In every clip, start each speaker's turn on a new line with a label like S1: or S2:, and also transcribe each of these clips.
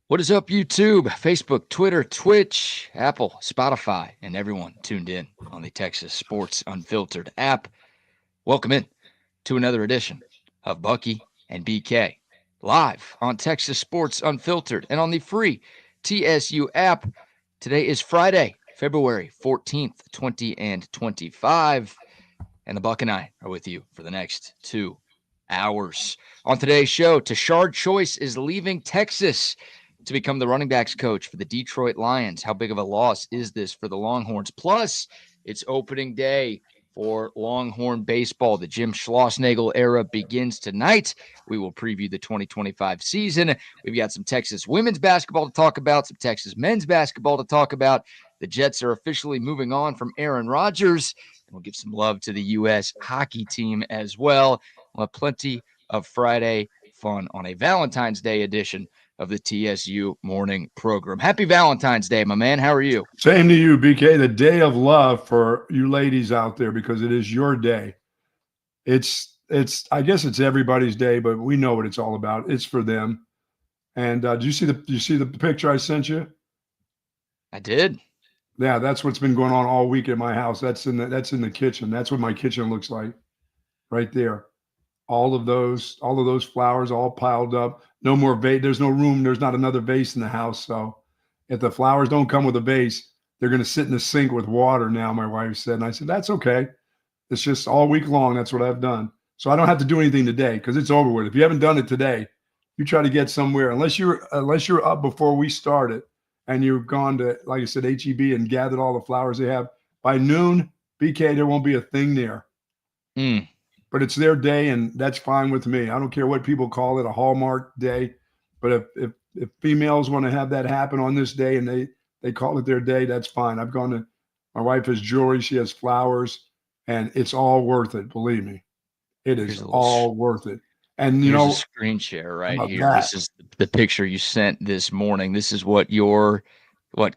S1: What is up, YouTube, Facebook, Twitter, Twitch, Apple, Spotify, and everyone tuned in on the Texas Sports Unfiltered app? Welcome in to another edition of Bucky and BK, live on Texas Sports Unfiltered and on the free TSU app. Today is Friday, February 14th, 2025, and the Buck and I are with you for the next 2 hours. On today's show, Tashard Choice is leaving Texas to become the running backs coach for the Detroit Lions. How big of a loss is this for the Longhorns? Plus, it's opening day for Longhorn baseball. The Jim Schlossnagle era begins tonight. We will preview the 2025 season. We've got some Texas women's basketball to talk about, some Texas men's basketball to talk about. The Jets are officially moving on from Aaron Rodgers, and we'll give some love to the U.S. hockey team as well. We'll have plenty of Friday fun on a Valentine's Day edition of the TSU morning program. Happy Valentine's Day, my man. How are you?
S2: Same to you, BK. The day of love for you ladies out there, because it is your day. I guess it's everybody's day, but we know what it's all about. It's for them. And do you see the picture I sent you?
S1: I did.
S2: Yeah, that's what's been going on all week at my house. That's in the kitchen. That's what my kitchen looks like, right there. All of those flowers all piled up. No more vase. There's no room. There's not another vase in the house. So if the flowers don't come with a vase, they're going to sit in the sink with water now, my wife said. And I said, that's okay. It's just all week long. That's what I've done. So I don't have to do anything today because it's over with. If you haven't done it today, you try to get somewhere, unless you're up before we started and you've gone to, like I said, HEB and gathered all the flowers they have. By noon, BK, there won't be a thing there. But it's their day, and that's fine with me. I don't care what people call it, a Hallmark day. But if females want to have that happen on this day and they call it their day, that's fine. I've gone to – my wife has jewelry. She has flowers, and it's all worth it, believe me. It is all worth it. And, you know –
S1: a screen share right here. This is the picture you sent this morning. This is what your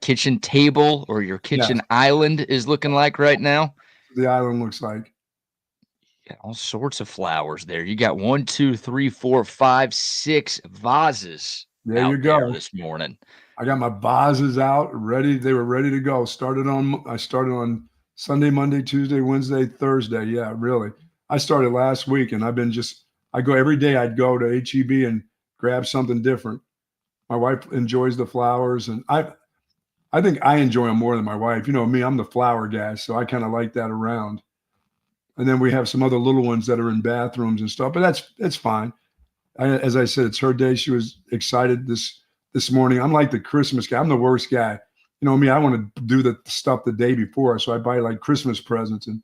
S1: kitchen table or your kitchen island is looking like right now?
S2: The island looks like.
S1: All sorts of flowers there. You got 1, 2, 3, 4, 5, 6 vases.
S2: There you go.
S1: This morning.
S2: I got my vases out ready. They were ready to go. I started on Sunday, Monday, Tuesday, Wednesday, Thursday. Yeah, really. I started last week, and I go every day. I'd go to HEB and grab something different. My wife enjoys the flowers, and I think I enjoy them more than my wife. You know me, I'm the flower guy, so I kind of like that around. And then we have some other little ones that are in bathrooms and stuff, but that's fine. As I said, it's her day. She was excited this morning. I'm like the Christmas guy. I'm the worst guy. You know me, I want to do the stuff the day before, so I buy like Christmas presents. And,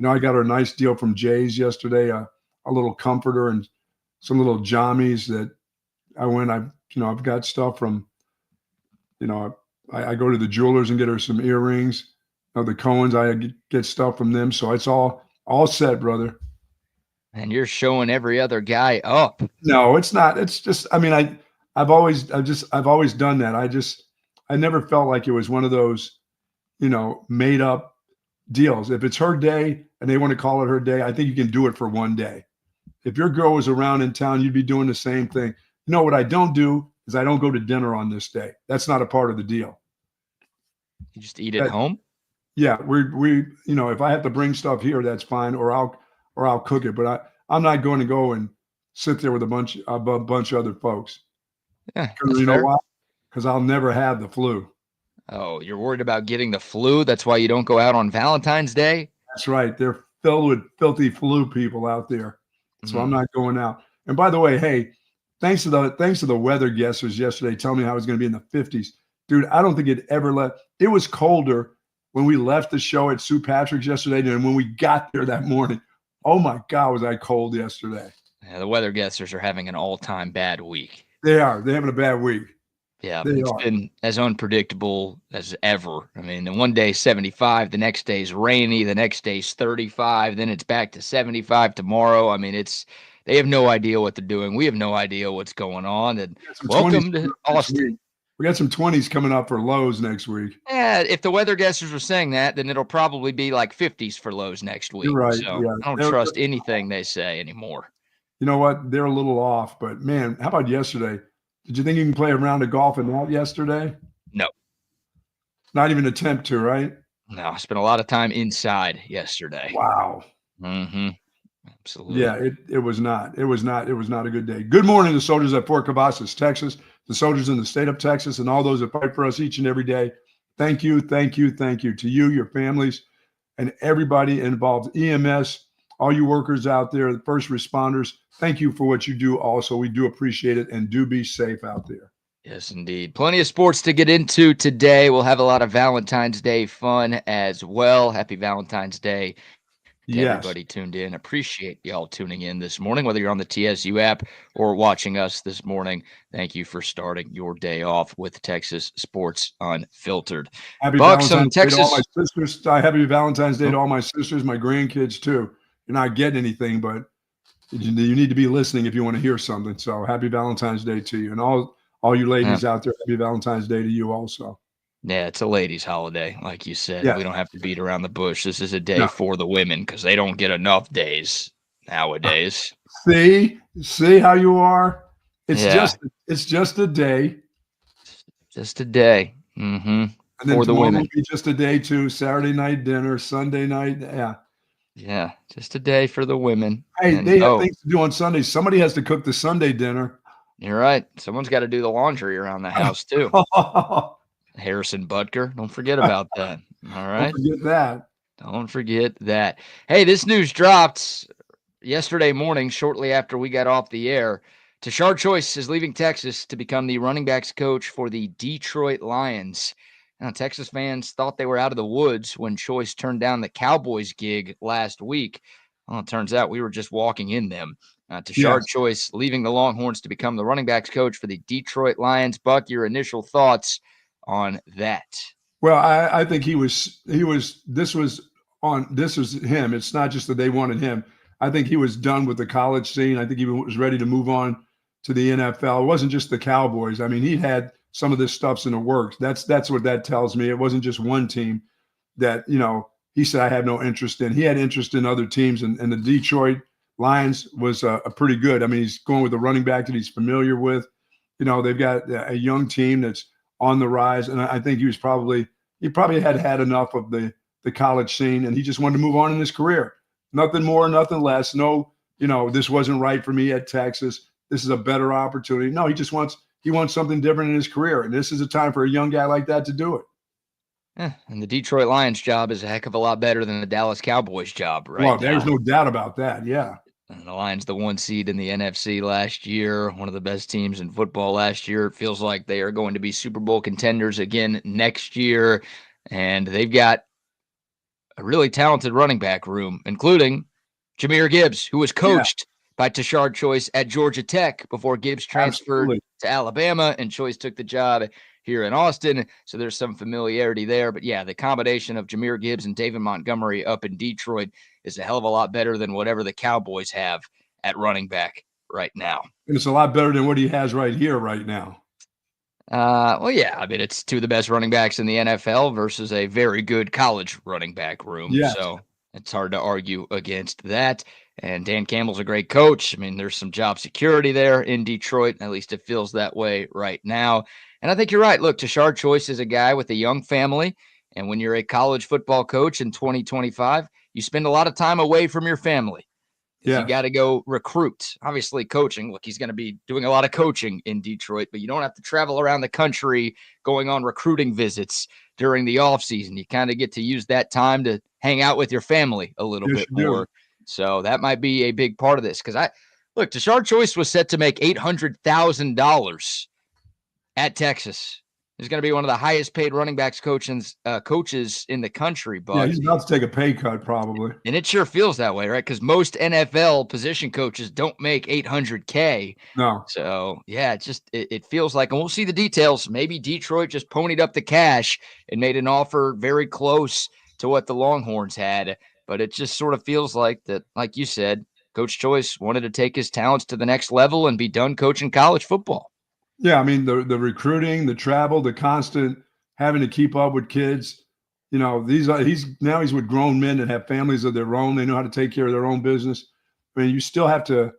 S2: I got her a nice deal from Jay's yesterday, a little comforter and some little jammies that I've got stuff from, I go to the jewelers and get her some earrings. The Cohens, I get stuff from them. So it's all set, brother.
S1: And you're showing every other guy up.
S2: No, it's not. It's just, I've always done that. I never felt like it was one of those, made up deals. If it's her day and they want to call it her day, I think you can do it for one day. If your girl was around in town, you'd be doing the same thing. What I don't do is I don't go to dinner on this day. That's not a part of the deal.
S1: You just eat at home?
S2: Yeah, we if I have to bring stuff here, that's fine, or I'll cook it. But I'm not going to go and sit there with a bunch of other folks.
S1: Yeah,
S2: you know why? Because I'll never have the flu.
S1: Oh, you're worried about getting the flu? That's why you don't go out on Valentine's Day?
S2: That's right. They're filled with filthy flu people out there. So I'm not going out. And by the way, hey, thanks to the weather guessers yesterday telling me how it was going to be in the 50s. Dude, I don't think it ever left. It was colder when we left the show at St. Patrick's yesterday and when we got there that morning. Oh, my God, was I cold yesterday.
S1: Yeah, the weather guessers are having an all-time bad week.
S2: They are. They're having a bad week.
S1: Yeah, it's been as unpredictable as ever. I mean, the one day 75, the next day's rainy, the next day's 35, then it's back to 75 tomorrow. I mean, they have no idea what they're doing. We have no idea what's going on. And welcome to Austin.
S2: We got some 20s coming up for lows next week.
S1: Yeah, if the weather guessers were saying that, then it'll probably be like 50s for lows next week.
S2: You're right.
S1: So
S2: yeah.
S1: I don't trust anything they say anymore.
S2: You know what? They're a little off, but man, how about yesterday? Did you think you can play a round of golf and that yesterday?
S1: No,
S2: Not even attempt to, right?
S1: no. I spent a lot of time inside yesterday.
S2: Wow.
S1: Mm-hmm. Absolutely.
S2: Yeah, it was not. It was not a good day. Good morning to soldiers at Fort Cavazos, Texas, the soldiers in the state of Texas, and all those that fight for us each and every day. Thank you, thank you, thank you to you, your families, and everybody involved. EMS, all you workers out there, the first responders, thank you for what you do also. We do appreciate it, and do be safe out there.
S1: Yes, indeed. Plenty of sports to get into today. We'll have a lot of Valentine's Day fun as well. Happy Valentine's Day to
S2: Yes.
S1: everybody tuned in. Appreciate y'all tuning in this morning, whether you're on the TSU app or watching us this morning. Thank you for starting your day off with Texas Sports Unfiltered.
S2: Happy
S1: Bucks
S2: Valentine's
S1: on
S2: Day to all
S1: Texas.
S2: my sisters. Happy Valentine's Day to all my sisters, my grandkids too. You're not getting anything, but you need to be listening if you want to hear something. So happy Valentine's Day to you, and all you ladies out there. Happy Valentine's Day to you also.
S1: Yeah, it's a ladies' holiday, like you said.
S2: Yeah.
S1: We don't have to beat around the bush. This is a day for the women because they don't get enough days nowadays.
S2: See how you are. It's just a day.
S1: Just a day. Mm-hmm.
S2: And then
S1: for the women.
S2: Will be just a day too. Saturday night dinner, Sunday night. Yeah.
S1: Yeah, just a day for the women.
S2: Hey, they have things to do on Sundays. Somebody has to cook the Sunday dinner.
S1: You're right. Someone's got to do the laundry around the house too. Harrison Butker. Don't forget about that. All right. Don't forget that. Hey, this news dropped yesterday morning, shortly after we got off the air. Tashard Choice is leaving Texas to become the running backs coach for the Detroit Lions. Now, Texas fans thought they were out of the woods when Choice turned down the Cowboys gig last week. Well, it turns out we were just walking in them. Tashard Choice leaving the Longhorns to become the running backs coach for the Detroit Lions. Buck, your initial thoughts on that?
S2: Well, I think this was him. It's not just that they wanted him. I think he was done with the college scene. I think he was ready to move on to the NFL. It wasn't just the Cowboys. I mean, he had some of this stuff's in the works. That's what that tells me. It wasn't just one team that, he said, I have no interest in. He had interest in other teams, and the Detroit Lions was a pretty good. I mean, he's going with a running back that he's familiar with. They've got a young team that's on the rise, and I think he probably had enough of the college scene, and he just wanted to move on in his career. Nothing more, nothing less. No, this wasn't right for me at Texas. This is a better opportunity. No, he wants something different in his career, and this is a time for a young guy like that to do it.
S1: Yeah, and the Detroit Lions job is a heck of a lot better than the Dallas Cowboys job, right?
S2: Well, there's no doubt about that. Yeah.
S1: And the Lions, the 1 seed in the NFC last year, one of the best teams in football last year. It feels like they are going to be Super Bowl contenders again next year. And they've got a really talented running back room, including Jahmyr Gibbs, who was coached by Tashard Choice at Georgia Tech before Gibbs transferred to Alabama, and Choice took the job here in Austin. So there's some familiarity there. But yeah, the combination of Jahmyr Gibbs and David Montgomery up in Detroit is a hell of a lot better than whatever the Cowboys have at running back right now.
S2: And it's a lot better than what he has right here right now.
S1: Well, yeah, I mean, it's two of the best running backs in the NFL versus a very good college running back room.
S2: Yes.
S1: So it's hard to argue against that. And Dan Campbell's a great coach. I mean, there's some job security there in Detroit. At least it feels that way right now. And I think you're right. Look, Tashard Choice is a guy with a young family. And when you're a college football coach in 2025, you spend a lot of time away from your family. You got to go recruit. Obviously, coaching. Look, he's going to be doing a lot of coaching in Detroit, but you don't have to travel around the country going on recruiting visits during the offseason. You kind of get to use that time to hang out with your family a little bit more. So that might be a big part of this. Because Tashard Choice was set to make $800,000 at Texas. He's going to be one of the highest paid running backs coaches in the country. But
S2: he's about to take a pay cut probably.
S1: And it sure feels that way, right? Because most NFL position coaches don't make $800K.
S2: No.
S1: So, yeah, it feels like, and we'll see the details. Maybe Detroit just ponied up the cash and made an offer very close to what the Longhorns had. But it just sort of feels like that, like you said, Coach Choice wanted to take his talents to the next level and be done coaching college football.
S2: Yeah, I mean, the recruiting, the travel, the constant having to keep up with kids. He's with grown men that have families of their own. They know how to take care of their own business. I mean, you still have to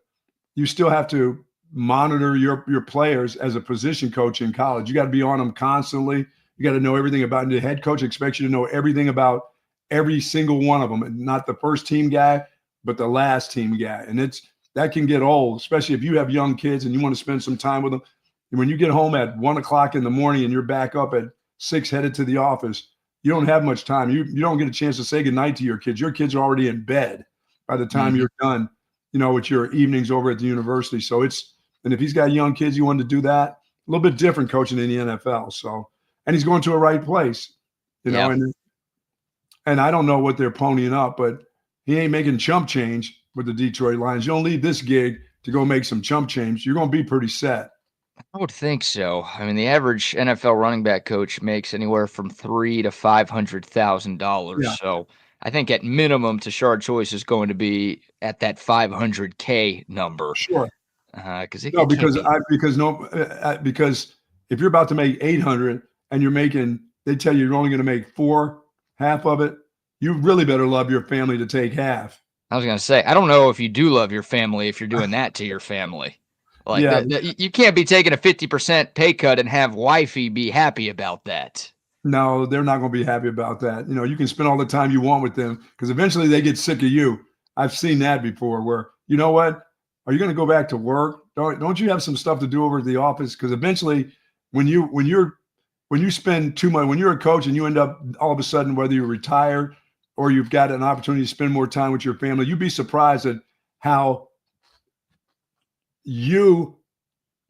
S2: monitor your players as a position coach in college. You got to be on them constantly. You got to know everything about it. The head coach expects you to know everything about every single one of them, and not the first team guy, but the last team guy. And that can get old, especially if you have young kids and you want to spend some time with them. And when you get home at 1 o'clock in the morning and you're back up at 6 headed to the office, you don't have much time. You don't get a chance to say goodnight to your kids. Your kids are already in bed by the time you're done, with your evenings over at the university. So and if he's got young kids, you want to do that. A little bit different coaching in the NFL. So, and he's going to a right place, and I don't know what they're ponying up, but he ain't making chump change with the Detroit Lions. You don't leave this gig to go make some chump change. You're going to be pretty set.
S1: I would think so. I mean, the average NFL running back coach makes anywhere from $300,000 to $500,000.
S2: Yeah.
S1: So I think at minimum, Tashard Choice is going to be at that $500K number.
S2: Sure.
S1: Because if
S2: you're about to make 800 and they tell you you're only going to make half of it, you really better love your family to take half.
S1: I was going to say, I don't know if you do love your family if you're doing that to your family. You can't be taking a 50% pay cut and have wifey be happy about that.
S2: No, they're not going to be happy about that. You can spend all the time you want with them because eventually they get sick of you. I've seen that before where, you know what? Are you going to go back to work? Don't you have some stuff to do over at the office? Because eventually when you spend too much, when you're a coach and you end up all of a sudden, whether you're retired or you've got an opportunity to spend more time with your family, you'd be surprised at how you're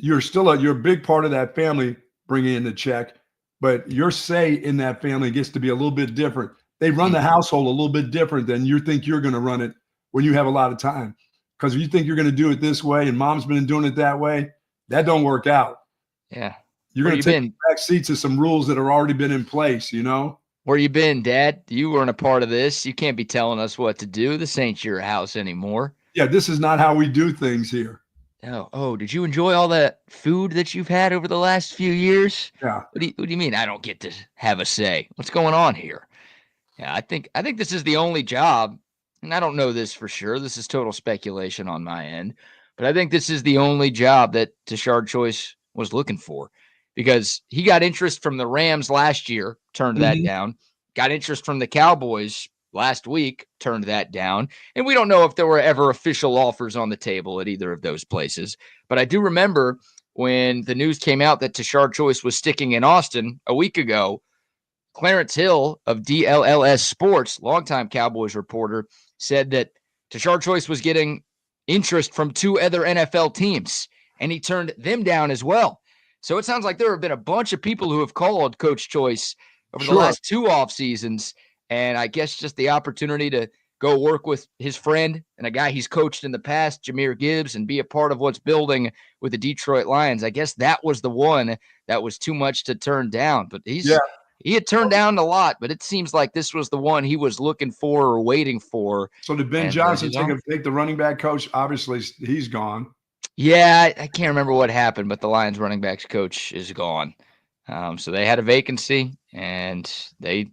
S2: a big part of that family bringing in the check, but your say in that family gets to be a little bit different. They run the household a little bit different than you think you're going to run it when you have a lot of time. Because if you think you're going to do it this way and mom's been doing it that way, that don't work out.
S1: Yeah.
S2: You're going to take back seats to some rules that have already been in place,
S1: Where you been, Dad? You weren't a part of this. You can't be telling us what to do. This ain't your house anymore.
S2: Yeah, this is not how we do things here.
S1: Oh, did you enjoy all that food that you've had over the last few years?
S2: Yeah.
S1: What do you mean I don't get to have a say? What's going on here? Yeah, I think this is the only job, and I don't know this for sure. This is total speculation on my end, but I think this is the only job that Tashard Choice was looking for because he got interest from the Rams last year, turned that down. Got interest from the Cowboys last week, turned that down. And we don't know if there were ever official offers on the table at either of those places. But I do remember when the news came out that Tashard Choice was sticking in Austin a week ago, Clarence Hill of DLLS Sports, longtime Cowboys reporter, said that Tashard Choice was getting interest from 2 other NFL teams, and he turned them down as well. So it sounds like there have been a bunch of people who have called Coach Choice over the last 2 off seasons. And I guess just the opportunity to go work with his friend and a guy he's coached in the past, Jahmyr Gibbs, and be a part of what's building with the Detroit Lions. I guess that was the one that was too much to turn down. But he had turned down a lot, but it seems like this was the one he was looking for or waiting for.
S2: So did Ben Johnson take the running back coach? Obviously, he's gone.
S1: Yeah, I can't remember what happened, but the Lions running backs coach is gone. So they had a vacancy, and they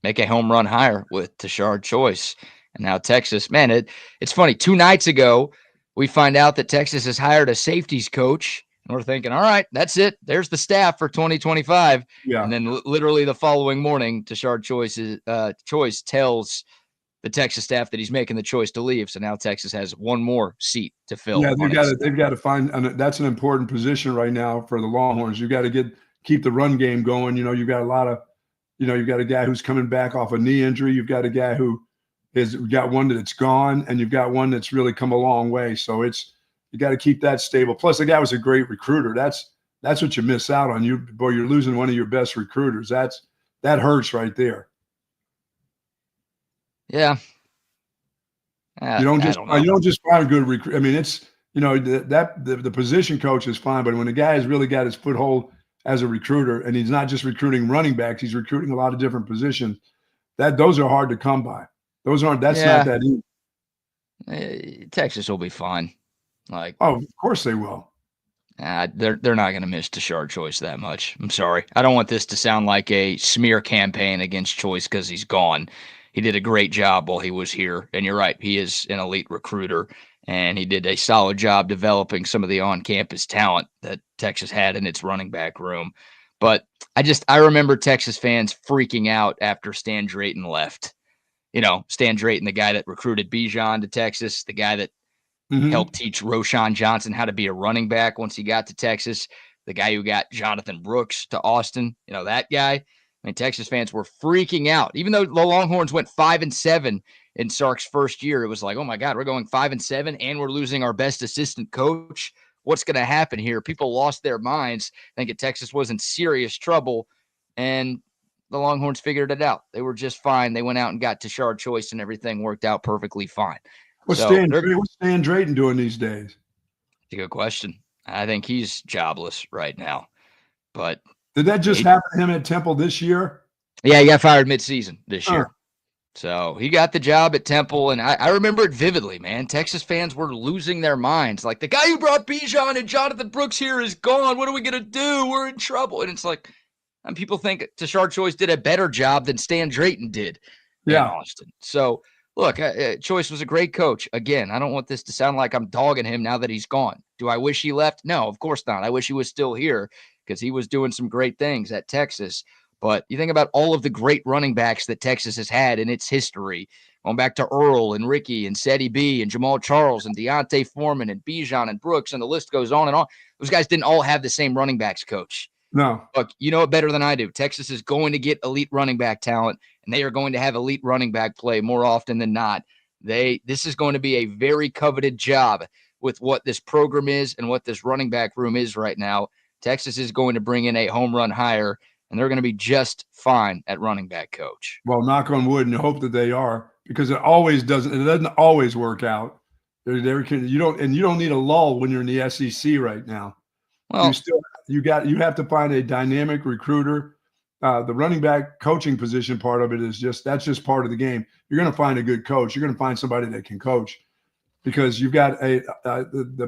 S1: make a home run hire with Tashard Choice. And now Texas, man, it's funny. 2 nights ago, we find out that Texas has hired a safeties coach. And we're thinking, all right, that's it. There's the staff for 2025.
S2: Yeah.
S1: And then literally the following morning, Tashard Choice tells the Texas staff that he's making the choice to leave. So now Texas has one more seat to fill.
S2: Yeah, they've got to find, and that's an important position right now for the Longhorns. You've got to keep the run game going. You've got a lot of, you've got a guy who's coming back off a knee injury. You've got a guy who has got one that's gone, and you've got one that's really come a long way. So you got to keep that stable. Plus, the guy was a great recruiter. That's what you miss out on. You're losing one of your best recruiters. That hurts right there.
S1: Yeah.
S2: You don't just find a good recruit. I mean, it's the position coach is fine, but when the guy has really got his foothold as a recruiter, and he's not just recruiting running backs, he's recruiting a lot of different positions. Those are hard to come by. Not that
S1: easy. Texas will be fine.
S2: Of course they will.
S1: They're not going to miss Tashard Choice that much. I'm sorry. I don't want this to sound like a smear campaign against Choice because he's gone. He did a great job while he was here, and you're right. He is an elite recruiter, and he did a solid job developing some of the on-campus talent that Texas had in its running back room. But I remember Texas fans freaking out after Stan Drayton left. Stan Drayton, the guy that recruited Bijan to Texas, the guy that helped teach Roschon Johnson how to be a running back once he got to Texas, the guy who got Jonathan Brooks to Austin, that guy. I mean, Texas fans were freaking out. Even though the Longhorns went 5-7 in Sark's first year, it was like, oh my God, we're going 5-7 and we're losing our best assistant coach. What's going to happen here? People lost their minds, thinking Texas was in serious trouble, and the Longhorns figured it out. They were just fine. They went out and got Tashard Choice, and everything worked out perfectly fine.
S2: What's Stan Drayton doing these days?
S1: It's a good question. I think he's jobless right now. But
S2: did that just happen to him at Temple this year?
S1: Yeah, he got fired midseason this year. So he got the job at Temple, and I remember it vividly, man. Texas fans were losing their minds. Like, the guy who brought Bijan and Jonathan Brooks here is gone. What are we going to do? We're in trouble. And it's like, and people think Tashard Choice did a better job than Stan Drayton did in Austin. So, look, Choice was a great coach. Again, I don't want this to sound like I'm dogging him now that he's gone. Do I wish he left? No, of course not. I wish he was still here because he was doing some great things at Texas. But you think about all of the great running backs that Texas has had in its history, going back to Earl and Ricky and Seti B and Jamal Charles and Deontay Foreman and Bijan and Brooks, and the list goes on and on. Those guys didn't all have the same running backs coach.
S2: No.
S1: Look, you know it better than I do. Texas is going to get elite running back talent, and they are going to have elite running back play more often than not. This is going to be a very coveted job with what this program is and what this running back room is right now. Texas is going to bring in a home run hire, and they're going to be just fine at running back coach.
S2: Well, knock on wood and hope that they are, because it doesn't always work out. You don't need a lull when you're in the SEC right now.
S1: Well,
S2: you have to find a dynamic recruiter. The running back coaching position part of it that's just part of the game. You're going to find a good coach. You're going to find somebody that can coach, because you've got the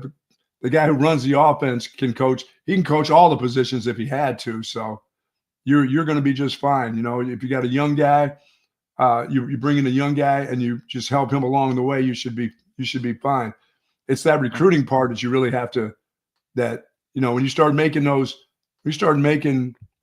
S2: guy who runs the offense can coach. He can coach all the positions if he had to. So you're going to be just fine. If you got a young guy, you bring in a young guy and you just help him along the way, you should be fine. It's that recruiting part that you really have to, when you start making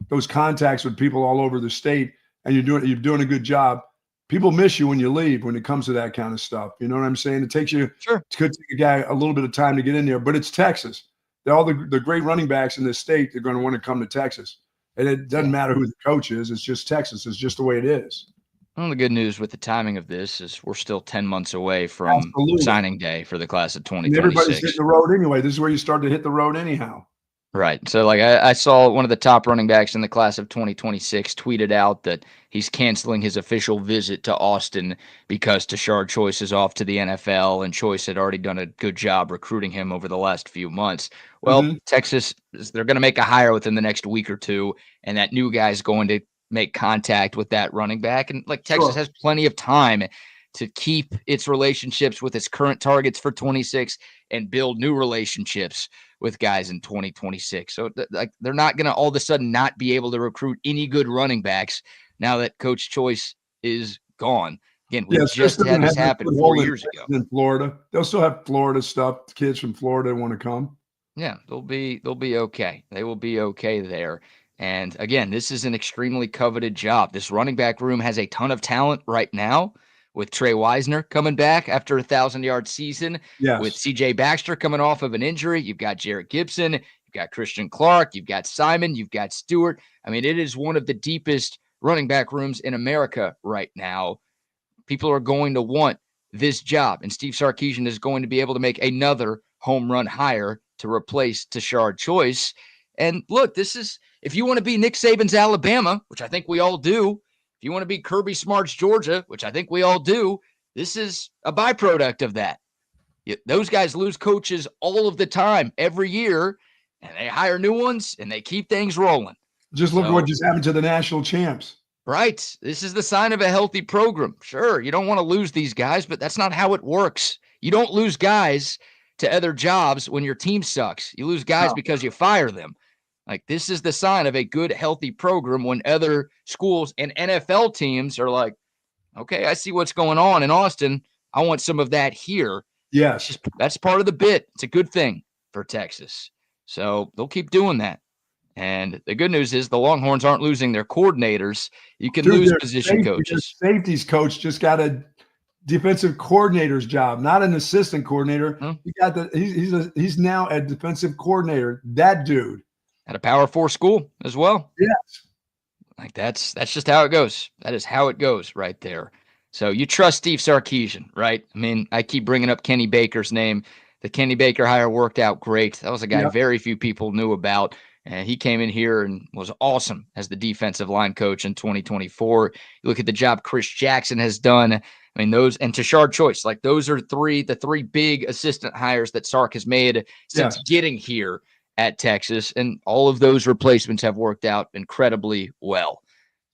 S2: those contacts with people all over the state, and you're doing a good job, people miss you when you leave when it comes to that kind of stuff. You know what I'm saying? It takes you, It could take a guy a little bit of time to get in there, but it's Texas. All the great running backs in this state, they're going to want to come to Texas. And it doesn't matter who the coach is. It's just Texas. It's just the way it is.
S1: Well, the good news with the timing of this is we're still 10 months away from signing day for the class of 2026.
S2: And everybody's hitting the road anyway. This is where you start to hit the road anyhow.
S1: Right. So, I saw one of the top running backs in the class of 2026 tweeted out that he's canceling his official visit to Austin because Tashard Choice is off to the NFL, and Choice had already done a good job recruiting him over the last few months. Well, Texas, they're going to make a hire within the next week or two, and that new guy is going to make contact with that running back. And Texas has plenty of time to keep its relationships with its current targets for 26 and build new relationships with guys in 2026. So they're not going to all of a sudden not be able to recruit any good running backs now that Coach Choice is gone. Again, we just had this happen 4 years ago.
S2: In Florida, they'll still have Florida stuff. The kids from Florida want to come.
S1: Yeah, they'll be okay. They will be okay there. And again, this is an extremely coveted job. This running back room has a ton of talent right now, with Trey Wisner coming back after a 1,000-yard season, with C.J. Baxter coming off of an injury. You've got Jarrett Gibson, you've got Christian Clark, you've got Simon, you've got Stewart. I mean, it is one of the deepest running back rooms in America right now. People are going to want this job, and Steve Sarkisian is going to be able to make another home run hire to replace Tashard Choice. And look, this is, if you want to be Nick Saban's Alabama, which I think we all do, if you want to be Kirby Smart's Georgia, which I think we all do, this is a byproduct of that. Those guys lose coaches all of the time, every year, and they hire new ones, and they keep things rolling.
S2: Just look at what just happened to the national champs.
S1: Right. This is the sign of a healthy program. Sure, you don't want to lose these guys, but that's not how it works. You don't lose guys to other jobs when your team sucks. You lose guys because you fire them. This is the sign of a good, healthy program when other schools and NFL teams are like, okay, I see what's going on in Austin. I want some of that here.
S2: Yes.
S1: That's part of the bit. It's a good thing for Texas. So they'll keep doing that. And the good news is the Longhorns aren't losing their coordinators. You can lose position coaches.
S2: Their safeties coach just got a defensive coordinator's job, not an assistant coordinator. He's now a defensive coordinator. That dude
S1: at a Power 4 school as well.
S2: Yes.
S1: Like that's just how it goes. That is how it goes right there. So you trust Steve Sarkisian, right? I mean, I keep bringing up Kenny Baker's name. The Kenny Baker hire worked out great. That was a guy very few people knew about. And he came in here and was awesome as the defensive line coach in 2024. You look at the job Chris Jackson has done. I mean, those and Tashard Choice, like those are the three big assistant hires that Sark has made since getting here at Texas. And all of those replacements have worked out incredibly well.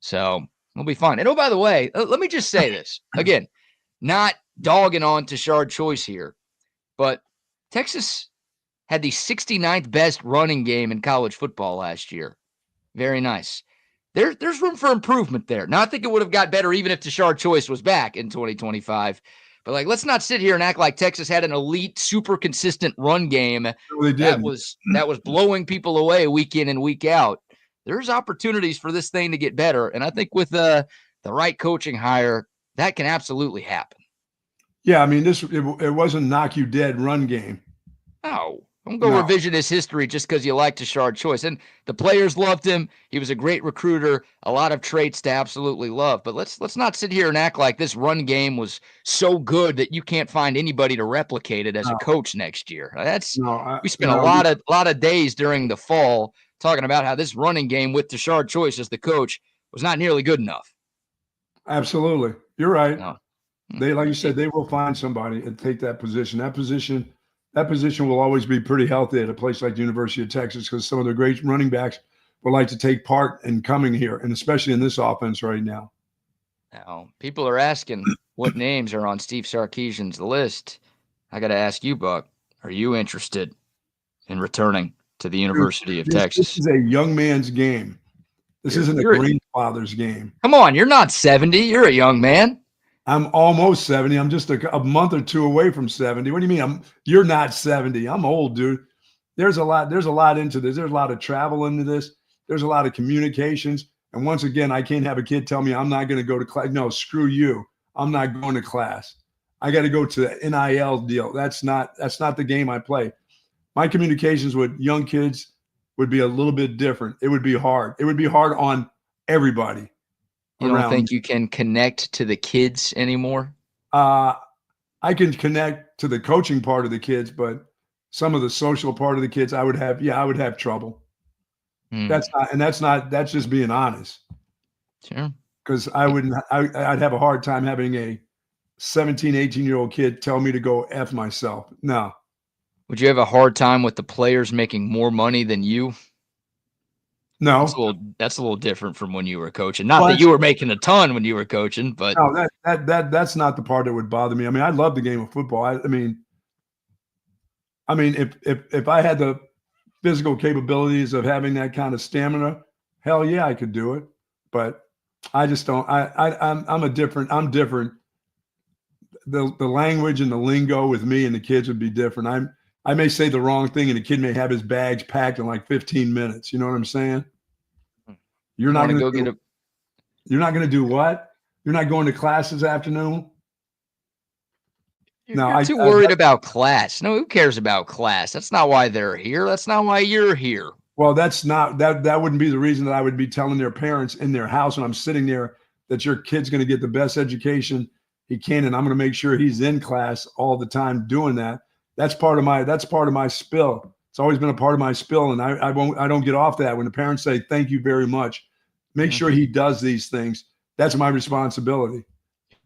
S1: So we'll be fine. And oh, by the way, let me just say this again, not dogging on Tashard Choice here, but Texas had the 69th best running game in college football last year. Very nice. There's room for improvement there. Now, I think it would have got better even if Tashard Choice was back in 2025. But, like, let's not sit here and act like Texas had an elite, super consistent run game that was blowing people away week in and week out. There's opportunities for this thing to get better. And I think with the right coaching hire, that can absolutely happen.
S2: Yeah, I mean, it wasn't knock you dead run game.
S1: No. Don't go revisionist history just because you like Tashard Choice. And the players loved him. He was a great recruiter, a lot of traits to absolutely love. But let's not sit here and act like this run game was so good that you can't find anybody to replicate it as a coach next year. We spent a lot of days during the fall talking about how this running game with Tashard Choice as the coach was not nearly good enough.
S2: Absolutely. You're right. No. They, like you said, they will find somebody and take that position. That position will always be pretty healthy at a place like the University of Texas because some of the great running backs would like to take part in coming here, and especially in this offense right now.
S1: Now, people are asking what names are on Steve Sarkisian's list. I got to ask you, Buck, are you interested in returning to the University of Texas?
S2: This is a young man's game. This isn't a grandfather's game.
S1: Come on, you're not 70. You're a young man.
S2: I'm almost 70. I'm just a month or two away from 70. What do you mean? You're not 70. I'm old, dude. There's a lot into this. There's a lot of travel into this. There's a lot of communications. And once again, I can't have a kid tell me I'm not going to go to class. No, screw you. I'm not going to class. I got to go to the NIL deal. That's not the game I play. My communications with young kids would be a little bit different. It would be hard. It would be hard on everybody.
S1: You don't think you can connect to the kids anymore?
S2: I can connect to the coaching part of the kids, but some of the social part of the kids, I would have trouble. That's just being honest.
S1: Sure.
S2: Because I'd have a hard time having a 17, 18-year-old kid tell me to go F myself. No.
S1: Would you have a hard time with the players making more money than you?
S2: No,
S1: that's a little different from when you were coaching. Not that you were making a ton when you were coaching, but
S2: no, that's not the part that would bother me. I mean, I love the game of football. I mean, if I had the physical capabilities of having that kind of stamina, hell yeah, I could do it. But I just don't. I'm different. The language and the lingo with me and the kids would be different. I may say the wrong thing and the kid may have his bags packed in like 15 minutes. You know what I'm saying? You're not going to do what? You're not going to class this afternoon?
S1: You're too worried about class. No, who cares about class? That's not why they're here. That's not why you're here.
S2: Well, that wouldn't be the reason that I would be telling their parents in their house when I'm sitting there that your kid's going to get the best education he can, and I'm going to make sure he's in class all the time doing that. That's part of my spill. It's always been a part of my spill, and I don't get off that. When the parents say thank you very much, make sure he does these things. That's my responsibility.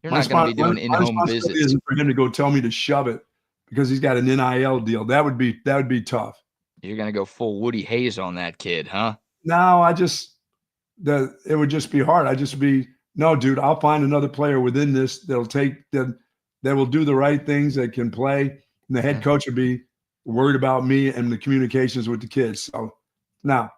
S1: You're not going to be doing in-home visits.
S2: Isn't for him to go tell me to shove it because he's got an NIL deal. That would be tough.
S1: You're going to go full Woody Hayes on that kid, huh?
S2: No, it would just be hard. No, dude, I'll find another player within this that will do the right things, that can play. And the head coach would be worried about me and the communications with the kids. So now.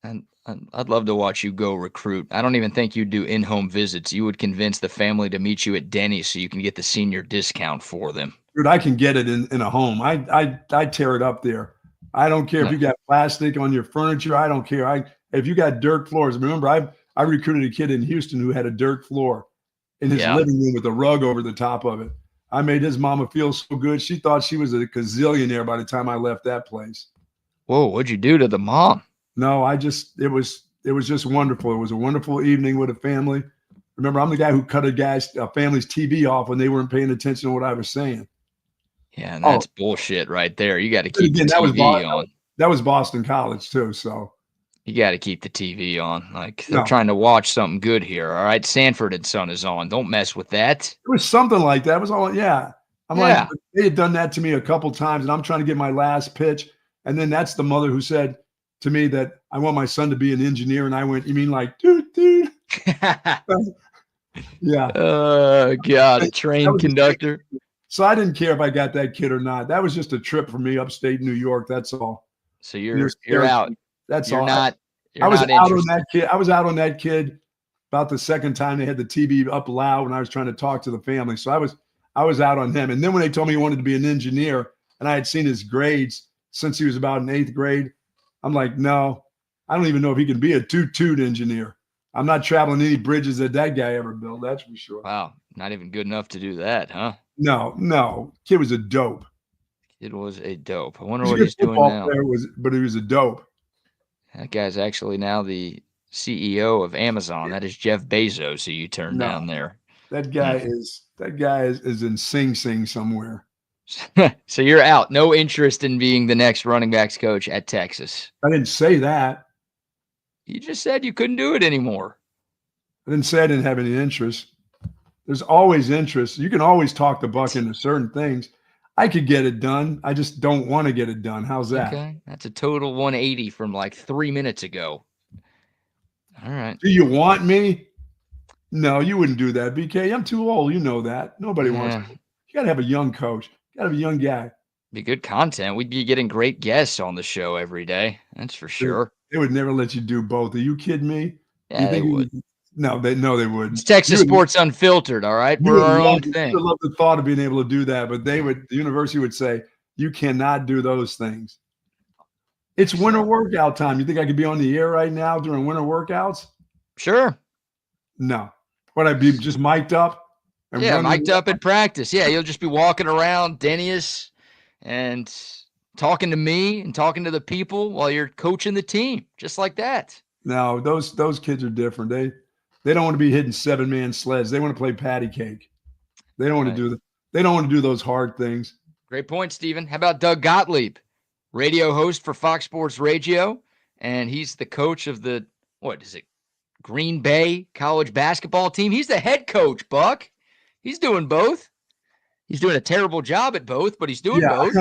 S1: And I'd love to watch you go recruit. I don't even think you'd do in-home visits. You would convince the family to meet you at Denny's so you can get the senior discount for them.
S2: Dude, I can get it in a home. I tear it up there. I don't care if you got plastic on your furniture. I don't care. If you got dirt floors. Remember, I recruited a kid in Houston who had a dirt floor in his living room with a rug over the top of it. I made his mama feel so good. She thought she was a gazillionaire by the time I left that place.
S1: Whoa, what'd you do to the mom?
S2: No, it was just wonderful. It was a wonderful evening with a family. Remember, I'm the guy who cut a family's TV off when they weren't paying attention to what I was saying.
S1: Yeah, and that's bullshit right there. You got to keep the TV on.
S2: That was Boston College too, so
S1: you got to keep the TV on. Like they're trying to watch something good here. All right, Sanford and Son is on. Don't mess with that.
S2: It was something like that. It was all like they had done that to me a couple times, and I'm trying to get my last pitch, and then that's the mother who said to me that I want my son to be an engineer, and I went, "You mean like, dude?" Yeah.
S1: Oh God, a train conductor.
S2: So I didn't care if I got that kid or not. That was just a trip for me upstate New York. That's all.
S1: So you're out.
S2: That's
S1: you're
S2: all.
S1: Not.
S2: I was out on that kid. I was out on that kid about the second time they had the TV up loud when I was trying to talk to the family. So I was out on him. And then when they told me he wanted to be an engineer, and I had seen his grades since he was about in 8th grade, I'm like, no, I don't even know if he can be a toot engineer. I'm not traveling any bridges that guy ever built. That's for sure.
S1: Wow, not even good enough to do that, huh?
S2: No. Kid was a dope.
S1: It was a dope. I wonder what he's doing now.
S2: But he was a dope.
S1: That guy's actually now the CEO of Amazon. That is Jeff Bezos, who you turned down there.
S2: That guy is in Sing Sing somewhere.
S1: So you're out. No interest in being the next running backs coach at Texas.
S2: I didn't say that.
S1: You just said you couldn't do it anymore.
S2: I didn't say I didn't have any interest. There's always interest. You can always talk the Buck into certain things. I could get it done. I just don't want to get it done. How's that?
S1: Okay. That's a total 180 from like 3 minutes ago. All right.
S2: Do you want me? No, you wouldn't do that, BK. I'm too old. You know that. Nobody wants me. You got to have a young coach. You got to have a young guy.
S1: Be good content. We'd be getting great guests on the show every day. That's for sure.
S2: They would never let you do both. Are you kidding me?
S1: Yeah, they would.
S2: No, they wouldn't.
S1: It's Texas Sports Unfiltered, all right? We're our own thing.
S2: I would love the thought of being able to do that, but the university would say, you cannot do those things. It's winter workout time. You think I could be on the air right now during winter workouts?
S1: Sure.
S2: No. Would I be just mic'd up?
S1: Mic'd up at practice. Yeah, you'll just be walking around Denny's and talking to me and talking to the people while you're coaching the team, just like that.
S2: No, those kids are different. They don't want to be hitting 7-man sleds. They want to play patty cake. They don't want to do that. They don't want to do those hard things.
S1: Great point, Steven. How about Doug Gottlieb, radio host for Fox Sports Radio, and he's the coach of the Green Bay college basketball team. He's the head coach, Buck. He's doing both. He's doing a terrible job at both, but he's doing both.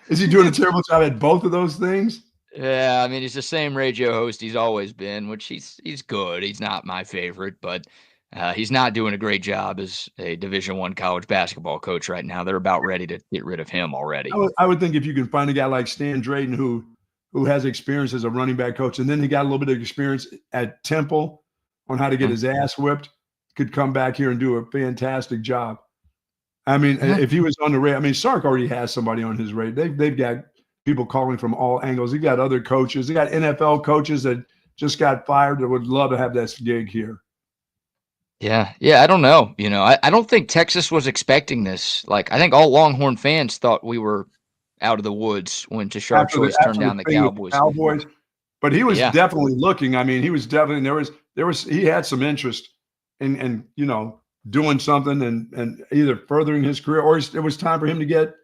S2: Is he doing a terrible job at both of those things?
S1: Yeah, I mean, he's the same radio host he's always been, which he's good. He's not my favorite, but he's not doing a great job as a Division I college basketball coach right now. They're about ready to get rid of him already.
S2: I would think if you can find a guy like Stan Drayton who has experience as a running back coach, and then he got a little bit of experience at Temple on how to get his ass whipped, could come back here and do a fantastic job. I mean, if he was on the radar, I mean, Sark already has somebody on his radar. They've got people calling from all angles. They got other coaches. They got NFL coaches that just got fired that would love to have this gig here.
S1: Yeah, I don't know. I don't think Texas was expecting this. Like, I think all Longhorn fans thought we were out of the woods when Tashard Choice turned down the Cowboys.
S2: But he was definitely looking. I mean, he was definitely he had some interest in doing something and either furthering his career, or it was time for him to get,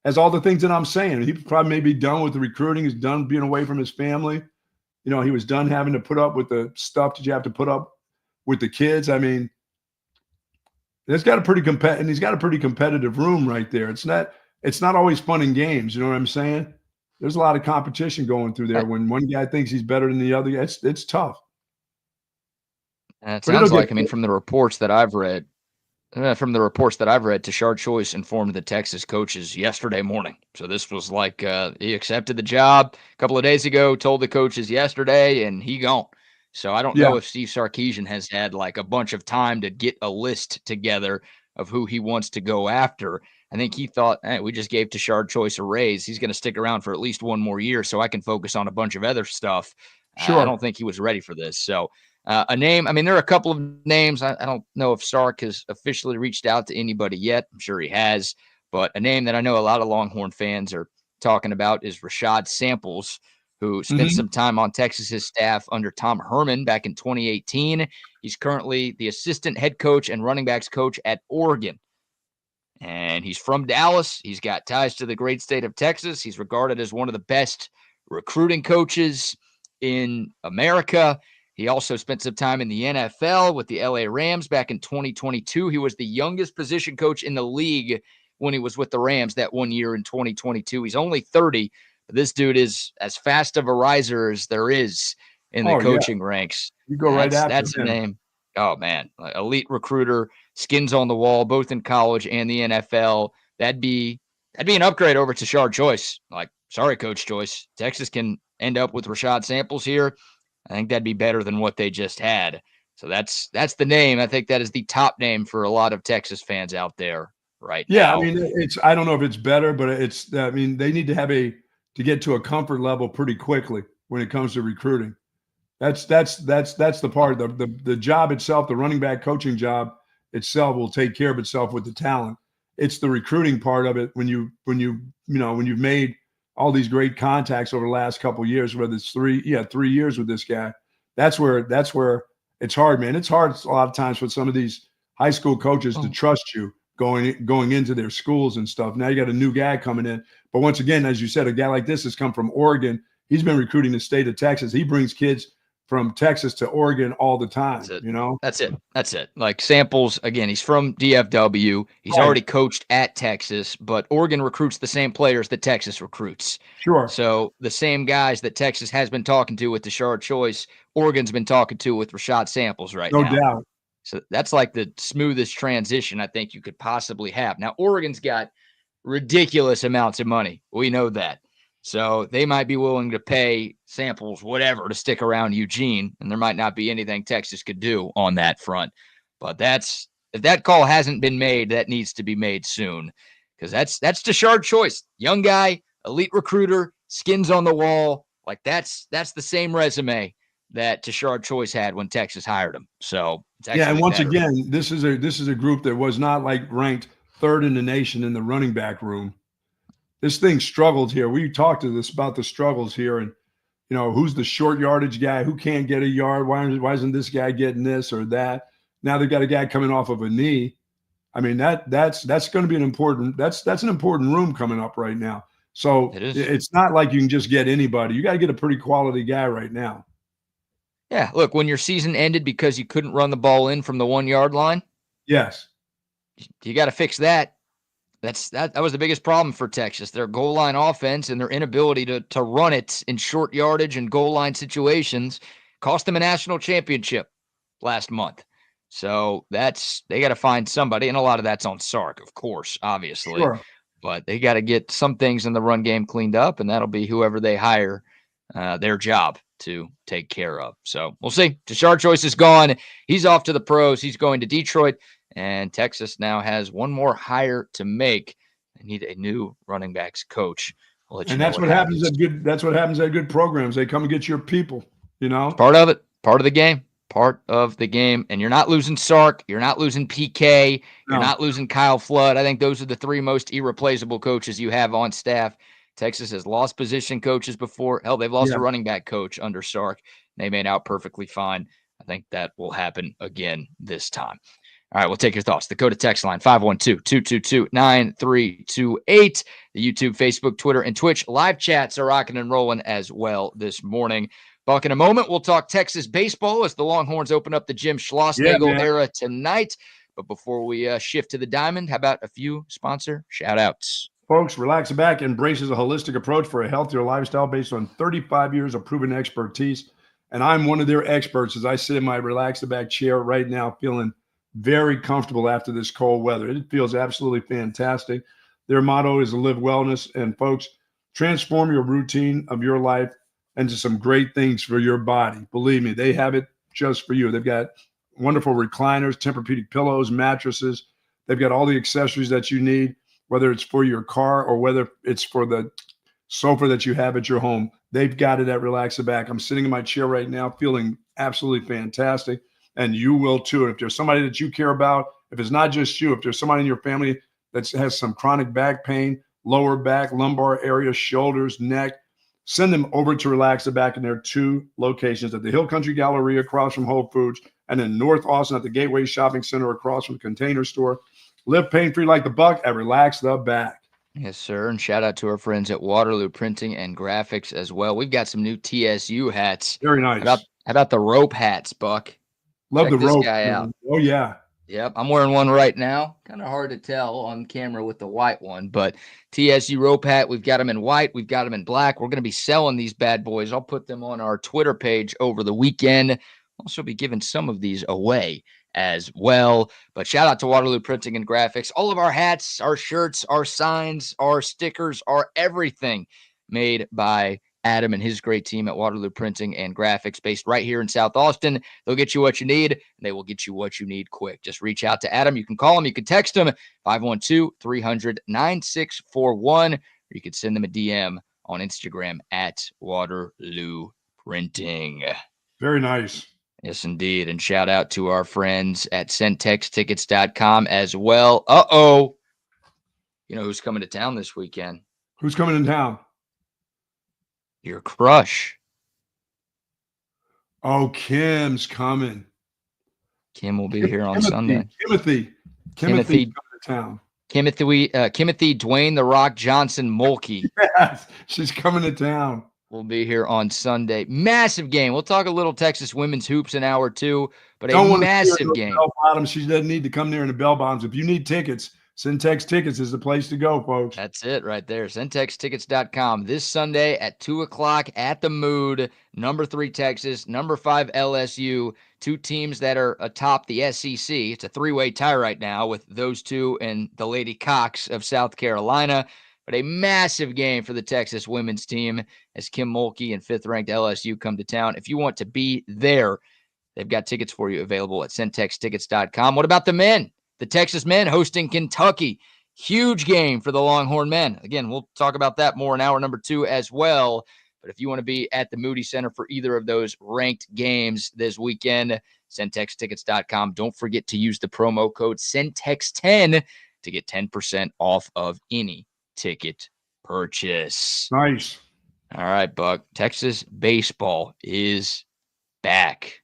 S2: as all the things that I'm saying. He probably may be done with the recruiting. He's done being away from his family. He was done having to put up with the stuff that you have to put up with the kids. I mean, he's got a pretty competitive room right there. It's not always fun and games. You know what I'm saying? There's a lot of competition going through there. When one guy thinks he's better than the other, it's tough.
S1: And it sounds like, from the reports that I've read, Tashard Choice informed the Texas coaches yesterday morning. So this was like he accepted the job a couple of days ago, told the coaches yesterday, and he gone. So I don't know if Steve Sarkisian has had like a bunch of time to get a list together of who he wants to go after. I think he thought, hey, we just gave Tashard Choice a raise. He's going to stick around for at least one more year so I can focus on a bunch of other stuff. I
S2: Sure.
S1: don't think he was ready for this. So a name, I mean, there are a couple of names. I don't know if Sark has officially reached out to anybody yet. I'm sure he has. But a name that I know a lot of Longhorn fans are talking about is Rashad Samples, who spent some time on Texas's staff under Tom Herman back in 2018. He's currently the assistant head coach and running backs coach at Oregon. And he's from Dallas. He's got ties to the great state of Texas. He's regarded as one of the best recruiting coaches in America. He also spent some time in the NFL with the LA Rams back in 2022. He was the youngest position coach in the league when he was with the Rams that one year in 2022. He's only 30, but this dude is as fast of a riser as there is in the coaching ranks.
S2: You go right after
S1: that's a name. Oh, man. Elite recruiter, skins on the wall, both in college and the NFL. That'd be an upgrade over to Tashard Choice. Like, sorry, Coach Choice. Texas can end up with Rashad Samples here. I think that'd be better than what they just had. So that's the name. I think that is the top name for a lot of Texas fans out there right now.
S2: Yeah, I mean, I don't know if it's better, but they need to get to a comfort level pretty quickly when it comes to recruiting. That's the part. The job itself, the running back coaching job itself, will take care of itself with the talent. It's the recruiting part of it when you've made all these great contacts over the last couple of years, whether it's 3 years with this guy. That's where it's hard, man. It's hard a lot of times for some of these high school coaches to trust you going into their schools and stuff. Now you got a new guy coming in, but once again, as you said, a guy like this has come from Oregon. He's been recruiting the state of Texas. He brings kids from Texas to Oregon all the time.
S1: That's it. Like Samples, again, he's from DFW. He's already coached at Texas, but Oregon recruits the same players that Texas recruits.
S2: Sure.
S1: So the same guys that Texas has been talking to with Tashard Choice, Oregon's been talking to with Rashad Samples right now.
S2: No doubt.
S1: So that's like the smoothest transition I think you could possibly have. Now, Oregon's got ridiculous amounts of money. We know that. So they might be willing to pay Samples whatever to stick around Eugene, and there might not be anything Texas could do on that front. But if that call hasn't been made, that needs to be made soon, because that's Tashard Choice, young guy, elite recruiter, skins on the wall. Like that's the same resume that Tashard Choice had when Texas hired him. So
S2: and once again, this is a group that was not like ranked third in the nation in the running back room. This thing struggled here. We talked about the struggles here, and who's the short yardage guy, who can't get a yard, why isn't this guy getting this or that? Now they've got a guy coming off of a knee. I mean, that's going to be an important room coming up right now. So it's not like you can just get anybody. You got to get a pretty quality guy right now.
S1: Yeah, look, when your season ended because you couldn't run the ball in from the 1 yard line,
S2: yes,
S1: you got to fix that. That was the biggest problem for Texas, their goal line offense and their inability to run it in short yardage and goal line situations cost them a national championship last month. So they got to find somebody, and a lot of that's on Sark, of course, obviously.
S2: Sure.
S1: But they got to get some things in the run game cleaned up, and that'll be whoever they hire, their job to take care of. So we'll see. Tashard Choice is gone. He's off to the pros. He's going to Detroit. And Texas now has one more hire to make. They need a new running backs coach.
S2: And that's what happens at good. That's what happens at good programs. They come and get your people.
S1: Part of it. Part of the game. Part of the game. And you're not losing Sark. You're not losing PK. You're not losing Kyle Flood. I think those are the three most irreplaceable coaches you have on staff. Texas has lost position coaches before. Hell, they've lost a running back coach under Sark. They made out perfectly fine. I think that will happen again this time. All right, we'll take your thoughts. The Dakota text line, 512-222-9328. The YouTube, Facebook, Twitter, and Twitch live chats are rocking and rolling as well this morning. Buck, in a moment, we'll talk Texas baseball as the Longhorns open up the Jim Schlossnagle era tonight. But before we shift to the diamond, how about a few sponsor shout-outs?
S2: Folks, Relax Back embraces a holistic approach for a healthier lifestyle based on 35 years of proven expertise. And I'm one of their experts as I sit in my Relax Back chair right now feeling very comfortable after this cold weather. It feels absolutely fantastic. Their motto is to live wellness. And folks, transform your routine of your life into some great things for your body. Believe me, they have it just for you. They've got wonderful recliners, Tempur-Pedic pillows, mattresses. They've got all the accessories that you need. whether it's for your car or whether it's for the sofa that you have at your home. They've got it at Relax the Back. I'm sitting in my chair right now feeling absolutely fantastic, and you will too. If there's somebody that you care about, if it's not just you, if there's somebody in your family that has some chronic back pain, lower back, lumbar area, shoulders, neck, send them over to Relax the Back in their 2 locations at the Hill Country Galleria across from Whole Foods, and in North Austin at the Gateway Shopping Center across from the Container Store. Live pain-free like the Buck at Relax the Back.
S1: Yes, sir. And shout out to our friends at Waterloo Printing and Graphics as well. We've got some new TSU hats.
S2: Very nice.
S1: How about the rope hats, Buck?
S2: Love
S1: Check
S2: the
S1: this
S2: rope.
S1: guy out.
S2: Oh, yeah.
S1: Yep, I'm wearing one right now. Kind of hard to tell on camera with the white one, but TSU rope hat. We've got them in white. We've got them in black. We're going to be selling these bad boys. I'll put them on our Twitter page over the weekend. Also be giving some of these away as well. But shout out to Waterloo Printing and Graphics. All of our hats, our shirts, our signs, our stickers, our everything made by Adam and his great team at Waterloo Printing and Graphics, based right here in South Austin. They'll get you what you need, and they will get you what you need quick. Just reach out to Adam. You can call him. You can text him, 512-300-9641, or you could send them a DM on Instagram at Waterloo Printing.
S2: Very nice.
S1: Yes, indeed. And shout out to our friends at centextickets.com as well. Uh-oh. You know who's coming to town this weekend?
S2: Who's coming in town?
S1: Your crush.
S2: Oh, Kim's coming.
S1: Kim will be here on Sunday.
S2: Timothy coming to town.
S1: Timothy Dwayne The Rock Johnson Mulkey.
S2: Yes, she's coming to town.
S1: Will be here on Sunday. Massive game. We'll talk a little Texas women's hoops in hour 2, but a massive game.
S2: She doesn't need to come there in the bell bottoms. If you need tickets, Syntex Tickets is the place to go, folks.
S1: That's it right there. CyntexTickets.com this Sunday at 2 o'clock at the Mood. Number 3 Texas, number 5 LSU, 2 teams that are atop the SEC. It's a 3-way tie right now with those 2 and the Lady Cox of South Carolina. But a massive game for the Texas women's team as Kim Mulkey and 5th-ranked LSU come to town. If you want to be there, they've got tickets for you available at CyntexTickets.com. What about the men? The Texas men hosting Kentucky. Huge game for the Longhorn men. Again, we'll talk about that more in hour number 2 as well. But if you want to be at the Moody Center for either of those ranked games this weekend, CyntexTickets.com. Don't forget to use the promo code CYNTEX10 to get 10% off of any ticket purchase.
S2: Nice.
S1: All right, Buck. Texas baseball is back.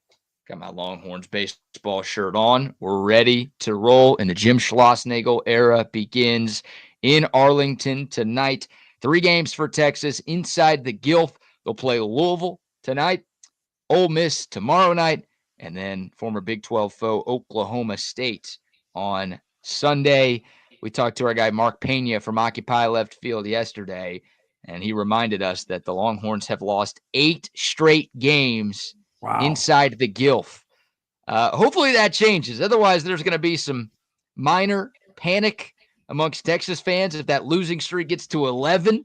S1: Got my Longhorns baseball shirt on. We're ready to roll, and the Jim Schlossnagle era begins in Arlington tonight. 3 games for Texas inside the Gilf. They'll play Louisville tonight, Ole Miss tomorrow night, and then former Big 12 foe Oklahoma State on Sunday. We talked to our guy Mark Pena from Occupy Left Field yesterday, and he reminded us that the Longhorns have lost 8 straight games inside the Gilf. Hopefully that changes. Otherwise, there's going to be some minor panic amongst Texas fans if that losing streak gets to 11.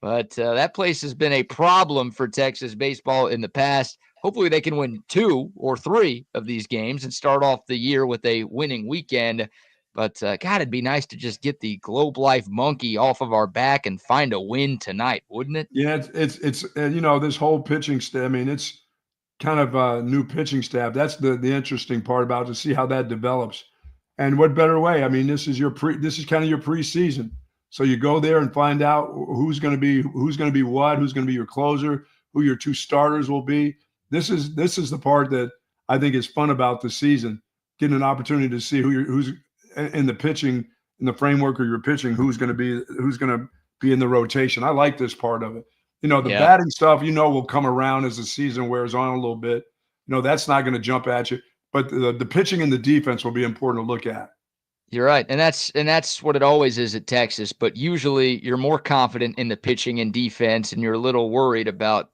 S1: But that place has been a problem for Texas baseball in the past. Hopefully they can win 2 or 3 of these games and start off the year with a winning weekend. But, God, it'd be nice to just get the Globe Life monkey off of our back and find a win tonight, wouldn't it?
S2: Yeah, it's you know, this whole pitching staff, I mean, it's kind of a new pitching staff. That's the interesting part about it, to see how that develops. And what better way? I mean, this is kind of your preseason. So you go there and find out who's going to be who's going to be your closer, who your 2 starters will be. This is the part that I think is fun about the season, getting an opportunity to see who's in the pitching, in the framework of your pitching, who's going to be in the rotation. I like this part of it. You know, the batting stuff, will come around as the season wears on a little bit. That's not going to jump at you. But the pitching and the defense will be important to look at.
S1: You're right. And that's what it always is at Texas. But usually you're more confident in the pitching and defense, and you're a little worried about,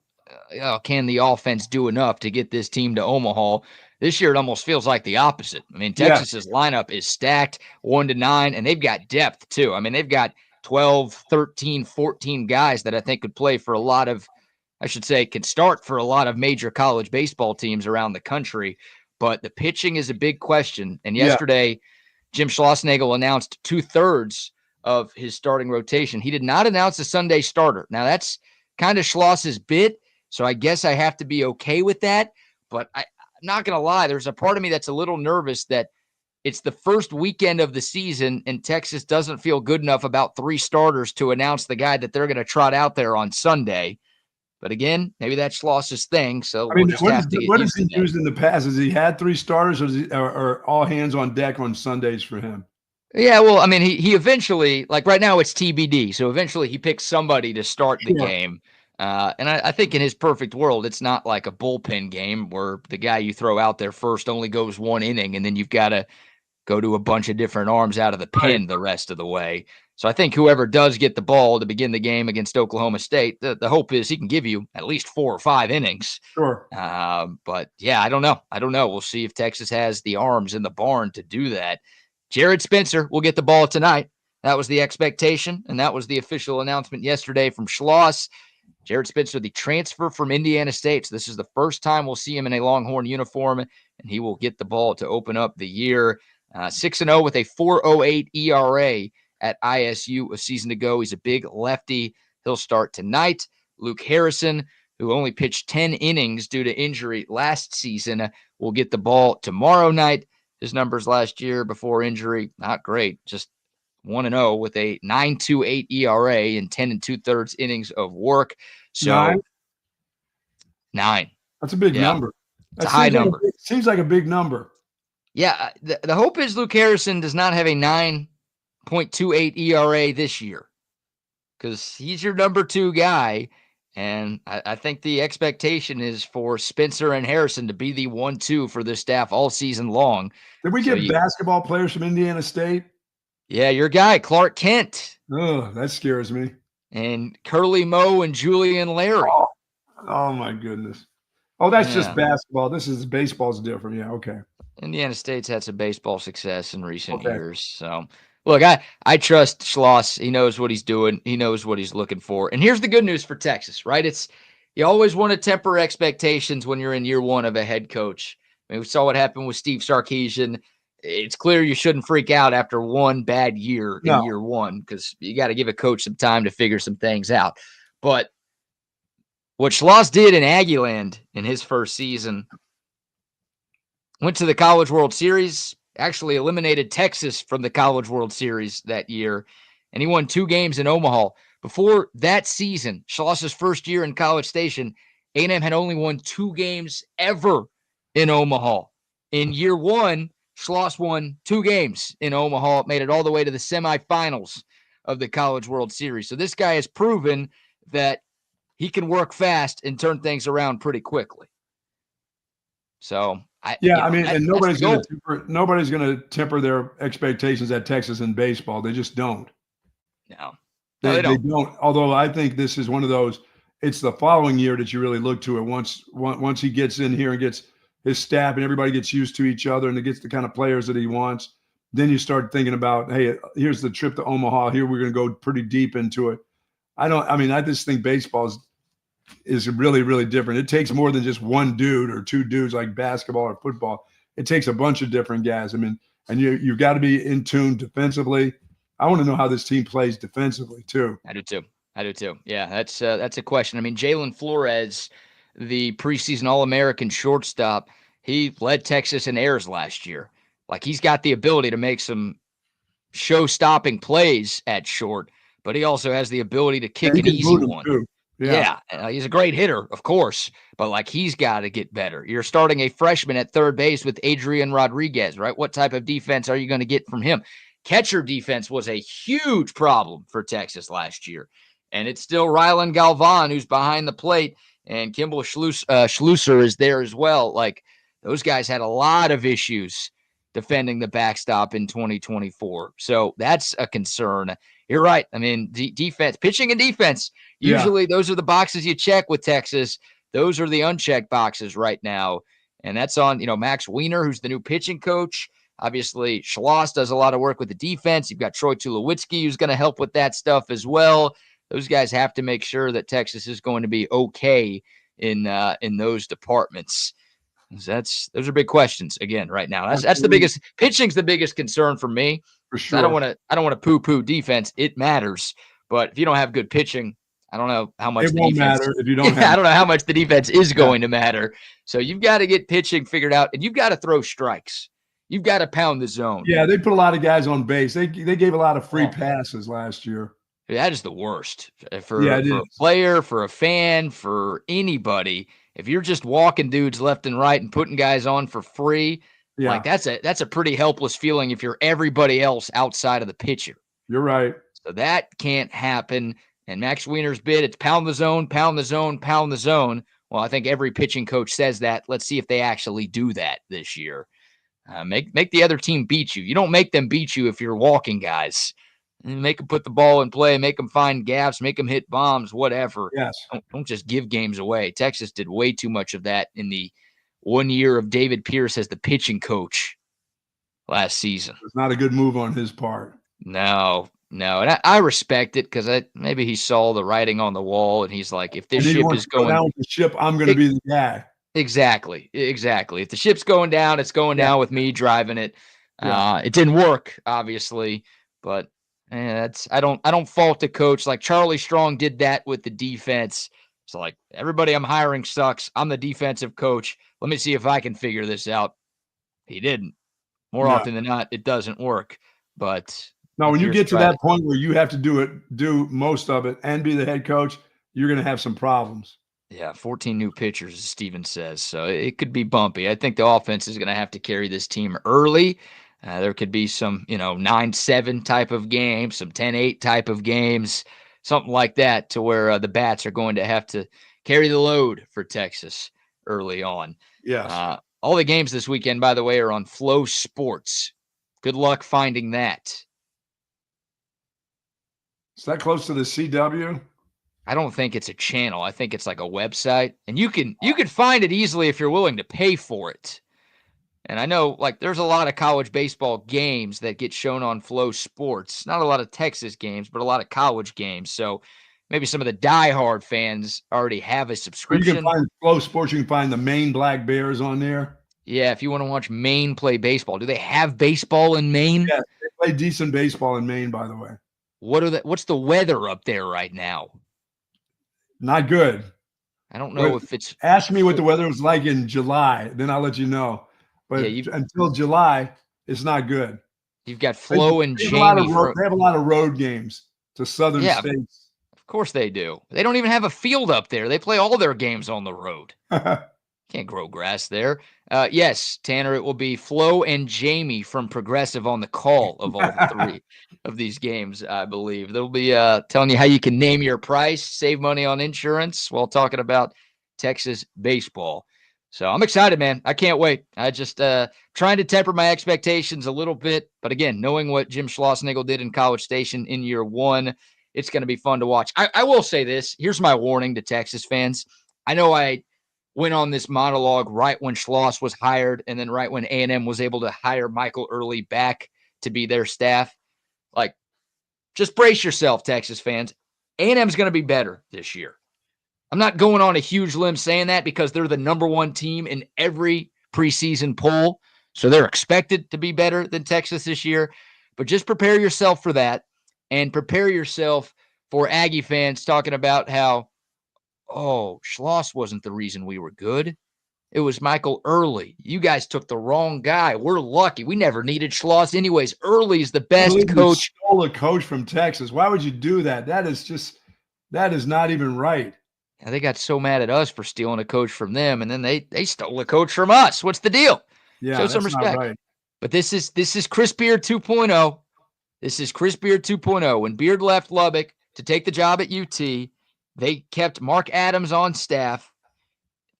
S1: can the offense do enough to get this team to Omaha? This year, it almost feels like the opposite. I mean, Texas's lineup is stacked 1-9, and they've got depth too. I mean, they've got 12, 13, 14 guys that I think could play for a lot of, can start for a lot of major college baseball teams around the country. But the pitching is a big question. And yesterday, Jim Schlossnagle announced 2/3 of his starting rotation. He did not announce a Sunday starter. Now, that's kind of Schloss's bit, so I guess I have to be okay with that. But I'm not going to lie, there's a part of me that's a little nervous that it's the first weekend of the season, and Texas doesn't feel good enough about 3 starters to announce the guy that they're going to trot out there on Sunday. But again, maybe that's Schloss's thing, so
S2: I mean,
S1: we'll just have to get
S2: what
S1: used
S2: has he
S1: to that.
S2: used in the past? Has he had 3 starters, or all hands on deck on Sundays for him?
S1: Yeah, well, I mean, he eventually, like right now, it's TBD. So eventually, he picks somebody to start the
S2: Sure.
S1: game. And I think in his perfect world, it's not like a bullpen game where the guy you throw out there first only goes 1 inning, and then you've got to go to a bunch of different arms out of the
S2: Right.
S1: pen the rest of the way. So I think whoever does get the ball to begin the game against Oklahoma State, the hope is he can give you at least 4 or 5 innings.
S2: Sure.
S1: But yeah, I don't know. We'll see if Texas has the arms in the barn to do that. Jared Spencer will get the ball tonight. That was the expectation, and that was the official announcement yesterday from Schloss. Jared Spencer, the transfer from Indiana State. So this is the first time we'll see him in a Longhorn uniform, and he will get the ball to open up the year. 6-0 with a 4.08 ERA at ISU a season ago. He's a big lefty. He'll start tonight. Luke Harrison, who only pitched 10 innings due to injury last season, will get the ball tomorrow night. His numbers last year before injury, not great. Just 1-0 with a 9.28 ERA in 10 2/3 innings of work. So 9.
S2: That's a big number.
S1: It's a high number.
S2: Seems like a big number.
S1: Yeah, the hope is Luke Harrison does not have a 9.28 ERA this year because he's your number 2 guy. And I think the expectation is for Spencer and Harrison to be the 1-2 for this staff all season long.
S2: Did we get basketball players from Indiana State?
S1: Yeah, your guy, Clark Kent.
S2: Oh, that scares me.
S1: And Curly Moe and Julian Larry.
S2: Oh my goodness. Oh, that's just basketball. This is baseball's different. Yeah, okay.
S1: Indiana State's had some baseball success in recent years. So, look, I trust Schloss. He knows what he's doing. He knows what he's looking for. And here's the good news for Texas, right? It's you always want to temper expectations when you're in year 1 of a head coach. I mean, we saw what happened with Steve Sarkisian. It's clear you shouldn't freak out after 1 bad year in year 1 because you got to give a coach some time to figure some things out. But what Schloss did in Aggieland in his first season, went to the College World Series, actually eliminated Texas from the College World Series that year, and he won 2 games in Omaha. Before that season, Schloss's first year in College Station, A&M had only won 2 games ever in Omaha. In year 1, Schloss won 2 games in Omaha, made it all the way to the semifinals of the College World Series. So this guy has proven that he can work fast and turn things around pretty quickly. So
S2: and nobody's going to temper their expectations at Texas in baseball. They just don't.
S1: No,
S2: they don't. Although I think this is one of those. It's the following year that you really look to it. Once he gets in here and gets his staff and everybody gets used to each other and it gets the kind of players that he wants, then you start thinking about, hey, here's the trip to Omaha. Here we're going to go pretty deep into it. I just think baseball is really, really different. It takes more than just 1 dude or 2 dudes like basketball or football. It takes a bunch of different guys. I mean, and you've got to be in tune defensively. I want to know how this team plays defensively too.
S1: I do too. Yeah, that's a question. I mean, Jalen Flores, the preseason All-American shortstop, he led Texas in errors last year. Like, he's got the ability to make some show-stopping plays at short, but he also has the ability to kick an easy one.
S2: Too.
S1: Yeah, he's a great hitter, of course, but like he's got to get better. You're starting a freshman at third base with Adrian Rodriguez, right? What type of defense are you going to get from him? Catcher defense was a huge problem for Texas last year, and it's still Rylan Galvan who's behind the plate, and Kimball Schlusser is there as well. Like, those guys had a lot of issues defending the backstop in 2024, so that's a concern. You're right. I mean, defense, pitching and defense, usually those are the boxes you check with Texas. Those are the unchecked boxes right now. And that's on, Max Weiner, who's the new pitching coach. Obviously, Schloss does a lot of work with the defense. You've got Troy Tulowitzki, who's going to help with that stuff as well. Those guys have to make sure that Texas is going to be okay in those departments. Those are big questions again right now. That's the biggest. Pitching's the biggest concern for me.
S2: For
S1: So I don't
S2: sure.
S1: want to poo-poo defense. It matters. But if you don't have good pitching, I don't know how much
S2: It
S1: the
S2: won't
S1: defense
S2: matter if you don't have.
S1: I don't know how much the defense is
S2: Yeah.
S1: going to matter. So you've got to get pitching figured out, and you've got to throw strikes. You've got to pound the zone.
S2: Yeah, they put a lot of guys on base. They gave a lot of free passes last year.
S1: That is the worst for
S2: Yeah,
S1: a player, for a fan, for anybody. If you're just walking dudes left and right and putting guys on for free, like that's a pretty helpless feeling if you're everybody else outside of the pitcher.
S2: You're right.
S1: So that can't happen. And Max Wiener's bid, it's pound the zone, pound the zone, pound the zone. Well, I think every pitching coach says that. Let's see if they actually do that this year. Make the other team beat you. You don't make them beat you if you're walking guys. Make them put the ball in play, make them find gaps, make them hit bombs, whatever.
S2: Yes.
S1: Don't just give games away. Texas did way too much of that in the 1 year of David Pierce as the pitching coach last season.
S2: It's not a good move on his part.
S1: No. And I respect it because maybe he saw the writing on the wall and he's like, if this ship is going
S2: down with the ship, I'm going to be the guy.
S1: Exactly. If the ship's going down, it's going down with me driving it. It didn't work, obviously, but I don't fault the coach. Like Charlie Strong did that with the defense. It's like everybody I'm hiring sucks. I'm the defensive coach. Let me see if I can figure this out. He didn't. More often than not, it doesn't work. But
S2: no, when you get to that point where you have to do most of it and be the head coach, you're going to have some problems.
S1: Yeah, 14 new pitchers, as Steven says. So it could be bumpy. I think the offense is going to have to carry this team early. There could be some, 9-7 type of games, some 10-8 type of games, something like that, to where the bats are going to have to carry the load for Texas early on.
S2: Yes.
S1: All the games this weekend, by the way, are on Flow Sports. Good luck finding that.
S2: Is that close to the CW?
S1: I don't think it's a channel. I think it's like a website, and you can find it easily if you're willing to pay for it. And I know, like, there's a lot of college baseball games that get shown on Flow Sports. Not a lot of Texas games, but a lot of college games. So maybe some of the diehard fans already have a subscription.
S2: You can find Flow Sports. You can find the Maine Black Bears on there.
S1: Yeah, if you want to watch Maine play baseball. Do they have baseball in Maine?
S2: Yeah, they play decent baseball in Maine, by the way.
S1: What's the weather up there right now?
S2: Not good.
S1: I don't know if it's.
S2: Ask me what the weather was like in July, then I'll let you know. But until July, it's not good.
S1: You've got Flo and Jamie.
S2: They have a lot of road games to southern states.
S1: Of course they do. They don't even have a field up there. They play all their games on the road. Can't grow grass there. Yes, Tanner, it will be Flo and Jamie from Progressive on the call of all three of these games, I believe. They'll be telling you how you can name your price, save money on insurance while talking about Texas baseball. So I'm excited, man. I can't wait. I just trying to temper my expectations a little bit. But again, knowing what Jim Schlossnagle did in College Station in year one, it's going to be fun to watch. I will say this. Here's my warning to Texas fans. I know I went on this monologue right when Schloss was hired and then right when A&M was able to hire Michael Early back to be their staff. Like, just brace yourself, Texas fans. A&M's going to be better this year. I'm not going on a huge limb saying that because they're the number one team in every preseason poll. So they're expected to be better than Texas this year. But just prepare yourself for that and prepare yourself for Aggie fans talking about how, Schloss wasn't the reason we were good. It was Michael Early. You guys took the wrong guy. We're lucky. We never needed Schloss anyways. Early's the best coach.
S2: Stole a coach from Texas. Why would you do that? That is not even right.
S1: Yeah, they got so mad at us for stealing a coach from them, and then they stole a coach from us. What's the deal?
S2: Yeah,
S1: show some respect.
S2: Right.
S1: But this is Chris Beard 2.0. This is Chris Beard 2.0. When Beard left Lubbock to take the job at UT, they kept Mark Adams on staff.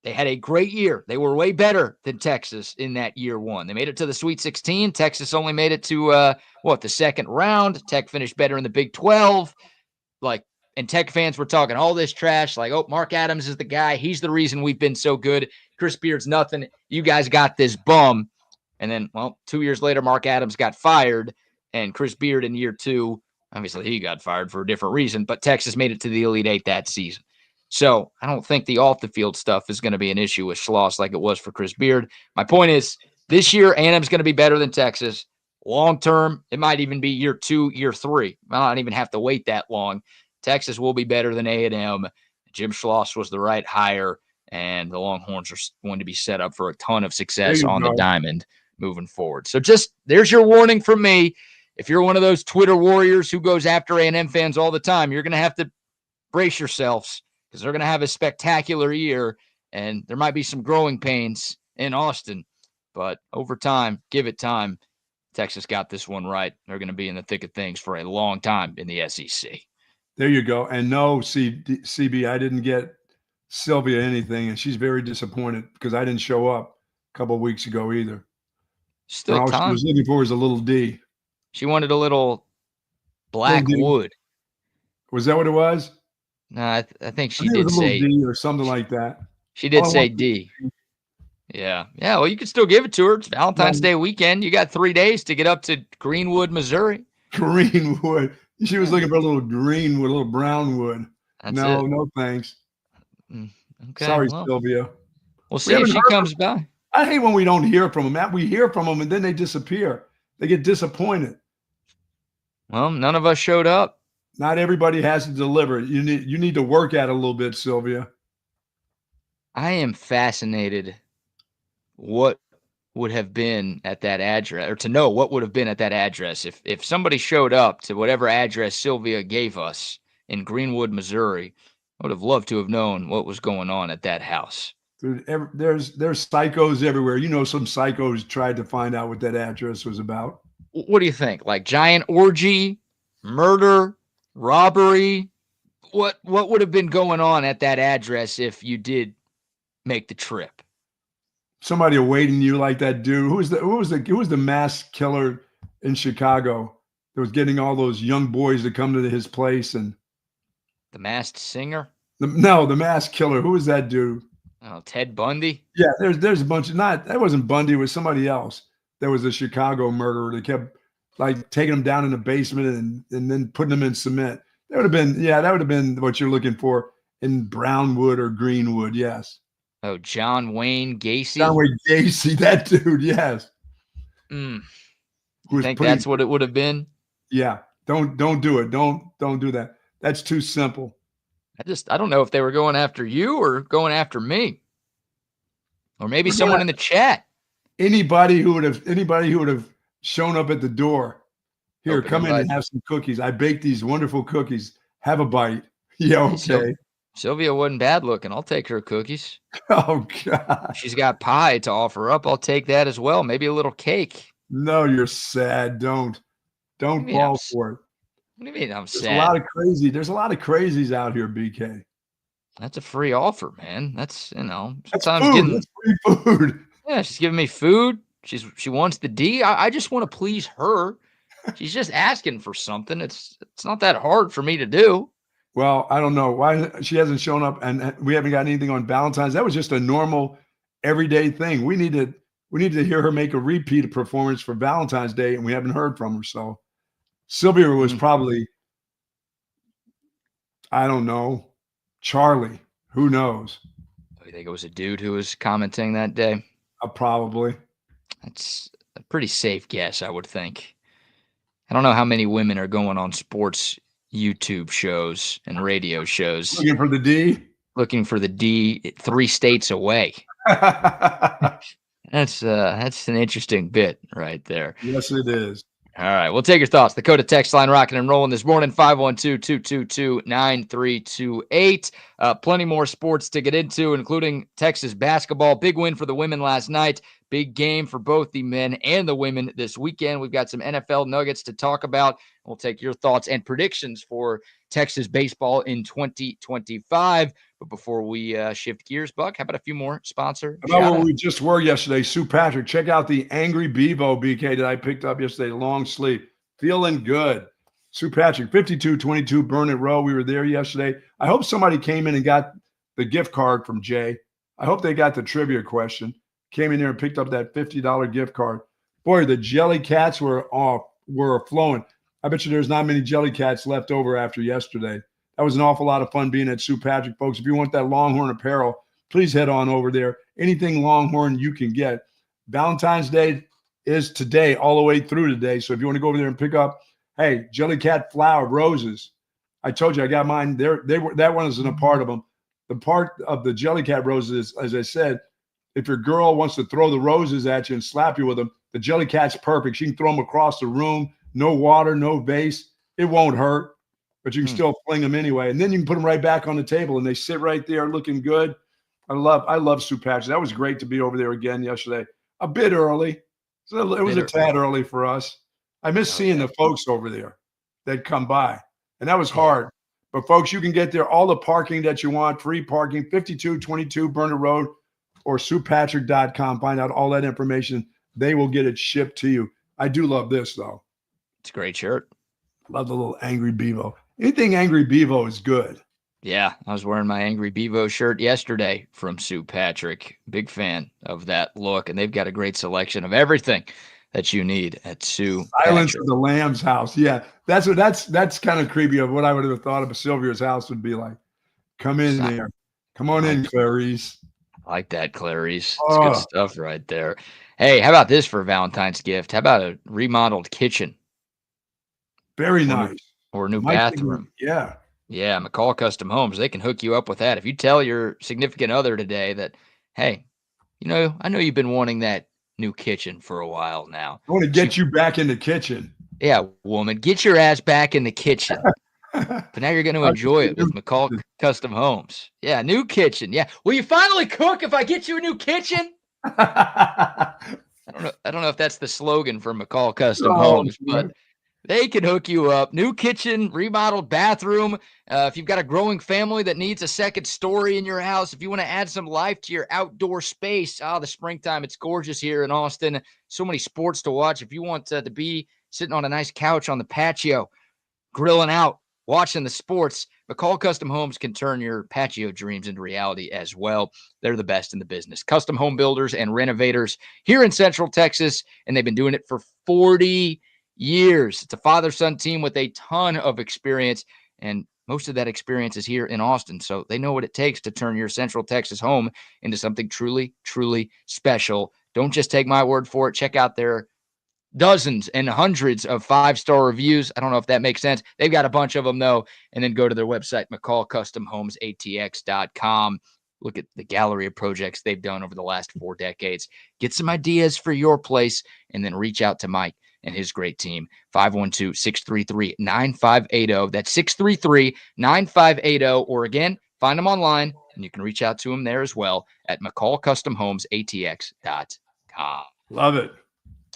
S1: They had a great year. They were way better than Texas in that year one. They made it to the Sweet 16. Texas only made it to, the second round. Tech finished better in the Big 12. And Tech fans were talking all this trash, like, Mark Adams is the guy. He's the reason we've been so good. Chris Beard's nothing. You guys got this bum. And then, 2 years later, Mark Adams got fired. And Chris Beard in year two, obviously he got fired for a different reason, but Texas made it to the Elite Eight that season. So I don't think the off-the-field stuff is going to be an issue with Schloss like it was for Chris Beard. My point is, this year, A&M's going to be better than Texas. Long term, it might even be year 2, year 3. Might not even have to wait that long. Texas will be better than A&M. Jim Schloss was the right hire, and the Longhorns are going to be set up for a ton of success on the diamond moving forward. So just there's your warning from me. If you're one of those Twitter warriors who goes after A&M fans all the time, you're going to have to brace yourselves because they're going to have a spectacular year, and there might be some growing pains in Austin. But over time, give it time. Texas got this one right. They're going to be in the thick of things for a long time in the SEC.
S2: There you go. And no, CB, I didn't get Sylvia anything, and she's very disappointed because I didn't show up a couple of weeks ago either.
S1: Still
S2: all
S1: time.
S2: She was looking for was a little D.
S1: She wanted a little black wood.
S2: Was that what it was?
S1: No, I think she did say
S2: D or something like that.
S1: She did say D. Yeah. Well, you can still give it to her. It's Valentine's Day weekend. You got 3 days to get up to Greenwood, Missouri.
S2: Greenwood. She was looking for a little greenwood, a little brown wood. No thanks.
S1: Okay.
S2: Sorry, Sylvia.
S1: We'll see if she comes by.
S2: I hate when we don't hear from them. We hear from them and then they disappear. They get disappointed.
S1: Well, none of us showed up.
S2: Not everybody has to deliver. You need to work at it a little bit, Sylvia.
S1: I am fascinated what would have been at that address, or to know what would have been at that address if somebody showed up to whatever address Sylvia gave us in Greenwood, Missouri. I would have loved to have known what was going on at that house.
S2: Dude, there's psychos everywhere. Some psychos tried to find out what that address was about.
S1: What do you think? Like giant orgy, murder, robbery? What would have been going on at that address if you did make the trip?
S2: Somebody awaiting you like that dude. Who was the mass killer in Chicago that was getting all those young boys to come to his place? And
S1: the masked singer?
S2: The mass killer. Who was that dude?
S1: Oh, Ted Bundy?
S2: Yeah, there's a bunch of that wasn't Bundy, it was somebody else. There was a Chicago murderer. They kept like taking him down in the basement and then putting him in cement. That would have been what you're looking for in Brownwood or Greenwood, yes.
S1: Oh, John Wayne Gacy?
S2: John Wayne Gacy, that dude, yes.
S1: You think that's what it would have been?
S2: Yeah. Don't do it. Don't do that. That's too simple.
S1: I don't know if they were going after you or going after me. Or maybe someone in the chat.
S2: Anybody who would have shown up at the door. Here, come in and have some cookies. I baked these wonderful cookies. Have a bite. Yeah, okay.
S1: Sylvia wasn't bad looking. I'll take her cookies.
S2: Oh, God.
S1: She's got pie to offer up. I'll take that as well. Maybe a little cake.
S2: No, you're sad. Don't fall for it.
S1: What do you mean I'm sad?
S2: There's a lot of crazies out here, BK.
S1: That's a free offer, man. That's
S2: That's food. That's free food.
S1: Yeah, she's giving me food. She wants the D. I just want to please her. She's just asking for something. It's not that hard for me to do.
S2: Well, I don't know why she hasn't shown up, and we haven't got anything on Valentine's. That was just a normal, everyday thing. We need to hear her make a repeat performance for Valentine's Day, and we haven't heard from her. So Sylvia was probably, I don't know, Charlie. Who knows?
S1: You think it was a dude who was commenting that day?
S2: Probably.
S1: That's a pretty safe guess, I would think. I don't know how many women are going on sports YouTube shows and radio shows.
S2: Looking for the D?
S1: Looking for the D 3 states away. That's an interesting bit right there.
S2: Yes, it is.
S1: All right, we'll take your thoughts. The Coda text line rocking and rolling this morning, 512-222-9328. Plenty more sports to get into, including Texas basketball. Big win for the women last night. Big game for both the men and the women this weekend. We've got some NFL nuggets to talk about. We'll take your thoughts and predictions for Texas baseball in 2025. But before we shift gears, Buck, how about a few more sponsor?
S2: About where we just were yesterday, Sue Patrick. Check out the Angry Bevo, BK, that I picked up yesterday. Long sleeve. Feeling good. Sue Patrick, 5222 Burnett Row. We were there yesterday. I hope somebody came in and got the gift card from Jay. I hope they got the trivia question. Came in there and picked up that $50 gift card. Boy, the jelly cats were flowing. I bet you there's not many jelly cats left over after yesterday. That was an awful lot of fun being at Sue Patrick, folks. If you want that Longhorn apparel, please head on over there. Anything Longhorn you can get. Valentine's Day, is today, all the way through today. So if you want to go over there and pick up, hey, Jellycat flower roses. I told you I got mine. That one isn't a part of them. The part of the Jellycat roses, as I said, if your girl wants to throw the roses at you and slap you with them, the Jellycat's perfect. She can throw them across the room. No water, no vase. It won't hurt, but you can still fling them anyway. And then you can put them right back on the table, and they sit right there looking good. I love Sue Patch. That was great to be over there again yesterday. A bit early. So it was a tad early for us. I miss seeing the folks over there that come by, and that was hard. But, folks, you can get there. All the parking that you want, free parking, 5222 Burner Road or SuePatrick.com. Find out all that information. They will get it shipped to you. I do love this, though.
S1: It's a great shirt.
S2: Love the little Angry Bevo. Anything Angry Bevo is good.
S1: Yeah, I was wearing my Angry Bevo shirt yesterday from Sue Patrick. Big fan of that look, and they've got a great selection of everything that you need at Sue
S2: Silence
S1: Patrick.
S2: of the Lamb's house. Yeah, that's kind of creepy of what I would have thought of Sylvia's house would be like. Come in there. Come on in, Clarice.
S1: I like that, Clarice. It's good stuff right there. Hey, how about this for Valentine's gift? How about a remodeled kitchen?
S2: Very nice.
S1: Or a new bathroom.
S2: Yeah.
S1: Yeah, McCall Custom Homes. They can hook you up with that. If you tell your significant other today that, hey, I know you've been wanting that new kitchen for a while now.
S2: I want to get you back in the kitchen.
S1: Yeah, woman, get your ass back in the kitchen. But now you're going to enjoy it with McCall Custom Homes. Yeah, new kitchen. Yeah. Will you finally cook if I get you a new kitchen? I don't know if that's the slogan for McCall Custom Homes, but they can hook you up. New kitchen, remodeled bathroom. If you've got a growing family that needs a second story in your house, if you want to add some life to your outdoor space, the springtime, it's gorgeous here in Austin. So many sports to watch. If you want to be sitting on a nice couch on the patio, grilling out, watching the sports, McCall Custom Homes can turn your patio dreams into reality as well. They're the best in the business. Custom home builders and renovators here in Central Texas, and they've been doing it for 40 years. It's a father-son team with a ton of experience, and most of that experience is here in Austin, so they know what it takes to turn your Central Texas home into something truly, truly special. Don't just take my word for it. Check out their dozens and hundreds of 5-star reviews. I don't know if that makes sense. They've got a bunch of them, though. And then go to their website, McCallCustomHomesATX.com. Look at the gallery of projects they've done over the last 4 decades. Get some ideas for your place, and then reach out to Mike and his great team. 512-633-9580. That's 633-9580. Or again, find them online, and you can reach out to them there as well at McCallCustomHomesATX.com.
S2: Love it.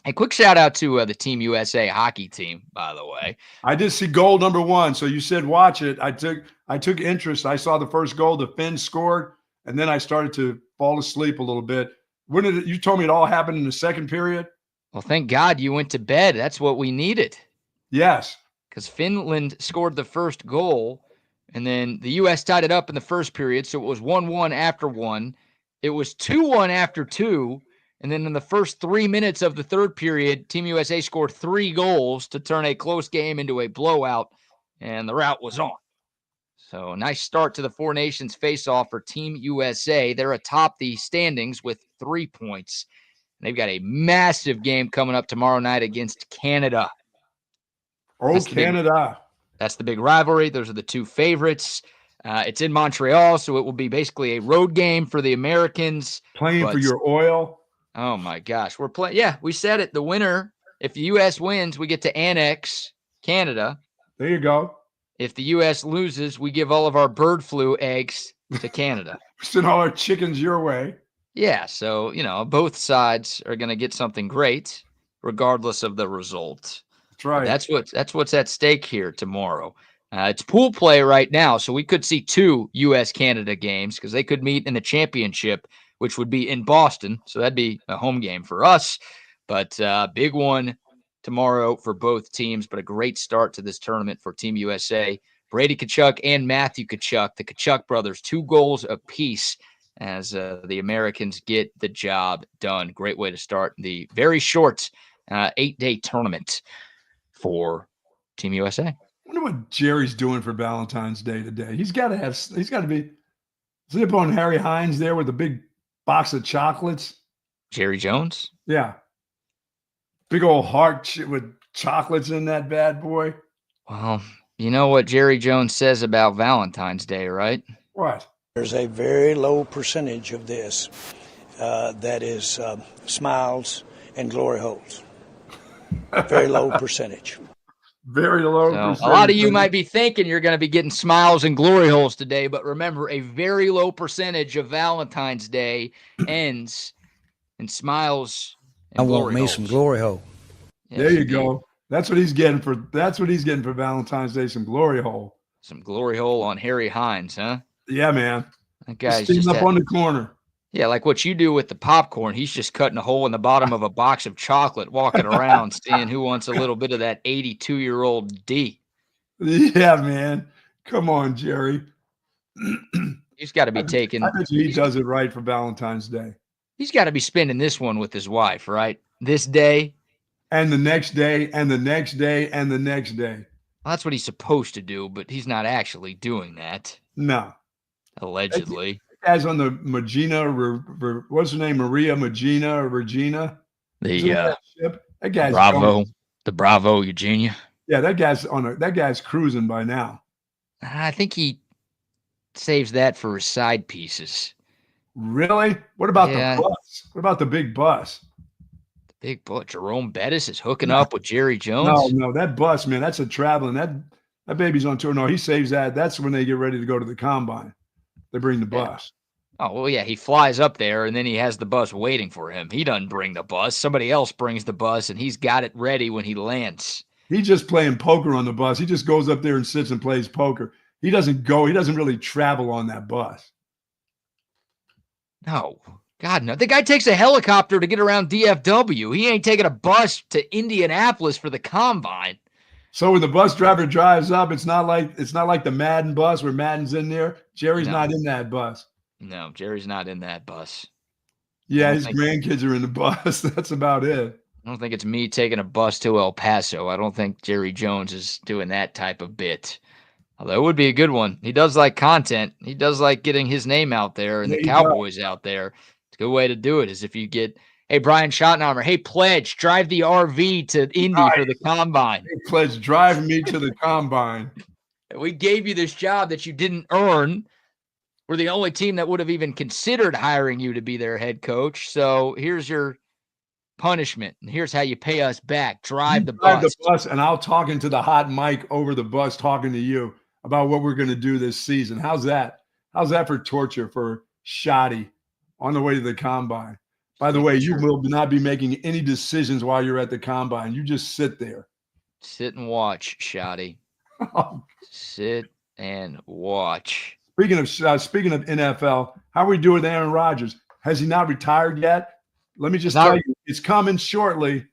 S1: A quick shout out to the Team USA hockey team, by the way.
S2: I did see goal number 1. So you said watch it. I took interest. I saw the first goal. The Finns scored, and then I started to fall asleep a little bit. When did you told me it all happened in the second period?
S1: Well, thank God you went to bed. That's what we needed.
S2: Yes.
S1: Because Finland scored the first goal, and then the U.S. tied it up in the first period, so it was 1-1 after 1. It was 2-1 after 2. And then in the first 3 minutes of the third period, Team USA scored 3 goals to turn a close game into a blowout, and the rout was on. So a nice start to the Four Nations face-off for Team USA. They're atop the standings with 3 points. And they've got a massive game coming up tomorrow night against Canada.
S2: That's Canada.
S1: That's the big rivalry. Those are the 2 favorites. It's in Montreal, so it will be basically a road game for the Americans.
S2: Playing for your oil.
S1: Oh, my gosh. We're playing. Yeah, we said it. The winner, if the U.S. wins, we get to annex Canada.
S2: There you go.
S1: If the U.S. loses, we give all of our bird flu eggs to Canada.
S2: Send all our chickens your way.
S1: Yeah, so, both sides are going to get something great, regardless of the result.
S2: That's right.
S1: That's what's at stake here tomorrow. It's pool play right now, so we could see 2 U.S.-Canada games because they could meet in the championship, which would be in Boston. So that'd be a home game for us. But big one tomorrow for both teams, but a great start to this tournament for Team USA. Brady Tkachuk and Matthew Tkachuk, the Tkachuk brothers, 2 goals apiece as the Americans get the job done. Great way to start the very short 8-day tournament for Team USA.
S2: I wonder what Jerry's doing for Valentine's Day today. He's got to be zip on Harry Hines there with a big box of chocolates.
S1: Jerry Jones?
S2: Yeah. Big old heart with chocolates in that bad boy.
S1: Well, you know what Jerry Jones says about Valentine's Day, right?
S2: What?
S3: There's a very low percentage of this that is smiles and glory holes. Very low percentage.
S2: Very low
S1: So
S2: percentage.
S1: a lot of you might be thinking you're going to be getting smiles and glory holes today, but remember, a very low percentage of Valentine's Day ends in smiles and
S3: I
S1: glory
S3: want me
S1: holes.
S3: some glory hole.
S1: Yes,
S2: there you go. That's what he's getting for. That's what he's getting for Valentine's Day. Some glory hole.
S1: Some glory hole on Harry Hines, huh?
S2: Yeah, man.
S1: That guy's
S2: Steamed
S1: just
S2: up on the corner.
S1: Yeah, like what you do with the popcorn. He's just cutting a hole in the bottom of a box of chocolate, walking around, seeing who wants a little bit of that 82-year-old D.
S2: Yeah, man. Come on, Jerry.
S1: He's got to be taking.
S2: I bet he does it right for Valentine's Day.
S1: He's got to be spending this one with his wife, right? This day.
S2: And the next day, and the next day, and the next day.
S1: Well, that's what he's supposed to do, but he's not actually doing that.
S2: No.
S1: Allegedly.
S2: Guy's on the Magina, what's her name? Maria Magina or Regina?
S1: The
S2: ship? That guy's
S1: Bravo. The Bravo, Eugenia.
S2: Yeah, that guy's cruising by now.
S1: I think he saves that for his side pieces.
S2: Really? What about the bus? What about the big bus?
S1: The big bus. Jerome Bettis is hooking up with Jerry Jones.
S2: No, that bus, man, that's a traveling. That baby's on tour. No, he saves that. That's when they get ready to go to the combine. They bring the bus.
S1: Oh, well, yeah, he flies up there, and then he has the bus waiting for him. He doesn't bring the bus. Somebody else brings the bus, and he's got it ready when he lands.
S2: He's just playing poker on the bus. He just goes up there and sits and plays poker. He doesn't really travel on that bus.
S1: No. God, no. The guy takes a helicopter to get around DFW. He ain't taking a bus to Indianapolis for the combine.
S2: So when the bus driver drives up, it's not like the Madden bus where Madden's in there. Jerry's not in that bus.
S1: No, Jerry's not in that bus.
S2: Yeah, his grandkids are in the bus. That's about it.
S1: I don't think it's me taking a bus to El Paso. I don't think Jerry Jones is doing that type of bit. Although it would be a good one. He does like content. He does like getting his name out there and the Cowboys out there. It's a good way to do it is if you get, hey, Brian Schottenheimer, hey, Pledge, drive the RV to Indy for the combine.
S2: Hey, Pledge, drive me to the combine.
S1: We gave you this job that you didn't earn. We're the only team that would have even considered hiring you to be their head coach. So here's your punishment, and here's how you pay us back. Drive the bus,
S2: and I'll talk into the hot mic over the bus talking to you about what we're going to do this season. How's that? How's that for torture for Shoddy on the way to the combine? By the way, you will not be making any decisions while you're at the combine. You just sit there.
S1: Sit and watch, Shoddy. Sit and watch.
S2: Speaking of NFL, how are we doing with Aaron Rodgers? Has he not retired yet? Let me just tell you, it's coming shortly.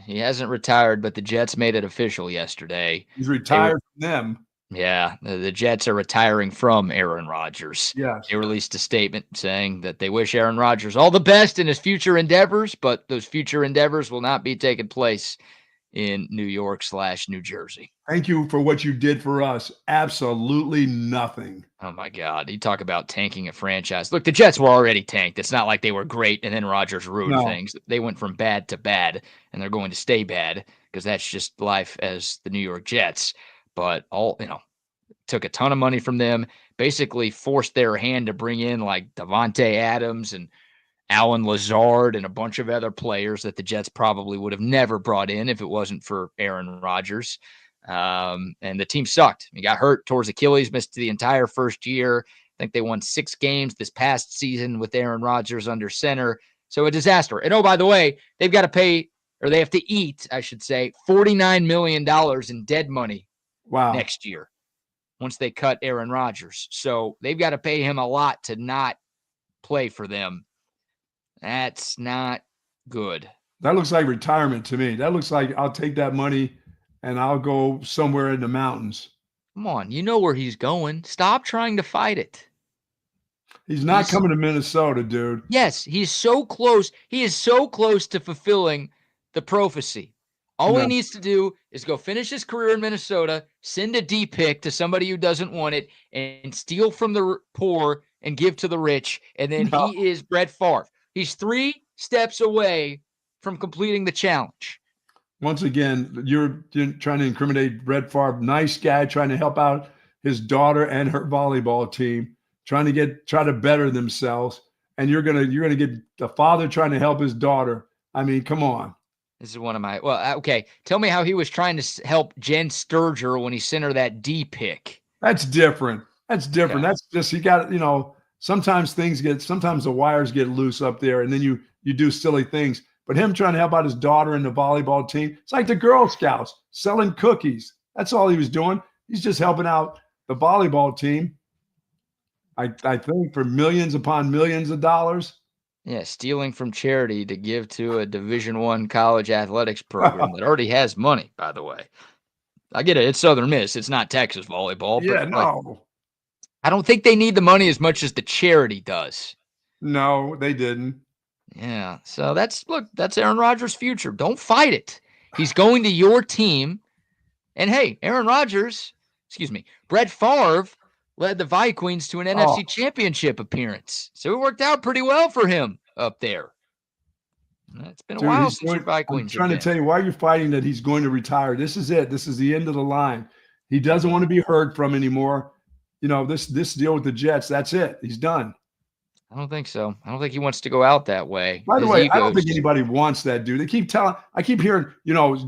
S1: He hasn't retired, but the Jets made it official yesterday.
S2: He's retired from them.
S1: Yeah, the Jets are retiring from Aaron Rodgers.
S2: Yes.
S1: They released a statement saying that they wish Aaron Rodgers all the best in his future endeavors, but those future endeavors will not be taking place in New York/New Jersey.
S2: Thank you for what you did for us. Absolutely nothing.
S1: Oh, my God. You talk about tanking a franchise. Look, the Jets were already tanked. It's not like they were great and then Rodgers ruined things. They went from bad to bad, and they're going to stay bad because that's just life as the New York Jets. But took a ton of money from them, basically forced their hand to bring in like Devontae Adams and Alan Lazard and a bunch of other players that the Jets probably would have never brought in if it wasn't for Aaron Rodgers. And the team sucked. He got hurt towards Achilles, missed the entire first year. I think they won 6 games this past season with Aaron Rodgers under center. So a disaster. And oh, by the way, they've got to pay, or they have to eat, I should say, $49 million in dead money next year once they cut Aaron Rodgers. So they've got to pay him a lot to not play for them. That's not good.
S2: That looks like retirement to me. That looks like I'll take that money and I'll go somewhere in the mountains.
S1: Come on. You know where he's going. Stop trying to fight it.
S2: He's coming to Minnesota, dude.
S1: Yes, he's so close. He is so close to fulfilling the prophecy. All he needs to do is go finish his career in Minnesota, send a D pick to somebody who doesn't want it, and steal from the poor and give to the rich. And then he is Brett Favre. He's 3 steps away from completing the challenge.
S2: Once again, you're trying to incriminate Brett Favre. Nice guy trying to help out his daughter and her volleyball team, try to better themselves. And you're gonna get the father trying to help his daughter. I mean, come on.
S1: This is one of my okay. Tell me how he was trying to help Jen Sturger when he sent her that D pick.
S2: That's different. Okay. That's just he got sometimes the wires get loose up there, and then you do silly things. But him trying to help out his daughter and the volleyball team, it's like the Girl Scouts selling cookies. That's all he was doing. He's just helping out the volleyball team. I think for millions upon millions of dollars.
S1: Yeah, stealing from charity to give to a Division I college athletics program that already has money, by the way. I get it. It's Southern Miss. It's not Texas volleyball.
S2: Yeah,
S1: but
S2: no.
S1: I don't think they need the money as much as the charity does.
S2: No, they didn't.
S1: Yeah, so that's Aaron Rodgers' future. Don't fight it. He's going to your team. And, hey, Brett Favre led the Vikings to an NFC Championship appearance. So it worked out pretty well for him up there. It's been a while since your Vikings.
S2: I'm trying to tell you why you're fighting that he's going to retire. This is it. This is the end of the line. He doesn't want to be heard from anymore. This deal with the Jets, that's it. He's done.
S1: I don't think so. I don't think he wants to go out that way.
S2: By the way, I don't think anybody wants that, dude. I keep hearing,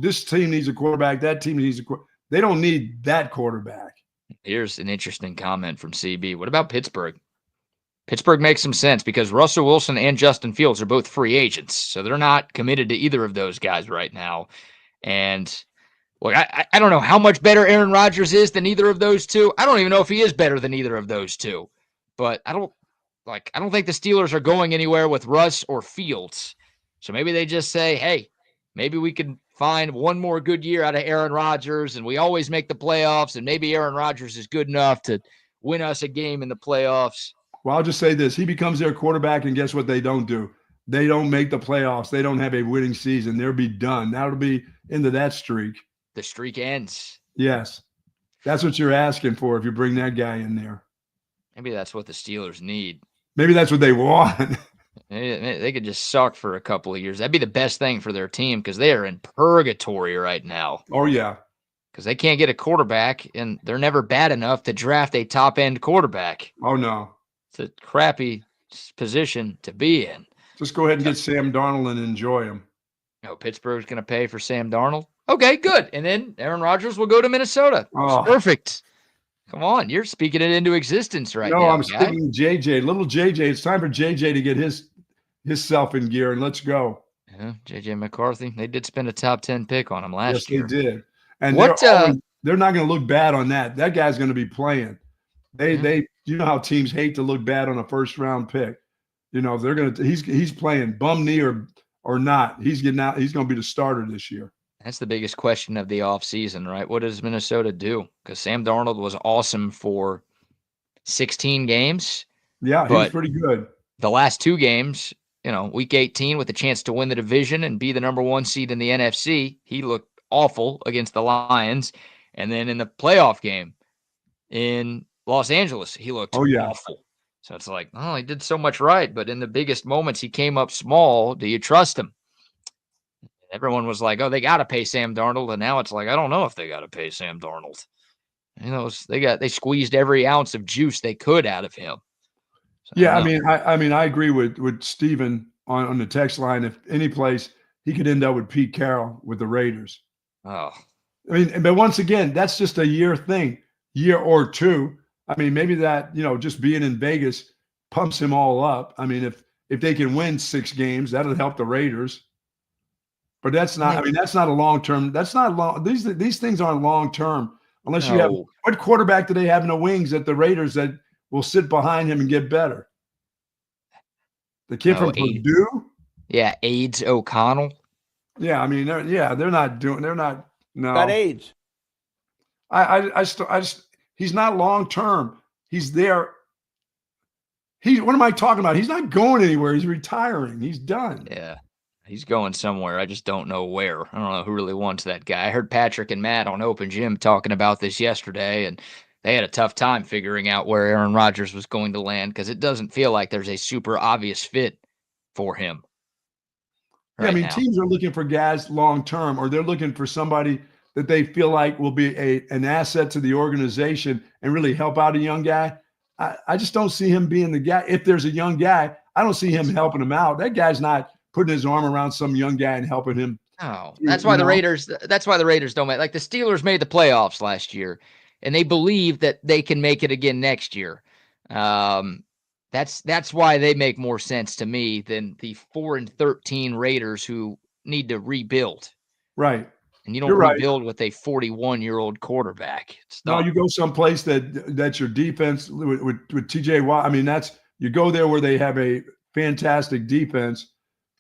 S2: this team needs a quarterback, that team needs a quarterback. They don't need that quarterback.
S1: Here's an interesting comment from CB. What about Pittsburgh? Pittsburgh makes some sense because Russell Wilson and Justin Fields are both free agents, so they're not committed to either of those guys right now. And look, I don't know how much better Aaron Rodgers is than either of those two. I don't even know if he is better than either of those two. But I don't think the Steelers are going anywhere with Russ or Fields. So maybe they just say, hey, maybe we can find one more good year out of Aaron Rodgers, and we always make the playoffs, and maybe Aaron Rodgers is good enough to win us a game in the playoffs.
S2: Well, I'll just say this. He becomes their quarterback, and guess what they don't do? They don't make the playoffs. They don't have a winning season. They'll be done. That'll be into that streak.
S1: The streak ends.
S2: Yes. That's what you're asking for if you bring that guy in there.
S1: Maybe that's what the Steelers need.
S2: Maybe that's what they want.
S1: They could just suck for a couple of years. That'd be the best thing for their team because they are in purgatory right now.
S2: Oh, yeah.
S1: Because they can't get a quarterback, and they're never bad enough to draft a top-end quarterback.
S2: Oh, no.
S1: It's a crappy position to be in.
S2: Just go ahead and get Sam Darnold and enjoy him.
S1: Pittsburgh's going to pay for Sam Darnold? Okay, good. And then Aaron Rodgers will go to Minnesota.
S2: Oh.
S1: Perfect. Come on, you're speaking it into existence right now.
S2: No, I'm speaking JJ. Little JJ. It's time for JJ to get his self in gear, and let's go.
S1: Yeah, JJ McCarthy. They did spend a top 10 pick on him last year.
S2: Yes, they did. And
S1: what?
S2: They're not going to look bad on that. That guy's going to be playing. They you know how teams hate to look bad on a first round pick. They're going to. He's playing bum knee or not. He's getting out. He's going to be the starter this year.
S1: That's the biggest question of the offseason, right? What does Minnesota do? Because Sam Darnold was awesome for 16 games.
S2: Yeah, he was pretty good.
S1: The last two games, week 18 with a chance to win the division and be the number 1 seed in the NFC, he looked awful against the Lions. And then in the playoff game in Los Angeles, he looked awful. So it's like, he did so much right, but in the biggest moments, he came up small. Do you trust him? Everyone was like, they got to pay Sam Darnold. And now it's like, I don't know if they got to pay Sam Darnold. They squeezed every ounce of juice they could out of him. So,
S2: yeah. I agree with Steven on the text line. If any place he could end up with Pete Carroll with the Raiders.
S1: Oh,
S2: but once again, that's just a year or two. Maybe that, just being in Vegas pumps him all up. If they can win 6 games, that'll help the Raiders. But that's not. That's not a long term. That's not long. These things aren't long term unless you have. What quarterback do they have in the wings at the Raiders that will sit behind him and get better? The kid from Purdue.
S1: Yeah, Aids O'Connell.
S2: Yeah, they're not doing. They're not. No.
S3: Got AIDS.
S2: He's not long term. He's there. What am I talking about? He's not going anywhere. He's retiring. He's done.
S1: Yeah. He's going somewhere. I just don't know where. I don't know who really wants that guy. I heard Patrick and Matt on Open Gym talking about this yesterday, and they had a tough time figuring out where Aaron Rodgers was going to land because it doesn't feel like there's a super obvious fit for him. right
S2: I mean,
S1: now.
S2: teams are looking for guys long term, or they're looking for somebody that they feel like will be an asset to the organization and really help out a young guy. I just don't see him being the guy. If there's a young guy, I don't see him helping him out. That guy's not putting his arm around some young guy and helping him.
S1: No, that's why the Raiders don't make, like, the Steelers made the playoffs last year, and they believe that they can make it again next year. That's why they make more sense to me than the 4-13 Raiders who need to rebuild.
S2: Right.
S1: And you don't rebuild with a 41-year-old quarterback.
S2: No, you go someplace that's your defense with TJ Watt. I mean, you go there where they have a fantastic defense,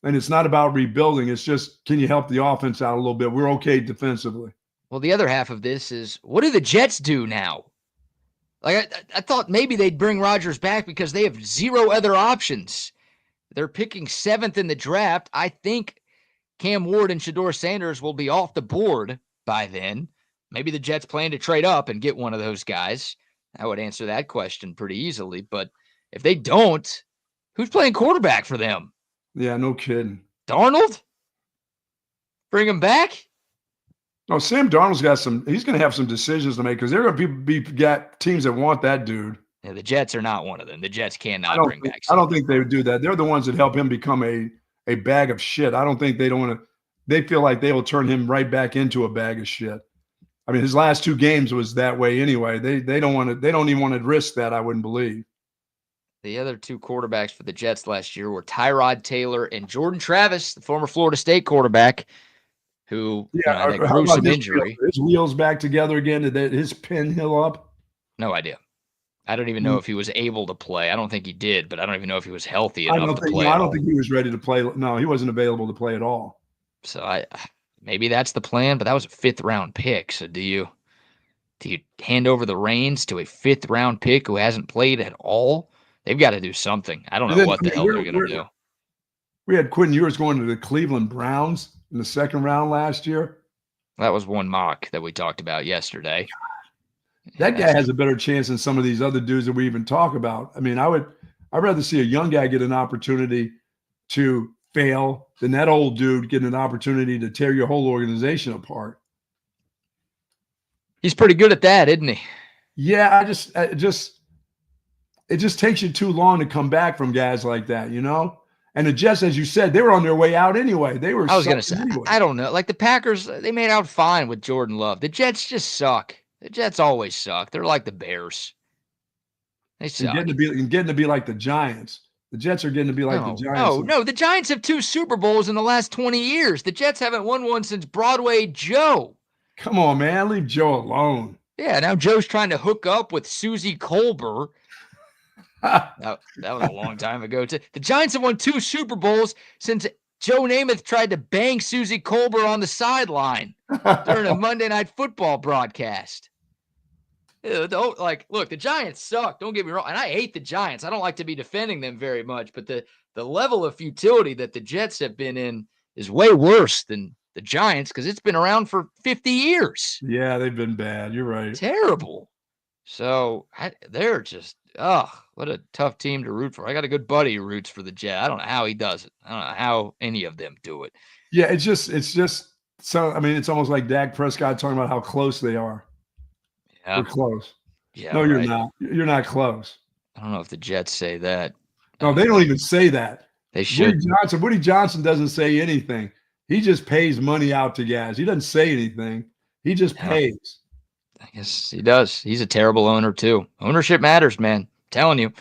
S2: and it's not about rebuilding. It's just, can you help the offense out a little bit? We're okay defensively.
S1: Well, the other half of this is, what do the Jets do now? Like, I thought maybe they'd bring Rodgers back because they have zero other options. They're picking 7th in the draft. I think Cam Ward and Shedeur Sanders will be off the board by then. Maybe the Jets plan to trade up and get one of those guys. I would answer that question pretty easily. But if they don't, who's playing quarterback for them?
S2: Yeah, no kidding.
S1: Darnold? Bring him back?
S2: No, Sam Darnold's he's going to have some decisions to make, because there are going to be teams that want that dude.
S1: Yeah, the Jets are not one of them. The Jets cannot bring back.
S2: I don't think they would do that. They're the ones that help him become a bag of shit. I don't think they don't want to. They feel like they will turn him right back into a bag of shit. I mean, his last 2 games was that way anyway. They don't want to. They don't even want to risk that, I wouldn't believe.
S1: The other 2 quarterbacks for the Jets last year were Tyrod Taylor and Jordan Travis, the former Florida State quarterback, who had that gruesome injury.
S2: His wheels back together again. Did his pin heal up?
S1: No idea. I don't even know if he was able to play. I don't think he did, but I don't even know if he was healthy enough to play.
S2: I don't think he was ready to play. No, he wasn't available to play at all.
S1: So maybe that's the plan, but that was a 5th-round pick. So do you hand over the reins to a 5th-round pick who hasn't played at all? They've got to do something. I don't know what the hell they're going to do.
S2: We had Quinn Ewers going to the Cleveland Browns in the 2nd round last year.
S1: That was one mock that we talked about yesterday.
S2: That guy has a better chance than some of these other dudes that we even talk about. I mean, I'd rather see a young guy get an opportunity to fail than that old dude getting an opportunity to tear your whole organization apart.
S1: He's pretty good at that, isn't he?
S2: Yeah, it just takes you too long to come back from guys like that, you know? And the Jets, as you said, they were on their way out anyway. I was going to say, anyway.
S1: I don't know. Like the Packers, they made out fine with Jordan Love. The Jets just suck. The Jets always suck. They're like the Bears. They suck.
S2: And getting to be like the Giants. The Jets are getting to be like the Giants.
S1: No. The Giants have 2 Super Bowls in the last 20 years. The Jets haven't won one since Broadway Joe.
S2: Come on, man. Leave Joe alone.
S1: Yeah, now Joe's trying to hook up with Susie Colbert. that was a long time ago. The Giants have won 2 Super Bowls since Joe Namath tried to bang Susie Colbert on the sideline during a Monday Night Football broadcast. Look, the Giants suck. Don't get me wrong. And I hate the Giants. I don't like to be defending them very much. But the level of futility that the Jets have been in is way worse than the Giants because it's been around for 50 years.
S2: Yeah, they've been bad. You're right.
S1: Terrible. So they're just, what a tough team to root for. I got a good buddy who roots for the Jets. I don't know how he does it. I don't know how any of them do it.
S2: Yeah, it's just so, I mean, it's almost like Dak Prescott talking about how close they are.
S1: Yeah.
S2: We're close.
S1: Yeah,
S2: no, you're not. You're not close.
S1: I don't know if the Jets say that.
S2: No, they don't even say that.
S1: They should.
S2: Woody Johnson doesn't say anything. He just pays money out to guys. He doesn't say anything. He just pays.
S1: I guess he does. He's a terrible owner, too. Ownership matters, man. I'm telling you.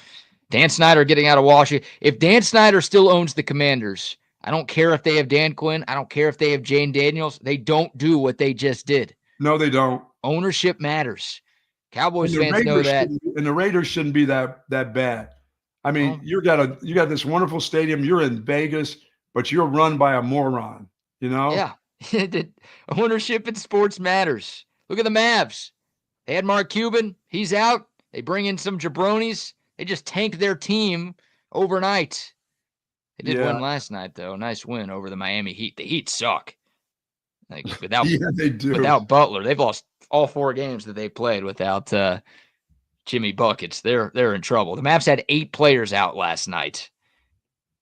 S1: Dan Snyder getting out of Washington. If Dan Snyder still owns the Commanders, I don't care if they have Dan Quinn. I don't care if they have Jane Daniels. They don't do what they just did.
S2: No, they don't.
S1: Ownership matters. Cowboys fans know that.
S2: And the Raiders shouldn't be that bad. I mean, you got this wonderful stadium. You're in Vegas, but you're run by a moron, you know?
S1: Yeah. Ownership in sports matters. Look at the Mavs. They had Mark Cuban. He's out. They bring in some jabronis. They just tank their team overnight. They did win last night, though. Nice win over the Miami Heat. The Heat suck. Like without Butler, they've lost all 4 games that they played without Jimmy Buckets. They're in trouble. The Mavs had 8 players out last night,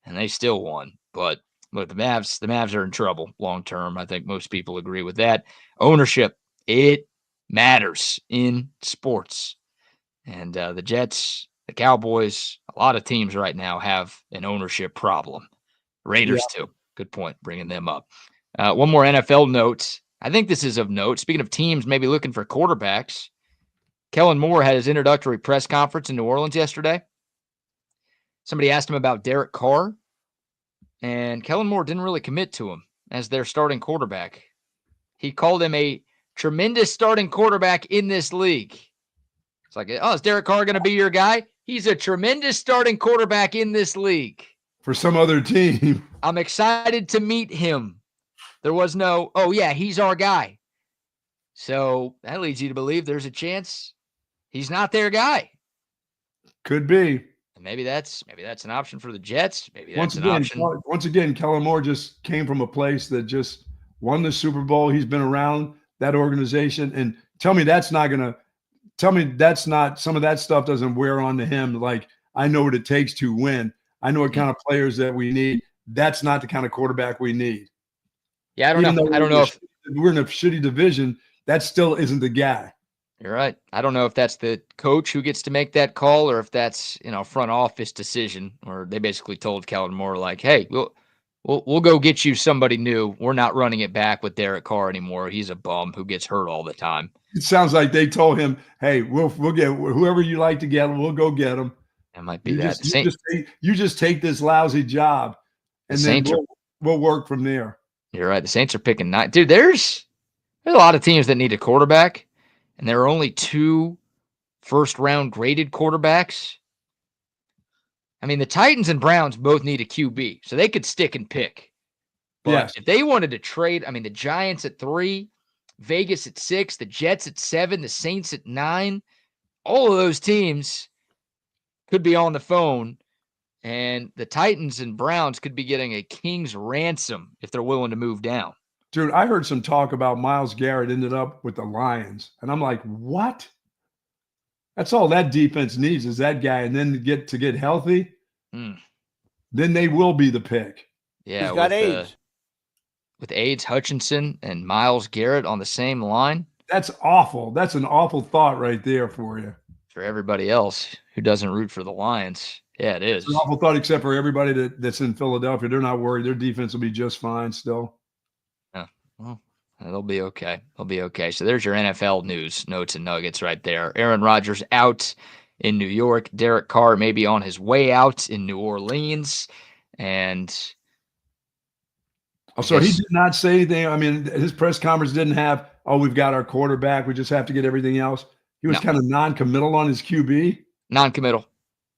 S1: and they still won. But Look, the Mavs are in trouble long term. I think most people agree with that. Ownership, it matters in sports. And the Jets, the Cowboys, a lot of teams right now have an ownership problem. Raiders, too. Good point, bringing them up. One more NFL note. I think this is of note. Speaking of teams maybe looking for quarterbacks, Kellen Moore had his introductory press conference in New Orleans yesterday. Somebody asked him about Derek Carr, and Kellen Moore didn't really commit to him as their starting quarterback. He called him a tremendous starting quarterback in this league. It's like, oh, is Derek Carr going to be your guy? He's a tremendous starting quarterback in this league.
S2: For some other team.
S1: I'm excited to meet him. There was no, oh, yeah, he's our guy. So that leads you to believe there's a chance he's not their guy.
S2: Could be.
S1: And maybe that's an option for the Jets. Maybe that's
S2: an option. Once again, Kellen Moore just came from a place that just won the Super Bowl. He's been around that organization. And tell me some of that stuff doesn't wear on to him. Like, I know what it takes to win. I know what kind of players that we need. That's not the kind of quarterback we need.
S1: Yeah, I don't know if
S2: we're in a shitty division. That still isn't the guy.
S1: You're right. I don't know if that's the coach who gets to make that call or if that's, front office decision, or they basically told Kellen Moore, like, hey, we'll go get you somebody new. We're not running it back with Derek Carr anymore. He's a bum who gets hurt all the time.
S2: It sounds like they told him, hey, we'll get whoever you like to get him. We'll go get him.
S1: That might be that.
S2: You just take this lousy job, and then we'll work from there.
S1: You're right. The Saints are picking 9. Dude, there's a lot of teams that need a quarterback, and there are only 2 first-round graded quarterbacks. I mean, the Titans and Browns both need a QB, so they could stick and pick. But if they wanted to trade, I mean, the Giants at 3, Vegas at 6, the Jets at 7, the Saints at 9, all of those teams could be on the phone, and the Titans and Browns could be getting a king's ransom if they're willing to move down.
S2: Dude, I heard some talk about Myles Garrett ended up with the Lions, and I'm like, what? That's all that defense needs is that guy, and then to get healthy, then they will be the pick.
S1: Yeah,
S3: he's got AIDS.
S1: With AIDS, Hutchinson, and Myles Garrett on the same line.
S2: That's awful. That's an awful thought right there for you.
S1: For everybody else who doesn't root for the Lions. Yeah, it is.
S2: It's an awful thought, except for everybody that's in Philadelphia. They're not worried. Their defense will be just fine still.
S1: Yeah, well, they'll be okay. They'll be okay. So there's your NFL news, notes, and nuggets right there. Aaron Rodgers out in New York. Derek Carr may be on his way out in New Orleans. And
S2: so he did not say anything. I mean, his press conference didn't have, we've got our quarterback. We just have to get everything else. He was kind of non-committal on his QB.
S1: Non-committal.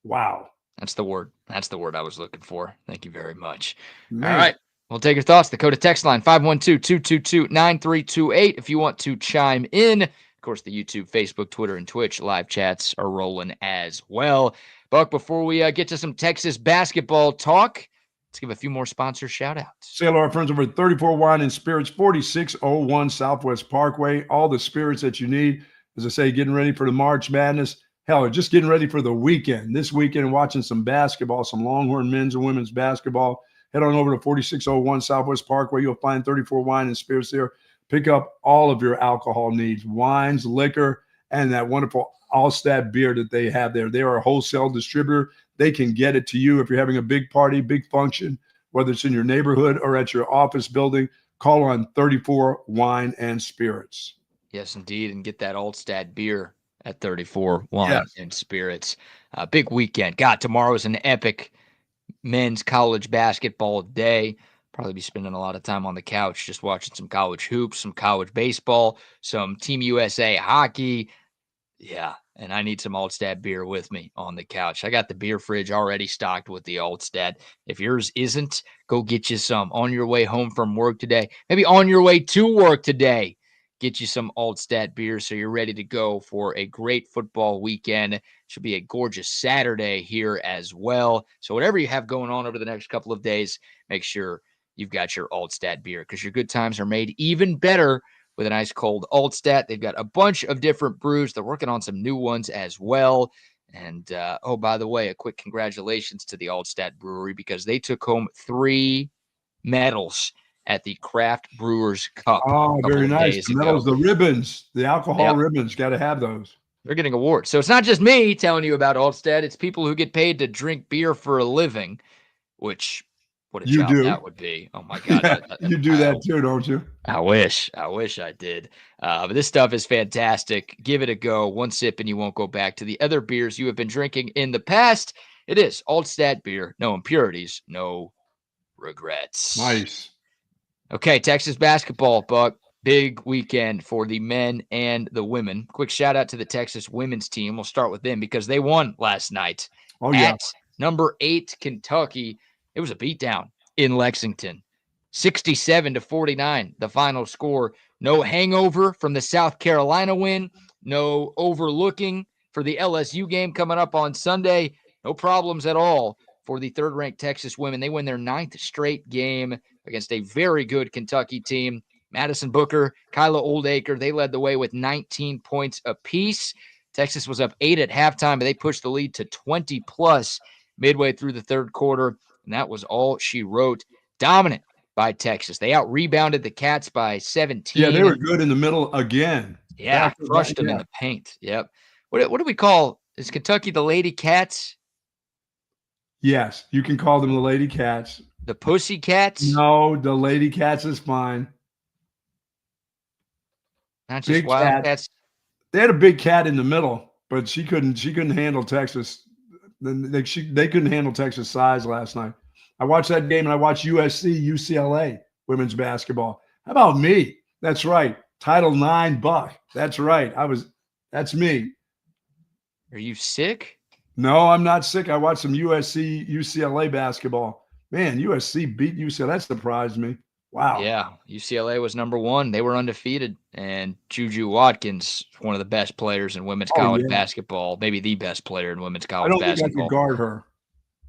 S2: Wow.
S1: That's the word. That's the word I was looking for. Thank you very much.
S2: Man.
S1: All right. We'll take your thoughts. Dakota text line 512-222-9328 if you want to chime in. Of course, the YouTube, Facebook, Twitter, and Twitch live chats are rolling as well. Buck, before we get to some Texas basketball talk, let's give a few more sponsor shout-outs.
S2: Say hello to our friends over at 34 Wine and Spirits, 4601 Southwest Parkway. All the spirits that you need. As I say, getting ready for the March Madness. Hell, just getting ready for the weekend. This weekend, watching some basketball, some Longhorn men's and women's basketball. Head on over to 4601 Southwest Parkway. You'll find 34 Wine and Spirits there. Pick up all of your alcohol needs, wines, liquor, and that wonderful Allstat beer that they have there. They are a wholesale distributor. They can get it to you if you're having a big party, big function, whether it's in your neighborhood or at your office building. Call on 34 Wine and Spirits.
S1: Yes, indeed, and get that Allstat beer at 34 Wine and Spirits. Big weekend. God, tomorrow's an epic men's college basketball day. Probably be spending a lot of time on the couch just watching some college hoops, some college baseball, some Team USA hockey. Yeah, and I need some Allstat beer with me on the couch. I got the beer fridge already stocked with the Allstat. If yours isn't, go get you some on your way home from work today. Maybe on your way to work today. Get you some Allstat beer so you're ready to go for a great football weekend. Should be a gorgeous Saturday here as well. So whatever you have going on over the next couple of days, make sure you've got your Allstat beer because your good times are made even better with an ice cold Allstat. They've got a bunch of different brews. They're working on some new ones as well. And, by the way, a quick congratulations to the Allstat Brewery because they took home 3 medals at the Craft Brewers Cup.
S2: Oh, very nice. The medals, the ribbons, the alcohol ribbons. Got to have those.
S1: They're getting awards. So it's not just me telling you about Altstadt. It's people who get paid to drink beer for a living, which what a
S2: You
S1: job
S2: do.
S1: that would be. Oh, my God.
S2: Yeah, you do that too, don't you?
S1: I wish I did. But this stuff is fantastic. Give it a go. One sip and you won't go back to the other beers you have been drinking in the past. It is Altstadt beer. No impurities, no regrets.
S2: Nice.
S1: Okay, Texas basketball, Buck. Big weekend for the men and the women. Quick shout out to the Texas women's team. We'll start with them because they won last night at number 8 Kentucky. It was a beatdown in Lexington. 67-49, the final score. No hangover from the South Carolina win. No overlooking for the LSU game coming up on Sunday. No problems at all for the third-ranked Texas women. They win their 9th straight game against a very good Kentucky team. Madison Booker, Kyla Oldacre, they led the way with 19 points apiece. Texas was up 8 at halftime, but they pushed the lead to 20-plus midway through the third quarter, and that was all she wrote. Dominant by Texas. They out-rebounded the Cats by 17.
S2: Yeah, they were good in the middle again.
S1: Yeah, crushed them in the paint. Yep. What do we call – is Kentucky the Lady Cats?
S2: Yes, you can call them the Lady Cats.
S1: The Pussy Cats?
S2: No, the Lady Cats is fine.
S1: Not just Wildcats.
S2: They had a big cat in the middle, but she couldn't handle Texas. They couldn't handle Texas size last night. I watched that game and I watched UCLA women's basketball. How about me? That's right. Title IX Buck. That's right. That's me.
S1: Are you sick?
S2: No, I'm not sick. I watched some UCLA basketball. Man, USC beat UCLA. That surprised me. Wow.
S1: Yeah, UCLA was number 1. They were undefeated, and Juju Watkins, one of the best players in women's college basketball, maybe the best player in women's college basketball.
S2: I don't think I could guard her.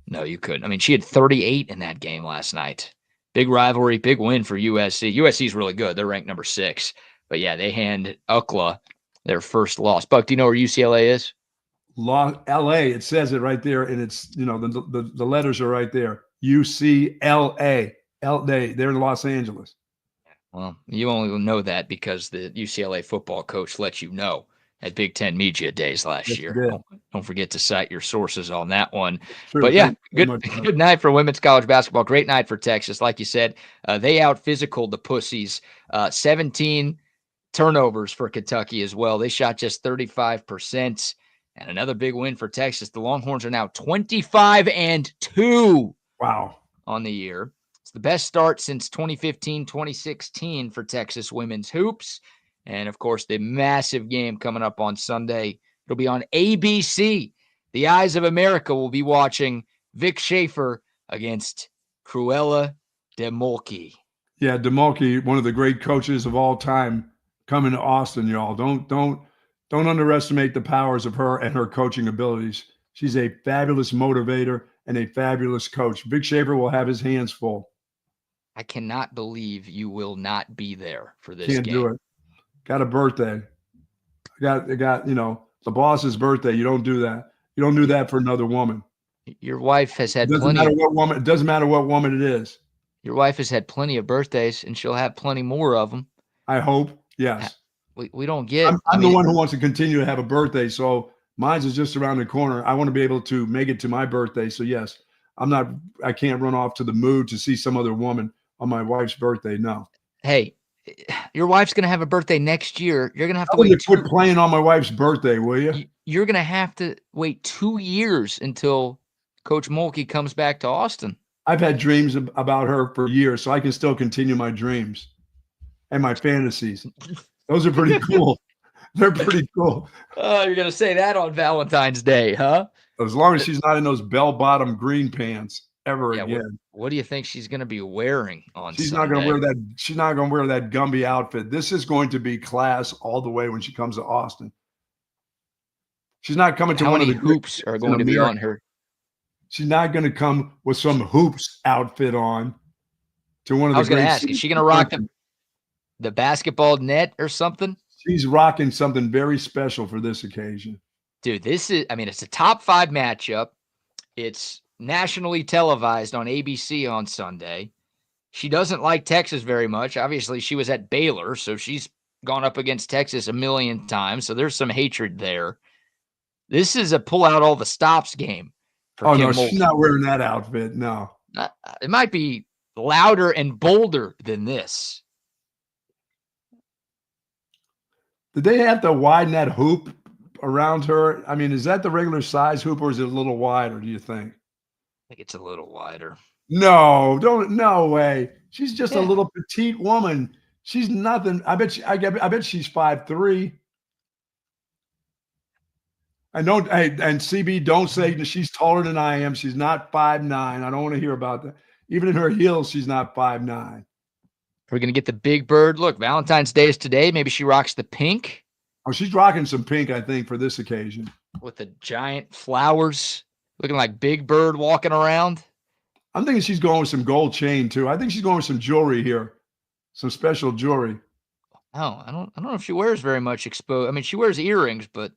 S1: No, you couldn't. I mean, she had 38 in that game last night. Big rivalry, big win for USC. USC's really good. They're ranked number 6. But, yeah, they hand UCLA their first loss. Buck, do you know where UCLA is?
S2: L.A. It says it right there, and it's, the letters are right there. UCLA. They're in Los Angeles.
S1: Well, you only know that because the UCLA football coach let you know at Big Ten Media Days last year. Don't forget to cite your sources on that one. Sure, but yeah, good night for women's college basketball. Great night for Texas. Like you said, they out-physicaled the Pussies. 17 turnovers for Kentucky as well. They shot just 35%. And another big win for Texas. The Longhorns are now 25-2.
S2: Wow.
S1: On the year. The best start since 2015-2016 for Texas women's hoops. And, of course, the massive game coming up on Sunday. It'll be on ABC. The eyes of America will be watching Vic Schaefer against Cruella DeMolke.
S2: Yeah, DeMolke, one of the great coaches of all time, coming to Austin, y'all. Don't underestimate the powers of her and her coaching abilities. She's a fabulous motivator and a fabulous coach. Vic Schaefer will have his hands full.
S1: I cannot believe you will not be there for this
S2: game. Can't do it. Got a birthday. I got the boss's birthday. You don't do that. You don't do that for another woman.
S1: Your wife has had
S2: plenty. It doesn't matter what woman it is.
S1: Your wife has had plenty of birthdays, and she'll have plenty more of them.
S2: I hope. Yes.
S1: We don't get.
S2: I'm the one who wants to continue to have a birthday, so mine's is just around the corner. I want to be able to make it to my birthday. So yes, I can't run off to the mood to see some other woman on my wife's birthday. No.
S1: Hey, your wife's going to have a birthday next year. You're going to have to wait.
S2: Quit playing on my wife's birthday, will you?
S1: You're going to have to wait 2 years until Coach Mulkey comes back to Austin.
S2: I've had dreams about her for years, so I can still continue my dreams and my fantasies. Those are pretty cool. They're pretty cool.
S1: Oh, you're going to say that on Valentine's Day, huh?
S2: As long as she's not in those bell-bottom green pants ever again.
S1: What do you think she's going to be wearing on
S2: Sunday?
S1: Not going to
S2: wear that. She's not going to wear that Gumby outfit. This is going to be class all the way when she comes to Austin. She's not coming to
S1: How
S2: one
S1: many
S2: of the
S1: hoops are going to be on her?
S2: She's not going to come with some hoops outfit on to one of the.
S1: I was going to ask, is she going to rock the basketball net or something?
S2: She's rocking something very special for this occasion.
S1: Dude, it's a top 5 matchup. It's nationally televised on ABC on Sunday. She doesn't like Texas very much. Obviously, she was at Baylor, so she's gone up against Texas a million times. So there's some hatred there. This is a pull out all the stops game for
S2: Oh,
S1: Kim
S2: no,
S1: Mulkey.
S2: she's not wearing that outfit. No.
S1: It might be louder and bolder than this.
S2: Did they have to widen that hoop around her? I mean, is that the regular size hoop or is it a little wider, do you think?
S1: I think it's a little wider.
S2: No way. She's just a
S1: Yeah.
S2: little petite woman. She's nothing. I bet she's 5'3". And CB, don't say that she's taller than I am. She's not 5'9". I don't want to hear about that. Even in her heels, she's not 5'9".
S1: We're going to get the big bird. Look, Valentine's Day is today. Maybe she rocks the pink.
S2: Oh, she's rocking some pink, I think, for this occasion.
S1: With the giant flowers, looking like Big Bird walking around.
S2: I'm thinking she's going with some gold chain, too. I think she's going with some jewelry here, some special jewelry.
S1: Oh, I don't know if she wears very much exposed. I mean, she wears earrings, but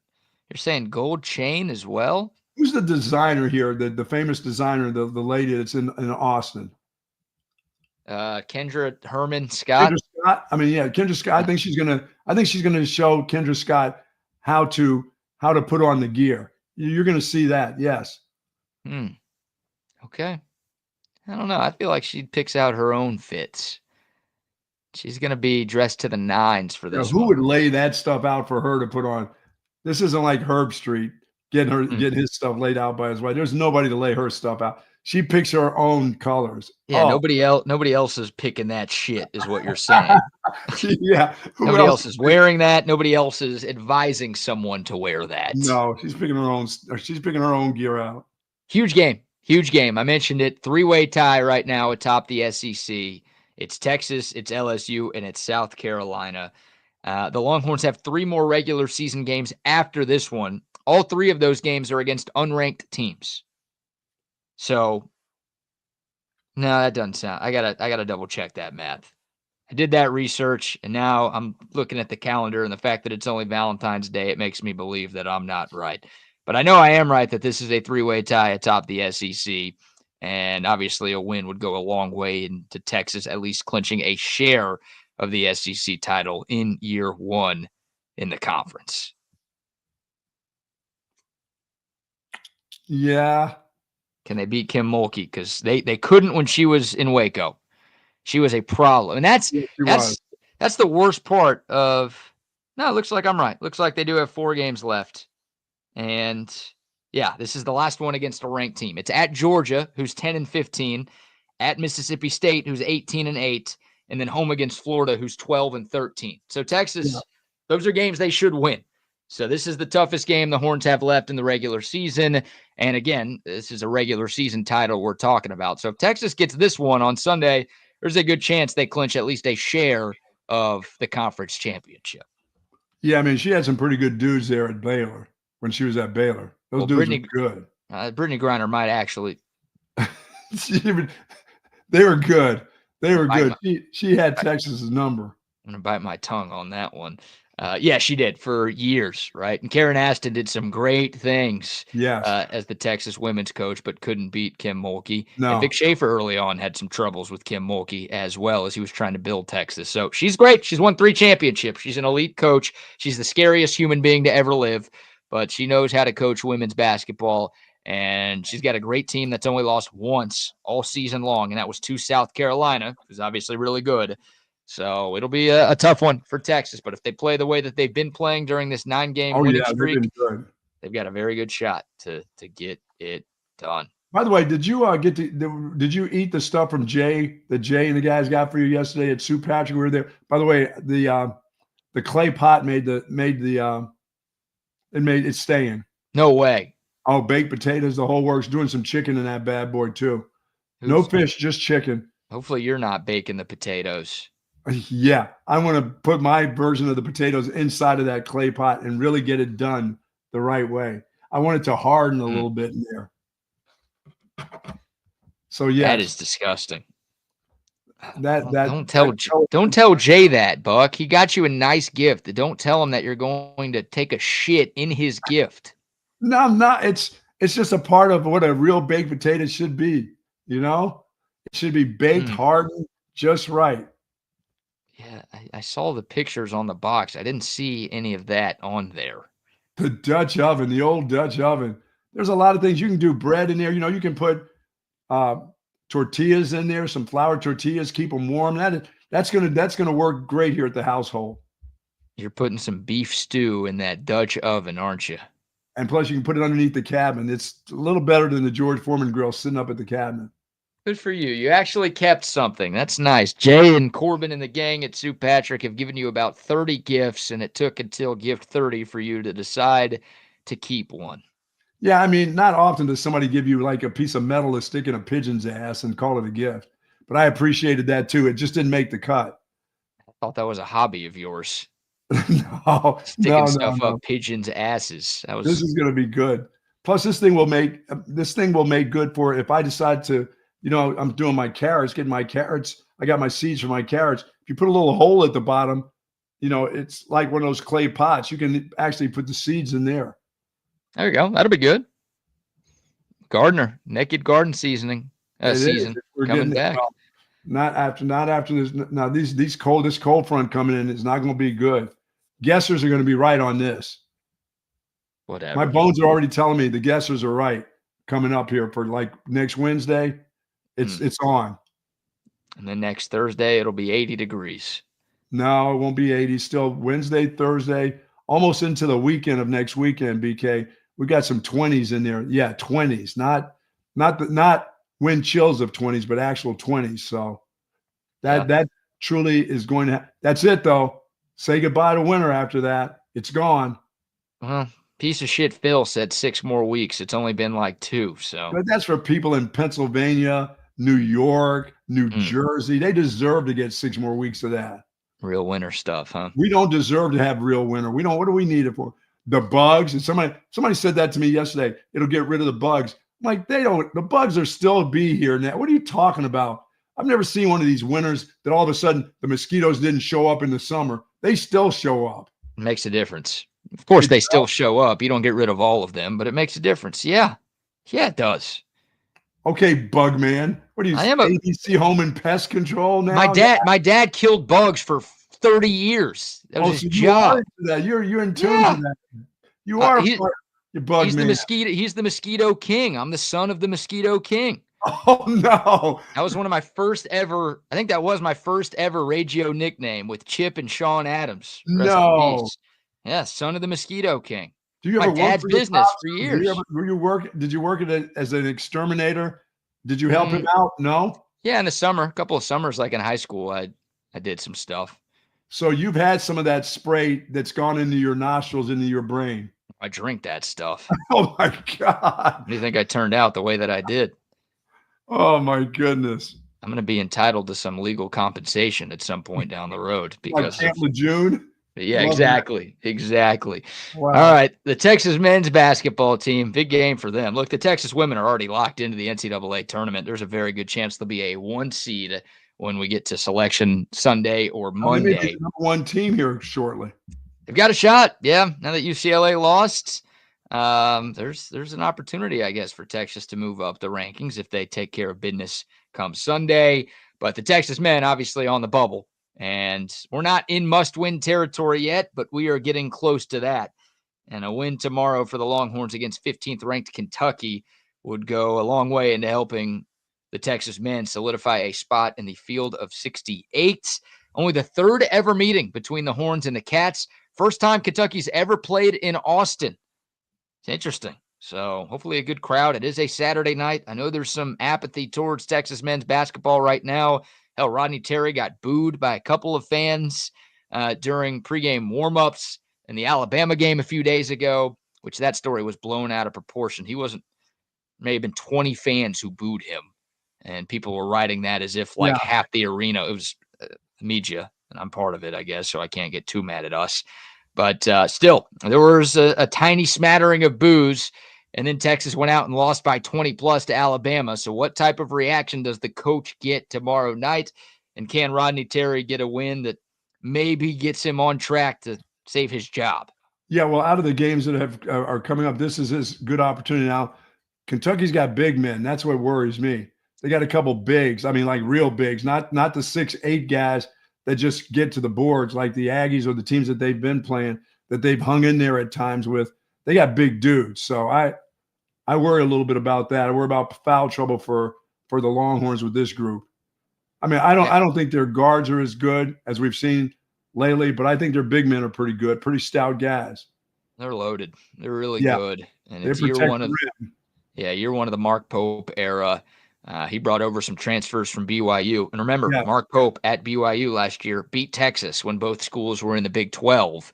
S1: you're saying gold chain as well?
S2: Who's the designer here, the famous designer, the lady that's in Austin?
S1: Kendra Herman Scott.
S2: Kendra Scott. I mean, yeah, Kendra Scott. I think she's gonna show Kendra Scott how to put on the gear. You're gonna see that, yes.
S1: Okay. I don't know. I feel like she picks out her own fits. She's gonna be dressed to the nines for this.
S2: Who would lay that stuff out for her to put on? This isn't like Herb Street getting his stuff laid out by his wife. There's nobody to lay her stuff out. She picks her own colors.
S1: Yeah, nobody else is picking that shit, is what you're saying.
S2: Yeah.
S1: Nobody else is wearing that. Nobody else is advising someone to wear that.
S2: No, she's picking her own. She's picking her own gear out.
S1: Huge game. Huge game. I mentioned it. 3-way tie right now atop the SEC. It's Texas, it's LSU, and it's South Carolina. The Longhorns have 3 more regular season games after this one. All 3 of those games are against unranked teams. So, no, that doesn't sound. I gotta double check that math. I did that research, and now I'm looking at the calendar, and the fact that it's only Valentine's Day, it makes me believe that I'm not right. But I know I am right that this is a 3-way tie atop the SEC, and obviously a win would go a long way into Texas at least clinching a share of the SEC title in year 1 in the conference.
S2: Yeah.
S1: Can they beat Kim Mulkey? Because they couldn't when she was in Waco. She was a problem. And that's the worst part of – no, it looks like I'm right. Looks like they do have 4 games left. And, yeah, this is the last one against a ranked team. It's at Georgia, who's 10-15, at Mississippi State, who's 18-8, and then home against Florida, who's 12-13. So Texas, those are games they should win. So this is the toughest game the Horns have left in the regular season. And again, this is a regular season title we're talking about. So if Texas gets this one on Sunday, there's a good chance they clinch at least a share of the conference championship.
S2: Yeah, I mean, she had some pretty good dudes there at Baylor when she was at Baylor. Those dudes were good.
S1: Brittany Griner might actually.
S2: They were good. They were good. She had Texas's number.
S1: I'm going to bite my tongue on that one. Yeah, she did for years, right? And Karen Aston did some great things as the Texas women's coach, but couldn't beat Kim Mulkey.
S2: No.
S1: And Vic Schaefer early on had some troubles with Kim Mulkey as well as he was trying to build Texas. So she's great. She's won 3 championships. She's an elite coach. She's the scariest human being to ever live, but she knows how to coach women's basketball. And she's got a great team that's only lost once all season long, and that was to South Carolina, who's obviously really good. So it'll be a tough one for Texas. But if they play the way that they've been playing during this 9-game winning streak, they've got a very good shot to get it done.
S2: By the way, did you did you eat the stuff from Jay and the guys got for you yesterday at Sue Patrick? We were there. By the way, the clay pot made it staying.
S1: No way.
S2: Oh, baked potatoes, the whole works. Doing some chicken in that bad boy too. No fish, just chicken.
S1: Hopefully you're not baking the potatoes.
S2: Yeah, I want to put my version of the potatoes inside of that clay pot and really get it done the right way. I want it to harden a little bit in there. So yeah,
S1: that is disgusting.
S2: Don't
S1: tell Jay that, Buck. He got you a nice gift. Don't tell him that you're going to take a shit in his gift.
S2: No, I'm not. It's just a part of what a real baked potato should be. You know, it should be baked, hardened, Just right.
S1: Yeah, I saw the pictures on the box. I didn't see any of that on there.
S2: The Dutch oven, the old Dutch oven. There's a lot of things you can do. Bread in there. You know, you can put tortillas in there, some flour tortillas, keep them warm. That's gonna work great here at the household.
S1: You're putting some beef stew in that Dutch oven, aren't you?
S2: And plus, you can put it underneath the cabinet. It's a little better than the George Foreman grill sitting up at the cabinet.
S1: Good for you. You actually kept something. That's nice. Jay and Corbin and the gang at Sue Patrick have given you about 30 gifts, and it took until gift 30 for you to decide to keep one.
S2: Yeah, I mean, not often does somebody give you like a piece of metal to stick in a pigeon's ass and call it a gift. But I appreciated that too. It just didn't make the cut.
S1: I thought that was a hobby of yours.
S2: No,
S1: Sticking stuff up pigeons' asses.
S2: This is going to be good. Plus, this thing will make good for if I decide to, you know, I'm doing my carrots, getting my carrots. I got my seeds for my carrots. If you put a little hole at the bottom, you know, it's like one of those clay pots. You can actually put the seeds in there.
S1: There you go. That'll be good. Gardener, naked garden season coming back.
S2: Not after this. Now this cold front coming in is not going to be good. Guessers are going to be right on this.
S1: Whatever.
S2: My bones are already telling me the guessers are right coming up here for like next Wednesday. It's on.
S1: And then next Thursday it'll be 80 degrees.
S2: No, it won't be 80. Still Wednesday, Thursday, almost into the weekend of next weekend. BK, we got some 20s in there. Yeah, 20s, not wind chills of 20s, but actual 20s. So that truly is going to. That's it though. Say goodbye to winter after that. It's gone.
S1: Piece of shit Phil said 6 more weeks. It's only been like 2. So
S2: but that's for people in Pennsylvania, New York, New Jersey. They deserve to get 6 more weeks of that.
S1: Real winter stuff, huh?
S2: We don't deserve to have real winter. We don't. What do we need it for? The bugs. And somebody said that to me yesterday. It'll get rid of the bugs. I'm like, they don't. The bugs are still be here now. What are you talking about? I've never seen one of these winters that all of a sudden the mosquitoes didn't show up in the summer. They still show up.
S1: It makes a difference. Of course, they still show up. You don't get rid of all of them, but it makes a difference. Yeah, it does.
S2: Okay, bug man. What are you? ABC Home and Pest Control now?
S1: My dad killed bugs for 30 years. That was his job.
S2: You're in tune to that. You are. You're bug man.
S1: He's the mosquito king. I'm the son of the mosquito king.
S2: Oh no!
S1: That was one of my first ever. I think that was my first ever radio nickname with Chip and Sean Adams.
S2: No.
S1: Yeah, son of the mosquito king.
S2: Do you ever
S1: my dad's
S2: work
S1: business for years?
S2: Did you work as an exterminator? Did you help him out? No.
S1: Yeah, in the summer, a couple of summers, like in high school, I did some stuff.
S2: So you've had some of that spray that's gone into your nostrils, into your brain.
S1: I drink that stuff.
S2: Oh my God!
S1: How do you think I turned out the way that I did?
S2: Oh my goodness!
S1: I'm going to be entitled to some legal compensation at some point down the road because
S2: like Camp Lejeune.
S1: Yeah, exactly.
S2: Wow.
S1: All right, the Texas men's basketball team, big game for them. Look, the Texas women are already locked into the NCAA tournament. There's a very good chance they'll be a 1 seed when we get to Selection Sunday or Monday.
S2: They may be the number 1 team here shortly.
S1: They've got a shot. Yeah, now that UCLA lost, there's an opportunity, I guess, for Texas to move up the rankings if they take care of business come Sunday. But the Texas men obviously on the bubble. And we're not in must-win territory yet, but we are getting close to that. And a win tomorrow for the Longhorns against 15th-ranked Kentucky would go a long way into helping the Texas men solidify a spot in the field of 68. Only the 3rd ever meeting between the Horns and the Cats. First time Kentucky's ever played in Austin. It's interesting. So hopefully a good crowd. It is a Saturday night. I know there's some apathy towards Texas men's basketball right now. Hell, Rodney Terry got booed by a couple of fans during pregame warmups in the Alabama game a few days ago, which that story was blown out of proportion. May have been 20 fans who booed him, and people were writing that as if like half the arena. It was media, and I'm part of it, I guess, so I can't get too mad at us. But still, there was a tiny smattering of boos. And then Texas went out and lost by 20+ to Alabama. So what type of reaction does the coach get tomorrow night? And can Rodney Terry get a win that maybe gets him on track to save his job?
S2: Yeah, well, out of the games that are coming up, this is his good opportunity now. Kentucky's got big men. That's what worries me. They got a couple bigs. I mean, like real bigs, not the 6'8" guys that just get to the boards like the Aggies or the teams that they've been playing that they've hung in there at times with. They got big dudes. So I worry a little bit about that. I worry about foul trouble for the Longhorns with this group. I mean, I don't think their guards are as good as we've seen lately, but I think their big men are pretty good, pretty stout guys.
S1: They're loaded. They're really good. And
S2: They
S1: it's
S2: protect
S1: year one
S2: the
S1: of
S2: rim.
S1: year one of the Mark Pope era. He brought over some transfers from BYU. And remember, Mark Pope at BYU last year beat Texas when both schools were in the Big 12.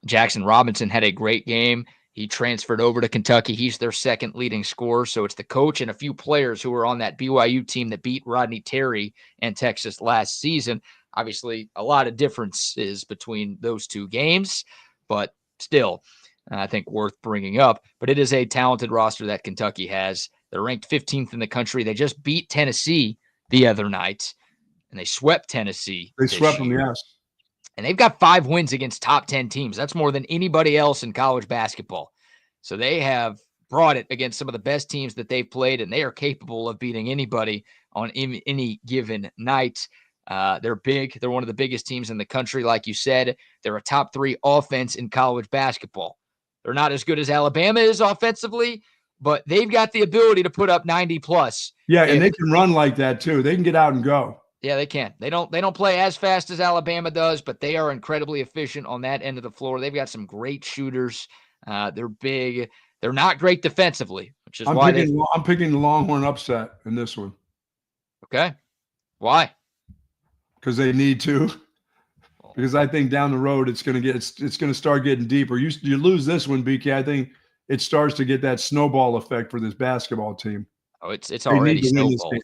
S1: Jackson Robinson had a great game. He transferred over to Kentucky. He's their second leading scorer. So it's the coach and a few players who were on that BYU team that beat Rodney Terry and Texas last season. Obviously, a lot of differences between those two games, but still, I think worth bringing up. But it is a talented roster that Kentucky has. They're ranked 15th in the country. They just beat Tennessee the other night, and they swept Tennessee.
S2: They swept them, yes.
S1: And they've got 5 wins against top 10 teams. That's more than anybody else in college basketball. So they have brought it against some of the best teams that they've played, and they are capable of beating anybody on any given night. They're big. They're one of the biggest teams in the country. Like you said, they're a top 3 offense in college basketball. They're not as good as Alabama is offensively, but they've got the ability to put up 90 plus.
S2: Yeah, and they can run like that too. They can get out and go.
S1: Yeah, they can. They don't play as fast as Alabama does, but they are incredibly efficient on that end of the floor. They've got some great shooters. They're big. They're not great defensively, which is why
S2: I'm picking the Longhorn upset in this one.
S1: Okay. Why?
S2: Because they need to. Because I think down the road it's going to start getting deeper. You lose this one, BK. I think it starts to get that snowball effect for this basketball team.
S1: Oh, it's already snowballed.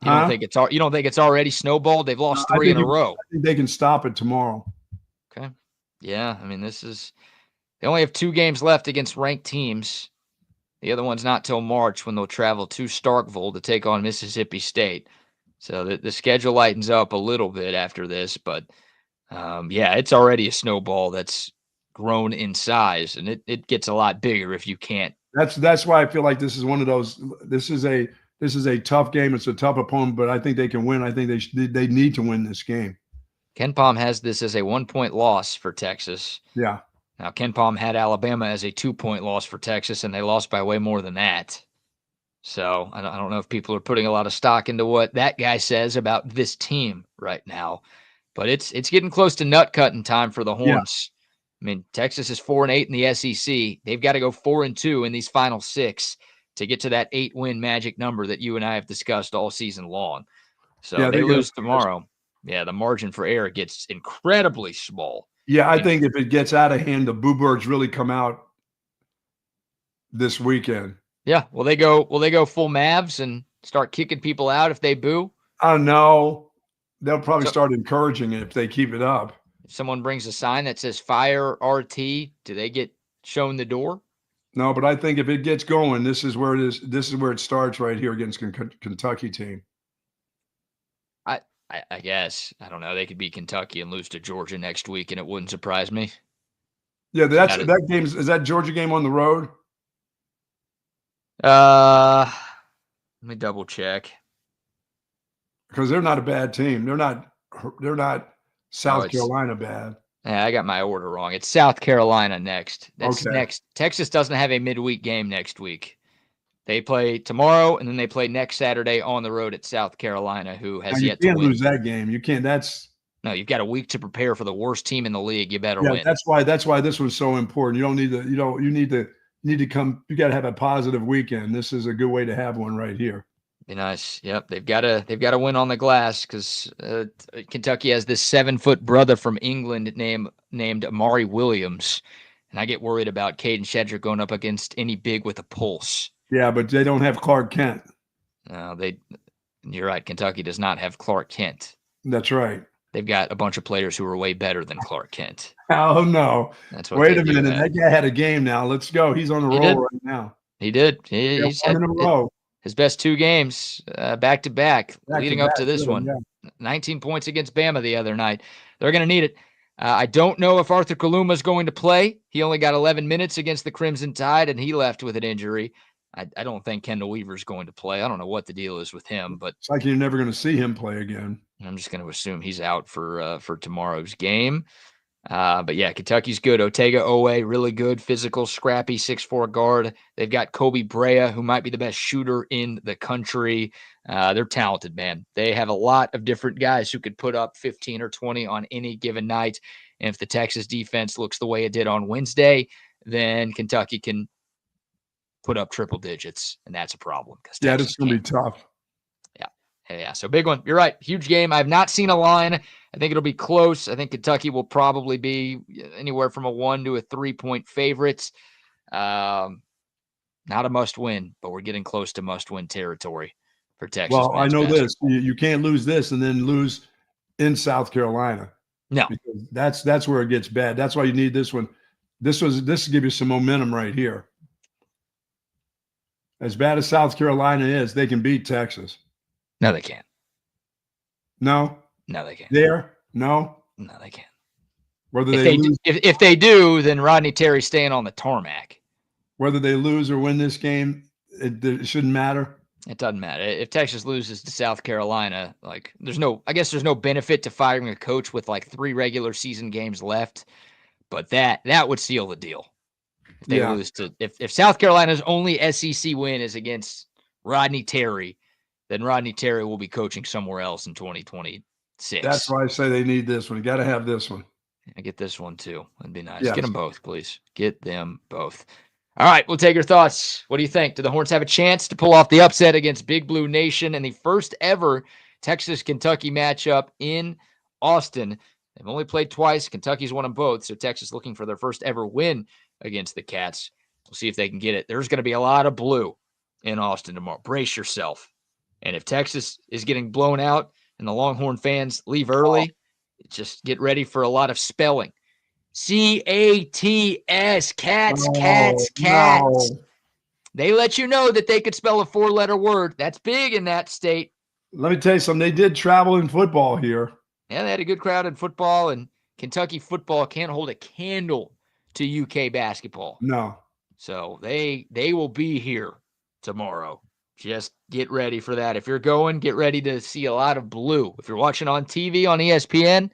S1: You don't think it's already snowballed? They've lost 3 in a row.
S2: I think they can stop it tomorrow.
S1: Okay. Yeah, I mean, they only have 2 games left against ranked teams. The other one's not till March when they'll travel to Starkville to take on Mississippi State. So the schedule lightens up a little bit after this, but it's already a snowball that's grown in size, and it gets a lot bigger if you can't.
S2: That's why I feel like this is one of those. This is a tough game. It's a tough opponent, but I think they can win. I think they need to win this game.
S1: Ken Pom has this as a 1-point loss for Texas.
S2: Yeah.
S1: Now, Ken Pom had Alabama as a 2-point loss for Texas, and they lost by way more than that. So I don't know if people are putting a lot of stock into what that guy says about this team right now, but it's getting close to nut cutting time for the Horns. Yeah. I mean, Texas is 4-8 in the SEC. They've got to go 4-2 in these final 6 to get to that 8-win magic number that you and I have discussed all season long. So they lose tomorrow. Yeah, the margin for error gets incredibly small.
S2: Yeah, I think if it gets out of hand, the Boobergs really come out this weekend.
S1: Yeah, will they go full Mavs and start kicking people out if they boo?
S2: I don't know. They'll probably start encouraging it if they keep it up.
S1: If someone brings a sign that says "Fire RT," do they get shown the door?
S2: No, but I think if it gets going, this is where it is. This is where it starts right here against Kentucky team.
S1: I guess. I don't know. They could beat Kentucky and lose to Georgia next week, and it wouldn't surprise me.
S2: Yeah, that game is that Georgia game on the road?
S1: Let me double check.
S2: Because they're not a bad team. They're not South Carolina bad.
S1: Yeah, I got my order wrong. It's South Carolina next. That's next. Texas doesn't have a midweek game next week. They play tomorrow, and then they play next Saturday on the road at South Carolina, who has yet to win.
S2: You can't lose that game. You can't.
S1: No, you've got a week to prepare for the worst team in the league. You better win.
S2: That's why this one's so important. You need to come. You got to have a positive weekend. This is a good way to have one right here.
S1: Be nice. Yep, they've got to win on the glass because Kentucky has this 7-foot brother from England named Amari Williams, and I get worried about Caden Shedrick going up against any big with a pulse.
S2: Yeah, but they don't have Clark Kent.
S1: No, you're right. Kentucky does not have Clark Kent.
S2: That's right.
S1: They've got a bunch of players who are way better than Clark Kent.
S2: Oh, no. Wait a minute. That guy had a game now. Let's go. He's on the roll right now.
S1: He did. He's had his best 2 games back-to-back leading up to this one. Yeah. 19 points against Bama the other night. They're going to need it. I don't know if Arthur Kaluma is going to play. He only got 11 minutes against the Crimson Tide, and he left with an injury. I don't think Kendall Weaver's going to play. I don't know what the deal is with him, but
S2: it's like you're never going to see him play again.
S1: I'm just going to assume he's out for tomorrow's game. But yeah, Kentucky's good. Otega Owe, really good, physical, scrappy, 6'4" guard. They've got Kobe Brea, who might be the best shooter in the country. They're talented, man. They have a lot of different guys who could put up 15 or 20 on any given night. And if the Texas defense looks the way it did on Wednesday, then Kentucky can put up triple digits, and that's a problem.
S2: Yeah, it's going to be tough.
S1: Yeah, so big one. You're right. Huge game. I've not seen a line. I think it'll be close. I think Kentucky will probably be anywhere from a 1 to a 3-point favorite. Not a must-win, but we're getting close to must-win territory for Texas.
S2: Well, I know this. You can't lose this and then lose in South Carolina.
S1: No.
S2: Because that's where it gets bad. That's why you need this one. This will give you some momentum right here. As bad as South Carolina is, they can beat Texas.
S1: No, they can't.
S2: No?
S1: No, they can't.
S2: No?
S1: No, they can't.
S2: Whether
S1: if they do, then Rodney Terry's staying on the tarmac.
S2: Whether they lose or win this game, it shouldn't matter.
S1: It doesn't matter. If Texas loses to South Carolina, there's no benefit to firing a coach with 3 regular season games left. But that would seal the deal. If they lose to if South Carolina's only SEC win is against Rodney Terry, then Rodney Terry will be coaching somewhere else in 2026.
S2: That's why I say they need this one. You got to have this one.
S1: I get this one too. That'd be nice.
S2: Yes.
S1: Get them both, please. Get them both. All right, we'll take your thoughts. What do you think? Do the Horns have a chance to pull off the upset against Big Blue Nation in the first ever Texas-Kentucky matchup in Austin? They've only played twice. Kentucky's won them both, so Texas looking for their first ever win against the Cats. We'll see if they can get it. There's going to be a lot of blue in Austin tomorrow. Brace yourself. And if Texas is getting blown out and the Longhorn fans leave early, just get ready for a lot of spelling. C-A-T-S, cats.
S2: No.
S1: They let you know that they could spell a 4-letter word. That's big in that state.
S2: Let me tell you something. They did travel in football here.
S1: Yeah, they had a good crowd in football, and Kentucky football can't hold a candle to UK basketball.
S2: No.
S1: So they will be here tomorrow. Just get ready for that. If you're going, get ready to see a lot of blue. If you're watching on TV on ESPN,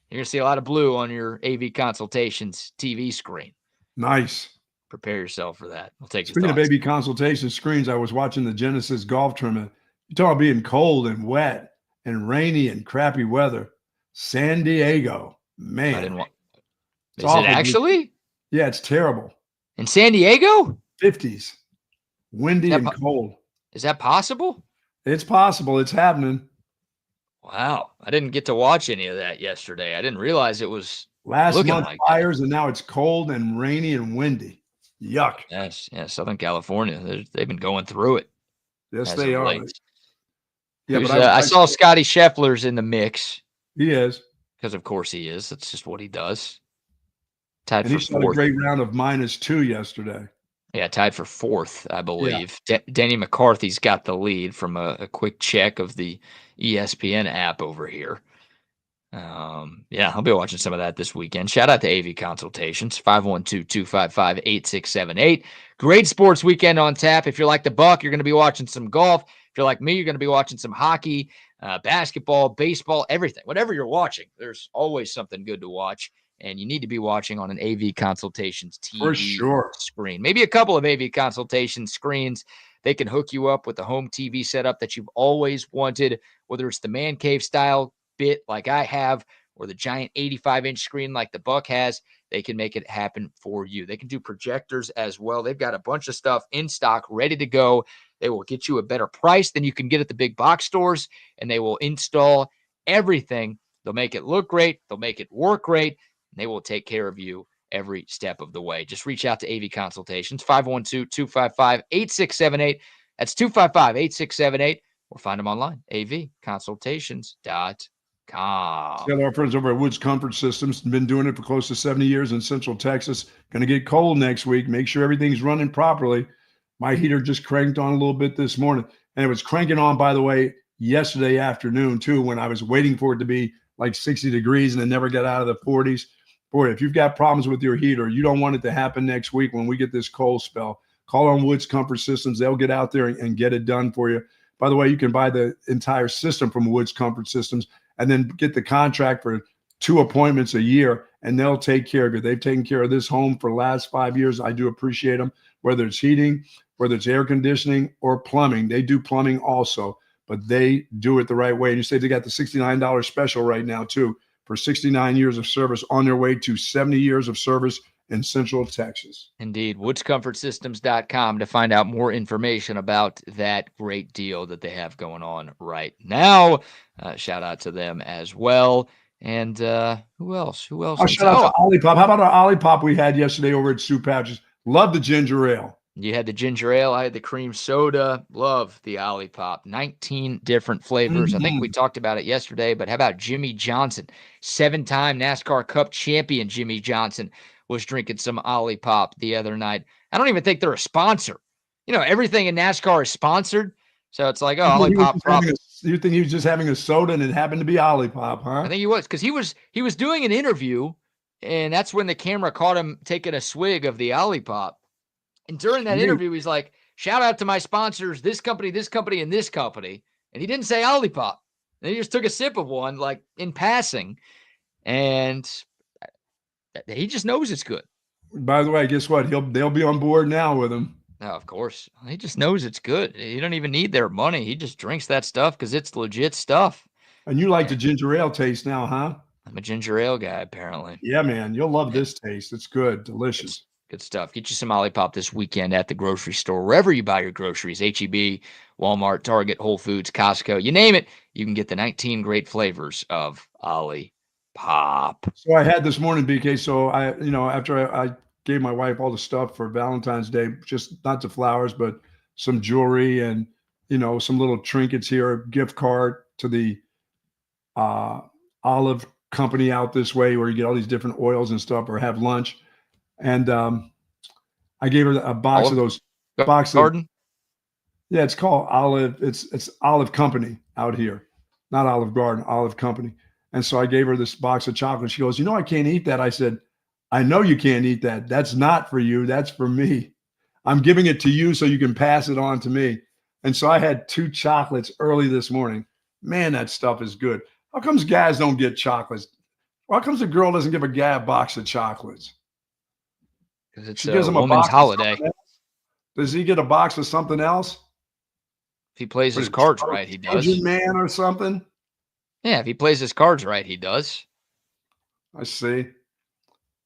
S1: you're going to see a lot of blue on your AV Consultations TV screen.
S2: Nice.
S1: Prepare yourself for that. We'll take
S2: Speaking of AV Consultation screens, I was watching the Genesis golf tournament. You talk about being cold and wet and rainy and crappy weather. San Diego, man.
S1: I didn't want. Is it actually?
S2: Yeah, it's terrible.
S1: In San Diego?
S2: 50s. Windy and cold.
S1: Is that possible?
S2: It's possible. It's happening.
S1: Wow. I didn't get to watch any of that yesterday. I didn't realize it was
S2: last month fires, and now it's cold and rainy and windy. Yuck.
S1: Yes, yeah, Southern California. They've been going through it.
S2: Yes, they are.
S1: Yeah, but I saw Scotty Scheffler's in the mix.
S2: He is.
S1: Because, of course, he is. That's just what he does. Tied
S2: and
S1: for
S2: he shot
S1: fourth.
S2: A great round of -2 yesterday.
S1: Yeah, tied for 4th, I believe. Yeah. Denny McCarthy's got the lead from a quick check of the ESPN app over here. Yeah, I'll be watching some of that this weekend. Shout out to AV Consultations, 512-255-8678. Great sports weekend on tap. If you're like the Buck, you're going to be watching some golf. If you're like me, you're going to be watching some hockey, basketball, baseball, everything. Whatever you're watching, there's always something good to watch. And you need to be watching on an AV Consultations TV screen. Maybe a couple of AV Consultation screens. They can hook you up with the home TV setup that you've always wanted, whether it's the man cave style bit like I have or the giant 85-inch screen like the Buck has. They can make it happen for you. They can do projectors as well. They've got a bunch of stuff in stock ready to go. They will get you a better price than you can get at the big box stores, and they will install everything. They'll make it look great. They'll make it work great. They will take care of you every step of the way. Just reach out to AV Consultations, 512-255-8678. That's 255-8678, or find them online, avconsultations.com.
S2: Yeah, our friends over at Woods Comfort Systems have been doing it for close to 70 years in Central Texas. Going to get cold next week. Make sure everything's running properly. My heater just cranked on a little bit this morning, and it was cranking on, by the way, yesterday afternoon, too, when I was waiting for it to be like 60 degrees and it never got out of the 40s. Boy, if you've got problems with your heater, you don't want it to happen next week when we get this cold spell. call on Woods Comfort Systems. They'll get out there and get it done for you. By the way, you can buy the entire system from Woods Comfort Systems and then get the contract for 2 appointments a year, and they'll take care of you. They've taken care of this home for the last 5 years. I do appreciate them, whether it's heating, whether it's air conditioning or plumbing. They do plumbing also, but they do it the right way. And you say they got the $69 special right now, too, for 69 years of service, on their way to 70 years of service in Central Texas.
S1: Indeed. WoodsComfortSystems.com to find out more information about that great deal that they have going on right now. Shout out to them as well. And who else?
S2: Oh, shout out to Olipop. How about our Olipop we had yesterday over at Soup Pouches? Love the ginger ale.
S1: You had the ginger ale. I had the cream soda. Love the Olipop. 19 different flavors. I think we talked about it yesterday, but how about Jimmy Johnson? 7-time NASCAR Cup champion Jimmy Johnson was drinking some Olipop the other night. I don't even think they're a sponsor. You know, everything in NASCAR is sponsored. So it's like, oh, Olipop.
S2: You think he was just having a soda and it happened to be Olipop, huh?
S1: I think he was, because he was doing an interview, and that's when the camera caught him taking a swig of the Olipop. And during that interview, he's like, shout out to my sponsors, this company, and this company. And he didn't say Olipop. And he just took a sip of one, like in passing. And he just knows it's good.
S2: By the way, guess what? They'll be on board now with him.
S1: No, of course. He just knows it's good. He don't even need their money. He just drinks that stuff because it's legit stuff.
S2: And you like the ginger ale taste now, huh?
S1: I'm a ginger ale guy, apparently.
S2: Yeah, man. You'll love this taste. It's good. Delicious.
S1: Good stuff. Get you some Olipop this weekend at the grocery store, wherever you buy your groceries, H-E-B, Walmart, Target, Whole Foods, Costco, you name it. You can get the 19 great flavors of Olipop.
S2: So I had this morning, BK. So after I gave my wife all the stuff for Valentine's Day, just not the flowers, but some jewelry and, some little trinkets here, a gift card to the olive company out this way where you get all these different oils and stuff, or have lunch. And I gave her a box of those.
S1: Garden?
S2: Yeah, it's called Olive. It's Olive Company out here, not Olive Garden, Olive Company. And so I gave her this box of chocolate. She goes, I can't eat that. I said, I know you can't eat that. That's not for you. That's for me. I'm giving it to you so you can pass it on to me. And so I had 2 chocolates early this morning. Man, that stuff is good. How comes guys don't get chocolates? How comes a girl doesn't give a guy a box of chocolates?
S1: Because it's a woman's holiday.
S2: Does he get a box of something else?
S1: If he plays his cards right, he does.
S2: Asian man or something?
S1: Yeah, if he plays his cards right, he does.
S2: I see.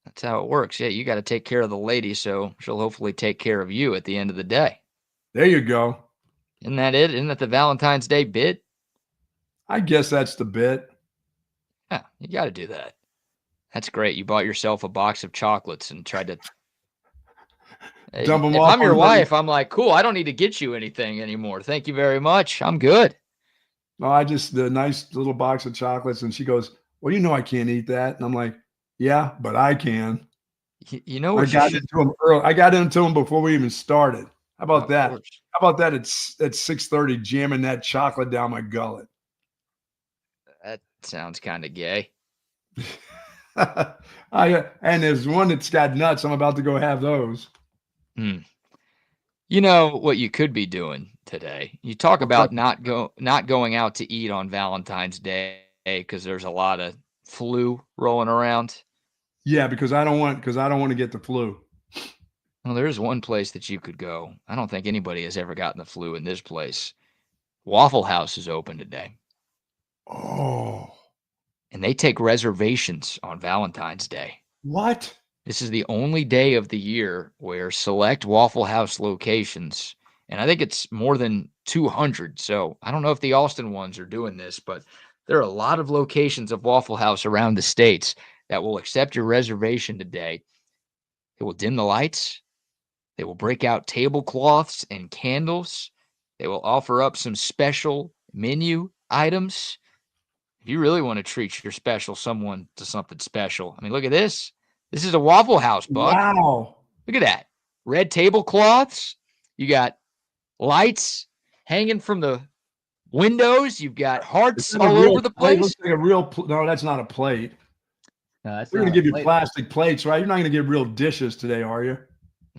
S1: That's how it works. Yeah, you got to take care of the lady, so she'll hopefully take care of you at the end of the day.
S2: There you go.
S1: Isn't that it? Isn't that the Valentine's Day bit?
S2: I guess that's the bit.
S1: Yeah, you got to do that. That's great. You bought yourself a box of chocolates and tried to
S2: dump them
S1: if
S2: off.
S1: I'm your wife, I'm like, cool, I don't need to get you anything anymore. Thank you very much. I'm good.
S2: No, the nice little box of chocolates. And she goes, well, I can't eat that. And I'm like, yeah, but I can.
S1: You know what?
S2: I got into him early. I got into him before we even started. How about that? How about that? It's at 6:30, jamming that chocolate down my gullet.
S1: That sounds kind of gay.
S2: And there's one that's got nuts. I'm about to go have those.
S1: You know what you could be doing today? You talk about not going out to eat on Valentine's Day because there's a lot of flu rolling around.
S2: Yeah, because I don't want to get the flu.
S1: Well, there's one place that you could go. I don't think anybody has ever gotten the flu in this place. Waffle House is open today.
S2: Oh.
S1: And they take reservations on Valentine's Day.
S2: What?
S1: This is the only day of the year where select Waffle House locations, and I think it's more than 200. So I don't know if the Austin ones are doing this, but there are a lot of locations of Waffle House around the states that will accept your reservation today. They will dim the lights. They will break out tablecloths and candles. They will offer up some special menu items. If you really want to treat your special someone to something special, I mean, look at this. This is a Waffle House, Buck.
S2: Wow.
S1: Look at that. Red tablecloths. You got lights hanging from the windows. You've got hearts all over the place.
S2: Looks like a real no, that's not a plate.
S1: No, that's
S2: We're going to give you plastic plates, right? You're not going to get real dishes today, are you?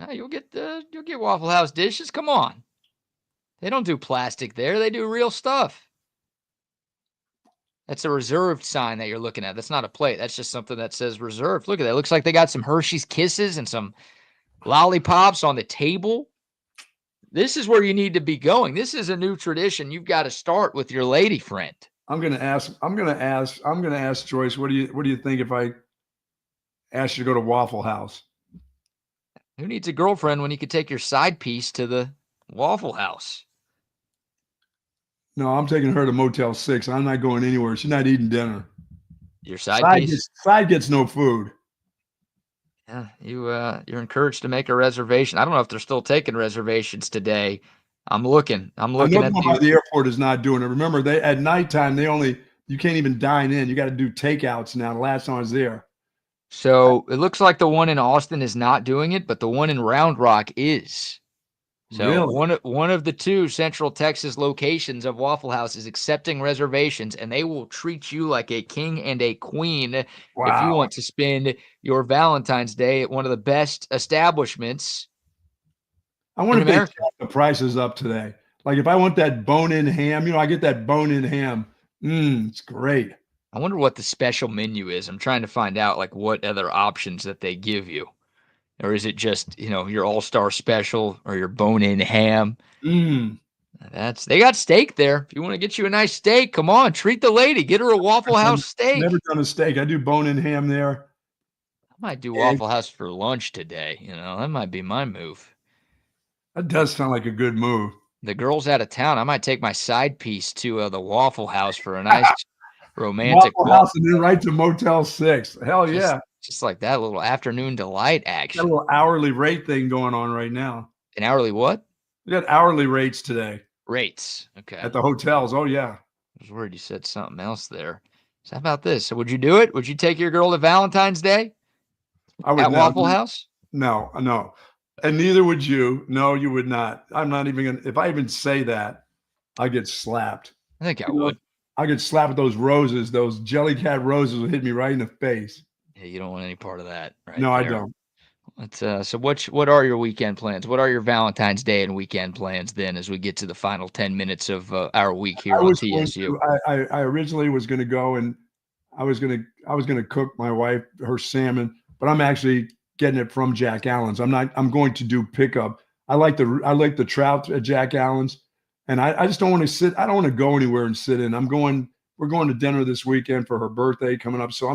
S1: No, you'll get Waffle House dishes. Come on. They don't do plastic there. They do real stuff. That's a reserved sign that you're looking at. That's not a plate. That's just something that says reserved. Look at that. It looks like they got some Hershey's Kisses and some lollipops on the table. This is where you need to be going. This is a new tradition. You've got to start with your lady friend.
S2: I'm gonna ask Joyce, what do you think if I asked you to go to Waffle House?
S1: Who needs a girlfriend when you could take your side piece to the Waffle House?
S2: No, I'm taking her to Motel 6. I'm not going anywhere. She's not eating dinner.
S1: Your side piece?
S2: Side gets no food.
S1: Yeah, you're encouraged to make a reservation. I don't know if they're still taking reservations today. I'm looking at
S2: the airport is not doing it. Remember, at nighttime you can't even dine in. You got to do takeouts now. The last time I was there.
S1: So it looks like the one in Austin is not doing it, but the one in Round Rock is. So
S2: really?
S1: one of the two Central Texas locations of Waffle House is accepting reservations, and they will treat you like a king and a queen if you want to spend your Valentine's Day at one of the best establishments.
S2: I wonder if they jack the prices up today. Like if I want that bone-in ham, I get that bone-in ham. It's great.
S1: I wonder what the special menu is. I'm trying to find out like what other options that they give you. Or is it just, your all-star special or your bone-in ham? They got steak there. If you want to get you a nice steak, come on, treat the lady. Get her a Waffle House steak.
S2: Never done a steak. I do bone-in ham there.
S1: I might do Waffle House for lunch today. That might be my move.
S2: That does sound like a good move.
S1: The girl's out of town. I might take my side piece to the Waffle House for a nice romantic
S2: Waffle House and then right to Motel 6. Hell yeah.
S1: Just like that little afternoon delight action.
S2: Got a little hourly rate thing going on right now.
S1: An hourly what?
S2: We got hourly rates today.
S1: Rates. Okay.
S2: At the hotels. Oh, yeah.
S1: I was worried you said something else there. So how about this? So would you do it? Would you take your girl to Valentine's Day at Waffle House?
S2: No. And neither would you. No, you would not. I'm not even going to. If I even say that, I get slapped.
S1: I think I would.
S2: I get slapped with those roses. Those Jellycat roses will hit me right in the face.
S1: Yeah, you don't want any part of that, right?
S2: No, I don't.
S1: So what are your weekend plans? What are your Valentine's Day and weekend plans then as we get to the final 10 minutes of our week here on TSU?
S2: I originally was going to go and I was going to cook my wife her salmon, but I'm actually getting it from Jack Allen's. I'm going to do pickup. I like the trout at Jack Allen's, and I just don't want to sit. I don't want to go anywhere and sit in. We're going to dinner this weekend for her birthday coming up, so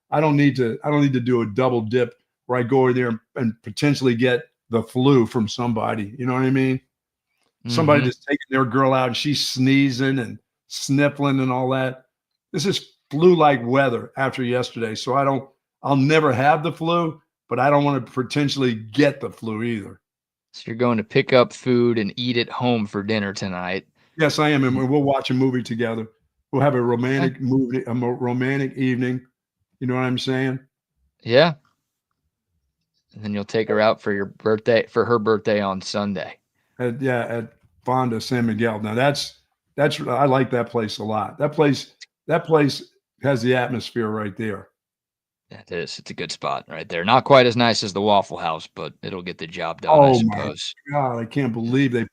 S2: I don't need to do a double dip where I go in there and potentially get the flu from somebody. You know what I mean? Mm-hmm. Somebody just taking their girl out and she's sneezing and sniffling and all that. This is flu-like weather after yesterday. So I'll never have the flu, but I don't want to potentially get the flu either.
S1: So you're going to pick up food and eat at home for dinner tonight.
S2: Yes, I am. And we'll watch a movie together. We'll have a romantic movie, a romantic evening. You know what I'm saying?
S1: Yeah. And then you'll take her out for her birthday on Sunday.
S2: At Fonda San Miguel. Now that's I like that place a lot. That place has the atmosphere right there.
S1: It is. It's a good spot right there. Not quite as nice as the Waffle House, but it'll get the job done, I suppose.
S2: My God, I can't believe they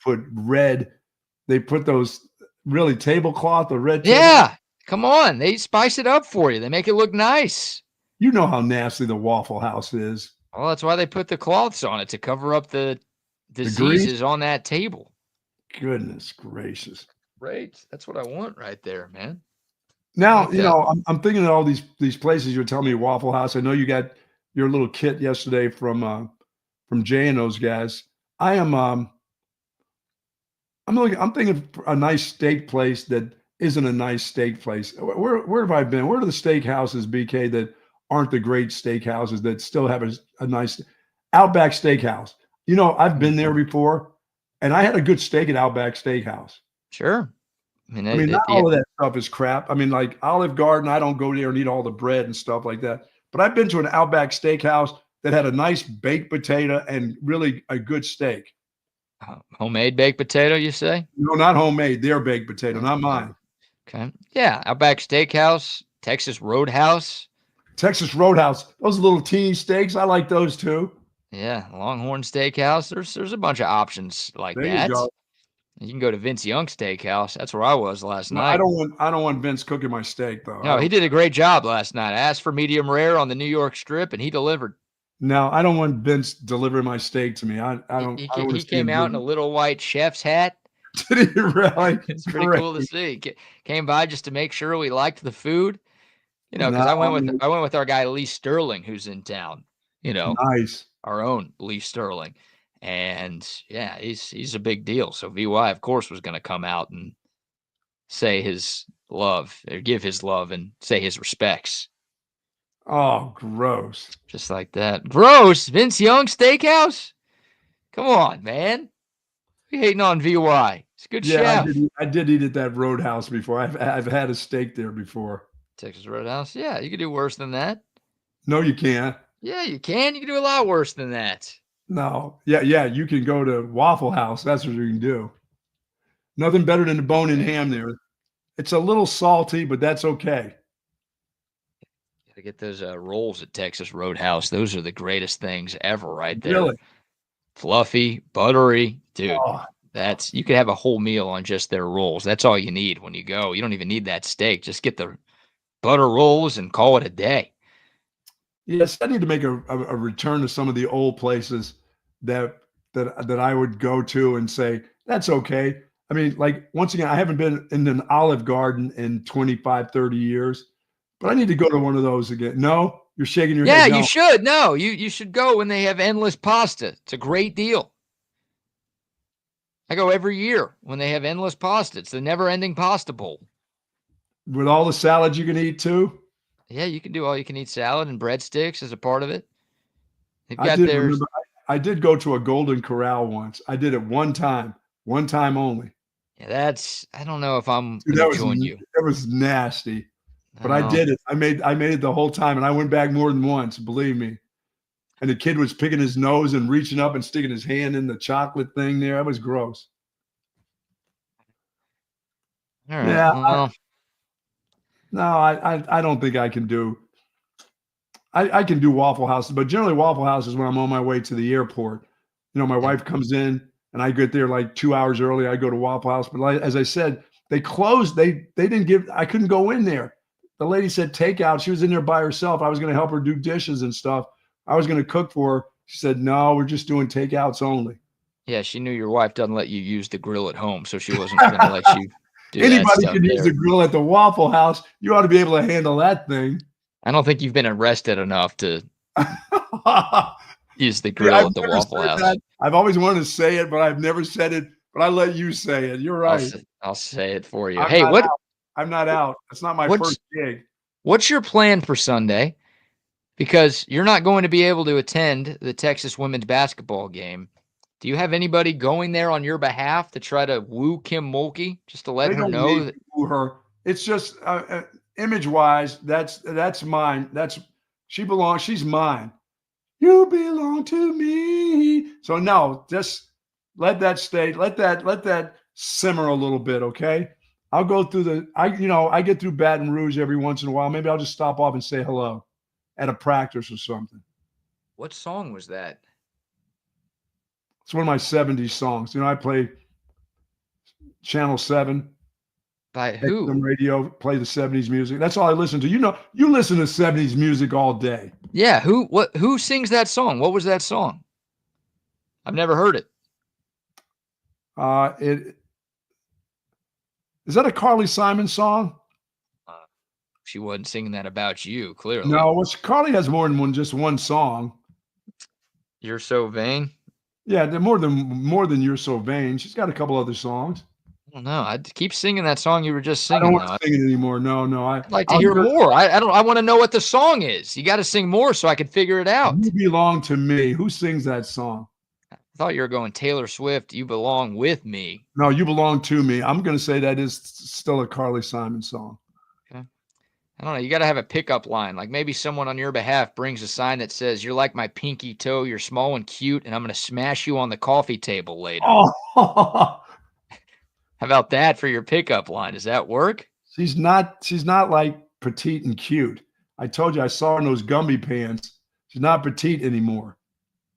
S2: put those really tablecloth or red.
S1: Yeah. Come on. They spice it up for you. They make it look nice.
S2: You know how nasty the Waffle House is.
S1: Well, that's why they put the cloths on it, to cover up the diseases on that table.
S2: Goodness gracious.
S1: Great. That's what I want right there, man.
S2: Now, I'm thinking of all these places you're telling me Waffle House. I know you got your little kit yesterday from Jay and those guys. I'm thinking of a nice steak place that isn't a nice steak place. Where have I been? Where are the steakhouses, BK, that aren't the great steakhouses that still have a nice Outback Steakhouse? I've been there before, and I had a good steak at Outback Steakhouse.
S1: Sure.
S2: Not all of that stuff is crap. Like Olive Garden, I don't go there and eat all the bread and stuff like that. But I've been to an Outback Steakhouse that had a nice baked potato and really a good steak.
S1: Homemade baked potato, you say?
S2: No, not homemade. Their baked potato, not mine.
S1: Okay. Yeah, Outback Steakhouse, Texas Roadhouse.
S2: Those little teeny steaks, I like those too.
S1: Yeah, Longhorn Steakhouse. There's a bunch of options like
S2: There you
S1: that.
S2: go.
S1: You can go to Vince Young Steakhouse. That's where I was last
S2: No, I
S1: night.
S2: don't want Vince cooking my steak though.
S1: No, he did a great job last night. I asked for medium rare on the New York strip, and he delivered.
S2: No, I don't want Vince delivering my steak to me. I don't want to
S1: He
S2: see him
S1: came out in a little white chef's hat.
S2: Did he really?
S1: It's pretty cool to see. Came by just to make sure we liked the food. Because
S2: No,
S1: I went with our guy Lee Sterling, who's in town.
S2: nice.
S1: Our own Lee Sterling, and yeah, he's a big deal. So VY, of course, was going to come out and say his love, or give his love, and say his respects.
S2: Oh, gross.
S1: Just like that. Gross. Vince Young Steakhouse? Come on, man. You hating on VY. It's a good chef.
S2: I did eat at that Roadhouse before. I've had a steak there before.
S1: Texas Roadhouse? Yeah, you could do worse than that.
S2: No, you can't.
S1: Yeah, you can. You can do a lot worse than that.
S2: No. Yeah, you can go to Waffle House. That's what you can do. Nothing better than the bone-in ham there. It's a little salty, but that's okay.
S1: Got to get those rolls at Texas Roadhouse. Those are the greatest things ever right there.
S2: Really?
S1: Fluffy, buttery. Dude,
S2: Oh,
S1: you could have a whole meal on just their rolls. That's all you need when you go. You don't even need that steak. Just get the butter rolls and call it a day.
S2: yes, I need to make a return to some of the old places that I would go to and say, that's okay. I mean, like, once again, I haven't been in an Olive Garden in 25, 30 years, but I need to go to one of those again. No, you're shaking your head.
S1: Yeah, you should. No, you should go when they have endless pasta. It's a great deal. I go every year when they have endless pasta. It's the never-ending pasta bowl.
S2: With all the salads you can eat too?
S1: Yeah, you can do all-you-can-eat salad and breadsticks as a part of it. They've
S2: I
S1: got
S2: did
S1: theirs.
S2: remember, I did go to a Golden Corral once. I did it one time only.
S1: Yeah, I don't know if I'm
S2: Dude,
S1: going to join you.
S2: That was nasty. But I did it. I made it the whole time, and I went back more than once, believe me. And the kid was picking his nose and reaching up and sticking his hand in the chocolate thing there. That was gross.
S1: All right.
S2: Yeah.
S1: Well,
S2: I don't think I can do. I can do Waffle House, but generally Waffle House is when I'm on my way to the airport. My wife comes in and I get there like 2 hours early. I go to Waffle House, but as I said, they closed. They didn't give. I couldn't go in there. The lady said takeout. She was in there by herself. I was going to help her do dishes and stuff. I was going to cook for her. She said, "No, we're just doing takeouts only."
S1: yeah, she knew your wife doesn't let you use the grill at home, so she wasn't going to let you do that
S2: Anybody
S1: stuff
S2: can use
S1: there.
S2: the grill at the Waffle House. You ought to be able to handle that thing.
S1: I don't think you've been arrested enough to use the grill
S2: I've
S1: at the
S2: never
S1: Waffle
S2: said
S1: House.
S2: that. I've always wanted to say it, but I've never said it. But I let you say it. You're right.
S1: I'll say it for you.
S2: I'm
S1: Hey,
S2: not
S1: what?
S2: out. I'm not out. That's not my
S1: What's-
S2: first gig.
S1: What's your plan for Sunday? Because you're not going to be able to attend the Texas women's basketball game. Do you have anybody going there on your behalf to try to woo Kim Mulkey, just to let
S2: They
S1: her
S2: don't
S1: know
S2: need
S1: that?
S2: to woo her. It's just image-wise. That's mine. She belongs. She's mine. You belong to me. So no, just let that stay. Let that simmer a little bit. Okay. I'll go through I get through Baton Rouge every once in a while. Maybe I'll just stop off and say hello at a practice or something.
S1: What song was that?
S2: It's one of my 70s songs. I play Channel 7.
S1: By who?
S2: XM radio, play the 70s music. That's all I listen to. You listen to 70s music all day.
S1: Yeah, who sings that song? What was that song? I've never heard it.
S2: Is that a Carly Simon song?
S1: She wasn't singing that about you, clearly.
S2: No, Carly has more than just one song.
S1: You're So Vain?
S2: Yeah, they're more than You're So Vain. She's got a couple other songs.
S1: I don't know. I'd keep singing that song you were just
S2: I
S1: singing.
S2: don't want to sing it anymore. No.
S1: I'd like to hear more. I want to know what the song is. You got to sing more so I can figure it out.
S2: You Belong to Me. Who sings that song?
S1: I thought you were going Taylor Swift, You Belong With Me.
S2: No, You Belong to Me. I'm going to say that is still a Carly Simon song.
S1: Okay. I don't know. You got to have a pickup line. Like maybe someone on your behalf brings a sign that says, "You're like my pinky toe. You're small and cute, and I'm going to smash you on the coffee table later."
S2: Oh,
S1: How about that for your pickup line? Does that work?
S2: she's not like petite and cute. I told you I saw her in those Gumby pants. She's not petite anymore.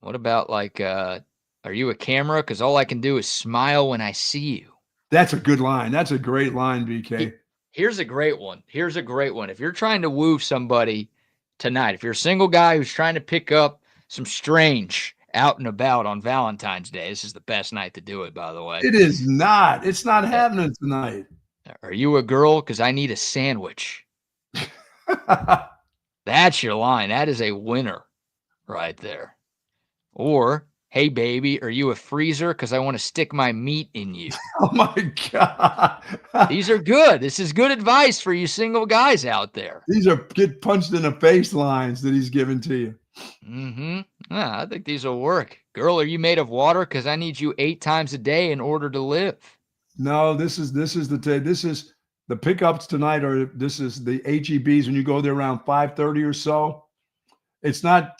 S1: What about like, are you a camera? Because all I can do is smile when I see you.
S2: That's a good line. That's a great line, BK.
S1: Here's a great one. If you're trying to woo somebody tonight, if you're a single guy who's trying to pick up some strange out and about on Valentine's Day, this is the best night to do it, by the way.
S2: It is not. It's not happening tonight.
S1: Are you a girl? Because I need a sandwich. That's your line. That is a winner right there. Or, hey, baby, are you a freezer? Because I want to stick my meat in you.
S2: Oh, my God.
S1: These are good. This is good advice for you single guys out there.
S2: These are get punched in the face lines that he's giving to you.
S1: Mm-hmm. Yeah, I think these will work. Girl, are you made of water? Because I need you 8 times a day in order to live.
S2: No, this is the pickups tonight, or this is the HEBs when you go there around 5:30 or so. It's not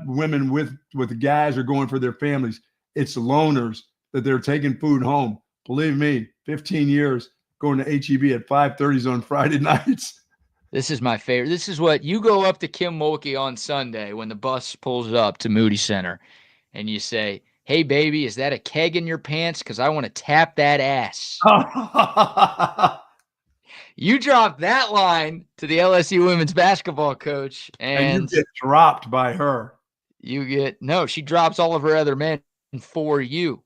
S2: women with guys or going for their families. It's loners that they're taking food home. Believe me, 15 years going to HEB at 5:30s on Friday nights.
S1: This is my favorite. This is what you go up to Kim Mulkey on Sunday when the bus pulls up to Moody Center and you say, hey, baby, is that a keg in your pants? Because I want to tap that ass. You drop that line to the LSU women's basketball coach, and
S2: you get dropped by her.
S1: She drops all of her other men for you.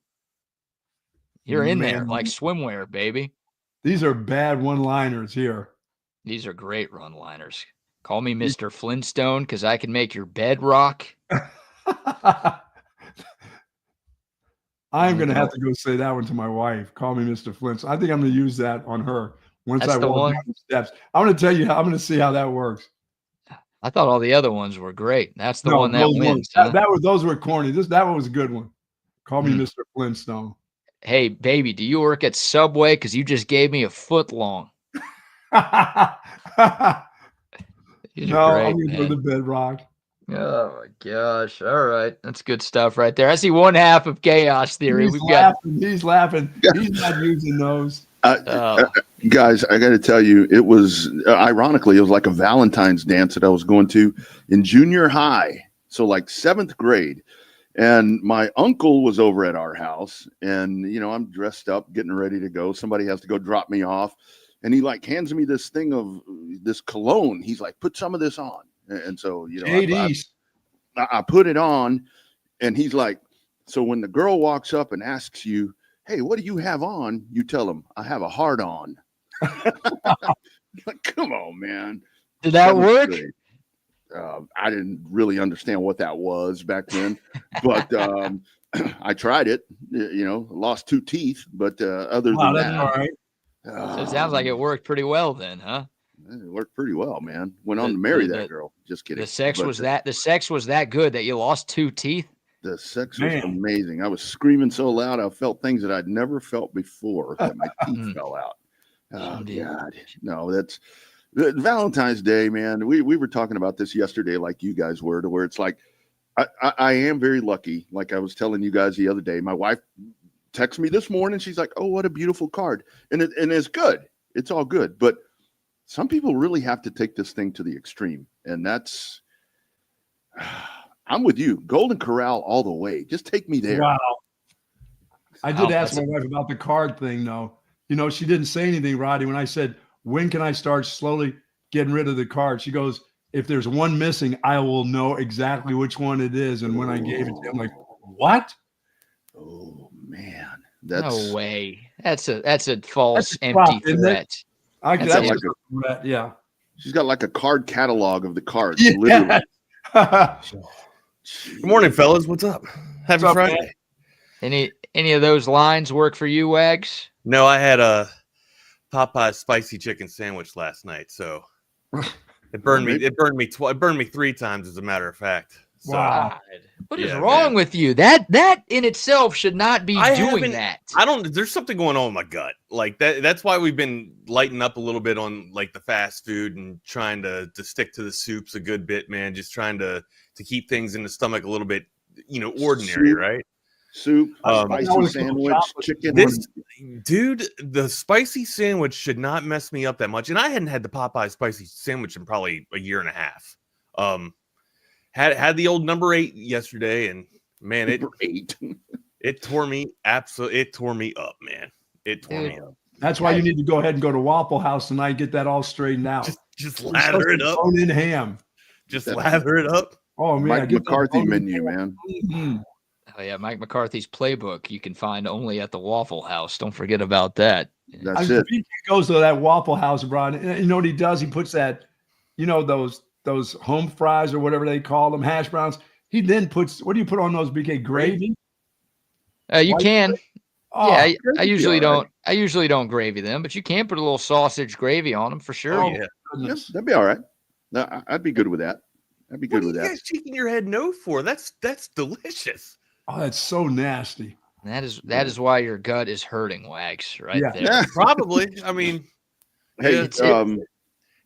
S1: You're in there like swimwear, baby.
S2: These are bad one-liners here. These
S1: are great run-liners. Call me Mr. Flintstone because I can make your bed rock.
S2: I'm going to have to go say that one to my wife. Call me Mr. Flintstone. I think I'm going to use that on her once I walk down the steps. I'm going to tell you how I'm going to see how that works.
S1: I thought all the other ones were great. That's the one that wins.
S2: Those were corny. That one was a good one. Call me Mr. Flintstone.
S1: Hey, baby, do you work at Subway? Because you just gave me a foot long.
S2: No, I'm going to go to bedrock.
S1: Oh, my gosh. All right. That's good stuff right there. I see one half of chaos theory.
S2: He's laughing. He's not using those.
S4: Guys, I got to tell you, it was ironically, it was like a Valentine's dance that I was going to in junior high. So like 7th grade. And my uncle was over at our house and, I'm dressed up, getting ready to go. Somebody has to go drop me off. And he like hands me this thing of this cologne. He's like, put some of this on. And so, I put it on and he's like, so when the girl walks up and asks you, hey, what do you have on? You tell him, I have a heart on. Come on, man.
S1: Did that work?
S4: I didn't really understand what that was back then, but I tried it, lost 2 teeth, but other than that.
S2: All right.
S1: So it sounds like it worked pretty well then, huh?
S4: It worked pretty well, man. Went on to marry that girl. Just kidding.
S1: The sex was that good that you lost 2 teeth?
S4: The sex was amazing. I was screaming so loud I felt things that I'd never felt before that my teeth fell out. Oh, God. No, that's Valentine's Day, man. We were talking about this yesterday like you guys were, to where it's like I am very lucky. Like I was telling you guys the other day, my wife texted me this morning. She's like, oh, what a beautiful card. And it's good. It's all good. But some people really have to take this thing to the extreme. And that's I'm with you. Golden Corral all the way. Just take me there.
S2: Wow. I did ask my wife about the card thing, though. She didn't say anything, Rodney, when I said, when can I start slowly getting rid of the card? She goes, if there's one missing, I will know exactly which one it is. And when I gave it to him, I'm like, what?
S4: Oh, man.
S1: No way. That's a false, empty threat.
S2: Yeah.
S4: She's got like a card catalog of the cards.
S2: Yeah.
S4: Literally.
S5: Good morning, fellas. What's up? Happy Friday.
S1: Man? Any of those lines work for you, Wags?
S5: No, I had a Popeye spicy chicken sandwich last night, so it burned me. It burned me 3 times, as a matter of fact. So,
S2: wow.
S1: What is wrong with you? That in itself should not be doing that.
S5: There's something going on with my gut. Like that. That's why we've been lighting up a little bit on like the fast food and trying to stick to the soups a good bit, man. Just trying to keep things in the stomach a little bit, ordinary, right?
S4: Soup, spicy sandwich, chicken.
S5: Dude, the spicy sandwich should not mess me up that much. And I hadn't had the Popeye spicy sandwich in probably a year and a half. Had the old number 8 yesterday, and Man, it tore me absolutely. It tore me up, man. It tore me up.
S2: That's why you need to go ahead and go to Waffle House tonight. Get that all straightened out.
S5: Just lather it up.
S2: Bone in ham.
S5: Just lather it up.
S2: Oh man,
S4: Mike McCarthy menu, man.
S2: Mm-hmm.
S1: Oh yeah, Mike McCarthy's Playbook you can find only at the Waffle House. Don't forget about that.
S4: That's it.
S2: He goes to that Waffle House, Brian. And you know what he does? He puts that, those home fries or whatever they call them, hash browns. He then puts, what do you put on those, BK? Gravy?
S1: You can.
S2: Oh,
S1: yeah, I usually don't. I usually don't gravy them, but you can put a little sausage gravy on them for sure.
S2: Oh,
S5: Yeah.
S4: Yes, that'd be all right. No, I'd be good with that. I'd be good with
S5: What are
S4: that.
S5: you guys shaking your head no for? That's delicious.
S2: Oh, that's so nasty.
S1: That is why your gut is hurting, Wags, right
S2: Yeah.
S1: there.
S4: Yeah.
S5: Probably. I mean,
S4: Hey,
S5: yeah, you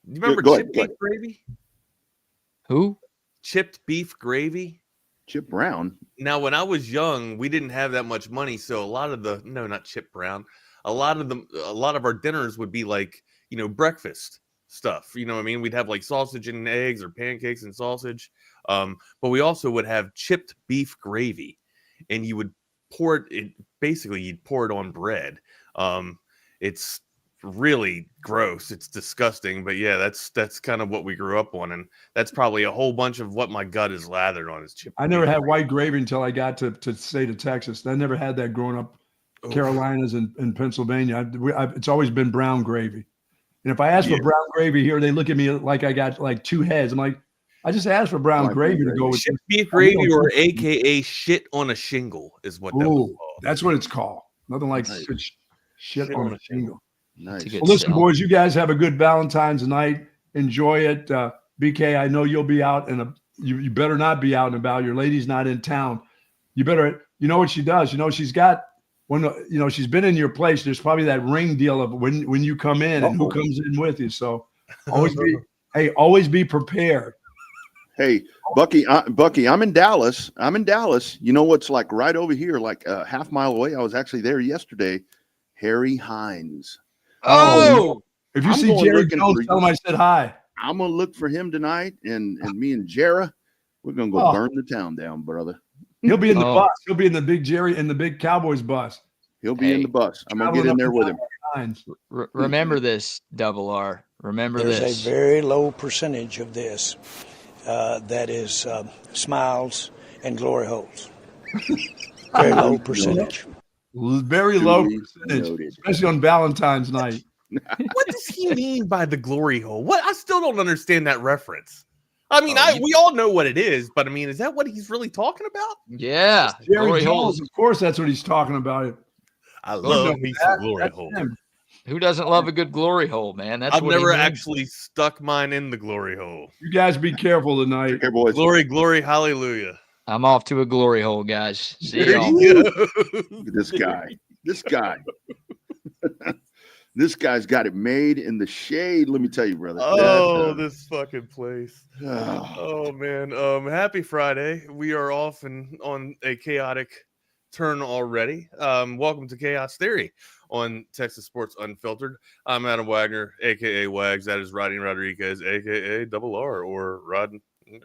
S5: remember
S4: go
S5: chipped
S4: ahead.
S5: beef gravy?
S1: Who?
S5: Chipped beef gravy.
S4: Chip Brown.
S5: Now, when I was young, we didn't have that much money, so a lot of not Chip Brown. A lot of our dinners would be like, breakfast stuff. You know what I mean? We'd have like sausage and eggs or pancakes and sausage. But we also would have chipped beef gravy, and you would pour it. Basically, you'd pour it on bread. It's really gross. It's disgusting. But yeah, that's kind of what we grew up on, and that's probably a whole bunch of what my gut is lathered on is chipped.
S2: I never had white gravy until I got to state of Texas. I never had that growing up.
S5: Oof.
S2: Carolinas and Pennsylvania. It's always been brown gravy. And if I ask for brown gravy here, they look at me like I got like two heads. I'm like, I just asked for brown gravy to go with
S5: Chipped beef gravy, or AKA shit on a shingle, is what that was called.
S2: That's what it's called. Nothing like
S4: Nice.
S2: shit on a shingle.
S4: Nice.
S1: It's a good
S2: Well, listen,
S1: sell.
S2: boys, you guys have a good Valentine's night. Enjoy it. BK, I know you'll be out, and you better not be out and about. Your lady's not in town. You better, you know what she does. She's got, when she's been in your place, there's probably that ring deal of when you come in and who comes in with you. So always be prepared.
S4: Hey, Bucky, I'm in Dallas. You know what's like right over here, like a half mile away? I was actually there yesterday. Harry Hines.
S1: Oh,
S2: If you
S4: I'm
S2: see
S4: going
S2: Jerry
S4: looking
S2: Jones,
S4: for
S2: tell him I said hi.
S4: I'm gonna look for him tonight, and me and Jara, we're gonna go burn the town down, brother.
S2: He'll be in the
S1: Oh.
S2: bus. He'll be in the big Jerry and the big Cowboys bus.
S4: He'll be in
S1: Hey.
S4: the bus. I'm gonna get in there with him.
S2: Hines.
S1: remember this, Double R. Remember
S3: There's
S1: this.
S3: a very low percentage of this that is smiles and glory holes. Very low percentage.
S2: Very low
S4: Duly
S2: percentage,
S4: noted.
S2: especially on Valentine's night.
S5: What does he mean by the glory hole? What? I still don't understand that reference. I mean,
S1: Oh,
S5: we all know what it is, but I mean, is that what he's really talking about?
S1: Yeah,
S2: Jerry
S1: glory
S2: Jones,
S1: holes.
S2: of course, that's what he's talking about.
S5: I
S2: love
S5: love me
S2: that.
S5: some glory
S2: That's
S5: hole.
S2: him.
S1: Who doesn't love a good glory hole, man? That's
S5: I've
S1: what he
S5: never
S1: means.
S5: actually stuck mine in the glory hole.
S2: You guys be careful tonight.
S4: Here, boys.
S5: Glory, glory, hallelujah.
S1: I'm off to a glory hole, guys. See
S5: There
S1: y'all.
S5: you go.
S4: Look at this guy. This guy's got it made in the shade. Let me tell you, brother.
S5: Oh, this fucking place.
S4: Oh,
S5: Oh man. Happy Friday. We are off and on a chaotic turn already. Welcome to Chaos Theory on Texas Sports Unfiltered. I'm Adam Wagner, aka Wags. That is Rodney Rodriguez, aka Double R, or Rod.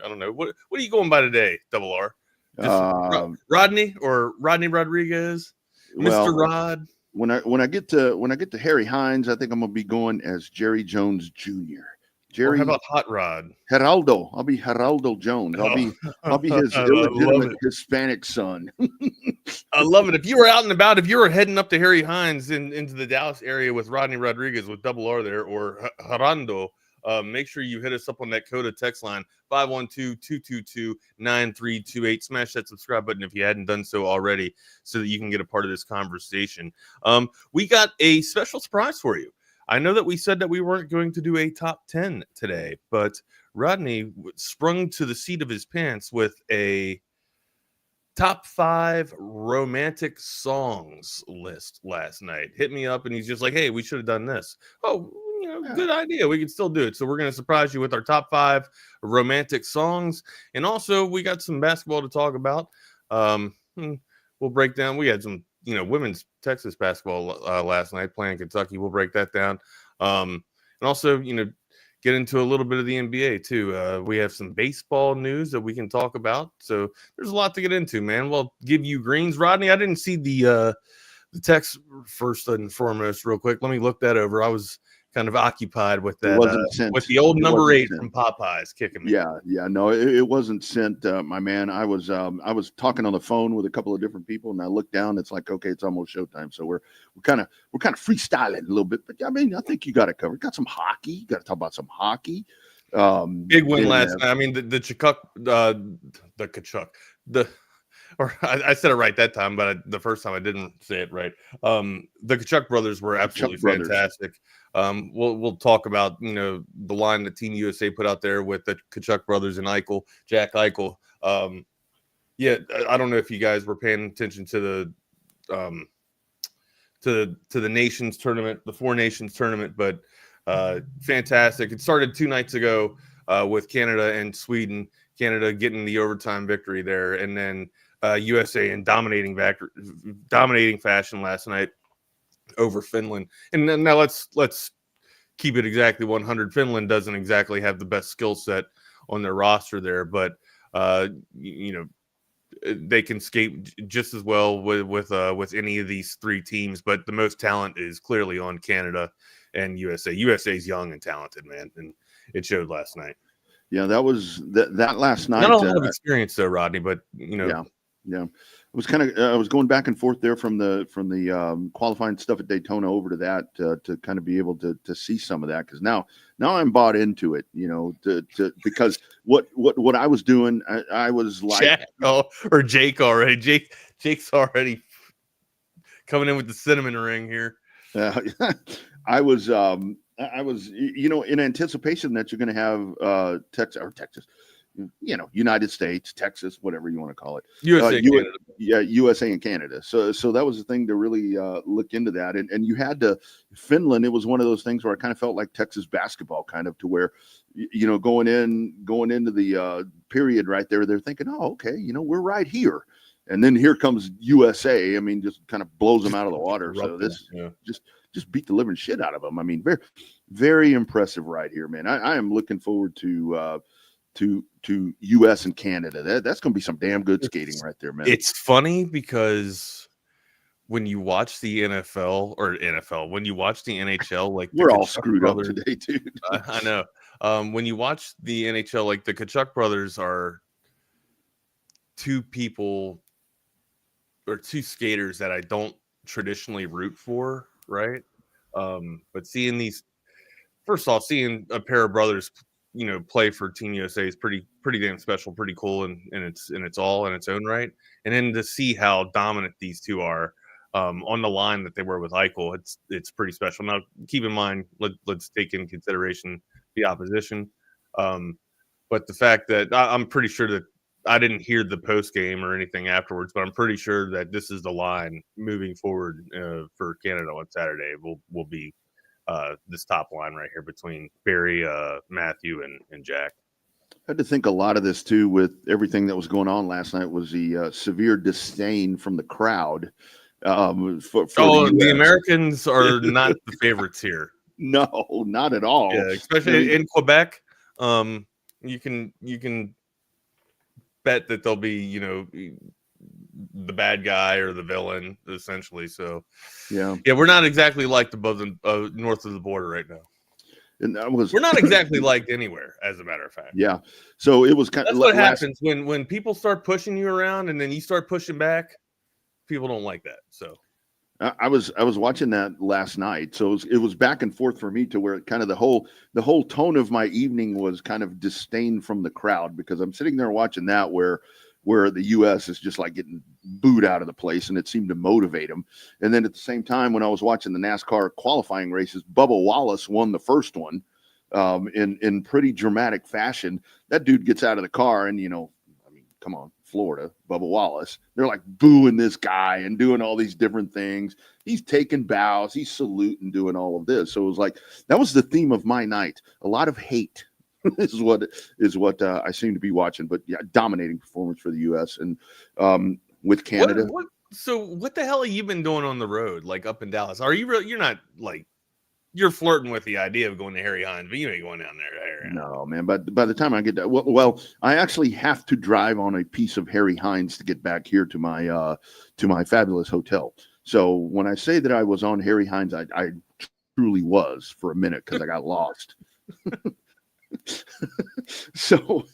S5: I don't know. What are you going by today, Double R? Rodney or Rodney Rodriguez?
S4: well,
S5: Mr. Rod.
S4: when I get to Harry Hines, I think I'm gonna be going as Jerry Jones Jr.
S5: Or
S4: Jerry
S5: how about Hot Rod?
S4: Geraldo. I'll be Geraldo Jones. I'll be his
S5: I love
S4: illegitimate
S5: it.
S4: Hispanic son.
S5: I love it. If you were out and about, if you were heading up to Harry Hines into the Dallas area with Rodney Rodriguez with Double R there, or Gerando, make sure you hit us up on that Coda text line 512-222-9328. Smash that subscribe button if you hadn't done so already, so that you can get a part of this conversation. We got a special surprise for you. I know that we said that we weren't going to do a top 10 today, but Rodney sprung to the seat of his pants with a top 5 romantic songs list last night. Hit me up and he's just like, hey, we should have done this. Oh, good idea. We can still do it. So we're going to surprise you with our top 5 romantic songs. And also we got some basketball to talk about. We'll break down. We had some, women's Texas basketball last night playing Kentucky. We'll break that down. And also, get into a little bit of the NBA too. We have some baseball news that we can talk about. So there's a lot to get into, man. We'll give you greens, Rodney. I didn't see the text first and foremost, real quick. Let me look that over. I was kind of occupied with that. With the old number 8 from Popeyes kicking me.
S4: Yeah, no, it wasn't sent, my man. I was talking on the phone with a couple of different people, and I looked down. It's like, okay, it's almost showtime. So we're kind of freestyling a little bit, but I mean, I think you got it covered. Got some hockey. You got to talk about some hockey.
S5: Big win last night. I mean, the I said it right that time, but the first time I didn't say it right. The Kachuk brothers were absolutely fantastic. We'll talk about, the line that Team USA put out there with the Kachuk brothers and Jack Eichel. Yeah, I don't know if you guys were paying attention to the Nations tournament, the 4 Nations tournament, but fantastic. It started 2 nights ago with Canada and Sweden. Canada getting the overtime victory there, and then USA in dominating fashion last night over Finland. And then now let's keep it exactly 100. Finland doesn't exactly have the best skill set on their roster there, but they can skate just as well with any of these 3 teams. But the most talent is clearly on Canada and USA. USA's young and talented, man, and it showed last night.
S4: Yeah, that was that last night.
S5: Not a lot of experience though, Rodney, but
S4: Yeah. It was kind of I was going back and forth there from the qualifying stuff at Daytona over to that to kind of be able to see some of that, because now I'm bought into it, because what I was doing, I was like
S5: Jake already. Jake's already coming in with the cinnamon ring here.
S4: I was in anticipation that you're going to have Texas, United States, Texas, whatever you want to call it, USA and Canada. So that was the thing to really look into that, and you had to Finland. It was one of those things where I kind of felt like Texas basketball, kind of to where, going into the period right there, they're thinking, oh, okay, we're right here. And then here comes USA. I mean, just kind of blows them out of the water. So this just beat the living shit out of them. I mean, very, very impressive right here, man. I am looking forward to US and Canada. That's going to be some damn good skating right there, man.
S5: It's funny because when you watch the NFL, when you watch the NHL, like
S4: we're all screwed up today, dude.
S5: I know. When you watch the NHL, like the Kachuk brothers are 2 people or 2 skaters that I don't traditionally root for, right? But seeing a pair of brothers, play for Team USA is pretty damn special, pretty cool, and it's all in its own right. And then to see how dominant these 2 are on the line that they were with Eichel, it's pretty special. Now, keep in mind, let's take in consideration the opposition, but the fact that I'm pretty sure that I didn't hear the post game or anything afterwards, but I'm pretty sure that this is the line moving forward for Canada on Saturday. Will be this top line right here between Barry, Matthew, and Jack.
S4: I had to think a lot of this too with everything that was going on last night was the severe disdain from the crowd.
S5: The Americans are not the favorites here.
S4: No, not at all.
S5: Yeah, especially in Quebec. You can bet that they'll be, the bad guy or the villain, essentially. So, yeah, we're not exactly liked above the north of the border right now.
S4: And
S5: we're not exactly liked anywhere, as a matter of fact.
S4: Yeah. So it was kind of
S5: what happens when people start pushing you around and then you start pushing back. People don't like that. So
S4: I was watching that last night. So it was back and forth for me to where kind of the whole tone of my evening was kind of disdain from the crowd, because I'm sitting there watching that where the U.S. is just like getting booed out of the place, and it seemed to motivate them. And then at the same time, when I was watching the NASCAR qualifying races, Bubba Wallace won the first one in pretty dramatic fashion. That dude gets out of the car, and come on, Florida, Bubba Wallace. They're like booing this guy and doing all these different things. He's taking bows, he's saluting, doing all of this. So it was like that was the theme of my night. A lot of hate is what I seem to be watching. But yeah, dominating performance for the U.S. and with Canada.
S5: So what the hell have you been doing on the road, like up in Dallas? Are you you're not like you're flirting with the idea of going to Harry Hines, but you ain't going down there to Harry Hines.
S4: No, man. But by the time I get there, well, I actually have to drive on a piece of Harry Hines to get back here to my fabulous hotel. So when I say that I was on Harry Hines, I truly was for a minute because I got lost. So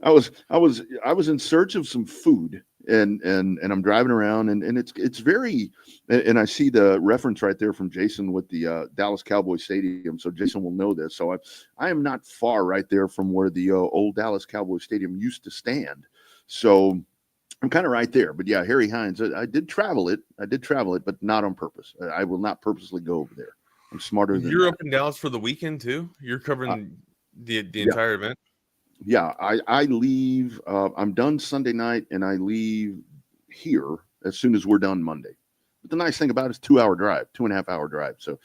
S4: I was in search of some food, and I'm driving around, and it's very, and I see the reference right there from Jason with the Dallas Cowboy Stadium, so Jason will know this. So I am not far right there from where the old Dallas Cowboy Stadium used to stand, so I'm kind of right there. But yeah, Harry Hines, I did travel it, but not on purpose. I will not purposely go over there. I'm smarter than
S5: You're
S4: that.
S5: up in Dallas for the weekend too. You're covering the entire event.
S4: Yeah, I leave. I'm done Sunday night, and I leave here as soon as we're done Monday. But the nice thing about it is 2-hour drive, 2.5-hour drive. So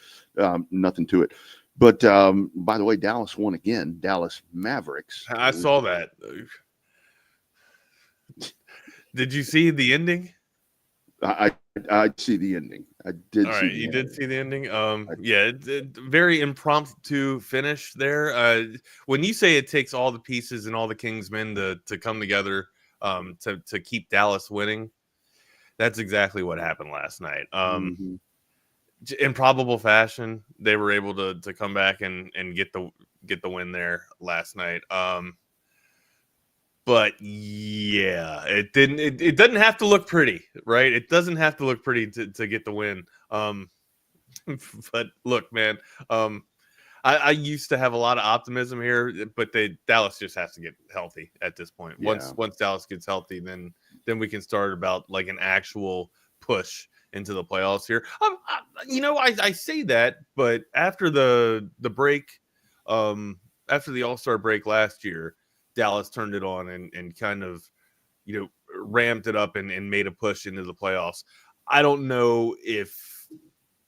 S4: nothing to it. But by the way, Dallas won again. Dallas Mavericks.
S5: I saw that. Did you see the ending?
S4: I see the ending. I did.
S5: All
S4: see
S5: right,
S4: the
S5: you
S4: ending.
S5: did see the ending. Yeah, it's very impromptu finish there. When you say it takes all the pieces and all the Kingsmen to come together to keep Dallas winning, that's exactly what happened last night. In probable fashion, they were able to come back and get the win there last night. But yeah, it didn't. It doesn't have to look pretty, right? It doesn't have to look pretty to get the win. But look, man, I used to have a lot of optimism here, but Dallas just has to get healthy at this point.
S4: Yeah.
S5: Once Dallas gets healthy, then we can start about like an actual push into the playoffs here. I say that, but after the break, after the All-Star break last year, Dallas turned it on and kind of, ramped it up and made a push into the playoffs. I don't know if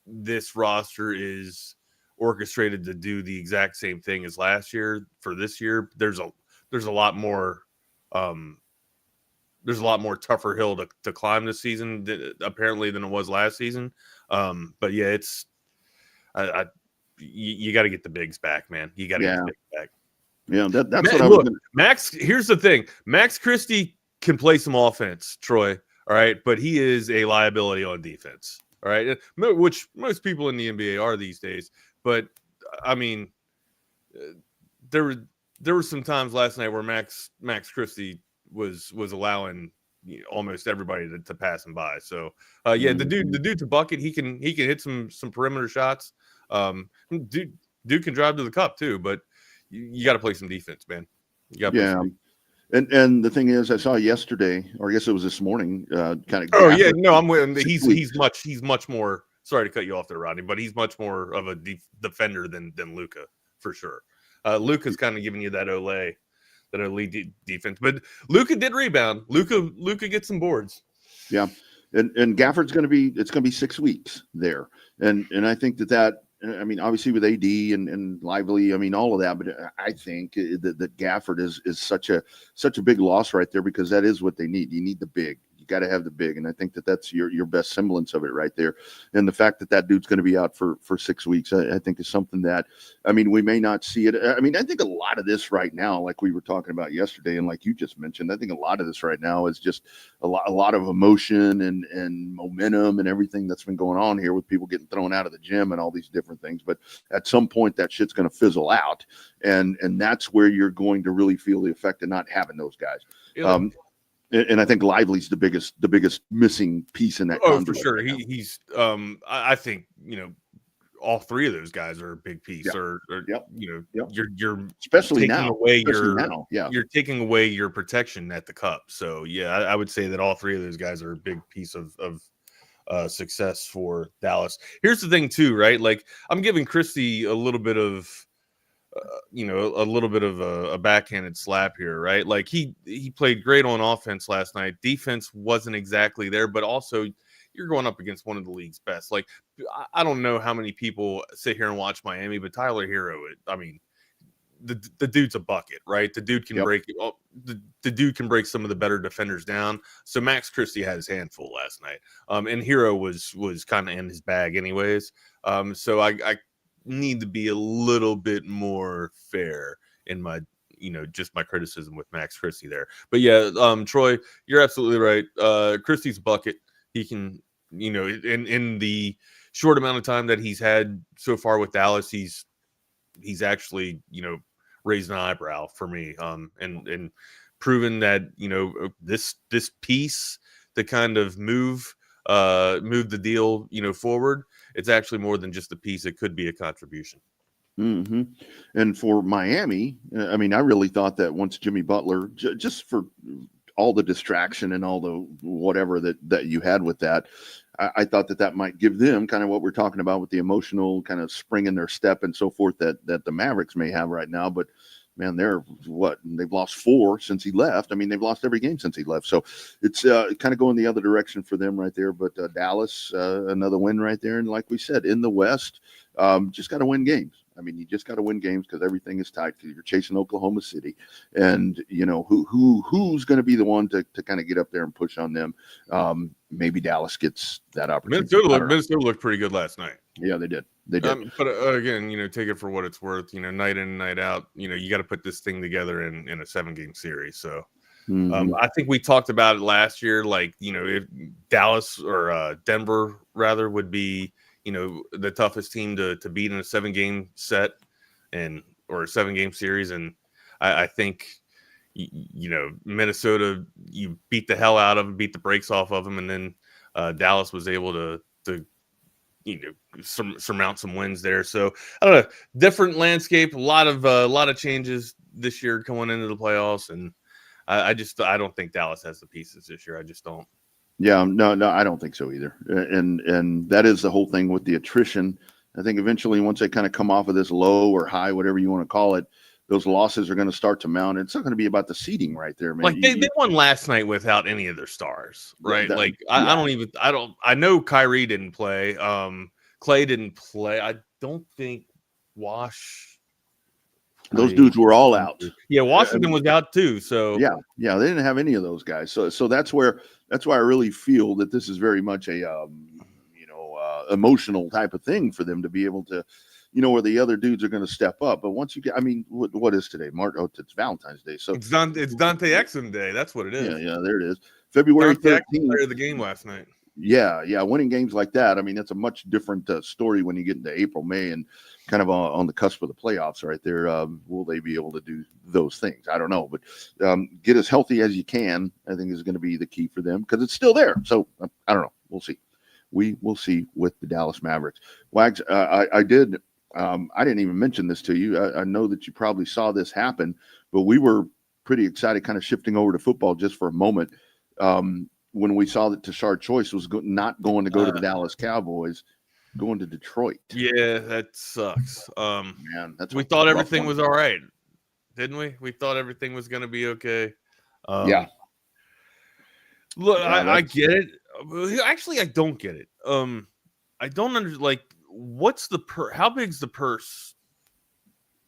S5: this roster is orchestrated to do the exact same thing as last year for this year. There's a lot more tougher hill to climb this season apparently than it was last season. But yeah, it's you got to get the bigs back, man. You got to get the bigs back.
S4: Yeah, that's what I was.
S5: Max, here's the thing. Max Christie can play some offense, Troy. All right, but he is a liability on defense. All right, which most people in the NBA are these days. But I mean, there were some times last night where Max Christie was allowing almost everybody to pass him by. So the dude's a bucket. He can hit some perimeter shots. Dude can drive to the cup too, but you got to play some defense, man.
S4: And the thing is, I saw yesterday, or I guess it was this morning, kind of.
S5: Oh yeah, no, I'm with him. He's much more. Sorry to cut you off there, Rodney, but he's much more of a defender than Luka for sure. Luka's kind of giving you that Olay defense, but Luka did rebound. Luka gets some boards.
S4: Yeah, and Gafford's going to be 6 weeks there, and I think that. I mean, obviously with AD and Lively, I mean, all of that, but I think that Gafford is such a big loss right there, because that is what they need. You need the big. You got to have the big, and I think that's your best semblance of it right there. And the fact that dude's going to be out for 6 weeks, I think is something that, I mean, we may not see it. I mean, I think a lot of this right now, like we were talking about yesterday, and like you just mentioned, I think a lot of this right now is just a lot of emotion and momentum and everything that's been going on here with people getting thrown out of the gym and all these different things. But at some point, that shit's going to fizzle out, and that's where you're going to really feel the effect of not having those guys.
S5: Yeah.
S4: And I think Lively's the biggest missing piece in that.
S5: Oh, for sure. He's. I think all three of those guys are a big piece. You're
S4: especially
S5: taking
S4: now.
S5: Away
S4: now. Yeah.
S5: You're taking away your protection at the cup. So yeah, I would say that all three of those guys are a big piece of success for Dallas. Here's the thing too, right? Like I'm giving Christie a little bit of. A backhanded slap here, right? Like he played great on offense last night. Defense wasn't exactly there, but also you're going up against one of the league's best. Like I don't know how many people sit here and watch Miami, but Tyler Hero, I mean, the dude's a bucket, right? The dude can break it. The dude can break some of the better defenders down. So Max Christie had his hand full last night, and Hero was kind of in his bag anyways. So I need to be a little bit more fair in my, just my criticism with Max Christie there. But yeah, Troy, you're absolutely right. Christie's bucket. He can, in the short amount of time that he's had so far with Dallas, he's actually, raised an eyebrow for me. And proven that, this piece to kind of move the deal, forward. It's actually more than just a piece. It could be a contribution.
S4: Mm-hmm. And for Miami, I mean, I really thought that once Jimmy Butler, just for all the distraction and all the whatever that you had with that, I thought that might give them kind of what we're talking about with the emotional kind of spring in their step and so forth that the Mavericks may have right now. But man, they've lost 4 since he left. I mean, they've lost every game since he left. So it's kind of going the other direction for them right there. But Dallas, another win right there. And like we said, in the West, just got to win games. I mean, you just got to win games because everything is tight. You're chasing Oklahoma City, and who's going to be the one to kind of get up there and push on them. Maybe Dallas gets that opportunity.
S5: Minnesota looked pretty good last night.
S4: Yeah, they did. But
S5: again, take it for what it's worth. Night in and night out. You got to put this thing together in a 7-game series. So I think we talked about it last year. Like if Dallas or Denver rather would be the toughest team to beat in a 7-game set or a 7-game series, and I think Minnesota, you beat the hell out of them, beat the brakes off of them, and then Dallas was able to surmount some wins there. So I don't know, different landscape, a lot of changes this year going into the playoffs, and I don't think Dallas has the pieces this year. I just don't.
S4: Yeah, no, I don't think so either. And that is the whole thing with the attrition. I think eventually once they kind of come off of this low or high, whatever you want to call it, those losses are going to start to mount. It's not going to be about the seeding right there, man.
S5: Like they won last night without any of their stars, right? I know Kyrie didn't play. Clay didn't play. I don't think
S4: those dudes were all out.
S5: Yeah, Washington was out too. So
S4: yeah, they didn't have any of those guys. So that's why I really feel that this is very much a emotional type of thing for them to be able to, where the other dudes are going to step up. But once you get, I mean, what is today? It's Valentine's Day. So
S5: it's Dante Exum Day. That's what it is.
S4: Yeah, there it is. February 13th.
S5: Player of the game last night.
S4: Yeah, winning games like that. I mean, that's a much different story when you get into April, May, and kind of on the cusp of the playoffs right there. Will they be able to do those things? I don't know, but get as healthy as you can, I think, is going to be the key for them because it's still there. So I don't know. We'll see. We will see with the Dallas Mavericks. Wags, I didn't even mention this to you. I know that you probably saw this happen, but we were pretty excited, kind of shifting over to football just for a moment. When we saw that Tashard Choice was not going to go to the Dallas Cowboys, going to Detroit.
S5: Yeah, that sucks.
S4: Man,
S5: we thought everything was all right, didn't we? We thought everything was going to be okay.
S4: Yeah.
S5: Look, I get it. Actually, I don't get it. I don't understand. What's the how big's the purse?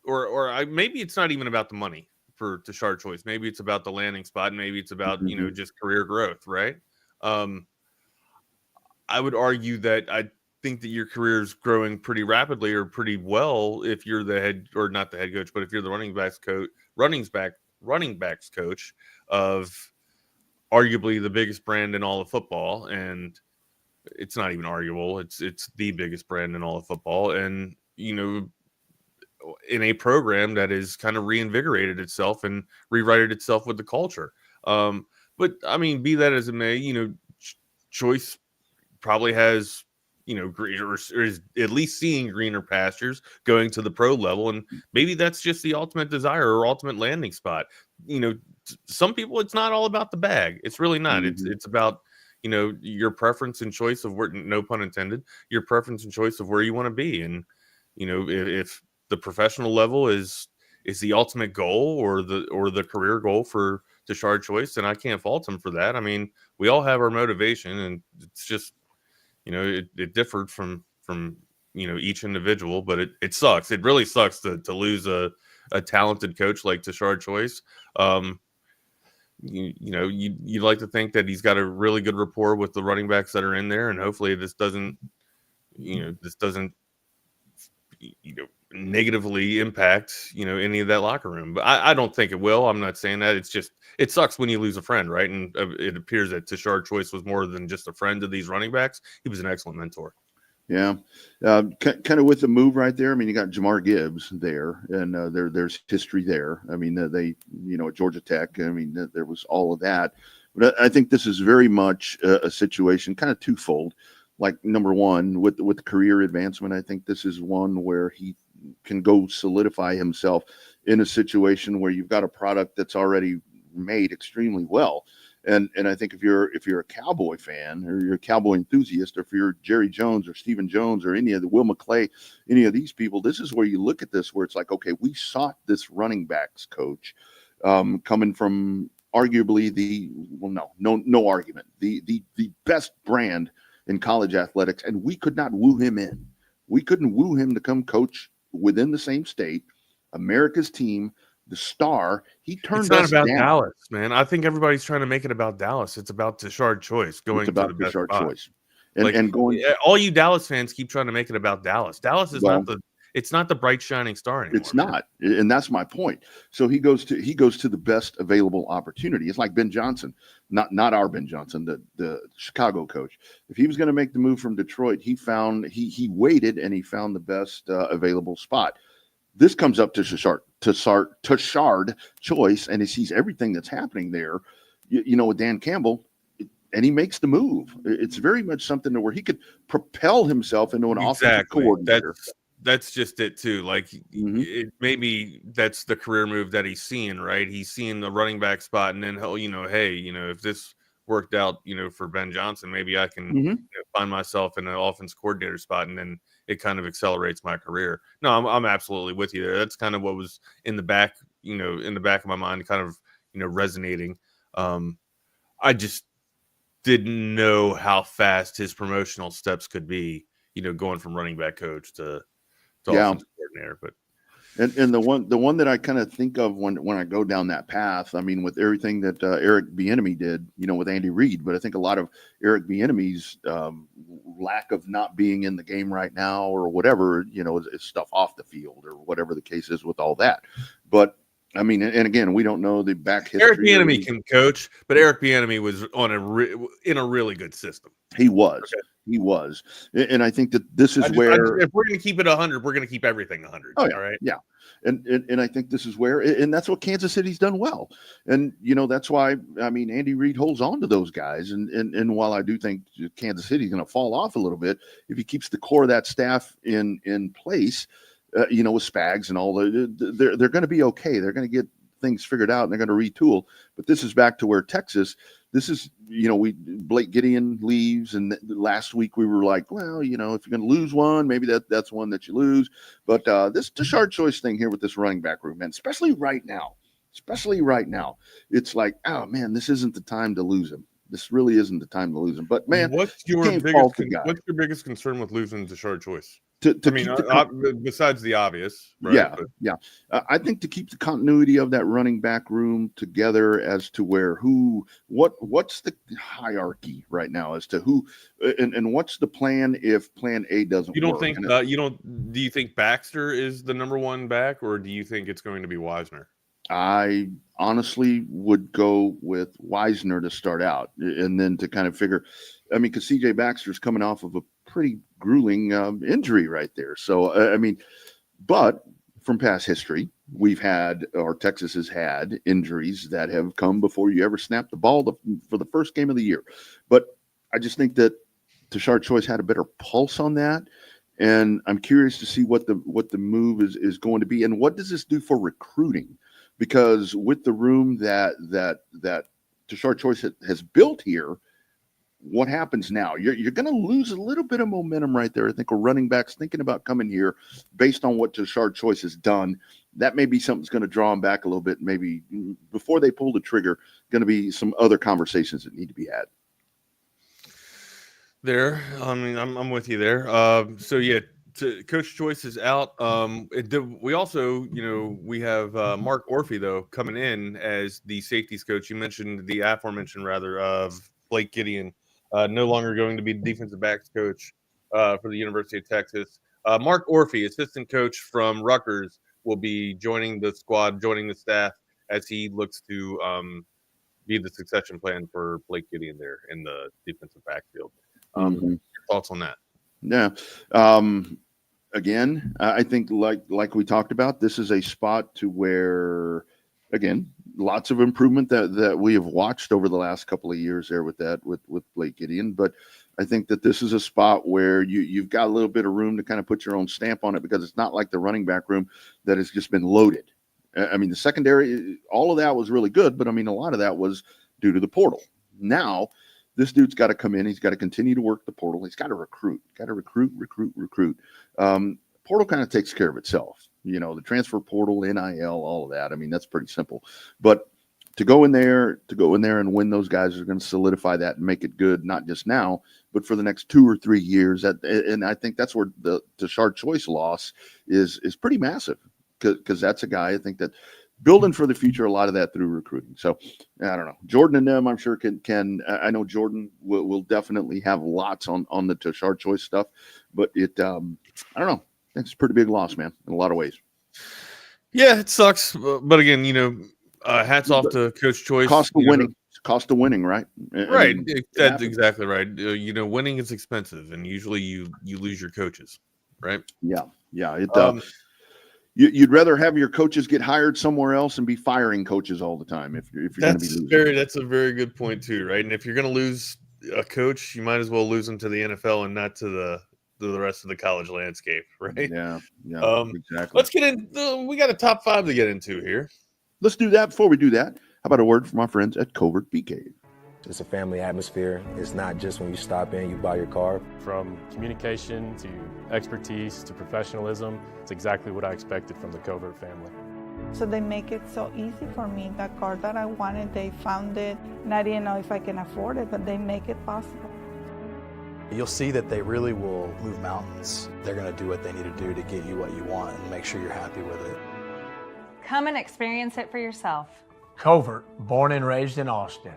S5: Or maybe it's not even about the money for Tashard Choice. Maybe it's about the landing spot. Maybe it's about just career growth, right? I would argue that I think that your career is growing pretty rapidly or pretty well if you're the head, or not the head coach, but if you're the running backs coach of arguably the biggest brand in all of football, and it's not even arguable. It's the biggest brand in all of football, and in a program that is kind of reinvigorated itself and rewrited itself with the culture. But I mean, be that as it may, Choice probably has, greener, or is at least seeing greener pastures going to the pro level. And maybe that's just the ultimate desire or ultimate landing spot. Some people, it's not all about the bag. It's really not. It's about, your preference and choice of where, no pun intended, your preference and choice of where you want to be. And, if the professional level is the ultimate goal or the career goal for Tashard Choice, and I can't fault him for that. I mean, we all have our motivation, and it's just, it differed from each individual, but it sucks. It really sucks to lose a talented coach like Tashard Choice. You'd like to think that he's got a really good rapport with the running backs that are in there, and hopefully this doesn't negatively impact, any of that locker room. But I don't think it will. I'm not saying that. It's just, it sucks when you lose a friend, right? And it appears that Tashard Choice was more than just a friend to these running backs. He was an excellent mentor.
S4: Yeah, kind of with the move right there. I mean, you got Jamar Gibbs there, and there's history there. I mean, they, at Georgia Tech. I mean, there was all of that. But I think this is very much a situation, kind of twofold. Like number one, with the career advancement, I think this is one where he can go solidify himself in a situation where you've got a product that's already made extremely well. And I think if you're a Cowboy fan or you're a Cowboy enthusiast, or if you're Jerry Jones or Stephen Jones or any of the Will McClay, any of these people, this is where you look at this, where it's like, okay, we sought this running backs coach coming from arguably no argument, the best brand in college athletics, and we could not woo him in. We couldn't woo him to come coach within the same state, America's team, the star. He turned us down.
S5: It's not about Dallas, man. I think everybody's trying to make it about Dallas. It's about Tashard Choice going to the best spot. Choice.
S4: And going.
S5: All you Dallas fans keep trying to make it about Dallas. Dallas is it's not the bright shining star anymore.
S4: It's not, and that's my point. So he goes to the best available opportunity. It's like Ben Johnson, not our Ben Johnson, the Chicago coach. If he was going to make the move from Detroit, he waited and he found the best available spot. This comes up to Tashard Choice, and he sees everything that's happening there, with Dan Campbell, and he makes the move. It's very much something to where he could propel himself into an offensive coordinator.
S5: That's just it too. Like maybe that's the career move that he's seeing, right? He's seeing the running back spot, and then he'll, hey, if this worked out, for Ben Johnson, maybe I can find myself in an offense coordinator spot, and then it kind of accelerates my career. No, I'm absolutely with you there. That's kind of what was in the back of my mind, kind of, resonating. I just didn't know how fast his promotional steps could be, going from running back coach to offensive coordinator. But
S4: and the one that I kind of think of when I go down that path, I mean, with everything that Eric Bieniemy did, with Andy Reid, but I think a lot of Eric Bieniemy's lack of not being in the game right now or whatever, is stuff off the field or whatever the case is with all that. But I mean, and again, we don't know the back history.
S5: Eric Bieniemy can coach, but Eric Bieniemy was in a really good system.
S4: He was. Okay. He was. And I think that this is where
S5: if we're going to keep it 100, we're going to keep everything 100.
S4: Oh, yeah.
S5: All right.
S4: Yeah. And I think this is where, and that's what Kansas City's done well. And, that's why, I mean, Andy Reid holds on to those guys. And while I do think Kansas City's going to fall off a little bit, if he keeps the core of that staff in place, with Spags and all they're going to be okay. They're going to get things figured out and they're going to retool. But this is back to where Texas, this is, Blake Gideon leaves. And last week we were like, well, if you're going to lose one, maybe that's one that you lose. But this Tashard Choice thing here with this running back room, man, especially right now, it's like, oh man, this isn't the time to lose him. This really isn't the time to lose him. But man,
S5: what's your biggest concern with losing Tashard Choice? Besides the obvious, right?
S4: Yeah. I think to keep the continuity of that running back room together as to where what's the hierarchy right now as to who and what's the plan if plan A doesn't work?
S5: Do you think Baxter is the number one back, or do you think it's going to be Wisner?
S4: I honestly would go with Wisner to start out and then to kind of figure, I mean, because CJ Baxter's coming off of a pretty grueling injury right there. So, I mean, but from past history, Texas has had injuries that have come before you ever snap the ball for the first game of the year. But I just think that Tashard Choice had a better pulse on that. And I'm curious to see what the move is going to be. And what does this do for recruiting? Because with the room that Tashard Choice has built here, what happens now? You're going to lose a little bit of momentum right there. I think a running back's thinking about coming here based on what Tashard Choice has done. That may be something that's going to draw them back a little bit. Maybe before they pull the trigger, going to be some other conversations that need to be had.
S5: There, I mean, I'm with you there. So yeah. Coach Choice is out. We also, we have Mark Orphy though coming in as the safeties coach. You mentioned the aforementioned of Blake Gideon, no longer going to be defensive backs coach for the University of Texas. Mark Orphy, assistant coach from Rutgers, will be joining the squad, joining the staff as he looks to be the succession plan for Blake Gideon there in the defensive backfield. Your thoughts on that?
S4: Yeah. Again, I think like we talked about, this is a spot to where, again, lots of improvement that we have watched over the last couple of years there with Blake Gideon. But I think that this is a spot where you've got a little bit of room to kind of put your own stamp on it, because it's not like the running back room that has just been loaded. I mean, the secondary, all of that was really good, but I mean, a lot of that was due to the portal. Now, this dude's got to come in. He's got to continue to work the portal. He's got to recruit. Portal kind of takes care of itself. You know, the transfer portal, NIL, all of that. I mean, that's pretty simple. But to go in there and win, those guys are going to solidify that and make it good, not just now, but for the next 2 or 3 years. And I think that's where the Tashard Choice loss is pretty massive, because that's a guy, I think, that building for the future, a lot of that through recruiting. So I don't know. Jordan and them, I'm sure can I know Jordan will definitely have lots on the Tashard Choice stuff, but I don't know. I think it's a pretty big loss, man, in a lot of ways.
S5: Yeah, it sucks. But again, hats off to Coach Choice.
S4: Cost of winning, right?
S5: Right. That's exactly right. Winning is expensive, and usually you lose your coaches, right?
S4: Yeah. You'd rather have your coaches get hired somewhere else and be firing coaches all the time if you're going to be losing.
S5: That's a very good point too, right? And if you're going to lose a coach, you might as well lose them to the NFL and not to the rest of the college landscape, right?
S4: Yeah, exactly.
S5: Let's get in. We got a top 5 to get into here.
S4: Let's do that. Before we do that, how about a word from our friends at Covert Bee Cave?
S6: It's a family atmosphere. It's not just when you stop in, you buy your car.
S7: From communication to expertise to professionalism, it's exactly what I expected from the Covert family.
S8: So they make it so easy for me. That car that I wanted, they found it, and I didn't know if I can afford it, but they make it possible.
S9: You'll see that they really will move mountains. They're going to do what they need to do to get you what you want and make sure you're happy with it.
S10: Come and experience it for yourself.
S11: Covert, born and raised in Austin.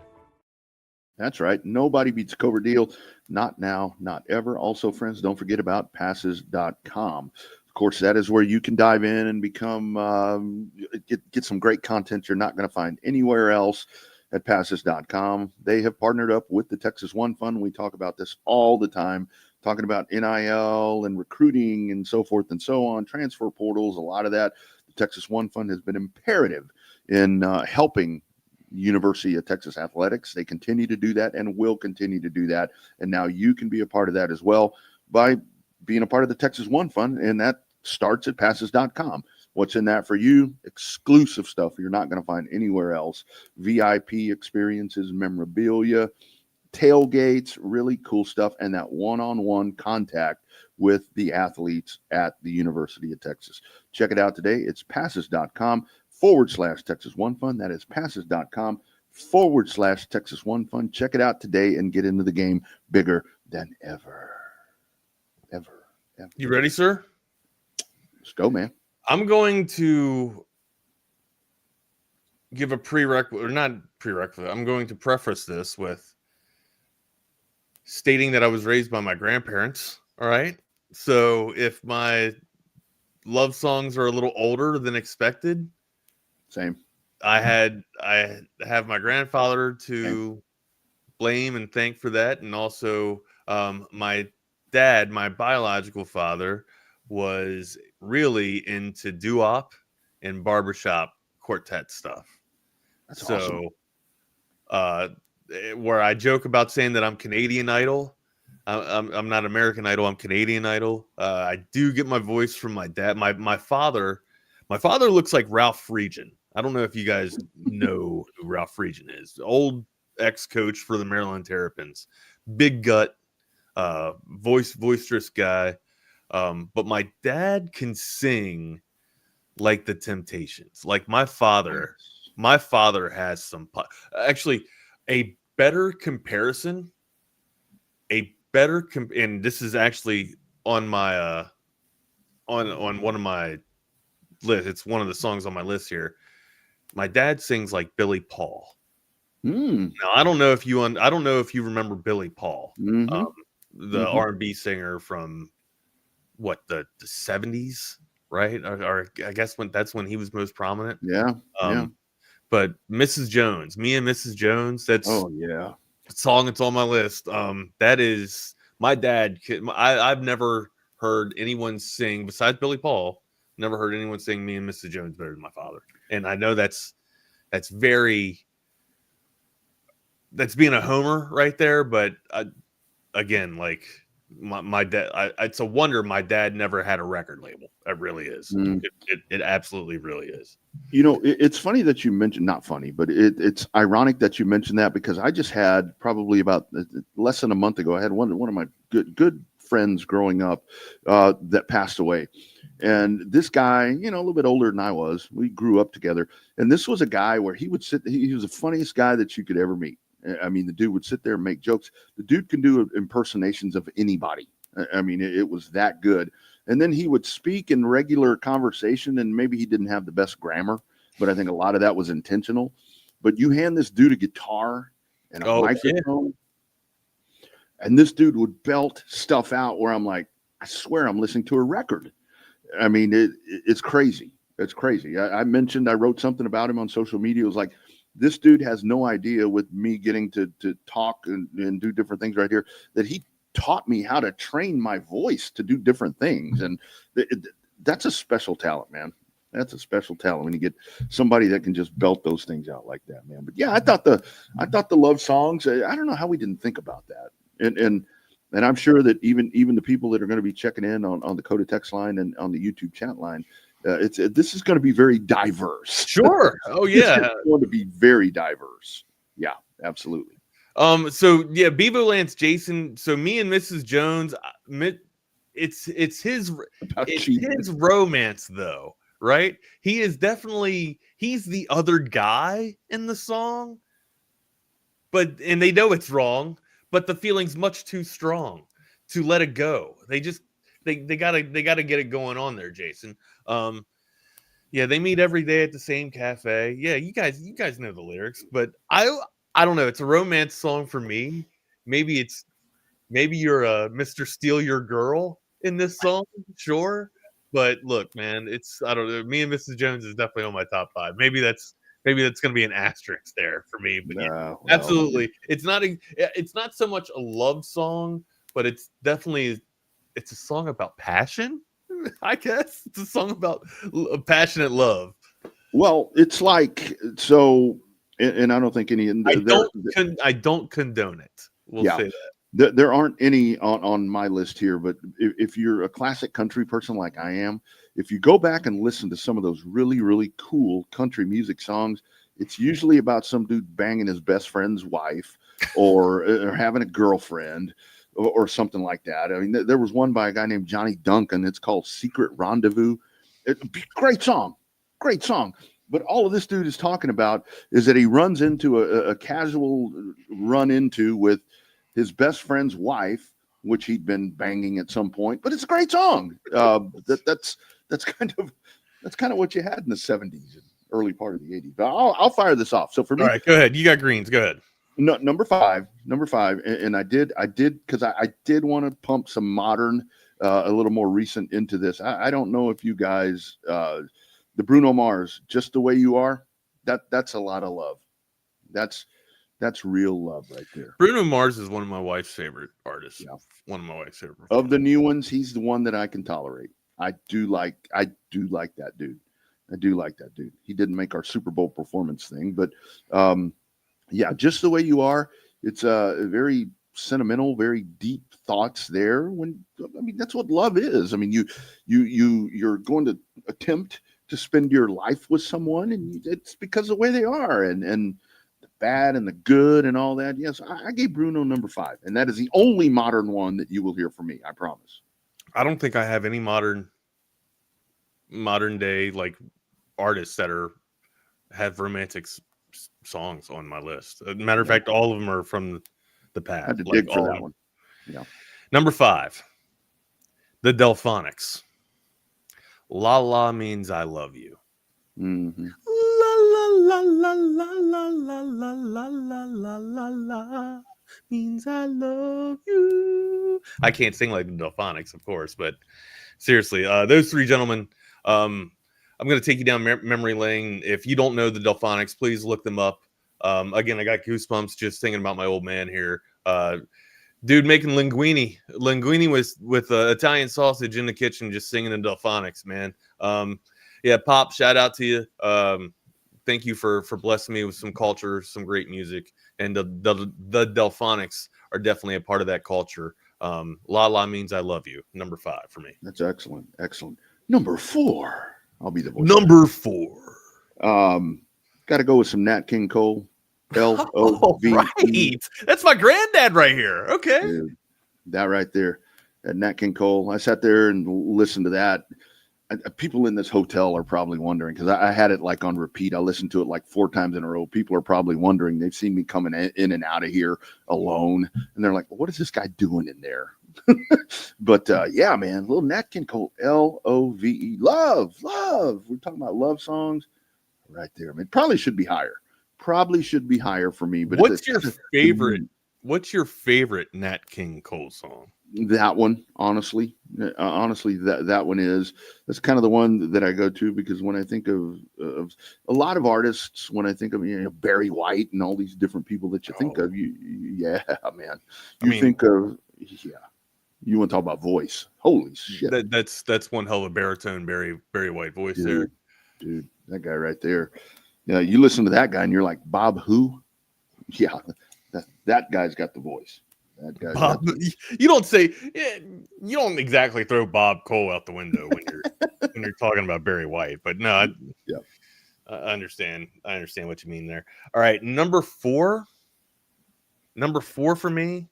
S4: That's right. Nobody beats a Covert deal. Not now, not ever. Also, friends, don't forget about passes.com. Of course, that is where you can dive in and become get some great content you're not going to find anywhere else at passes.com. They have partnered up with the Texas One Fund. We talk about this all the time, talking about NIL and recruiting and so forth and so on, transfer portals, a lot of that. The Texas One Fund has been imperative in helping University of Texas athletics. They continue to do that and will continue to do that. And now you can be a part of that as well by being a part of the Texas One Fund, and that starts at passes.com. What's in that for you? Exclusive stuff you're not going to find anywhere else. VIP experiences, memorabilia, tailgates, really cool stuff, and that one-on-one contact with the athletes at the University of Texas. Check it out today. It's passes.com/Texas One Fund. That is passes.com/Texas One Fund. Check it out today and get into the game bigger than ever. Ever.
S5: You ready, sir?
S4: Let's go, man.
S5: I'm going to give a prerequisite, or not prerequisite. I'm going to preface this with stating that I was raised by my grandparents. All right. So if my love songs are a little older than expected,
S4: same.
S5: I have my grandfather to blame and thank for that. And also my dad, my biological father, was really into doo-wop and barbershop quartet stuff.
S4: That's
S5: so
S4: awesome.
S5: Where I joke about saying that I'm Canadian Idol. I'm not American Idol. I'm Canadian Idol. I do get my voice from my dad. My father looks like Ralph Friedgen. I don't know if you guys know who Ralph Friedgen is. Old ex-coach for the Maryland Terrapins. Big gut, boisterous guy. But my dad can sing like the Temptations. Like my father has some actually a better comparison. And this is actually on my on one of my list. It's one of the songs on my list here. My dad sings like Billy Paul. Now I don't know if you remember Billy Paul, the R&B singer from what, the 70s, right? Or I guess that's when he was most prominent.
S4: Yeah.
S5: But Mrs. Jones, Me and Mrs. Jones, that's
S4: yeah.
S5: a song that's on my list. That is my dad. I've never heard anyone sing besides Billy Paul. Never heard anyone sing Me and Mrs. Jones better than my father. And I know that's being a homer right there. But again, like my dad, it's a wonder my dad never had a record label. It really is. It absolutely really is.
S4: You know, it's funny that you mentioned, not funny, but it's ironic that you mentioned that, because I just had probably about less than a month ago, I had one of my good friends growing up that passed away. And this guy, you know, a little bit older than I was, we grew up together. And this was a guy where he would sit, he was the funniest guy that you could ever meet. I mean, the dude would sit there and make jokes. The dude can do impersonations of anybody. I mean, it was that good. And then he would speak in regular conversation, and maybe he didn't have the best grammar, but I think a lot of that was intentional. But you hand this dude a guitar and a microphone, and this dude would belt stuff out where I'm like, I swear I'm listening to a record. I mean, it's crazy. It's crazy. I wrote something about him on social media. It was like, this dude has no idea, with me getting to talk and do different things right here, that he taught me how to train my voice to do different things. And that's a special talent, man. That's a special talent when you get somebody that can just belt those things out like that, man. But yeah, I thought the love songs, I don't know how we didn't think about that. And I'm sure that even the people that are going to be checking in on the Coda text line and on the YouTube chat line, this is going to be very diverse.
S5: Sure. Oh yeah.
S4: It's going to be very diverse. Yeah, absolutely.
S5: So yeah, Bevo Lance Jason. So Me and Mrs. Jones, it's his romance though, right? He's the other guy in the song, and they know it's wrong, but the feeling's much too strong to let it go. They gotta get it going on there, Jason. Yeah, they meet every day at the same cafe. Yeah, you guys know the lyrics, but I don't know. It's a romance song for me. Maybe you're a Mr. Steal Your Girl in this song, sure. But look, man, I don't know. Me and Mrs. Jones is definitely on my top 5. Maybe that's going to be an asterisk there for me. But absolutely, it's not so much a love song, but it's definitely a song about passion. I guess it's a song about passionate love.
S4: Well, it's like so. And I don't think any.
S5: I don't condone it. We'll say
S4: that. There aren't any on my list here, but if you're a classic country person like I am, if you go back and listen to some of those really, really cool country music songs, it's usually about some dude banging his best friend's wife or having a girlfriend or something like that. I mean, there was one by a guy named Johnny Duncan. It's called Secret Rendezvous. Great song. But all of this dude is talking about is that he runs into a casual run-into with his best friend's wife, which he'd been banging at some point. But it's a great song. That's kind of what you had in the 70s and early part of the 80s. But I'll fire this off. So for me,
S5: all right, go ahead. You got greens. Go ahead.
S4: No, number five, and I did because I did want to pump some modern, a little more recent into this. I don't know if you guys. The Bruno Mars, Just the Way You Are, that's a lot of love. That's real love right there.
S5: Bruno Mars is one of my wife's favorite artists. Yeah. One of my wife's favorite performers.
S4: Of the new ones, he's the one that I can tolerate. I do like that dude. He didn't make our Super Bowl performance thing, but yeah, Just the Way You Are. It's a very sentimental, very deep thoughts there. That's what love is. I mean, you're going to attempt to spend your life with someone, and it's because of the way they are, and the bad and the good and all that. Yes, I gave Bruno number 5, and that is the only modern one that you will hear from me. I promise.
S5: I don't think I have any modern day like artists that have romantic songs on my list. As a matter of fact, all of them are from the past.
S4: I had to dig for that one. Yeah.
S5: Number 5, the Delphonics. La la means I love you.
S4: Mm-hmm.
S5: La la la la la la la la la la la la. means I love you. I can't sing like the Delphonics, of course, but seriously, those three gentlemen, I'm going to take you down memory lane. If you don't know the Delphonics, please look them up. Again, I got goosebumps just thinking about my old man here. Dude making linguine with Italian sausage in the kitchen, just singing the Delphonics, man. Yeah, Pop, shout out to you. Thank you for blessing me with some culture, some great music, and the Delphonics are definitely a part of that culture. La La means I love you. Number 5 for me.
S4: That's excellent. Excellent. Number 4. I'll be the voice.
S5: Number 4.
S4: Got to go with some Nat King Cole. L-O-V-E.
S5: Right. That's my granddad right here. Okay.
S4: Dude, that right there. Nat King Cole. I sat there and listened to that. People in this hotel are probably wondering, because I had it like on repeat. I listened to it like 4 times in a row. People are probably wondering. They've seen me coming in and out of here alone, and they're like, what is this guy doing in there? But yeah, man, little Nat King Cole, L-O-V-E. Love. We're talking about love songs right there. I mean, probably should be higher. For me. But
S5: what's your favorite? What's your favorite Nat King Cole song?
S4: That one, honestly, that one is. That's kind of the one that I go to, because when I think of a lot of artists, when I think of Barry White and all these different people that you think of, yeah, man, think of You want to talk about voice? Holy shit!
S5: That's one hell of a baritone Barry White voice,
S4: dude, that guy right there. Yeah, you listen to that guy and you're like, Bob who? Yeah, that guy's got the voice. That guy.
S5: Bob, you don't exactly throw Bob Cole out the window when you're talking about Barry White, but no, I understand. I understand what you mean there. All right, number 4 for me,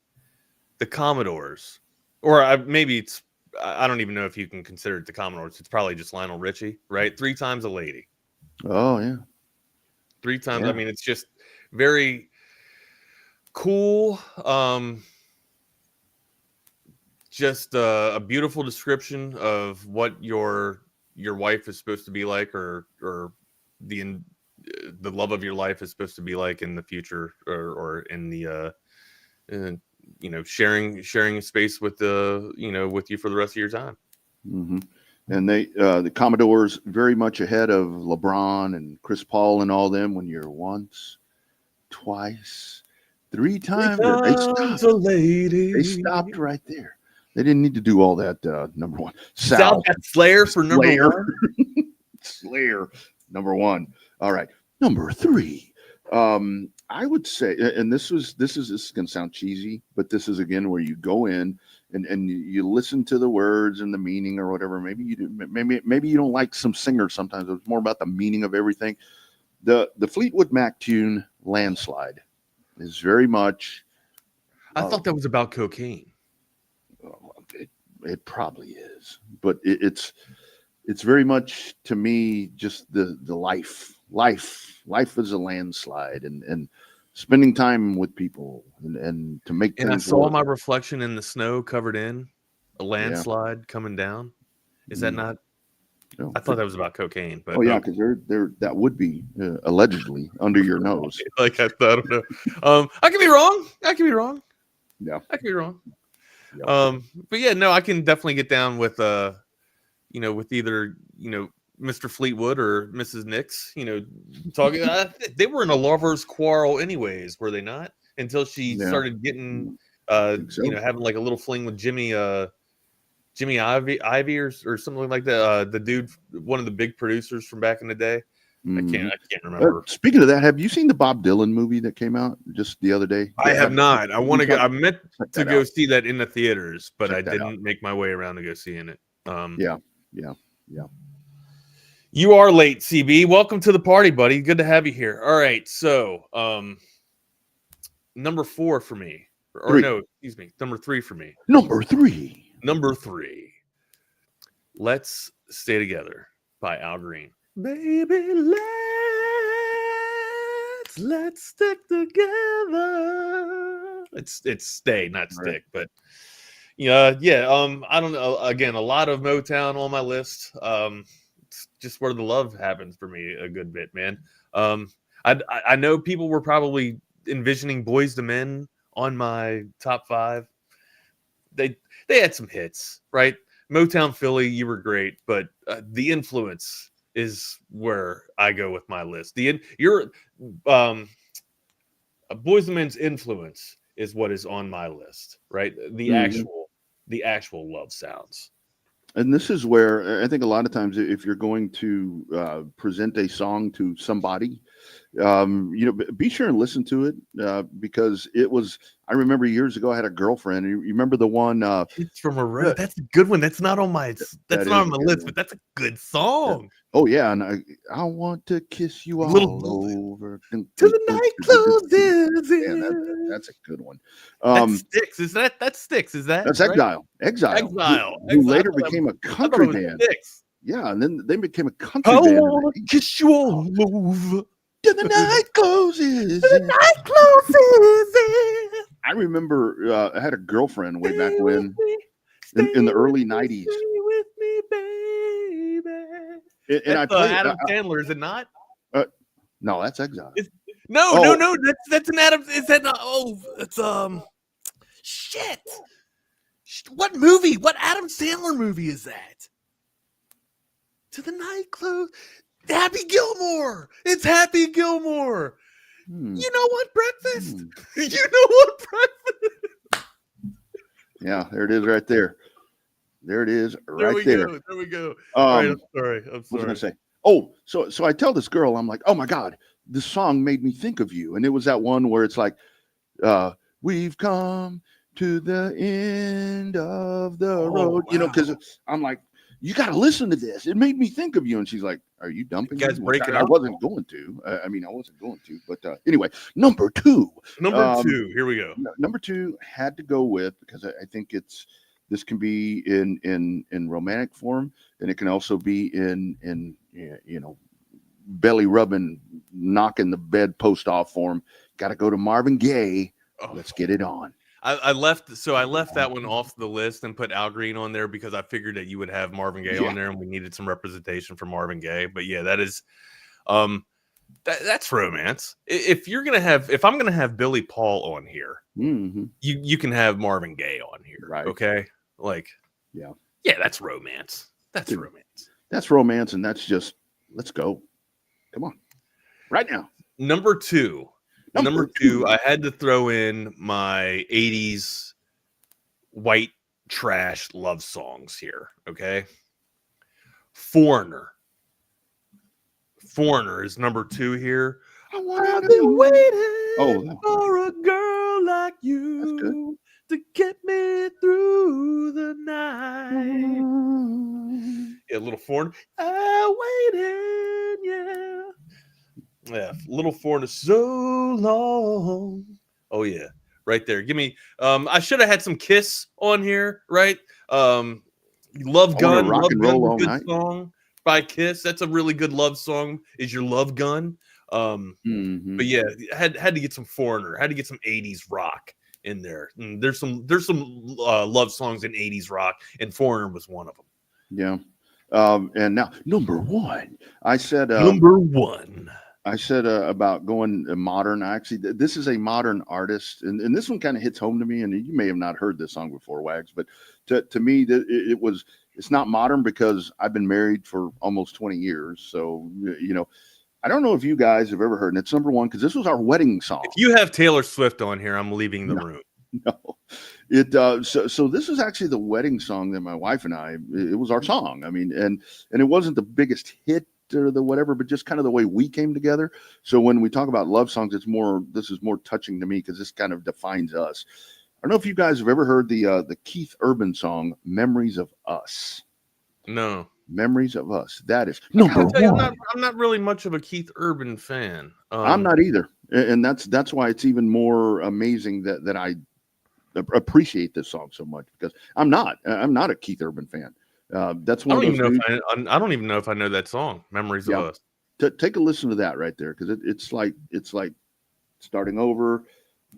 S5: the Commodores, or maybe it's. I don't even know if you can consider it the Commodores. It's probably just Lionel Richie, right? 3 Times a Lady.
S4: Oh yeah.
S5: 3 times. Yeah. I mean, it's just very cool. Just a beautiful description of what your wife is supposed to be like, or the love of your life is supposed to be like in the future, or in the sharing space with with you for the rest of your time.
S4: Mm-hmm. And the Commodores very much ahead of LeBron and Chris Paul and all them. When you're once, twice, 3 times,
S5: a lady.
S4: They stopped right there. They didn't need to do all that. Number 1,
S5: South got Slayer for number 1.
S4: Slayer, number 1. All right, number 3. I would say, and this is going to sound cheesy, but this is again where you go in and you listen to the words and the meaning or whatever. Maybe you don't like some singers sometimes. It's more about the meaning of everything. The Fleetwood Mac tune "Landslide" is very much.
S5: I thought that was about cocaine.
S4: It probably is, but it's very much, to me, just the life is a landslide, and spending time with people and to make things.
S5: And I saw my reflection in the snow covered in a landslide coming down. Is that not? No, I thought that was about cocaine. But
S4: because there that would be allegedly under your nose.
S5: Like I don't know. I could be wrong.
S4: Yeah,
S5: I could be wrong.
S4: Yeah.
S5: But yeah, no, I can definitely get down with with either Mr. Fleetwood or Mrs. Nix, talking. They were in a lover's quarrel, anyways, were they not? Until she started getting, having like a little fling with Jimmy Ivy or something like that. The dude, one of the big producers from back in the day.
S4: Mm-hmm.
S5: I can't remember.
S4: Speaking of that, have you seen the Bob Dylan movie that came out just the other day?
S5: I have not. I want to go. I meant to go see that in the theaters, but I didn't make my way around to go seeing it.
S4: Yeah.
S5: You are late, CB. Welcome to the party, buddy. Good to have you here. All right, so number 4 for me, number 3 for me.
S4: Number 3.
S5: Let's Stay Together by Al Green. Baby, let's stick together. It's stay, not stick, but I don't know. Again, a lot of Motown on my list. It's just where the love happens for me a good bit, man. I know people were probably envisioning Boys to Men on my top 5. They had some hits, right? Motown Philly, you were great, but The Influence is where I go with my list. Boyz II Men's Influence is what is on my list, right? The actual love sounds.
S4: And this is where I think a lot of times, if you're going to present a song to somebody, be sure and listen to it because it was. I remember years ago, I had a girlfriend. You remember the one?
S5: It's from a road. That's a good one. That's not on my. That's not on my list, but that's a good song.
S4: Yeah. Oh yeah, and I want to kiss you all over
S5: to the night closes.
S4: Yeah, that's a good one.
S5: That Sticks. Is that Sticks? Is that?
S4: That's
S5: right?
S4: Exile. Who later became a country band.
S5: Sticks.
S4: Yeah, and then they became a country band.
S5: I want to kiss you all over.
S4: Till the night closes.
S5: The night closes.
S4: I remember I had a girlfriend way back when in the early 90s.
S5: Stay with me, baby.
S4: And I played
S5: Adam Sandler, is it not?
S4: No, that's Exile.
S5: No. That's an Adam. Is that not? Oh, it's shit. What movie? What Adam Sandler movie is that? To the night close. Happy Gilmore. It's Happy Gilmore. You know what breakfast? You know what breakfast?
S4: Yeah, there it is right there. There it is right there.
S5: There we go. All right, I'm sorry.
S4: What was I going to say? Oh, so I tell this girl, I'm like, oh my God, this song made me think of you. And it was that one where it's like, we've come to the end of the road,
S5: wow.
S4: Because I'm like, you got to listen to this. It made me think of you. And she's like, are you dumping
S5: you guys
S4: me?
S5: breaking
S4: I
S5: up?
S4: wasn't going to. I wasn't going to. But anyway, number 2.
S5: Number 2. Here we go.
S4: Number 2 had to go with, because I think this can be in romantic form, and it can also be in belly rubbing, knocking the bedpost off form. Got to go to Marvin Gaye. Let's get it on.
S5: I left that one off the list and put Al Green on there because I figured that you would have Marvin Gaye on there and we needed some representation for Marvin Gaye. But yeah, that is that's romance. If I'm gonna have Billy Paul on here, you can have Marvin Gaye on here,
S4: right?
S5: Okay, like yeah, that's romance. That's romance.
S4: That's romance, and that's just let's go. Come on, right now.
S5: Number two, I had to throw in my 80s white trash love songs here, okay? Foreigner is number 2 here. I've been waiting for a girl like you to get me through the night. Yeah, little Foreigner. Waiting, yeah. Yeah, Little Foreigner, so long. Oh yeah, right there. Give me. I should have had some Kiss on here, right? Love Gun, Love Gun, good song by Kiss. That's a really good love song. Is your Love Gun? But yeah, had to get some Foreigner. Had to get some 80s rock in there. And there's some love songs in 80s rock, and Foreigner was one of them.
S4: Yeah. And now number 1. I said
S5: number 1.
S4: I said about going modern. Actually, this is a modern artist, and this one kind of hits home to me. And you may have not heard this song before, Wags, but to me, it's not modern because I've been married for almost 20 years. So I don't know if you guys have ever heard, and it's number 1 because this was our wedding song.
S5: If you have Taylor Swift on here, I'm leaving the room.
S4: No, so this is actually the wedding song that my wife and I. It was our song. I mean, and it wasn't the biggest hit or the whatever, but just kind of the way we came together. So when we talk about love songs, this is more touching to me because this kind of defines us. I don't know if you guys have ever heard the Keith Urban song "Memories of Us."
S5: No,
S4: "Memories of Us." That is number 1.
S5: I'm not really much of a Keith Urban fan.
S4: I'm not either, and that's why it's even more amazing that I appreciate this song so much because I'm not a Keith Urban fan. That's one.
S5: I don't even know if I know that song. Memories of Us.
S4: Take a listen to that right there because it's like starting over,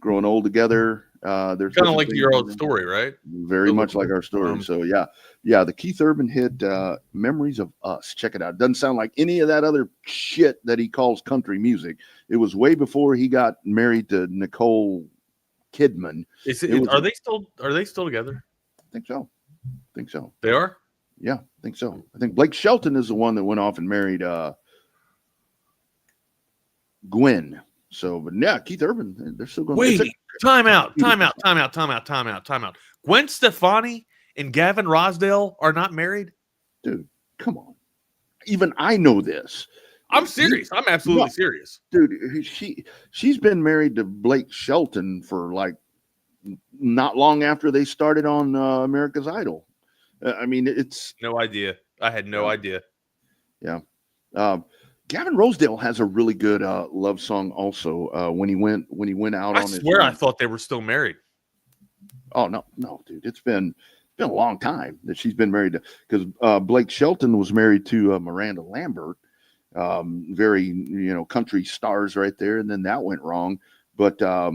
S4: growing old together. There's
S5: kind of like your old story, right?
S4: Very much like our story. So yeah, the Keith Urban hit "Memories of Us." Check it out. It doesn't sound like any of that other shit that he calls country music. It was way before he got married to Nicole Kidman.
S5: Are they still together?
S4: I think so.
S5: They are?
S4: Yeah, I think so. I think Blake Shelton is the one that went off and married Gwen. So, but yeah, Keith Urban, they're still going.
S5: Wait, time out. Gwen Stefani and Gavin Rosdale are not married?
S4: Dude, come on. Even I know this.
S5: I'm serious. I'm absolutely serious.
S4: Dude, she's been married to Blake Shelton for like not long after they started on America's Idol. I mean, it's
S5: no idea. I had no idea.
S4: Yeah. Gavin Rosedale has a really good love song also. When he went out on his
S5: I thought they were still married.
S4: Oh no, dude. It's been a long time that she's been married to, because Blake Shelton was married to Miranda Lambert. Very, country stars right there, and then that went wrong. But they're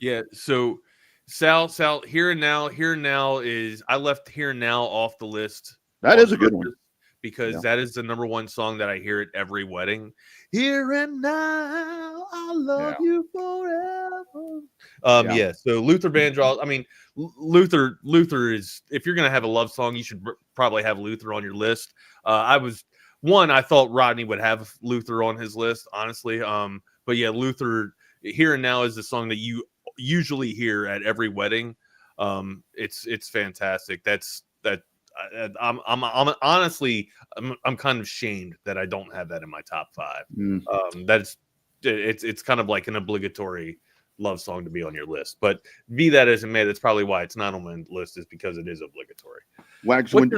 S5: yeah. So Sal, Here and Now is, I left Here and Now off the list.
S4: That is a good one,
S5: because that is the number one song that I hear at every wedding. Here and now, I love you forever. Yeah. So Luther Vandross. I mean, Luther is, if you're gonna have a love song, you should probably have Luther on your list. I thought Rodney would have Luther on his list, honestly. But yeah, Luther, Here and Now is the song that you usually hear at every wedding. It's fantastic. I'm honestly, I'm kind of shamed that I don't have that in my top 5. It's kind of like an obligatory love song to be on your list. But be that as it may, that's probably why it's not on my list, is because it is obligatory.
S4: Wags,
S5: what's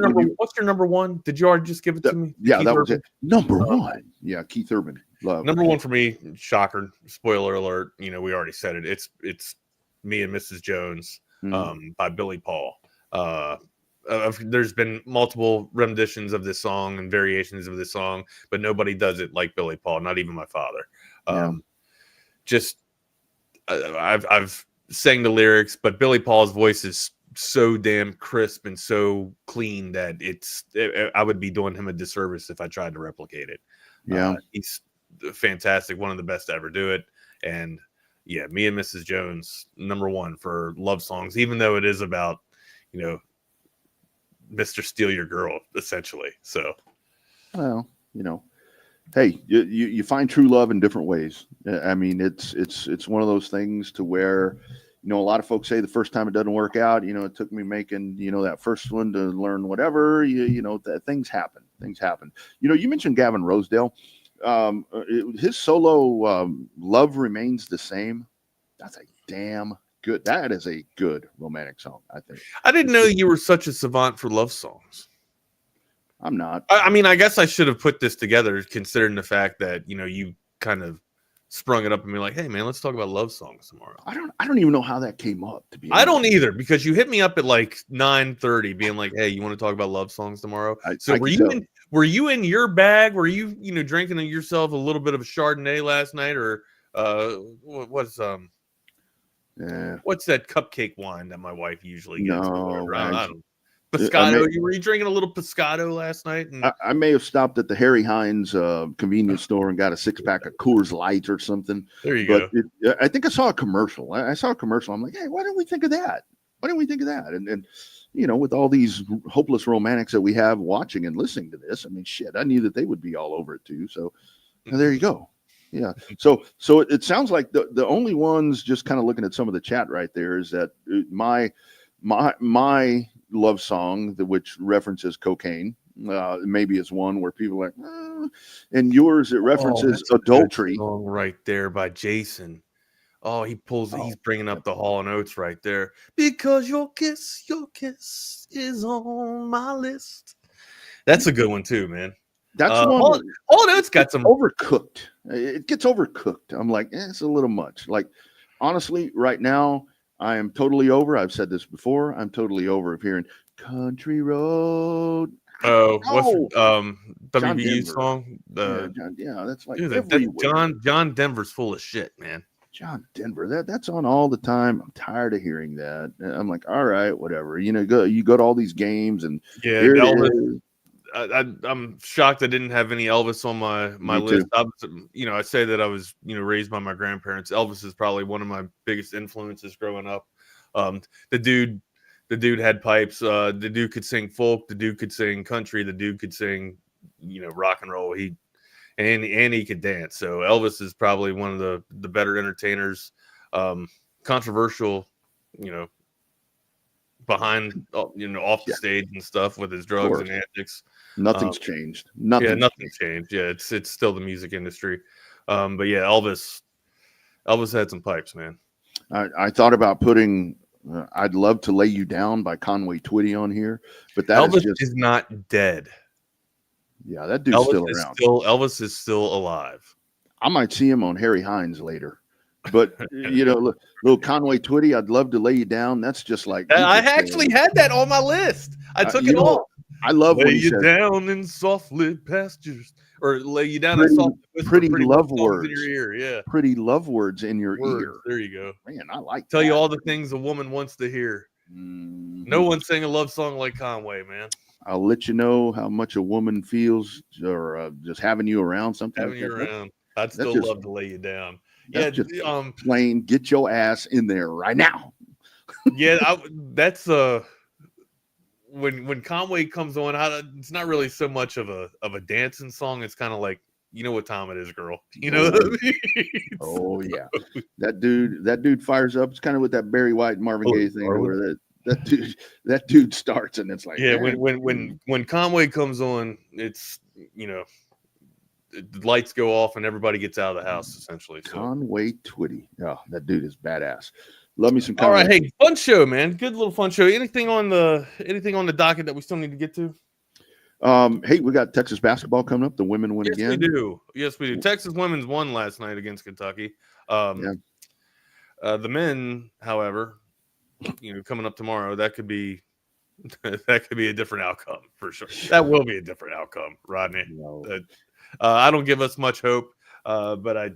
S5: your number one? Did you already just give it to me?
S4: Yeah,
S5: Keith
S4: that
S5: Urban?
S4: was it. Number one. Yeah, Keith Urban. Love.
S5: Number one for me, shocker, spoiler alert, we already said it. It's Me and Mrs. Jones by Billy Paul. There's been multiple renditions of this song and variations of this song, but nobody does it like Billy Paul, not even my father. I've sang the lyrics, but Billy Paul's voice is so damn crisp and so clean that I would be doing him a disservice if I tried to replicate it. He's fantastic, one of the best to ever do it. And yeah, Me and Mrs. Jones, number one for love songs, even though it is about, Mr. Steal Your Girl, essentially. So,
S4: well, hey, you find true love in different ways. I mean, it's one of those things to where, a lot of folks say the first time it doesn't work out, it took me making, that first one to learn whatever, that things happen. You mentioned Gavin Rosedale. His solo Love Remains the Same. That's a damn good. That is a good romantic song, I think.
S5: I didn't know you were such a savant for love songs.
S4: I'm not.
S5: I mean, I guess I should have put this together, considering the fact that, you kind of sprung it up and be like, hey man, let's talk about love songs tomorrow.
S4: I don't even know how that came up, to be honest.
S5: I don't either, because you hit me up at like 9:30 being like, hey, you want to talk about love songs tomorrow? Were you in your bag? Were you, drinking yourself a little bit of a Chardonnay last night, or what's that cupcake wine that my wife usually gets? Pescado. Were you drinking a little Pescado last night? And
S4: I may have stopped at the Harry Hines convenience store and got a 6-pack of Coors Light or something.
S5: There you go.
S4: I think I saw a commercial. I saw a commercial. I'm like, hey, why didn't we think of that? And with all these hopeless romantics that we have watching and listening to this, I mean, shit, I knew that they would be all over it too. So there you go. Yeah. So it sounds like the only ones, just kind of looking at some of the chat right there, is that my love song, which references cocaine, maybe is one where people are like, and yours, it references adultery.
S5: Right there by Jason. Oh, he's bringing up the Hall and Oates right there. Because your kiss is on my list. That's a good one too, man.
S4: That's one.
S5: Hall and Oates got some
S4: overcooked. It gets overcooked. I'm like, it's a little much. Like, honestly, right now, I am totally over. I've said this before. I'm totally over of hearing Country Road.
S5: Oh, what's WBU song?
S4: That's like
S5: John Denver's full of shit, man.
S4: John Denver. That's on all the time. I'm tired of hearing that. I'm like, all right, whatever. You go to all these games and
S5: I'm shocked I didn't have any Elvis on my list. I say that I was raised by my grandparents. Elvis is probably one of my biggest influences growing up. The dude had pipes. The dude could sing folk. The dude could sing country. The dude could sing rock and roll. He could dance. So Elvis is probably one of the better entertainers. Controversial, behind off the stage and stuff with his drugs and antics.
S4: Nothing's changed.
S5: Nothing's changed. Yeah, it's still the music industry. But yeah, Elvis had some pipes, man.
S4: I thought about putting I'd Love to Lay You Down by Conway Twitty on here, but that
S5: Elvis is not dead.
S4: Yeah, that dude's still around.
S5: Elvis is still alive.
S4: I might see him on Harry Hines later. But little Conway Twitty, I'd Love to Lay You Down. That's just like
S5: I actually had that on my list. I took it off.
S4: I love
S5: lay
S4: when he
S5: you
S4: says,
S5: down in soft lit pastures, or lay you down in soft
S4: pretty love words
S5: in your ear. Yeah,
S4: pretty love words in your ear.
S5: There you go.
S4: Man, I like.
S5: Tell you all the things a woman wants to hear. No one sang a love song like Conway, man.
S4: I'll let you know how much a woman feels, or just having you around. Something
S5: having you around. I'd still love to lay you down.
S4: Yeah, just plain get your ass in there right now.
S5: Yeah, that's when Conway comes on, it's not really so much of a dancing song. It's kind of like, you know what time it is, girl. You know what I mean?
S4: Oh yeah, that dude fires up. It's kind of with that Barry White Marvin Gaye thing where that dude starts and it's like,
S5: yeah. When Conway comes on, it's the lights go off and everybody gets out of the house essentially. So.
S4: Conway Twitty, oh, that dude is badass. Love me some Conway.
S5: All right, hey, fun show, man. Good little fun show. Anything on the docket that we still need to get to?
S4: Hey, we got Texas basketball coming up. The women win again.
S5: Yes, we do. Texas women's won last night against Kentucky. The men, however, coming up tomorrow, that could be a different outcome for sure. That will be a different outcome, Rodney.
S4: No.
S5: I don't give us much hope, but I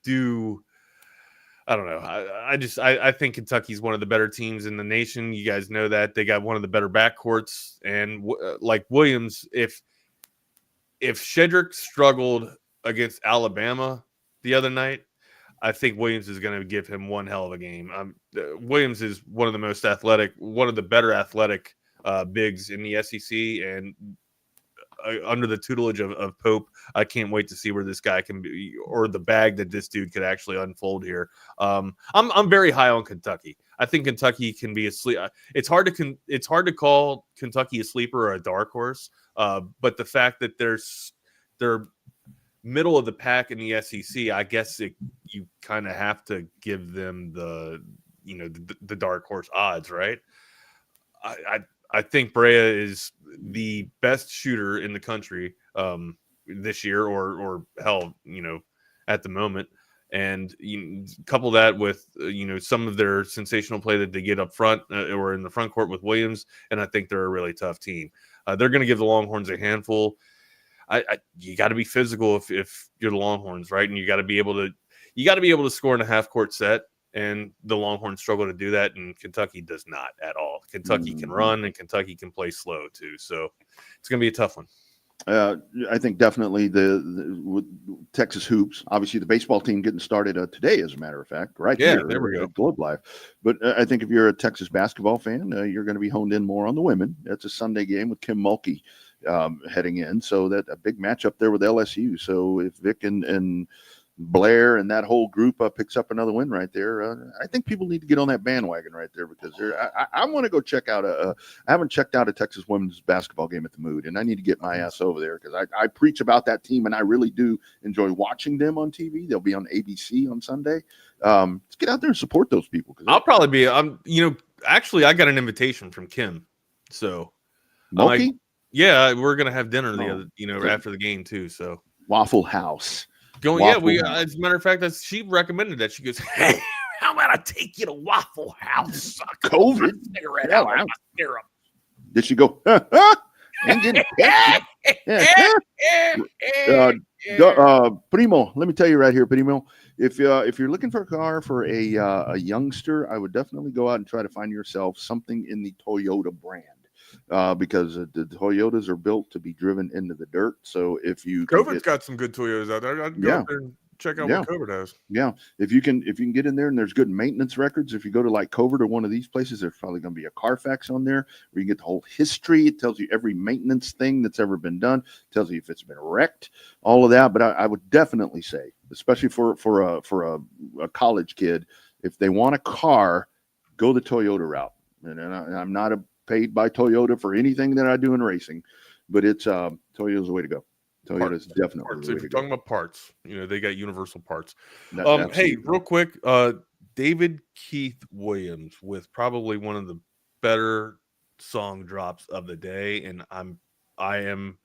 S5: do. I don't know. I think Kentucky's one of the better teams in the nation. You guys know that. They got one of the better backcourts, and like Williams, if Shedrick struggled against Alabama the other night, I think Williams is going to give him one hell of a game. Williams is one of the most athletic, one of the better athletic bigs in the SEC, and under the tutelage of Pope, I can't wait to see where this guy can be, or the bag that this dude could actually unfold here. I'm very high on Kentucky. I think Kentucky can be a sleep. It's hard to call Kentucky a sleeper or a dark horse, but the fact that they're middle of the pack in the SEC, I guess you kind of have to give them the dark horse odds, right? I think Brea is the best shooter in the country this year, or hell, at the moment. And couple that with some of their sensational play that they get up front or in the front court with Williams, and I think they're a really tough team. They're going to give the Longhorns a handful. You got to be physical if you're the Longhorns, right? And you got to be able to score in a half court set. And the Longhorns struggle to do that, and Kentucky does not at all. Kentucky can run, and Kentucky can play slow too. So it's going to be a tough one.
S4: I think definitely the Texas hoops. Obviously, the baseball team getting started today, as a matter of fact, right here.
S5: There we go.
S4: Globe Live. But I think if you're a Texas basketball fan, you're going to be honed in more on the women. That's a Sunday game with Kim Mulkey heading in. So that a big matchup there with LSU. So if Vic and Blair and that whole group picks up another win right there, I think people need to get on that bandwagon right there, because I want to go check out I haven't checked out a Texas women's basketball game at the Mood, and I need to get my ass over there, because I preach about that team, and I really do enjoy watching them on TV. They'll be on ABC on Sunday. Let's get out there and support those people.
S5: I'll probably be. Actually, I got an invitation from Kim, so
S4: Mulkey?
S5: Yeah, we're gonna have dinner after the game too. So
S4: Waffle House.
S5: As a matter of fact, she recommended that. She goes, "Hey, how about I take you to Waffle House?
S4: COVID. Did she go? And get Primo, let me tell you right here, Primo. If you're looking for a car for a youngster, I would definitely go out and try to find yourself something in the Toyota brand. because the Toyotas are built to be driven into the dirt. So if you
S5: Covert's got some good Toyotas out there. I'd go out there and check out what Covert has.
S4: Yeah, if you can get in there and there's good maintenance records. If you go to like Covert or one of these places, there's probably going to be a Carfax on there where you get the whole history. It tells you every maintenance thing that's ever been done. It tells you if it's been wrecked, all of that. But I would definitely say, especially for a college kid, if they want a car, go the Toyota route. And I'm not paid by Toyota for anything that I do in racing, but it's Toyota's the way to go. Toyota's definitely
S5: parts.
S4: the way
S5: If
S4: to
S5: you're
S4: go.
S5: talking about parts, they got universal parts.
S4: Absolutely.
S5: Hey, real quick, David Keith Williams with probably one of the better song drops of the day, and I am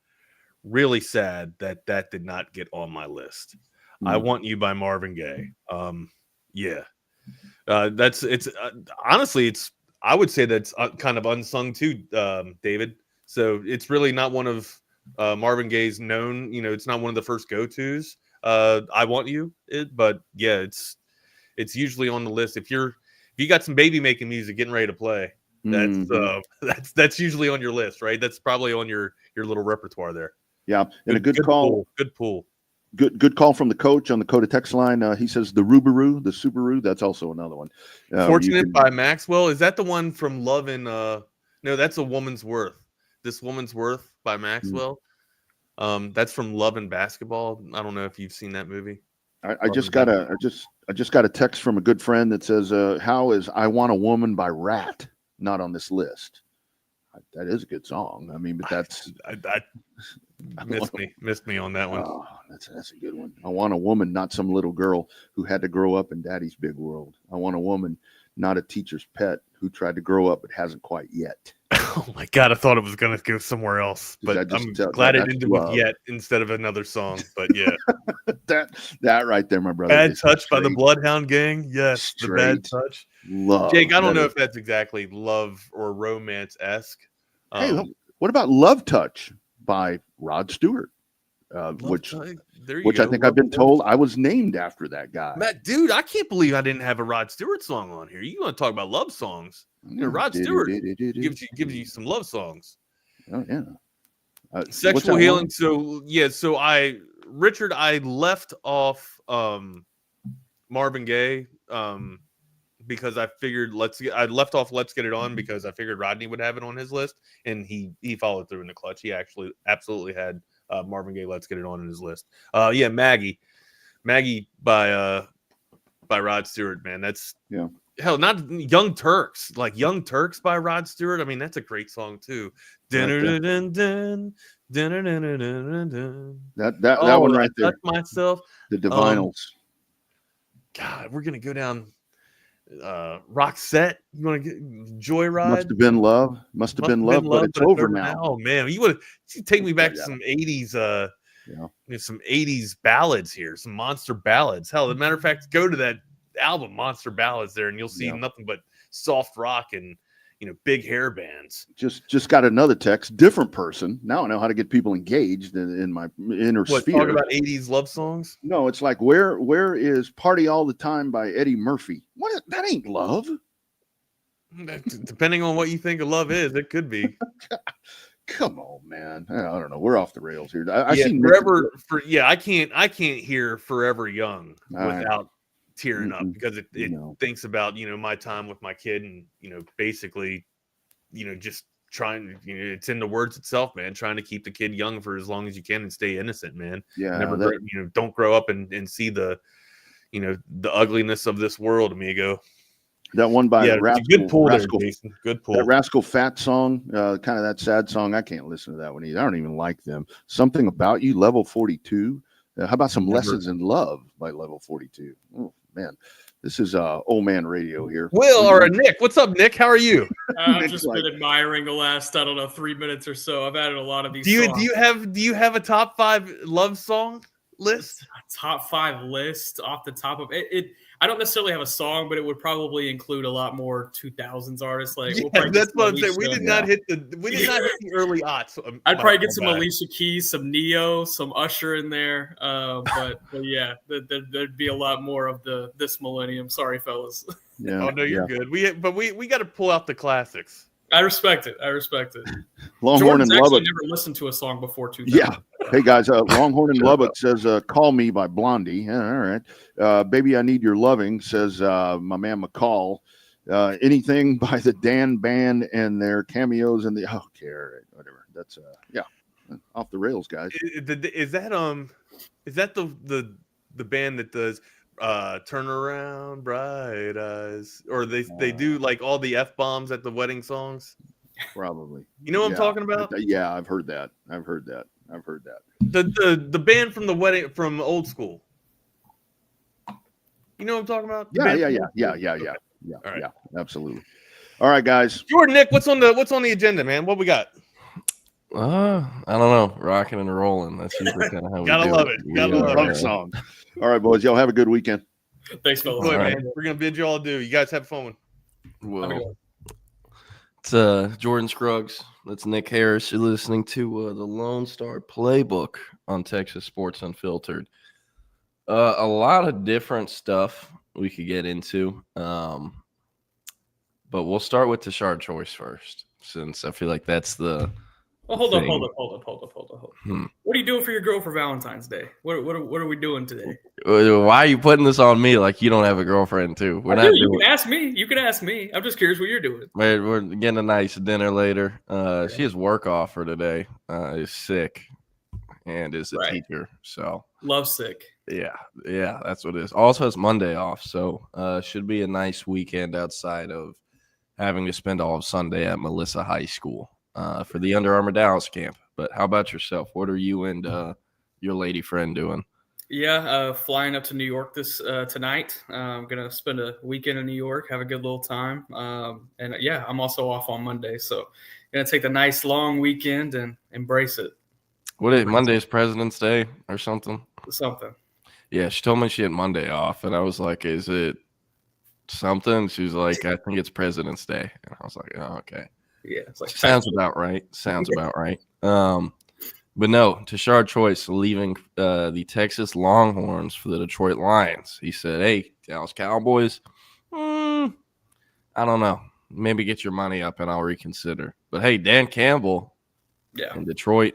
S5: really sad that did not get on my list. I Want You by Marvin Gaye. Honestly, I would say that's kind of unsung too, David. So it's really not one of Marvin Gaye's known, it's not one of the first go-tos. I Want You, but yeah, it's usually on the list. If you got some baby making music getting ready to play, that's usually on your list, right? That's probably on your little repertoire there.
S4: Yeah, and a good call.
S5: Good pull.
S4: Good call from the coach on the Coda text line. He says the Rubaru, the Subaru. That's also another one.
S5: Fortunate by Maxwell. Is that the one from Love and no, that's A Woman's Worth. This Woman's Worth by Maxwell. That's from Love and Basketball. I don't know if you've seen that movie.
S4: I just got a text from a good friend that says, how is I Want a Woman by Rat not on this list? That is a good song. I mean, but that's
S5: missed me on that one.
S4: Oh, that's a good one. I want a woman, not some little girl who had to grow up in daddy's big world. I want a woman, not a teacher's pet who tried to grow up but hasn't quite yet.
S5: Oh my God, I thought it was going to go somewhere else, but I'm glad it ended with Yet instead of another song. But yeah,
S4: that right there, my brother.
S5: Bad Touch by the Bloodhound Gang. Yes,
S4: Straight
S5: the Bad Touch.
S4: Love.
S5: Jake, I don't know if that's exactly love or romance-esque.
S4: Hey, what about Love Touch by Rod Stewart? Which I think I've been told I was named after that guy.
S5: Matt, dude, I can't believe I didn't have a Rod Stewart song on here. You want to talk about love songs? Rod Stewart gives you some love songs.
S4: Oh yeah.
S5: Sexual Healing. So I left off Marvin Gaye because I figured I left off Let's Get It On because I figured Rodney would have it on his list, and he followed through in the clutch. He actually absolutely had Marvin Gaye Let's Get It On in his list. Maggie by Rod Stewart, man. That's hell, not Young Turks, like Young Turks by Rod Stewart. I mean, that's a great song too. That
S4: one right there.
S5: Touch Myself.
S4: The Divinals.
S5: God, we're gonna go down Roxette. You want to get Joyride?
S4: Must have been love, but it's over now.
S5: Oh man, you take me back to some 80s some 80s ballads here, some monster ballads. Hell, as a matter of fact, go to that album Monster Ballads there and you'll see nothing but soft rock and big hair bands.
S4: Just got another text, different person. Now I know how to get people engaged in my inner sphere.
S5: Talk about 80s love songs?
S4: No, it's like where is Party All the Time by Eddie Murphy? That ain't love.
S5: Depending on what you think of love is, it could be.
S4: Come on, man. I don't know. We're off the rails here. I
S5: can't hear Forever Young without tearing up because it thinks about my time with my kid and basically just trying it's in the words itself, man, trying to keep the kid young for as long as you can and stay innocent, man. Don't grow up and see the the ugliness of this world, amigo.
S4: That one by Rascal,
S5: good pull there, Jason. Good pull.
S4: That Rascal Fat song, kind of that sad song. I can't listen to that one either. I don't even like them. Something About You, Level 42. How about some Lessons in Love by Level 42? Oh man, this is old man radio here.
S5: Nick, what's up, Nick? How are you?
S12: I've just been admiring the last 3 minutes or so. I've added a lot of these.
S5: Do you have a top 5 love song list?
S12: A top 5 list off the top of it. I don't necessarily have a song, but it would probably include a lot more 2000s artists. Like
S5: that's what I'm saying. We did not hit the early aughts.
S12: I'd probably get some Alicia Keys, some Neo, some Usher in there. But yeah, there'd be a lot more of this millennium. Sorry, fellas.
S4: Yeah.
S5: Oh no, you're good. We got to pull out the classics.
S12: I respect it.
S4: Longhorn
S12: Jordan's
S4: and
S12: actually
S4: Lubbock.
S12: never listened to a song before 2000.
S4: Yeah. Hey guys, Longhorn and Lubbock says, "Call Me" by Blondie. Yeah, all right. "Baby, I Need Your Loving" says my man McCall. Anything by the Dan Band and their cameos in the all right, whatever. That's off the rails, guys.
S5: Is that the band that does "Turn Around Bright Eyes," or they do like all the F-bombs at the wedding songs?
S4: Probably.
S5: You know what I'm talking about?
S4: Yeah, I've heard that.
S5: The band from the wedding from Old School. You know what I'm talking about?
S4: Yeah.
S5: All right.
S4: Yeah, absolutely. All right, guys.
S5: Jordan, Nick, what's on the agenda, man? What we got?
S13: I don't know. Rocking and rolling. That's usually kind of how we
S5: Gotta
S13: do
S5: love
S13: it.
S5: it. Gotta love it.
S4: Song. All right, boys. Y'all have a good weekend.
S12: Thanks, fellas.
S5: Good, man. We're gonna bid you all adieu. You guys have fun.
S13: Well, it's Jordan Scruggs. That's Nick Harris. You're listening to the Lone Star Playbook on Texas Sports Unfiltered. A lot of different stuff we could get into, but we'll start with Tashard Choice first, since I feel like that's the.
S12: Well, hold up. What are you doing for your girl for Valentine's Day? What are we doing today?
S13: Why are you putting this on me like you don't have a girlfriend too?
S12: You can ask me. I'm just curious what you're doing.
S13: We're getting a nice dinner later. She has work offer today. Is sick and is a teacher. So
S12: love sick.
S13: Yeah, that's what it is. Also has Monday off, so should be a nice weekend outside of having to spend all of Sunday at Melissa High School. For the Under Armour Dallas camp. But how about yourself? What are you and your lady friend doing?
S12: Yeah, flying up to New York tonight. I'm gonna spend a weekend in New York, have a good little time. And I'm also off on Monday, so gonna take the nice long weekend and embrace it.
S13: Monday's President's Day or something?
S12: Something.
S13: Yeah, she told me she had Monday off, and I was like, "Is it something?" She was like, "I think it's President's Day," and I was like, "Oh, okay."
S12: Yeah, it's like
S13: sounds about right. But no, Tashard Choice leaving the Texas Longhorns for the Detroit Lions. He said, "Hey, Dallas Cowboys, I don't know. Maybe get your money up and I'll reconsider." But hey, Dan Campbell, in Detroit,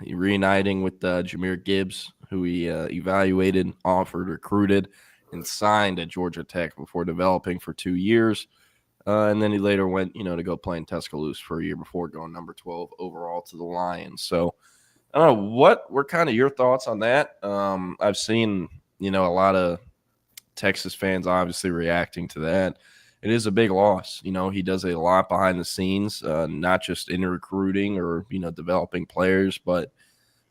S13: he reuniting with Jahmyr Gibbs, who he evaluated, offered, recruited, and signed at Georgia Tech before developing for 2 years. And then he later went, to go play in Tuscaloosa for a year before going number 12 overall to the Lions. So I don't know, what were kind of your thoughts on that? I've seen, a lot of Texas fans obviously reacting to that. It is a big loss. He does a lot behind the scenes, not just in recruiting or, developing players, but,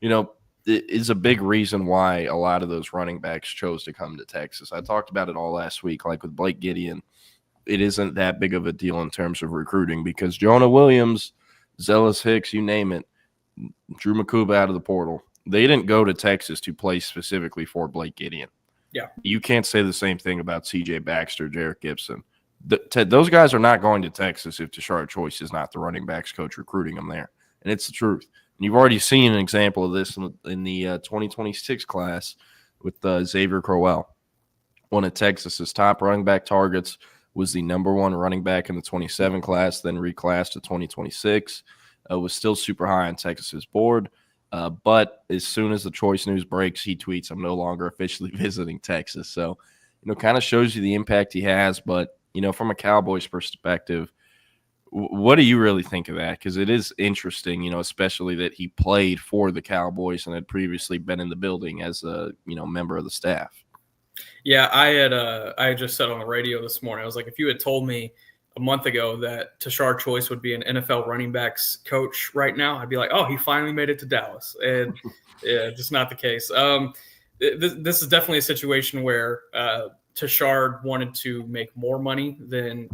S13: it is a big reason why a lot of those running backs chose to come to Texas. I talked about it all last week, like with Blake Gideon. It isn't that big of a deal in terms of recruiting because Jonah Williams, Zealous Hicks, you name it, Drew Makuba out of the portal. They didn't go to Texas to play specifically for Blake Gideon.
S12: Yeah.
S13: You can't say the same thing about C.J. Baxter, Jarek Gibson. Those guys are not going to Texas if Tashard Choice is not the running backs coach recruiting them there. And it's the truth. And you've already seen an example of this in the 2026 class with Xavier Crowell. One of Texas's top running back targets, was the number one running back in the 27 class, then reclassed to 2026, was still super high on Texas's board. But as soon as the Choice news breaks, he tweets, "I'm no longer officially visiting Texas." So, kind of shows you the impact he has. But, from a Cowboys perspective, what do you really think of that? Because it is interesting, especially that he played for the Cowboys and had previously been in the building as a, member of the staff.
S12: Yeah, I had just said on the radio this morning, I was like, if you had told me a month ago that Tashard Choice would be an NFL running backs coach right now, I'd be like, oh, he finally made it to Dallas. And yeah, just not the case. This is definitely a situation where Tashard wanted to make more money than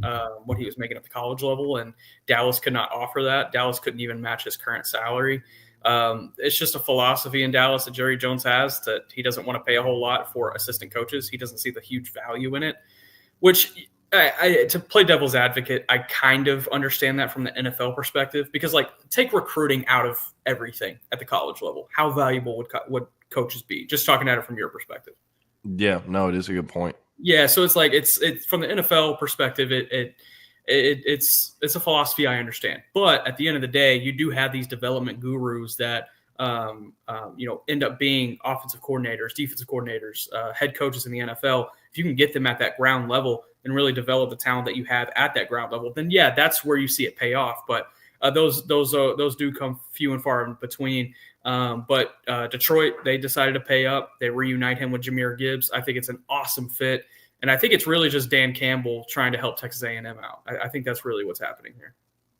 S12: what he was making at the college level, and Dallas could not offer that. Dallas couldn't even match his current salary. It's just a philosophy in Dallas that Jerry Jones has, that he doesn't want to pay a whole lot for assistant coaches. He doesn't see the huge value in it, which to play devil's advocate, I kind of understand that from the NFL perspective, because take recruiting out of everything at the college level. How valuable would coaches be? Just talking at it from your perspective. Yeah,
S13: no, it is a good point.
S12: Yeah. So it's from the NFL perspective, it it's a philosophy I understand. But at the end of the day, you do have these development gurus that end up being offensive coordinators, defensive coordinators, head coaches in the NFL. If you can get them at that ground level and really develop the talent that you have at that ground level, then yeah, that's where you see it pay off. But those do come few and far in between. But Detroit, they decided to pay up. They reunite him with Jahmyr Gibbs. I think it's an awesome fit. And I think it's really just Dan Campbell trying to help Texas A&M out. I think that's really what's happening here.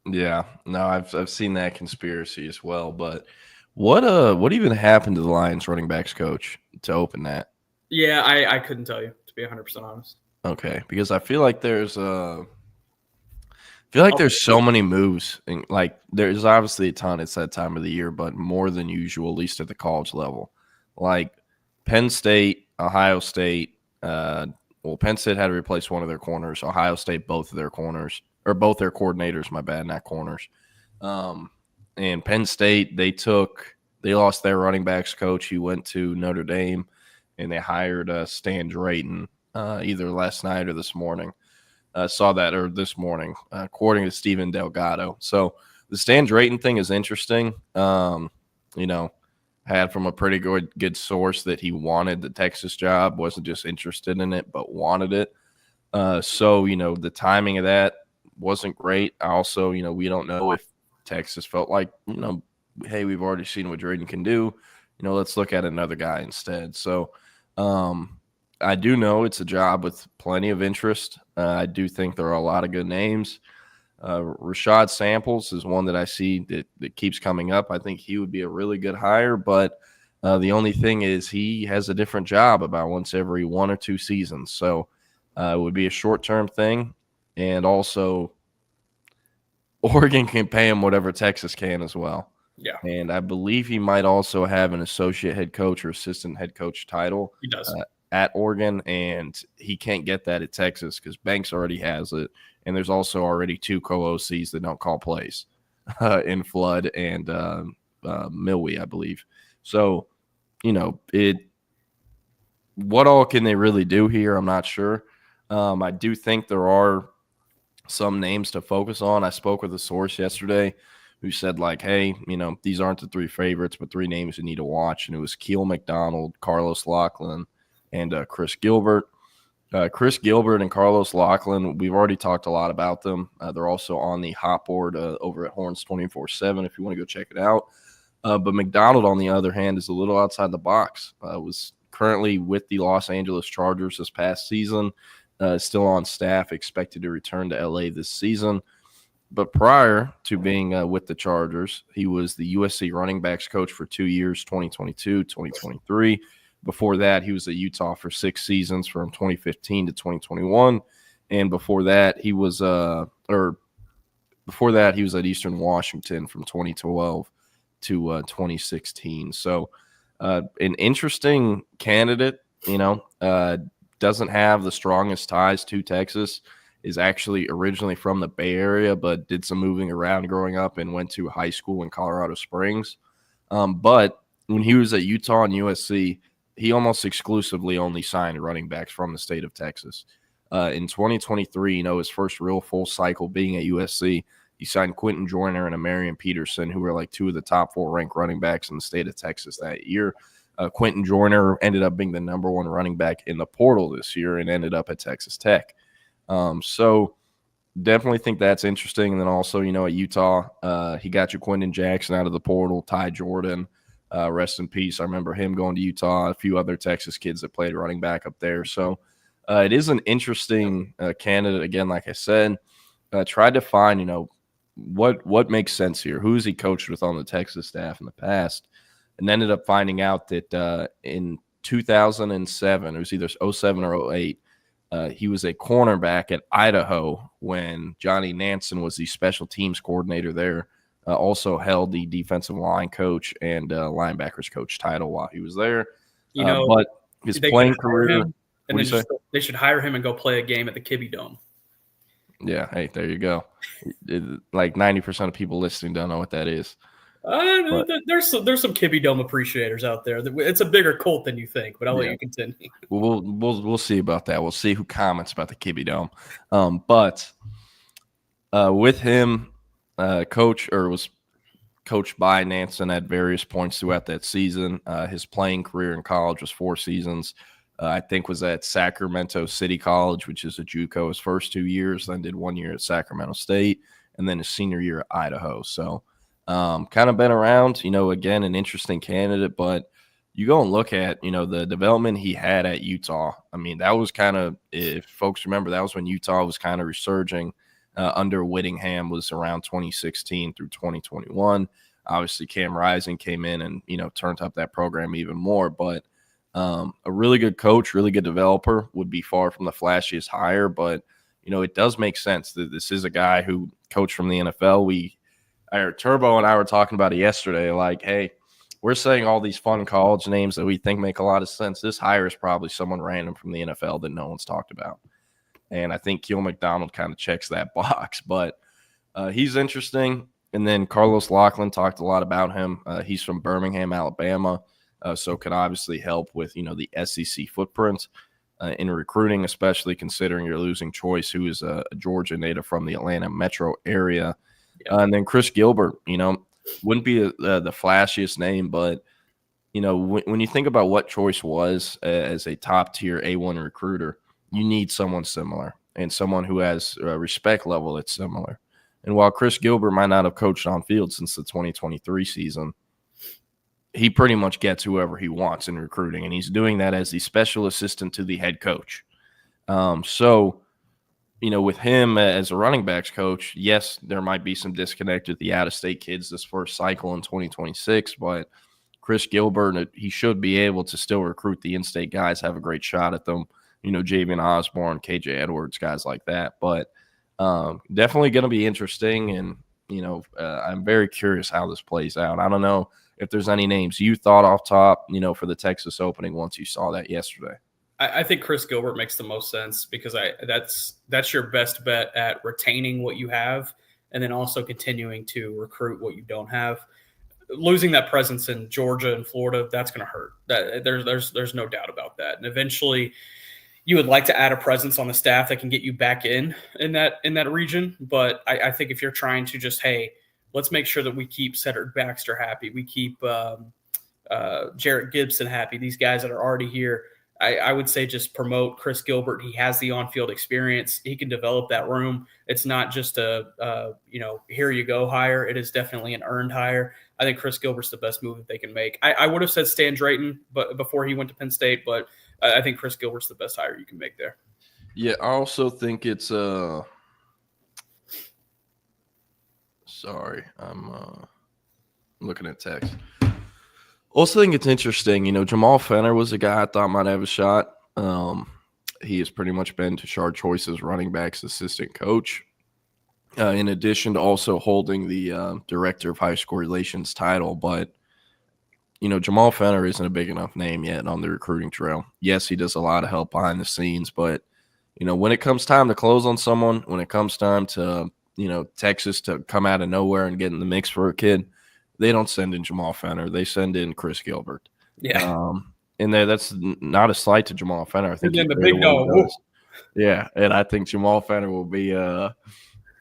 S13: Yeah, no, I've seen that conspiracy as well. But what even happened to the Lions running backs coach to open that?
S12: Yeah, I couldn't tell you, to be 100% honest.
S13: Okay, because I feel like there's so many moves, and like there's obviously a ton. It's that time of the year, but more than usual, at least at the college level. Like Penn State, Ohio State. Penn State had to replace one of their corners. Ohio State, both of their corners, or both their coordinators. My bad, not corners. And Penn State, they lost their running backs coach. He went to Notre Dame, and they hired Stan Drayton either last night or this morning. Saw that or this morning, according to Steven Delgado. So the Stan Drayton thing is interesting. Had from a pretty good source that he wanted the Texas job, wasn't just interested in it, but wanted it. So the timing of that wasn't great. Also, we don't know if Texas felt like, hey, we've already seen what Drayton can do. Let's look at another guy instead. So I do know it's a job with plenty of interest. I do think there are a lot of good names. Rashad Samples is one that I see that keeps coming up. I think he would be a really good hire, but the only thing is he has a different job about once every 1 or 2 seasons. So it would be a short-term thing. And also Oregon can pay him whatever Texas can as well.
S12: Yeah.
S13: And I believe he might also have an associate head coach or assistant head coach title.
S12: He does.
S13: At Oregon, and he can't get that at Texas because Banks already has it. And there's also already 2 co-OCs that don't call plays in Flood and Milwee, I believe. So, what all can they really do here? I'm not sure. I do think there are some names to focus on. I spoke with a source yesterday who said, like, hey, these aren't the 3 favorites, but 3 names you need to watch. And it was Keel McDonald, Carlos Lachlan, and Chris Gilbert. Chris Gilbert and Carlos Lachlan, we've already talked a lot about them. They're also on the hot board over at Horns 24/7 if you want to go check it out. But McDonald, on the other hand, is a little outside the box. Was currently with the Los Angeles Chargers this past season, still on staff, expected to return to LA this season. But prior to being with the Chargers, he was the USC running backs coach for 2 years, 2022, 2023. Before that, he was at Utah for 6 seasons from 2015 to 2021. And before that, he was at Eastern Washington from 2012 to 2016. So an interesting candidate, doesn't have the strongest ties to Texas, is actually originally from the Bay Area, but did some moving around growing up and went to high school in Colorado Springs. But when he was at Utah and USC, he almost exclusively only signed running backs from the state of Texas. In 2023, his first real full cycle being at USC, he signed Quentin Joyner and Amarian Peterson, who were like 2 of the top 4 ranked running backs in the state of Texas that year. Quentin Joyner ended up being the number 1 running back in the portal this year and ended up at Texas Tech. So definitely think that's interesting. And then also, at Utah, he got Quentin Jackson out of the portal, Ty Jordan. Rest in peace. I remember him going to Utah, a few other Texas kids that played running back up there. So it is an interesting candidate. Again, like I said, tried to find, what makes sense here. Who has he coached with on the Texas staff in the past? And ended up finding out that in 2007, it was either 07 or 08, he was a cornerback at Idaho when Johnny Nansen was the special teams coordinator there. Also held the defensive line coach and linebackers coach title while he was there. But his playing career,
S12: and then they should hire him and go play a game at the Kibby Dome.
S13: Yeah, hey, there you go. Like 90% of people listening don't know what that is.
S12: There's some Kibby Dome appreciators out there. It's a bigger cult than you think, but I'll let you continue.
S13: We'll see about that. We'll see who comments about the Kibby Dome. But With him, was coached by Nansen at various points throughout that season. His playing career in college was 4 seasons. I think was at Sacramento City College, which is a JUCO, his first 2 years, then did 1 year at Sacramento State, and then his senior year at Idaho. So kind of been around, again, an interesting candidate, but you go and look at, the development he had at Utah. I mean, that was kind of, if folks remember, that was when Utah was kind of resurging under Whittingham, was around 2016 through 2021. Obviously, Cam Rising came in and, turned up that program even more, but a really good coach, really good developer, would be far from the flashiest hire, but it does make sense that this is a guy who coached from the NFL. Turbo and I were talking about it yesterday, like, hey, we're saying all these fun college names that we think make a lot of sense. This hire is probably someone random from the NFL that no one's talked about. And I think Keel McDonald kind of checks that box, but he's interesting. And then Carlos Lachlan, talked a lot about him. He's from Birmingham, Alabama. So could obviously help with, the SEC footprint in recruiting, especially considering you're losing Choice, who is a Georgia native from the Atlanta metro area. And then Chris Gilbert, wouldn't be the flashiest name, but, when you think about what Choice was as a top-tier A1 recruiter, you need someone similar and someone who has a respect level that's similar. And while Chris Gilbert might not have coached on field since the 2023 season, he pretty much gets whoever he wants in recruiting, and he's doing that as the special assistant to the head coach. So, with him as a running backs coach, yes, there might be some disconnect with the out-of-state kids this first cycle in 2026, but Chris Gilbert, he should be able to still recruit the in-state guys, have a great shot at them, Javian Osborne, KJ Edwards, guys like that. But definitely going to be interesting, and, I'm very curious how this plays out. I don't know if there's any names you thought off top, for the Texas opening once you saw that yesterday.
S12: I think Chris Gilbert makes the most sense because that's your best bet at retaining what you have and then also continuing to recruit what you don't have. Losing that presence in Georgia and Florida, that's going to hurt. There's no doubt about that. And eventually you would like to add a presence on the staff that can get you back in that region. But I think if you're trying to just, hey, let's make sure that we keep Cedric Baxter happy, we keep Jarrett Gibson happy, these guys that are already here, I would say just promote Chris Gilbert. He has the on-field experience. He can develop that room. It's not just a here you go hire. It is definitely an earned hire. I think Chris Gilbert's the best move that they can make. I would have said Stan Drayton but before he went to Penn State, but I think Chris Gilbert's the best hire you can make there.
S13: Yeah, I also think it's sorry, I'm looking at text. Also think it's interesting, Jamal Fenner was a guy I thought might have a shot. He has pretty much been Tashard Choice's running backs assistant coach, in addition to also holding the director of high school relations title. But, Jamal Fenner isn't a big enough name yet on the recruiting trail. Yes, he does a lot of help behind the scenes, but, when it comes time to close on someone, when it comes time to, Texas to come out of nowhere and get in the mix for a kid, they don't send in Jamal Fenner. They send in Chris Gilbert.
S12: Yeah.
S13: And that's not a slight to Jamal Fenner. I think
S12: the big dog.
S13: Yeah, and I think Jamal Fenner will be, an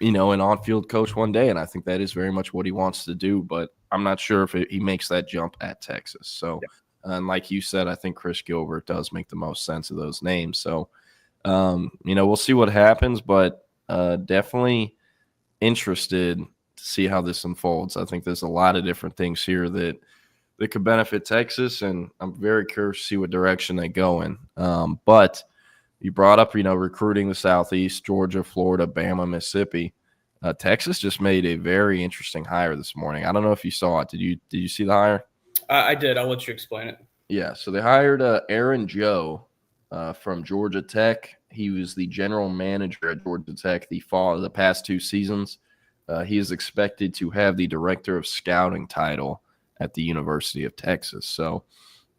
S13: on-field coach one day, and I think that is very much what he wants to do. But I'm not sure if he makes that jump at Texas. So, and like you said, I think Chris Gilbert does make the most sense of those names. So, we'll see what happens, but definitely interested to see how this unfolds. I think there's a lot of different things here that could benefit Texas, and I'm very curious to see what direction they go in. But you brought up, recruiting the Southeast, Georgia, Florida, Bama, Mississippi. Texas just made a very interesting hire this morning. I don't know if you saw it. Did you see the hire?
S12: I did. I'll let you explain it.
S13: Yeah, so they hired Aaron Joe from Georgia Tech. He was the general manager at Georgia Tech the past 2 seasons. He is expected to have the director of scouting title at the University of Texas. So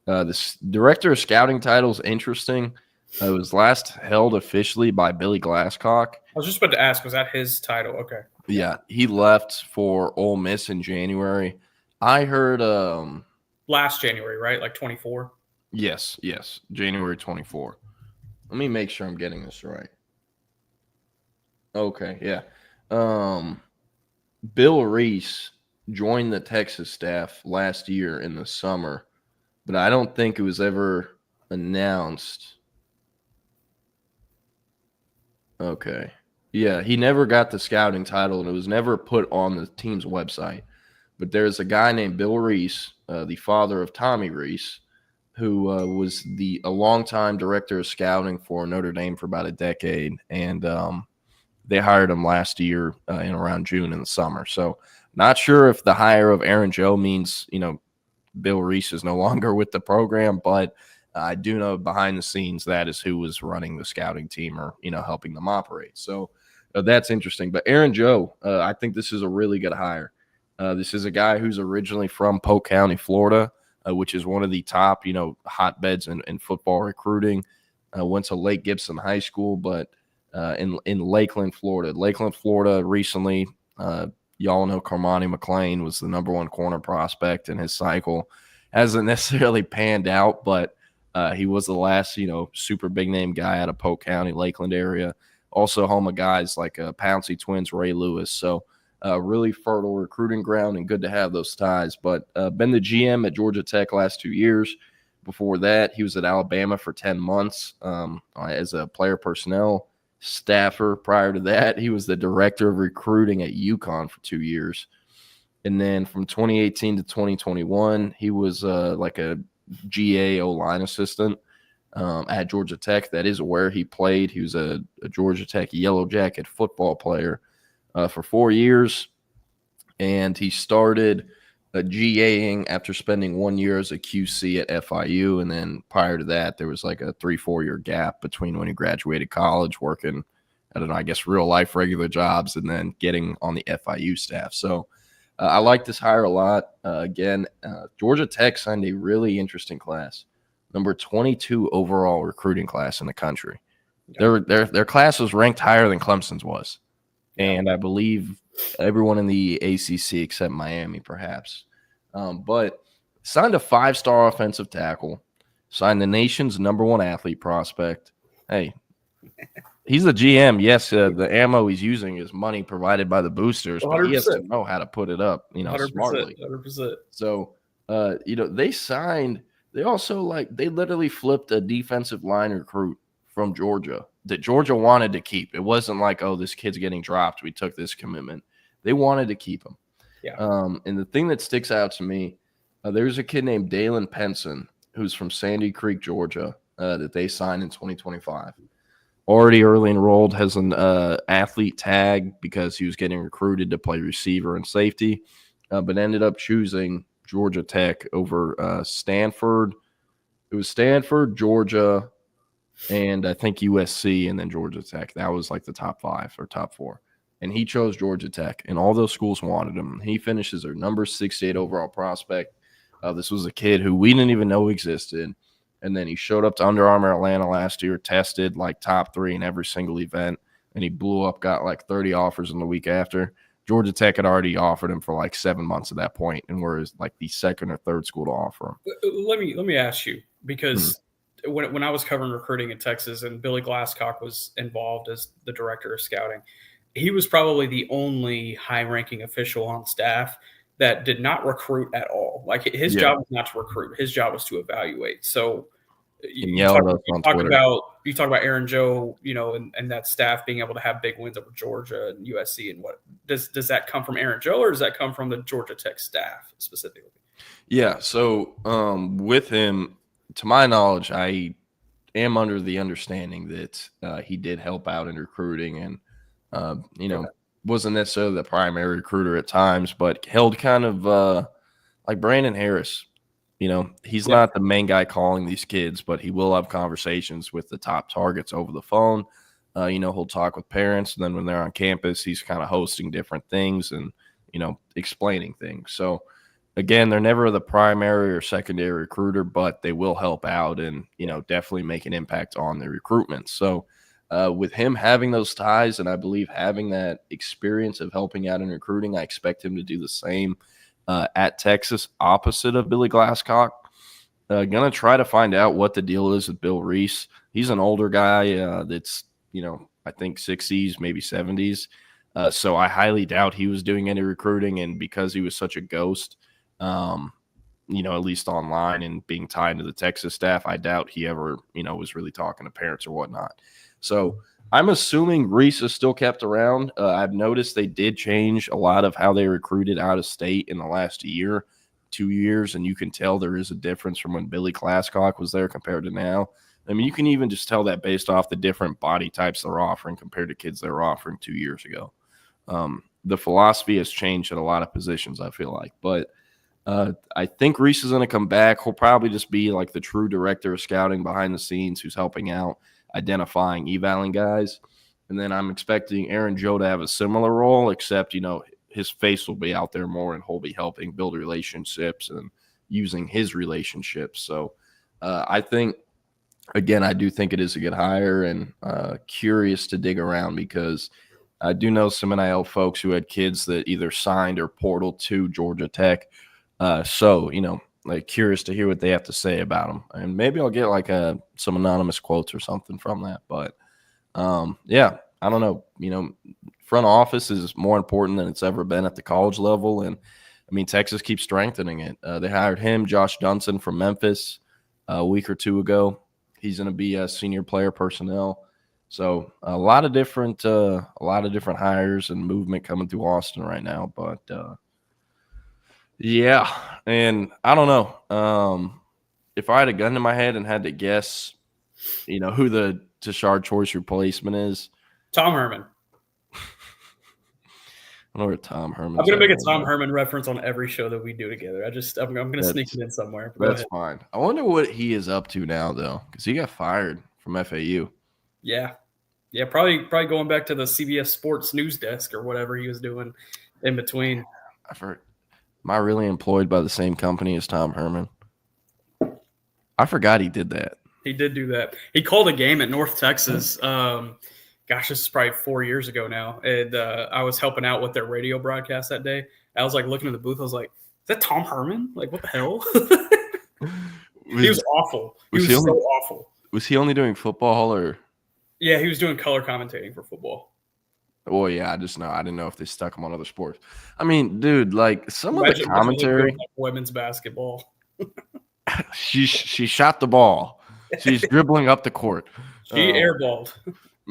S13: this director of scouting title is interesting. It was last held officially by Billy Glasscock.
S12: I was just about to ask, was that his title? Okay.
S13: Yeah, he left for Ole Miss in January. I heard
S12: last January, right? Like 24?
S13: Yes, January 24. Let me make sure I'm getting this right. Okay, yeah. Bill Reese joined the Texas staff last year in the summer, but I don't think it was ever announced. Okay. Yeah, he never got the scouting title, and it was never put on the team's website. But there's a guy named Bill Reese, the father of Tommy Reese, who was a longtime director of scouting for Notre Dame for about a decade, and they hired him last year in around June in the summer. So not sure if the hire of Aaron Joe means, Bill Reese is no longer with the program, but I do know behind the scenes that is who was running the scouting team or, helping them operate. So that's interesting. But Aaron Joe, I think this is a really good hire. This is a guy who's originally from Polk County, Florida, which is one of the top, hotbeds in football recruiting. Went to Lake Gibson High School, but in Lakeland, Florida. Lakeland, Florida recently, y'all know Carmani McClain was the number one corner prospect in his cycle. Hasn't necessarily panned out, but he was the last, super big name guy out of Polk County, Lakeland area. Also home of guys like Pouncey twins, Ray Lewis. So really fertile recruiting ground and good to have those ties. But been the GM at Georgia Tech last 2 years. Before that, he was at Alabama for 10 months as a player personnel staffer. Prior to that, he was the director of recruiting at UConn for 2 years. And then from 2018 to 2021, he was like a GA O-line assistant at Georgia Tech. That is where he played. He was a Georgia Tech Yellow Jacket football player for 4 years. And he started GAing after spending 1 year as a QC at FIU. And then prior to that, there was like a 3-4 year gap between when he graduated college, working, I guess real life regular jobs, and then getting on the FIU staff. So I like this hire a lot. Georgia Tech signed a really interesting class, number 22 overall recruiting class in the country. Yeah. Their class was ranked higher than Clemson's was. And I believe everyone in the ACC except Miami, perhaps. But signed a 5-star offensive tackle, signed the nation's number one athlete prospect. Hey, he's the GM. Yes, the ammo he's using is money provided by the boosters, 100%. But he has to know how to put it up, 100%, smartly.
S12: 100%.
S13: So, they signed. They also they literally flipped a defensive line recruit from Georgia that Georgia wanted to keep. It wasn't like, oh, this kid's getting dropped, we took this commitment. They wanted to keep him.
S12: Yeah.
S13: And the thing that sticks out to me, there's a kid named Dalen Penson who's from Sandy Creek, Georgia, that they signed in 2025. Already early enrolled, has an athlete tag because he was getting recruited to play receiver and safety, but ended up choosing Georgia Tech over Stanford. It was Stanford, Georgia, and I think USC, and then Georgia Tech. That was like the top 5 or top 4. And he chose Georgia Tech, and all those schools wanted him. He finishes their number 68 overall prospect. This was a kid who we didn't even know existed. And then he showed up to Under Armour Atlanta last year, tested like top 3 in every single event, and he blew up, got like 30 offers in the week after. Georgia Tech had already offered him for like 7 months at that point, and we're like the second or third school to offer him.
S12: Let me ask you, because when I was covering recruiting in Texas and Billy Glasscock was involved as the director of scouting, he was probably the only high-ranking official on staff that did not recruit at all. Like his job was not to recruit; his job was to evaluate. So you talk about Aaron Joe, and that staff being able to have big wins over Georgia and USC, and what does that come from Aaron Joe, or does that come from the Georgia Tech staff specifically?
S13: Yeah. So with him, to my knowledge, I am under the understanding that he did help out in recruiting and, wasn't necessarily the primary recruiter at times, but held kind of like Brandon Harris. He's not the main guy calling these kids, but he will have conversations with the top targets over the phone. He'll talk with parents, and then when they're on campus, he's kind of hosting different things and, explaining things. So, again, they're never the primary or secondary recruiter, but they will help out and, definitely make an impact on the recruitment. So, with him having those ties and I believe having that experience of helping out in recruiting, I expect him to do the same at Texas, opposite of Billy Glasscock. Going to try to find out what the deal is with Bill Reese. He's an older guy that's, I think 60s, maybe 70s. So I highly doubt he was doing any recruiting. And because he was such a ghost, at least online and being tied to the Texas staff, I doubt he ever, was really talking to parents or whatnot. So I'm assuming Reese is still kept around. I've noticed they did change a lot of how they recruited out of state in the last 2 years, and you can tell there is a difference from when Billy Glasscock was there compared to now. I mean, you can even just tell that based off the different body types they're offering compared to kids they were offering 2 years ago. The philosophy has changed at a lot of positions, I feel like. But I think Reese is going to come back. He'll probably just be like the true director of scouting behind the scenes who's helping out, identifying, evaling guys. And then I'm expecting Aaron Joe to have a similar role, except, his face will be out there more and he'll be helping build relationships and using his relationships. So I think, again, I do think it is a good hire, and curious to dig around because I do know some NIL folks who had kids that either signed or portaled to Georgia Tech. So, curious to hear what they have to say about them. And maybe I'll get like some anonymous quotes or something from that. But yeah, I don't know. Front office is more important than it's ever been at the college level. And I mean, Texas keeps strengthening it. They hired him, Josh Dunson from Memphis, a week or two ago. He's going to be a senior player personnel. So a lot of different hires and movement coming through Austin right now. But yeah, and I don't know. If I had a gun to my head and had to guess, who the Tashard Choice replacement is,
S12: Tom Herman.
S13: I know where Tom Herman.
S12: I'm gonna make a Tom Herman reference on every show that we do together. I'm gonna sneak it in somewhere.
S13: That's fine. I wonder what he is up to now, though, because he got fired from FAU.
S12: Yeah, probably going back to the CBS Sports news desk or whatever he was doing in between.
S13: I've heard. Am I really employed by the same company as Tom Herman? I forgot he did that.
S12: He did do that. He called a game at North Texas. This is probably 4 years ago now. And I was helping out with their radio broadcast that day. I was like looking at the booth. I was like, is that Tom Herman? Like, what the hell? He was awful. He was so awful.
S13: Was he only doing football or?
S12: Yeah, he was doing color commentating for football.
S13: Well, yeah, I didn't know if they stuck him on other sports. I mean, dude, like some of the commentary.
S12: Like women's basketball.
S13: She shot the ball. She's dribbling up the court.
S12: She airballed.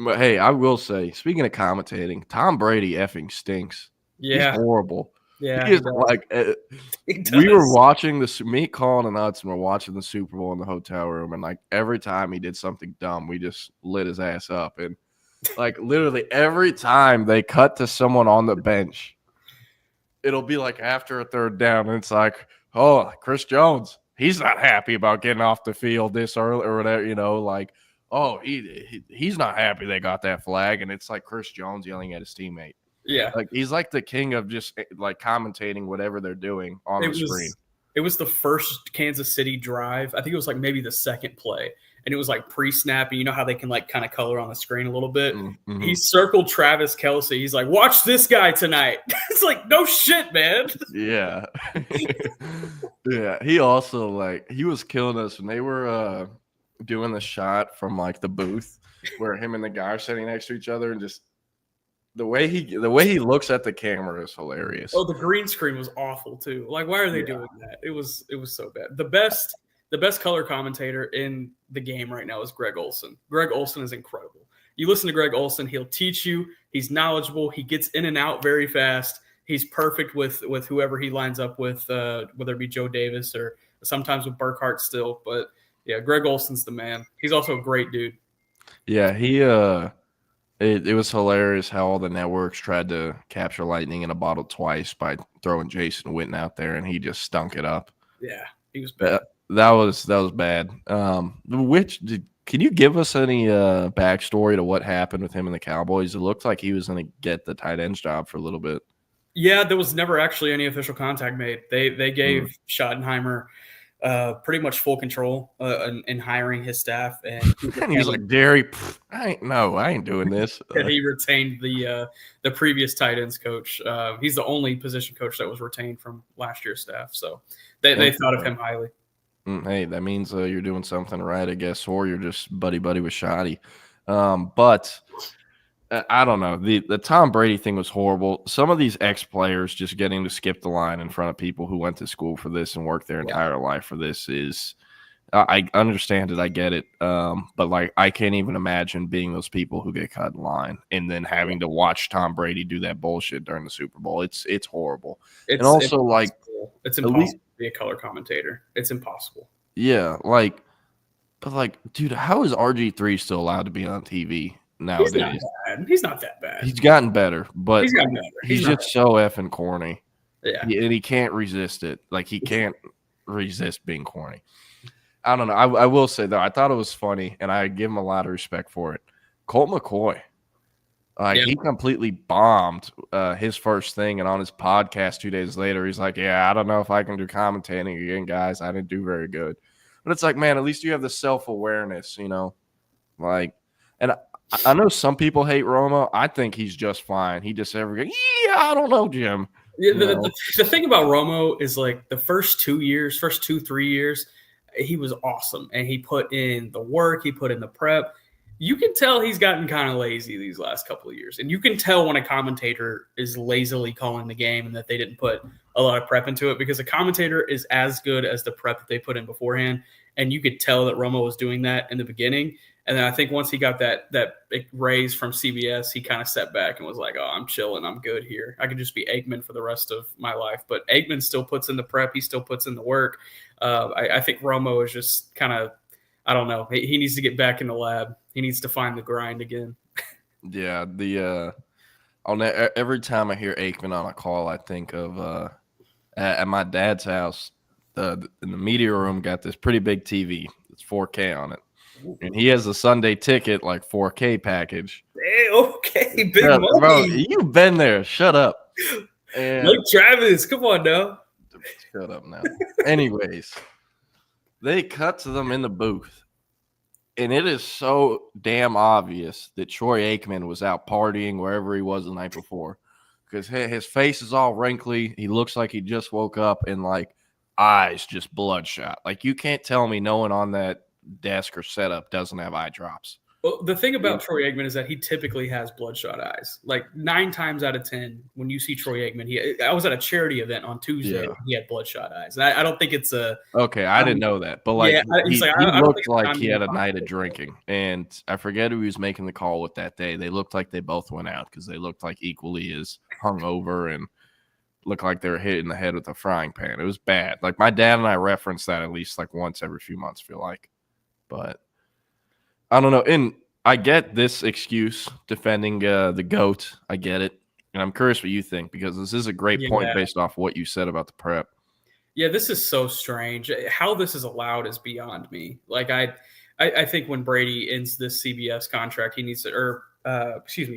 S13: But hey, I will say, speaking of commentating, Tom Brady effing stinks.
S12: Yeah,
S13: he's horrible.
S12: Yeah,
S13: he is we were watching me, Colin, and Hudson were watching the Super Bowl in the hotel room, and like every time he did something dumb, we just lit his ass up. And like literally every time they cut to someone on the bench, it'll be like after a third down, and it's like, oh, Chris Jones, he's not happy about getting off the field this early or whatever, like. Oh, he's not happy they got that flag, and it's like Chris Jones yelling at his teammate.
S12: Yeah,
S13: like he's like the king of just like commentating whatever they're doing on the screen.
S12: It was the first Kansas City drive. I think it was like maybe the second play, and it was like pre-snap. And you know how they can like kind of color on the screen a little bit. Mm-hmm. He circled Travis Kelce. He's like, "Watch this guy tonight." It's like, no shit, man.
S13: Yeah, yeah. He also he was killing us when they were. Doing the shot from like the booth where him and the guy are sitting next to each other, and just the way he looks at the camera is hilarious.
S12: Oh, the green screen was awful too. Like, why are they doing that? It was so bad. The best color commentator in the game right now is Greg Olson. Greg Olson is incredible. You listen to Greg Olson, he'll teach you. He's knowledgeable. He gets in and out very fast. He's perfect with whoever he lines up with, whether it be Joe Davis or sometimes with Burkhart still, but. Yeah, Greg Olson's the man. He's also a great dude.
S13: Yeah, he it was hilarious how all the networks tried to capture lightning in a bottle twice by throwing Jason Witten out there, and he just stunk it up.
S12: Yeah, he was bad.
S13: That was bad. Can you give us any backstory to what happened with him and the Cowboys? It looked like he was going to get the tight end's job for a little bit.
S12: Yeah, there was never actually any official contact made. They gave Schottenheimer pretty much full control in hiring his staff, and
S13: he was like, "Derry, I ain't doing this."
S12: And he retained the previous tight ends coach. He's the only position coach that was retained from last year's staff, so they thought of him highly.
S13: Hey, that means you're doing something right, I guess, or you're just buddy with Shotty. But I don't know. The Tom Brady thing was horrible. Some of these ex-players just getting to skip the line in front of people who went to school for this and worked their entire life for this is I understand it. I get it. But like, I can't even imagine being those people who get cut in line and then having to watch Tom Brady do that bullshit during the Super Bowl. It's horrible.
S12: It's
S13: and also
S12: impossible.
S13: like,
S12: it's impossible to be a color commentator. It's impossible.
S13: Yeah. Like, but like, dude, how is RG3 still allowed to be on TV nowadays?
S12: He's not bad. He's not that bad.
S13: He's gotten better, but
S12: He's gotten better.
S13: he's just so effing corny.
S12: Yeah.
S13: And he can't resist it. Like, he can't resist being corny. I don't know. I will say, though, I thought it was funny, and I give him a lot of respect for it. Colt McCoy, he completely bombed his first thing, and on his podcast 2 days later, he's like, yeah, I don't know if I can do commentating again, guys. I didn't do very good. But it's like, man, at least you have the self-awareness, you know? Like, and I know some people hate Romo. I think he's just fine. He just goes, yeah, I don't know, Jim.
S12: Yeah, the thing about Romo is, like, the first 3 years, he was awesome, and he put in the work, he put in the prep. You can tell he's gotten kind of lazy these last couple of years, and you can tell when a commentator is lazily calling the game and that they didn't put a lot of prep into it, because a commentator is as good as the prep that they put in beforehand, and you could tell that Romo was doing that in the beginning. And then I think once he got that raise from CBS, he kind of stepped back and was like, oh, I'm chilling. I'm good here. I could just be Aikman for the rest of my life. But Aikman still puts in the prep. He still puts in the work. I think Romo is just kind of, I don't know. He needs to get back in the lab. He needs to find the grind again.
S13: Yeah. Every time I hear Aikman on a call, I think of at my dad's house, in the media room got this pretty big TV. It's 4K on it. And he has a Sunday ticket, like 4K package.
S12: Hey, okay, big money.
S13: Bro, you've been there. Shut up. And
S12: like Travis, come on now.
S13: Shut up now. Anyways, they cut to them in the booth. And it is so damn obvious that Troy Aikman was out partying wherever he was the night before. Because his face is all wrinkly. He looks like he just woke up, and like eyes just bloodshot. Like, you can't tell me no one on that desk or setup doesn't have eye drops.
S12: Well, the thing about Troy Aikman is that he typically has bloodshot eyes. Like 9 times out of 10, when you see Troy Aikman, I was at a charity event on Tuesday. Yeah. He had bloodshot eyes, and I don't think it's a.
S13: Okay, I didn't know that, but like, he looked like he had a night of drinking, and I forget who he was making the call with that day. They looked like they both went out because they looked like equally as hungover and looked like they were hit in the head with a frying pan. It was bad. Like, my dad and I reference that at least like once every few months, feel like. But I don't know. And I get this excuse defending the GOAT. I get it. And I'm curious what you think, because this is a great point based off what you said about the prep.
S12: Yeah, this is so strange. How this is allowed is beyond me. Like, I think when Brady ends this CBS contract, he needs to, or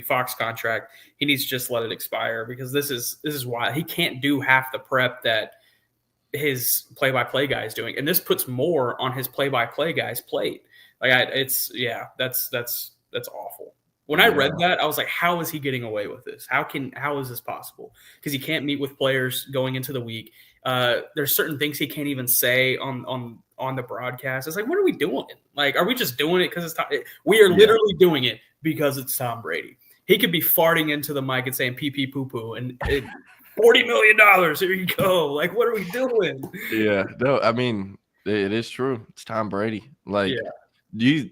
S12: Fox contract, he needs to just let it expire, because this is why he can't do half the prep that his play-by-play guy is doing, and this puts more on his play-by-play guy's plate. Like, that's awful. When I read that, I was like, how is he getting away with this? How is this possible? Because he can't meet with players going into the week. There's certain things he can't even say on the broadcast. It's like, what are we doing? Like, are we just doing it because it's Tom? We are literally doing it because it's Tom Brady. He could be farting into the mic and saying pee pee poo poo, and $40 million. Here you go. Like, what are we doing?
S13: Yeah, no, I mean, it is true. It's Tom Brady. Like, do you?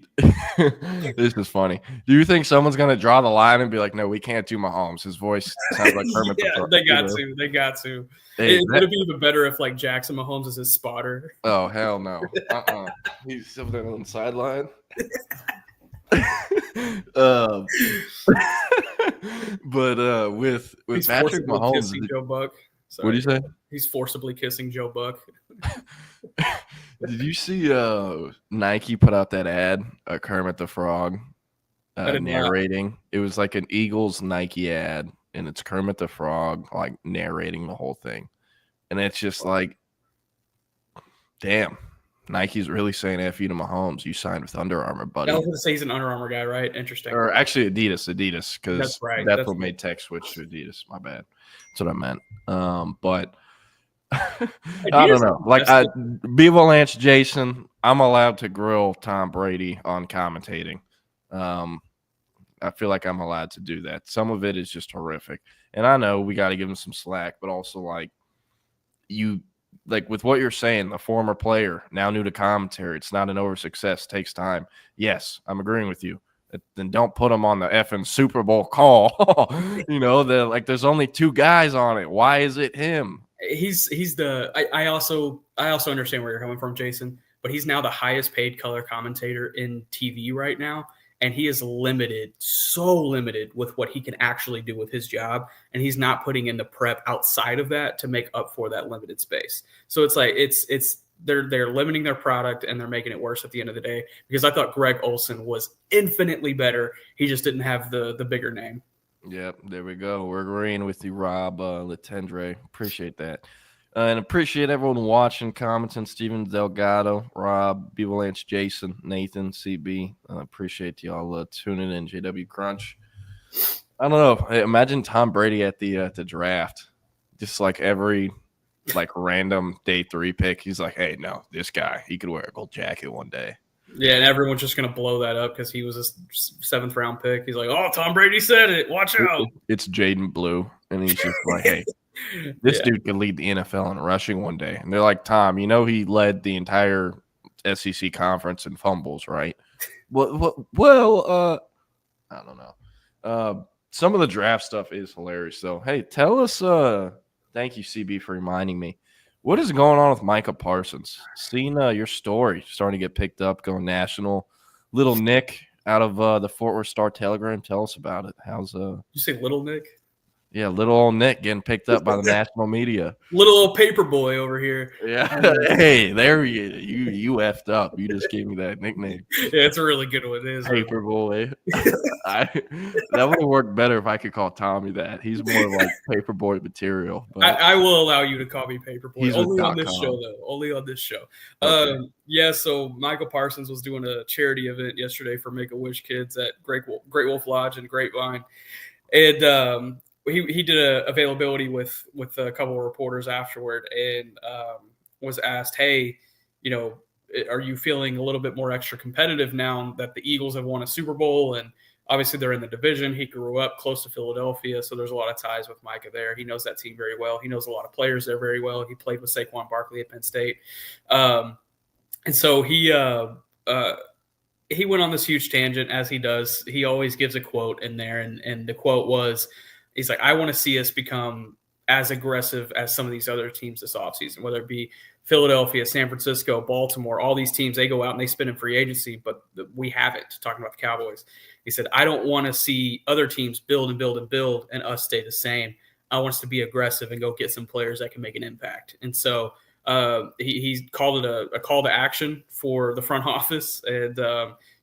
S13: This is funny. Do you think someone's gonna draw the line and be like, "No, we can't do Mahomes. His voice sounds like Kermit the Frog."
S12: They got to. Hey, it'd be even better if like Jackson Mahomes is his spotter.
S13: Oh hell no! He's still there on the sideline. But with
S12: he's
S13: Patrick Mahomes,
S12: kissing Joe Buck. Sorry.
S13: What do you say?
S12: He's forcibly kissing Joe Buck.
S13: Did you see Nike put out that ad, Kermit the Frog narrating? It was like an Eagles Nike ad, and it's Kermit the Frog like narrating the whole thing, and it's just like, damn. Nike's really saying F you to Mahomes. You signed with Under Armour, buddy.
S12: I was going to say he's an Under Armour guy, right? Interesting.
S13: Or actually Adidas, because
S12: that's right.
S13: That's what made Tech switch to Adidas. My bad. That's what I meant. But I don't know. Like, Bevo Lance, Jason, I'm allowed to grill Tom Brady on commentating. I feel like I'm allowed to do that. Some of it is just horrific. And I know we got to give him some slack, but also like with what you're saying, the former player, now new to commentary, it's not an over success, takes time. Yes, I'm agreeing with you. Then don't put him on the effing Super Bowl call. There's only 2 guys on it. Why is it him?
S12: I also understand where you're coming from, Jason, but he's now the highest paid color commentator in TV right now. And he is so limited with what he can actually do with his job. And he's not putting in the prep outside of that to make up for that limited space. So it's like, they're limiting their product and they're making it worse at the end of the day, because I thought Greg Olsen was infinitely better. He just didn't have the bigger name.
S13: Yep. There we go. We're agreeing with you, Rob Latendre. Appreciate that. And appreciate everyone watching, commenting. Steven Delgado, Rob, Beavalanche, Jason, Nathan, CB. Appreciate y'all tuning in. JW Crunch. I don't know. Hey, imagine Tom Brady at the draft. Just like every random day 3 pick. He's like, hey, no, this guy, he could wear a gold jacket one day.
S12: Yeah, and everyone's just going to blow that up because he was a 7th round pick. He's like, oh, Tom Brady said it. Watch out.
S13: It's Jaden Blue. And he's just like, hey. This dude could lead the NFL in rushing one day. And they're like, Tom, he led the entire SEC conference in fumbles, right? Well, I don't know. Some of the draft stuff is hilarious, though. Hey, tell us, thank you, CB, for reminding me. What is going on with Micah Parsons? Seeing your story starting to get picked up, going national. Little Nick out of the Fort Worth Star-Telegram. Tell us about it. How's
S12: You say Little Nick?
S13: Yeah, little old Nick getting picked up by the national media.
S12: Little old paper boy over here.
S13: Yeah. Hey, there you effed up. You just gave me that nickname.
S12: Yeah, it's a really good one. It is
S13: paper boy. That would have worked better if I could call Tommy that. He's more like paper boy material. But
S12: I will allow you to call me paper boy.
S13: He's
S12: only on this show, though. Only on this show.
S13: Okay.
S12: Yeah, so Michael Parsons was doing a charity event yesterday for Make-A-Wish kids at Great Wolf Lodge in Grapevine. And he did a availability with a couple of reporters afterward, and was asked, hey, are you feeling a little bit more extra competitive now that the Eagles have won a Super Bowl? And obviously they're in the division. He grew up close to Philadelphia, so there's a lot of ties with Micah there. He knows that team very well. He knows a lot of players there very well. He played with Saquon Barkley at Penn State. And so he went on this huge tangent, as he does. He always gives a quote in there, and the quote was, he's like, I want to see us become as aggressive as some of these other teams this offseason, whether it be Philadelphia, San Francisco, Baltimore, all these teams, they go out and they spend in free agency, but we haven't, talking about the Cowboys. He said, I don't want to see other teams build and build and build and us stay the same. I want us to be aggressive and go get some players that can make an impact. And so he called it a call to action for the front office. And,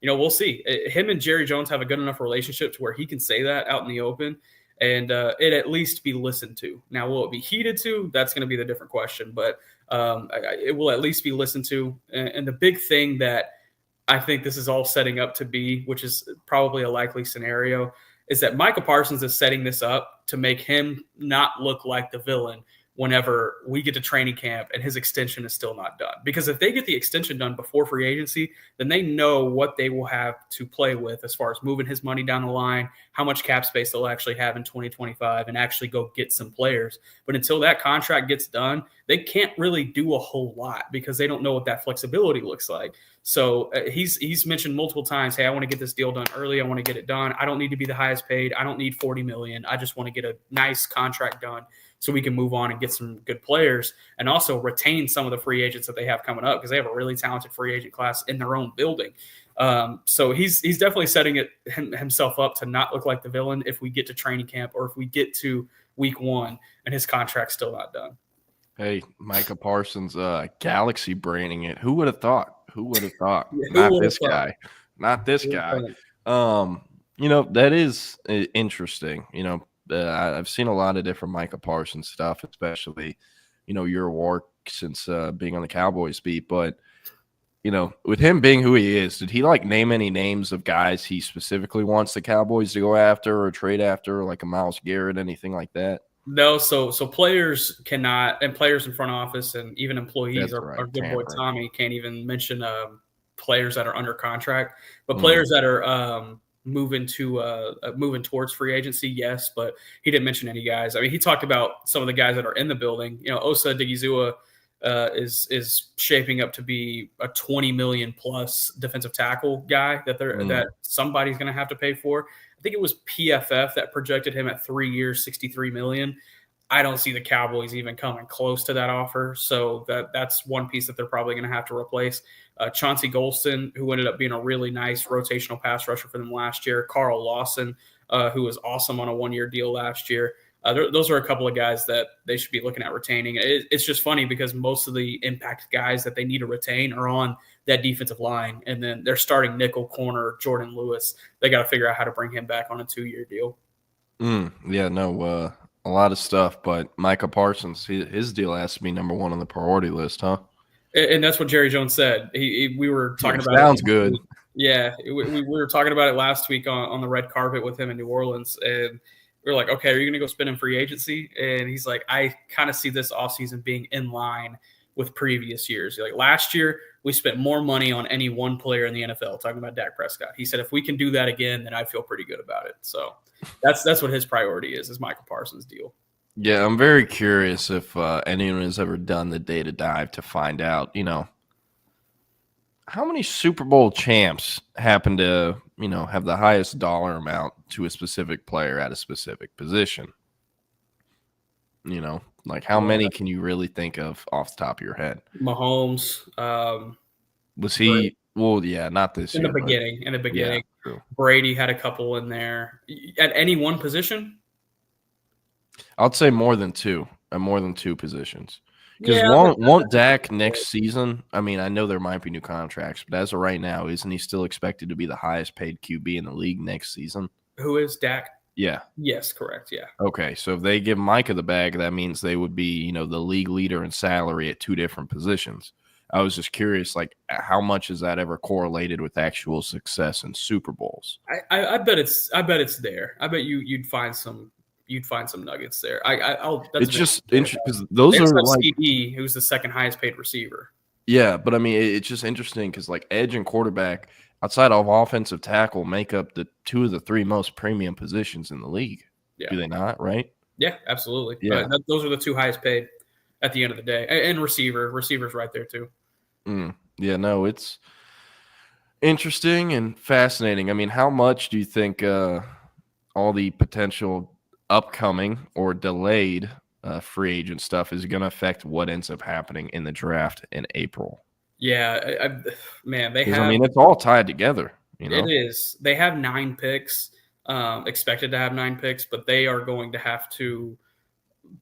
S12: we'll see. Him and Jerry Jones have a good enough relationship to where he can say that out in the open. And it at least be listened to. Now, will it be heeded to? That's going to be the different question. But it will at least be listened to. And the big thing that I think this is all setting up to be, which is probably a likely scenario, is that Micah Parsons is setting this up to make him not look like the villain whenever we get to training camp and his extension is still not done. Because if they get the extension done before free agency, then they know what they will have to play with as far as moving his money down the line, how much cap space they'll actually have in 2025, and actually go get some players. But until that contract gets done, they can't really do a whole lot because they don't know what that flexibility looks like. So he's mentioned multiple times, hey, I want to get this deal done early. I want to get it done. I don't need to be the highest paid. I don't need $40 million. I just want to get a nice contract done so we can move on and get some good players and also retain some of the free agents that they have coming up, because they have a really talented free agent class in their own building. So he's definitely setting himself up to not look like the villain if we get to training camp or if we get to week 1 and his contract's still not done.
S13: Hey, Micah Parsons, galaxy braining it. Who would have thought? Who would have thought?
S12: Yeah,
S13: Not this guy. Not this guy. That is interesting. I've seen a lot of different Micah Parsons stuff, especially, your work since being on the Cowboys beat. But, with him being who he is, did he name any names of guys he specifically wants the Cowboys to go after or trade after, like a Myles Garrett, anything like that?
S12: No, so players cannot, and players in front office and even employees, our good boy Tommy can't even mention players that are under contract, but players that are moving towards free agency, yes, but he didn't mention any guys. I mean, he talked about some of the guys that are in the building. You know, Osa Digizua is shaping up to be a 20 million plus defensive tackle guy that somebody's going to have to pay for. I think it was PFF that projected him at 3 years, 63 million. I don't see the Cowboys even coming close to that offer. So that's one piece that they're probably going to have to replace. Chauncey Golston, who ended up being a really nice rotational pass rusher for them last year. Carl Lawson, who was awesome on a 1-year deal last year. Those are a couple of guys that they should be looking at retaining. It's just funny because most of the impact guys that they need to retain are on that defensive line. And then they're starting nickel corner, Jordan Lewis. They got to figure out how to bring him back on a 2-year deal.
S13: A lot of stuff, but Micah Parsons, his deal has to be number one on the priority list, huh?
S12: And that's what Jerry Jones said. We were talking about
S13: sounds
S12: it.
S13: Good.
S12: Yeah, we were talking about it last week on the red carpet with him in New Orleans, and we were like, okay, are you going to go spend in free agency? And he's like, I kind of see this offseason being in line with previous years. Like last year, we spent more money on any one player in the NFL, talking about Dak Prescott. He said, if we can do that again, then I feel pretty good about it. So that's what his priority is Michael Parsons' deal.
S13: Yeah, I'm very curious if anyone has ever done the data dive to find out, how many Super Bowl champs happen to, have the highest dollar amount to a specific player at a specific position. Like how many can you really think of off the top of your head?
S12: Mahomes.
S13: Was he? Well, yeah, not this
S12: year. In the beginning. Yeah, Brady had a couple in there. At any one position?
S13: I'd say more than two positions. Because won't Dak next season? I mean, I know there might be new contracts, but as of right now, isn't he still expected to be the highest paid QB in the league next season?
S12: Who is Dak?
S13: Yeah.
S12: Yes, correct. Yeah.
S13: Okay, so if they give Micah the bag, that means they would be, the league leader in salary at two different positions. I was just curious, like, how much is that ever correlated with actual success in Super Bowls?
S12: I bet it's there. I bet you'd find some nuggets there.
S13: It's just interesting because those are like
S12: CD, who's the second highest paid receiver.
S13: Yeah, but I mean, it's just interesting because like edge and quarterback, outside of offensive tackle, make up the two of the three most premium positions in the league. Yeah. Do they not? Right?
S12: Yeah, absolutely.
S13: Yeah,
S12: those are the two highest paid at the end of the day, and receivers right there too.
S13: Yeah, no, it's interesting and fascinating. I mean, how much do you think all the potential upcoming or delayed free agent stuff is going to affect what ends up happening in the draft in April?
S12: Yeah, man, they have.
S13: I mean, it's all tied together.
S12: It is. They have 9 picks, expected to have 9 picks, but they are going to have to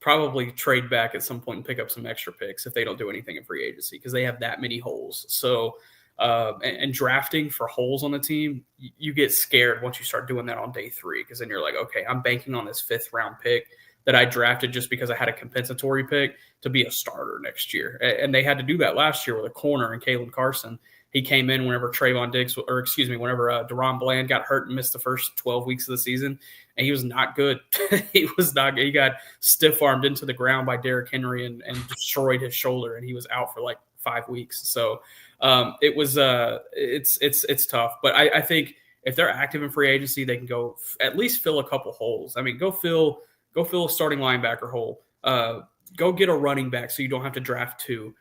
S12: probably trade back at some point and pick up some extra picks if they don't do anything in free agency because they have that many holes. So, and drafting for holes on the team, you get scared once you start doing that on day 3 because then you're like, okay, I'm banking on this 5th round pick that I drafted just because I had a compensatory pick to be a starter next year. And they had to do that last year with a corner and Kalen Carson. He came in whenever whenever Deron Bland got hurt and missed the first 12 weeks of the season, and he was not good. He got stiff-armed into the ground by Derrick Henry and destroyed his shoulder, and he was out for like 5 weeks. So it's tough. But I think if they're active in free agency, they can go at least fill a couple holes. I mean, go fill a starting linebacker hole. Go get a running back so you don't have to draft 2.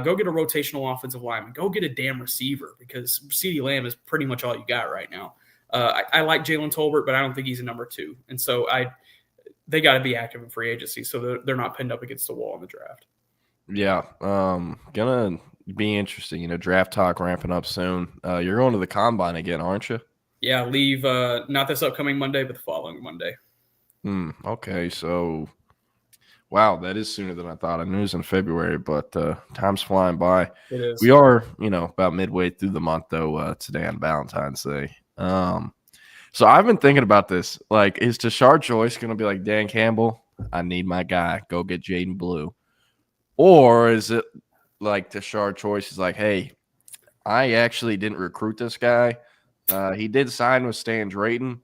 S12: Go get a rotational offensive lineman. Go get a damn receiver because CeeDee Lamb is pretty much all you got right now. I like Jalen Tolbert, but I don't think he's a number 2. And so they got to be active in free agency so they're not pinned up against the wall in the draft.
S13: Yeah, gonna be interesting. Draft talk ramping up soon. You're going to the Combine again, aren't you?
S12: Yeah, leave not this upcoming Monday, but the following Monday.
S13: Okay, so wow, that is sooner than I thought. I knew it was in February, but time's flying by.
S12: It is.
S13: We are, about midway through the month, though, today on Valentine's Day. So I've been thinking about this. Like, is Tashard Choice going to be like, Dan Campbell, I need my guy. Go get Jaden Blue. Or is it like Tashard Choice is like, hey, I actually didn't recruit this guy. He did sign with Stan Drayton.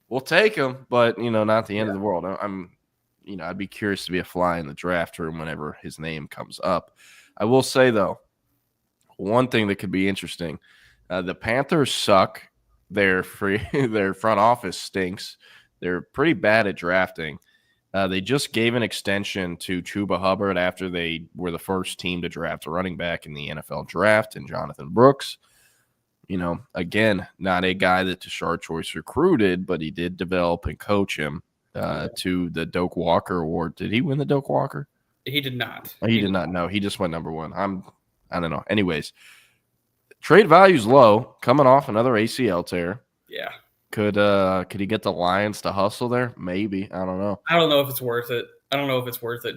S13: We'll take him, but, not the end of the world. I'd be curious to be a fly in the draft room whenever his name comes up. I will say, though, one thing that could be interesting, the Panthers suck. their front office stinks. They're pretty bad at drafting. They just gave an extension to Chuba Hubbard after they were the first team to draft a running back in the NFL draft, and Jonathan Brooks. Again, not a guy that Tashard Choice recruited, but he did develop and coach him to the Doak Walker Award. Did he win the Doak Walker?
S12: He did not.
S13: He did not. No, he just went number one. I don't know. Anyways, trade value's low, coming off another ACL tear.
S12: Yeah.
S13: Could he get the Lions to hustle there? Maybe. I don't know.
S12: I don't know if it's worth it.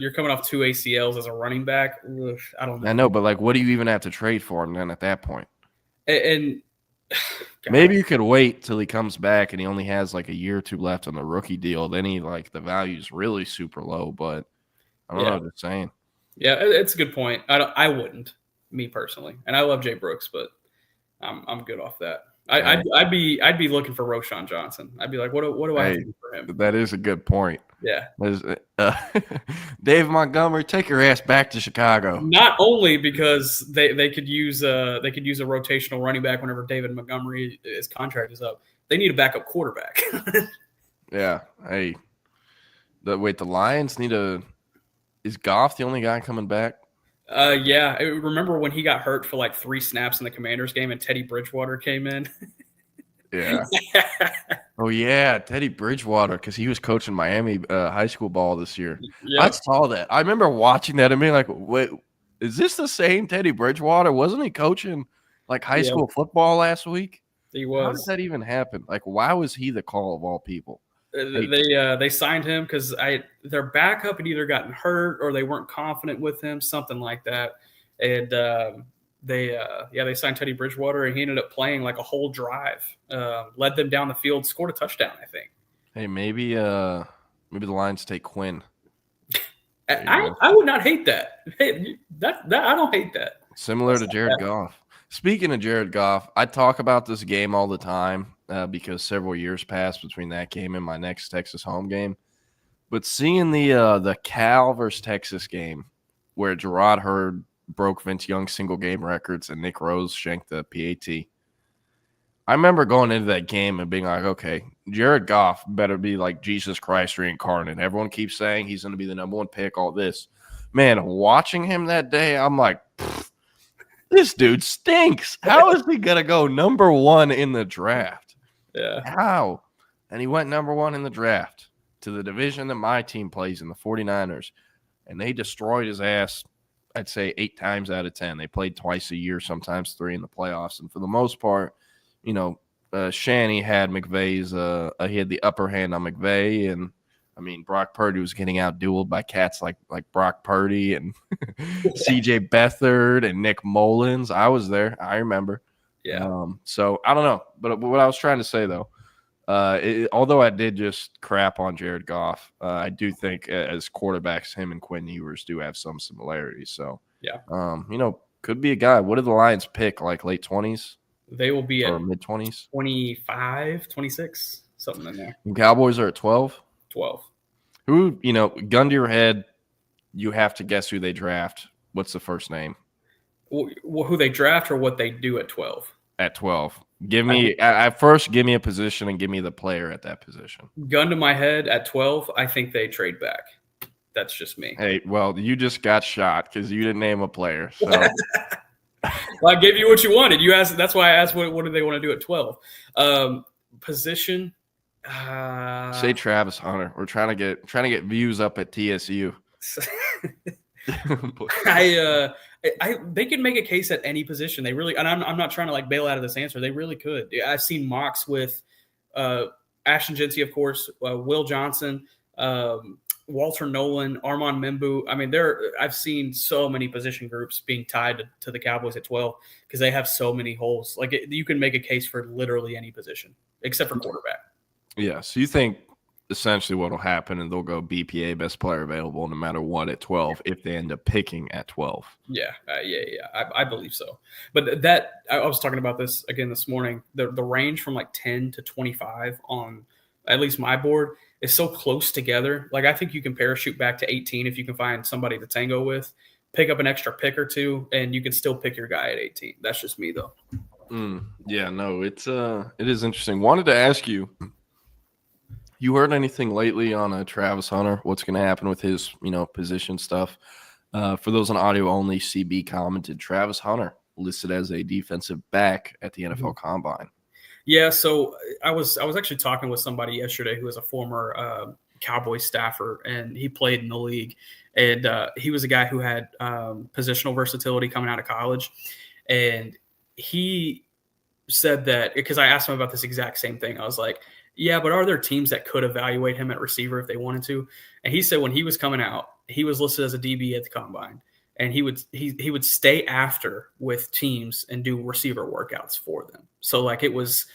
S12: You're coming off 2 ACLs as a running back. Ugh, I don't know.
S13: I know, but what do you even have to trade for him then at that point?
S12: And
S13: maybe you could wait till he comes back and he only has a year or two left on the rookie deal. Then the value's really super low, but I don't know. Just saying.
S12: Yeah, it's a good point. I wouldn't, me personally, and I love Jay Brooks, but I'm good off that. I'd be looking for Roschon Johnson. I'd be like, what do I have to do for him?
S13: That is a good point.
S12: Yeah.
S13: Dave Montgomery, take your ass back to Chicago.
S12: Not only because they could use a rotational running back whenever David Montgomery his contract is up. They need a backup quarterback.
S13: Yeah. Hey. The Lions need is Goff the only guy coming back?
S12: Yeah. Remember when he got hurt for 3 snaps in the Commanders game and Teddy Bridgewater came in?
S13: Yeah. Oh, yeah. Teddy Bridgewater, because he was coaching Miami high school ball this year. Yep. I saw that. I remember watching that and being like, wait, is this the same Teddy Bridgewater? Wasn't he coaching high school football last week?
S12: He was.
S13: How did that even happen? Why was he the call of all people?
S12: They signed him because their backup had either gotten hurt or they weren't confident with him, something like that. And they signed Teddy Bridgewater, and he ended up playing a whole drive, led them down the field, scored a touchdown, I think.
S13: Hey, maybe the Lions take Quinn.
S12: I would not hate that. Hey, that I don't hate that.
S13: Similar to Jared Goff. Speaking of Jared Goff, I talk about this game all the time because several years passed between that game and my next Texas home game. But seeing the Cal versus Texas game where Gerard Hurd broke Vince Young's single game records and Nick Rose shanked the PAT, I remember going into that game and being like, okay, Jared Goff better be like Jesus Christ reincarnate. Everyone keeps saying he's going to be the number 1 pick, all this. Man, watching him that day, I'm like, this dude stinks. How is he going to go number 1 in the draft?
S12: Yeah.
S13: How? And he went number 1 in the draft to the division that my team plays in, the 49ers. And they destroyed his ass, I'd say 8 times out of 10. They played twice a year, sometimes 3 in the playoffs. And for the most part, Shanny had McVay's he had the upper hand on McVay, and I mean Brock Purdy was getting out-dueled by cats like Brock Purdy and CJ Beathard and Nick Mullins. I was there, I remember.
S12: Yeah.
S13: So I don't know, but what I was trying to say though, although I did just crap on Jared Goff, I do think as quarterbacks, him and Quinn Ewers do have some similarities. So
S12: yeah,
S13: could be a guy. What did the Lions pick? Late 20s?
S12: They will be at
S13: mid-20s,
S12: 25, 26, something in there.
S13: And Cowboys are at 12.
S12: 12.
S13: Who, gun to your head, you have to guess who they draft. What's the first name?
S12: Who they draft or what they do at 12?
S13: At 12. Give me a position and give me the player at that position.
S12: Gun to my head at 12, I think they trade back. That's just me.
S13: Hey, well, you just got shot because you didn't name a player. So.
S12: Well, I gave you what you wanted. You asked. That's why I asked what do they want to do at 12. Position.
S13: Say Travis Hunter. We're trying to get views up at TSU.
S12: They can make a case at any position. They really, and I'm not trying to bail out of this answer. They really could. I've seen mocks with Ashton Gency, of course, Will Johnson, Walter Nolan, Armand Membu. I mean, I've seen so many position groups being tied to the Cowboys at 12 because they have so many holes. You can make a case for literally any position except for quarterback.
S13: Yeah. So you think essentially what will happen, and they'll go BPA, best player available, no matter what, at 12 if they end up picking at 12.
S12: Yeah. I believe so. But I was talking about this again this morning. The range from 10 to 25 on at least my board is so close together. I think you can parachute back to 18 if you can find somebody to tango with, pick up an extra pick or two, and you can still pick your guy at 18. That's just me, though.
S13: Yeah, no, it is interesting. Wanted to ask you, you heard anything lately on Travis Hunter? What's going to happen with his, position stuff? For those on audio only, CB commented Travis Hunter listed as a defensive back at the NFL Combine.
S12: Yeah, so I was actually talking with somebody yesterday who was a former Cowboys staffer, and he played in the league. And he was a guy who had positional versatility coming out of college. And he said that, because I asked him about this exact same thing. I was like, yeah, but are there teams that could evaluate him at receiver if they wanted to? And he said when he was coming out, he was listed as a DB at the Combine. And he would stay after with teams and do receiver workouts for them. So like it was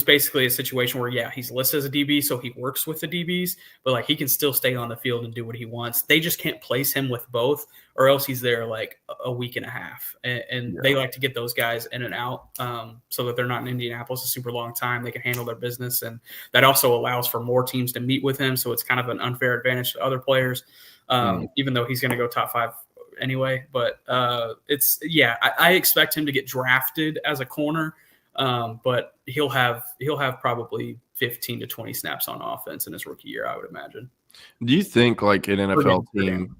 S12: basically a situation where, yeah, he's listed as a DB, so he works with the DBs, but like he can still stay on the field and do what he wants. They just can't place him with both, or else he's there like a week and a half. And they like to get those guys in and out so that they're not in Indianapolis a super long time. They can handle their business, and that also allows for more teams to meet with him. So it's kind of an unfair advantage to other players, even though he's going to go top 5 anyway. But I expect him to get drafted as a corner. But he'll have probably 15 to 20 snaps on offense in his rookie year, I would imagine.
S13: Do you think like an NFL team?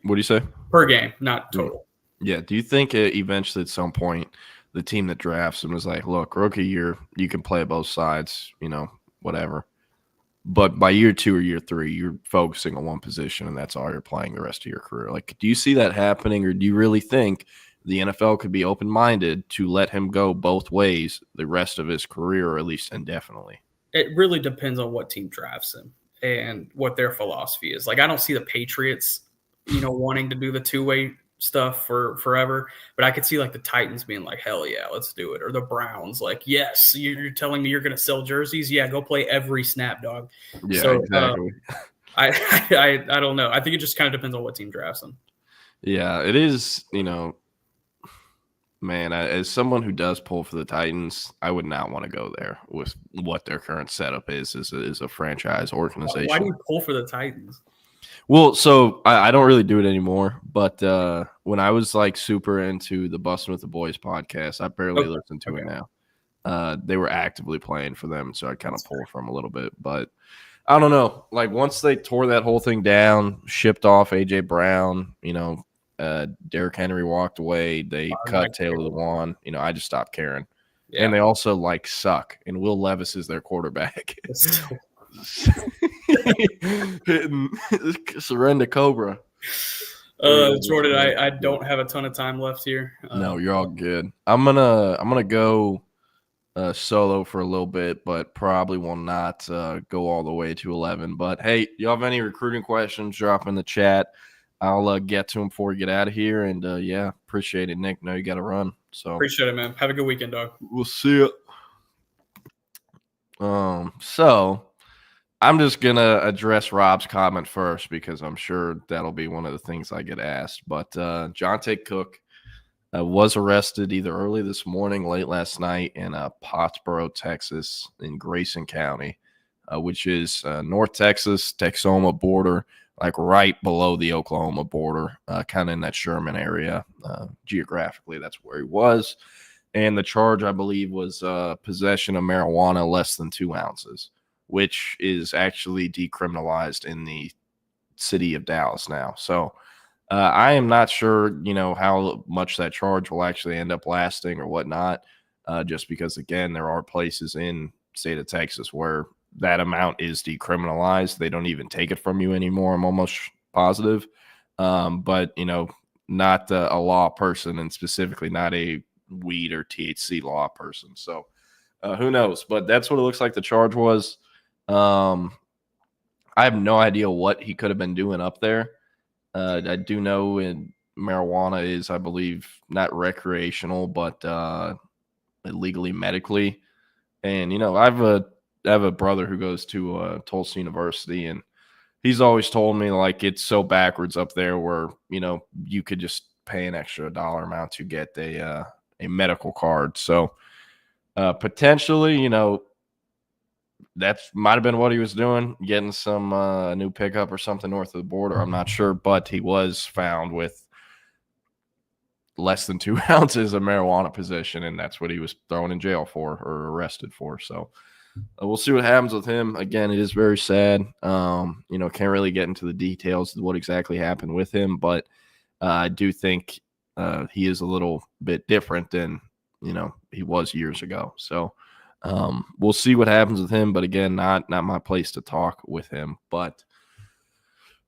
S13: What do you say?
S12: Per game, not total.
S13: Yeah. Do you think eventually at some point the team that drafts him is like, look, rookie year, you can play both sides, whatever. But by year 2 or year 3, you're focusing on one position, and that's all you're playing the rest of your career. Like, do you see that happening, or do you really think the NFL could be open-minded to let him go both ways the rest of his career, or at least indefinitely?
S12: It really depends on what team drafts him and what their philosophy is. Like, I don't see the Patriots, wanting to do the two-way stuff for forever, but I could see like the Titans being like, hell yeah, let's do it. Or the Browns, like, yes, you're telling me you're going to sell jerseys? Yeah, go play every snap, dog.
S13: Yeah, so, exactly.
S12: I don't know. I think it just kind of depends on what team drafts him.
S13: Yeah, it is, man, as someone who does pull for the Titans, I would not want to go there with what their current setup is a franchise organization.
S12: Why do you pull for the Titans?
S13: Well, so I don't really do it anymore, but when I was like super into the Bustin' with the Boys podcast, I barely listen to it now. They were actively playing for them, so I kind of pull from a little bit. But I don't know. Like once they tore that whole thing down, shipped off A.J. Brown, Derrick Henry walked away. They cut Taylor Lewan. I just stopped caring. Yeah. And they also like suck. And Will Levis is their quarterback. Hitting Surrender Cobra.
S12: Jordan, I don't have a ton of time left here.
S13: No, you're all good. I'm gonna go solo for a little bit, but probably will not go all the way to 11. But hey, you have any recruiting questions? Drop in the chat. I'll get to them before we get out of here. And appreciate it, Nick. No, you got to run. So
S12: appreciate it, man. Have a good weekend, dog.
S13: We'll see you. So I'm just gonna address Rob's comment first because I'm sure that'll be one of the things I get asked. But Jonte Cook was arrested either early this morning, late last night in Pottsboro, Texas, in Grayson County, which is North Texas, Texoma border, like right below the Oklahoma border, kind of in that Sherman area. Geographically, that's where he was. And the charge, I believe, was possession of marijuana less than 2 ounces, which is actually decriminalized in the city of Dallas now. So I am not sure, how much that charge will actually end up lasting or whatnot, just because, again, there are places in the state of Texas where that amount is decriminalized. They don't even take it from you anymore. I'm almost positive. But, not a law person, and specifically not a weed or THC law person. So who knows? But that's what it looks like the charge was. I have no idea what he could have been doing up there. I do know marijuana is, I believe, not recreational, but legally medically. And, I have a brother who goes to Tulsa University, and he's always told me like it's so backwards up there where, you could just pay an extra dollar amount to get a medical card. So potentially, that might have been what he was doing, getting some new pickup or something north of the border. I'm not sure, but he was found with less than 2 ounces of marijuana possession, and that's what he was thrown in jail for or arrested for. So we'll see what happens with him. Again, it is very sad. Can't really get into the details of what exactly happened with him, but I do think he is a little bit different than, he was years ago. So we'll see what happens with him. But again, not my place to talk with him. But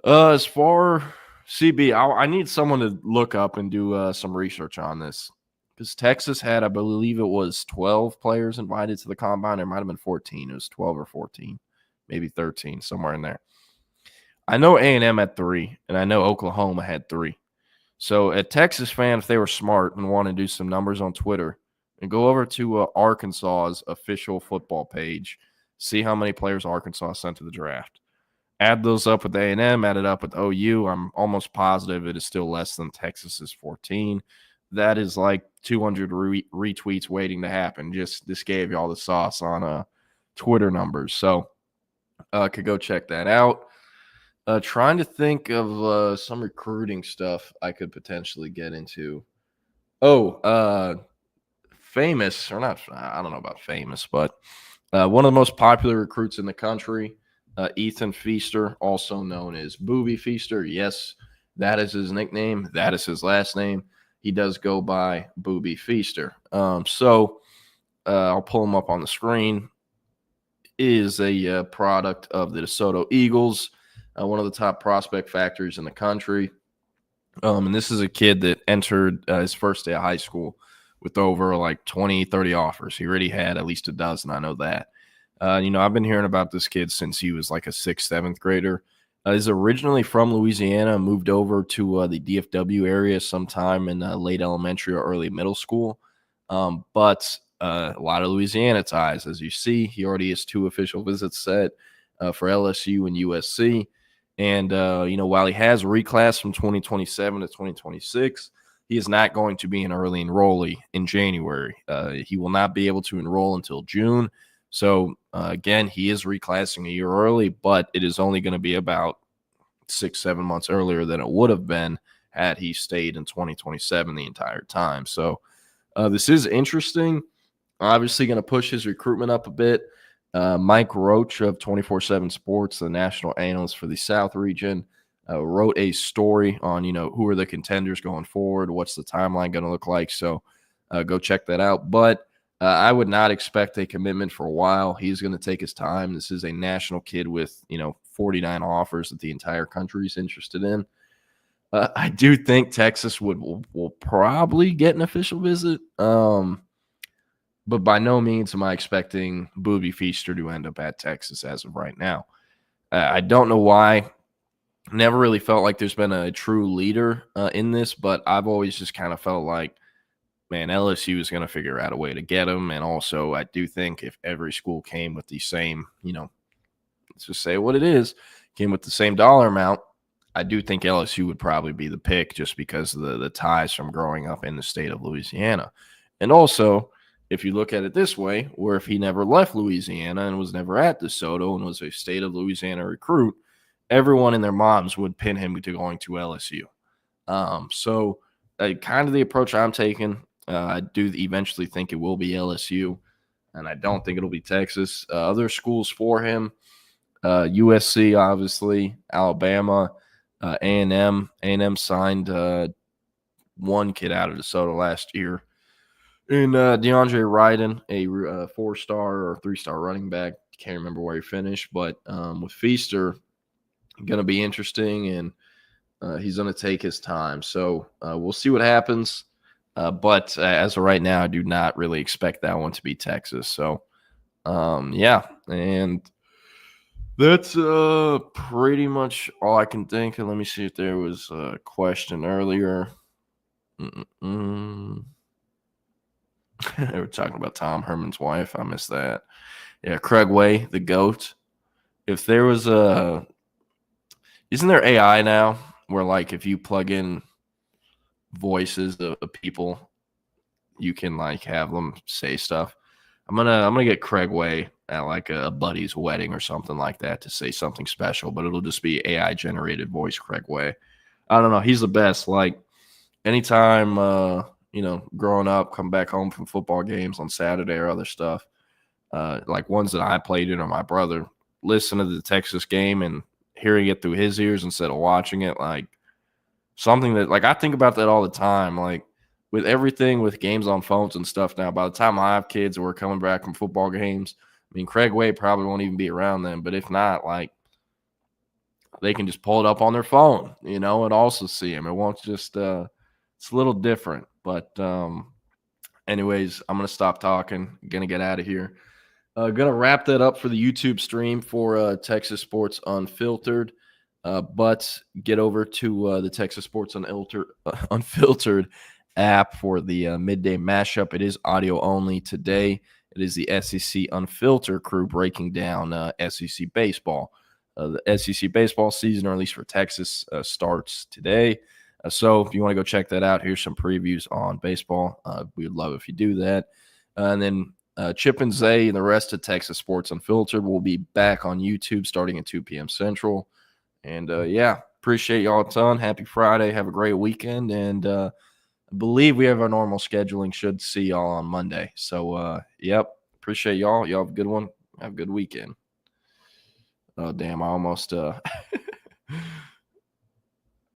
S13: as far CB, I need someone to look up and do some research on this, because Texas had, I believe it was 12 players invited to the combine. It might have been 14. It was 12 or 14, maybe 13, somewhere in there. I know A&M had 3, and I know Oklahoma had 3. So a Texas fan, if they were smart and want to do some numbers on Twitter, and go over to Arkansas's official football page, see how many players Arkansas sent to the draft. Add those up with A&M, add it up with OU. I'm almost positive it is still less than Texas's 14. That is like 200 retweets waiting to happen. This gave you all the sauce on Twitter numbers. So could go check that out. Trying to think of some recruiting stuff I could potentially get into. Famous, or not, I don't know about famous, but one of the most popular recruits in the country, Ethan Feaster, also known as Booby Feaster. Yes, that is his nickname. That is his last name. He does go by Booby Feaster. So I'll pull him up on the screen. Is a product of the DeSoto Eagles, one of the top prospect factories in the country. And this is a kid that entered his first day of high school with over like 20, 30 offers. He already had at least a dozen. I know that. I've been hearing about this kid since he was like a 6th, 7th grader. He's originally from Louisiana, moved over to the DFW area sometime in late elementary or early middle school. But a lot of Louisiana ties. As you see, he already has 2 official visits set for LSU and USC. And, while he has reclassed from 2027 to 2026, he is not going to be an early enrollee in January. He will not be able to enroll until June. So, again, he is reclassing a year early, but it is only going to be about 6-7 months earlier than it would have been had he stayed in 2027 the entire time. So, this is interesting. Obviously going to push his recruitment up a bit. Mike Roach of 24/7 Sports, the national analyst for the South region, wrote a story on, who are the contenders going forward, what's the timeline going to look like. So go check that out. But I would not expect a commitment for a while. He's going to take his time. This is a national kid with, 49 offers that the entire country is interested in. I do think Texas will probably get an official visit. But by no means am I expecting Booby Feaster to end up at Texas as of right now. I don't know why. Never really felt like there's been a true leader in this, but I've always just kind of felt like, man, LSU is going to figure out a way to get him. And also, I do think if every school came with the same, let's just say what it is, came with the same dollar amount, I do think LSU would probably be the pick just because of the ties from growing up in the state of Louisiana. And also, if you look at it this way, where if he never left Louisiana and was never at DeSoto and was a state of Louisiana recruit, everyone and their moms would pin him to going to LSU. So kind of the approach I'm taking. I do eventually think it will be LSU, and I don't think it'll be Texas. Other schools for him, USC, obviously, Alabama, A&M. A&M signed one kid out of DeSoto last year. And DeAndre Ryden, a 4-star or 3-star running back. Can't remember where he finished. But with Feaster, going to be interesting, and he's going to take his time. So we'll see what happens. But as of right now, I do not really expect that one to be Texas. So, yeah. And that's pretty much all I can think. And let me see if there was a question earlier. They were talking about Tom Herman's wife. I missed that. Yeah, Craig Way, the GOAT. If there was isn't there AI now where, like, if you plug in voices of people, you can, like, have them say stuff? I'm gonna get Craig Way at, like, a buddy's wedding or something like that to say something special, but it'll just be AI generated voice Craig Way. I don't know. He's the best. Like, anytime, growing up, come back home from football games on Saturday or other stuff, like ones that I played in or my brother, listen to the Texas game and hearing it through his ears instead of watching it, like something that, like, I think about that all the time. Like with everything with games on phones and stuff now, by the time I have kids or we're coming back from football games, I mean, Craig Way probably won't even be around then, but if not, like, they can just pull it up on their phone, and also see him. It won't just it's a little different. But anyways, I'm going to stop talking. Going to get out of here. Going to wrap that up for the YouTube stream for Texas Sports Unfiltered. But get over to the Texas Sports Unfiltered app for the Midday Mashup. It is audio only today. It is the SEC Unfiltered crew breaking down SEC baseball. The SEC baseball season, or at least for Texas, starts today. So if you want to go check that out, here's some previews on baseball. We would love if you do that. And then Chip and Zay and the rest of Texas Sports Unfiltered will be back on YouTube starting at 2 p.m. Central. And, appreciate y'all a ton. Happy Friday. Have a great weekend. And I believe we have our normal scheduling. Should see y'all on Monday. So, appreciate y'all. Y'all have a good one. Have a good weekend. Oh, damn. I almost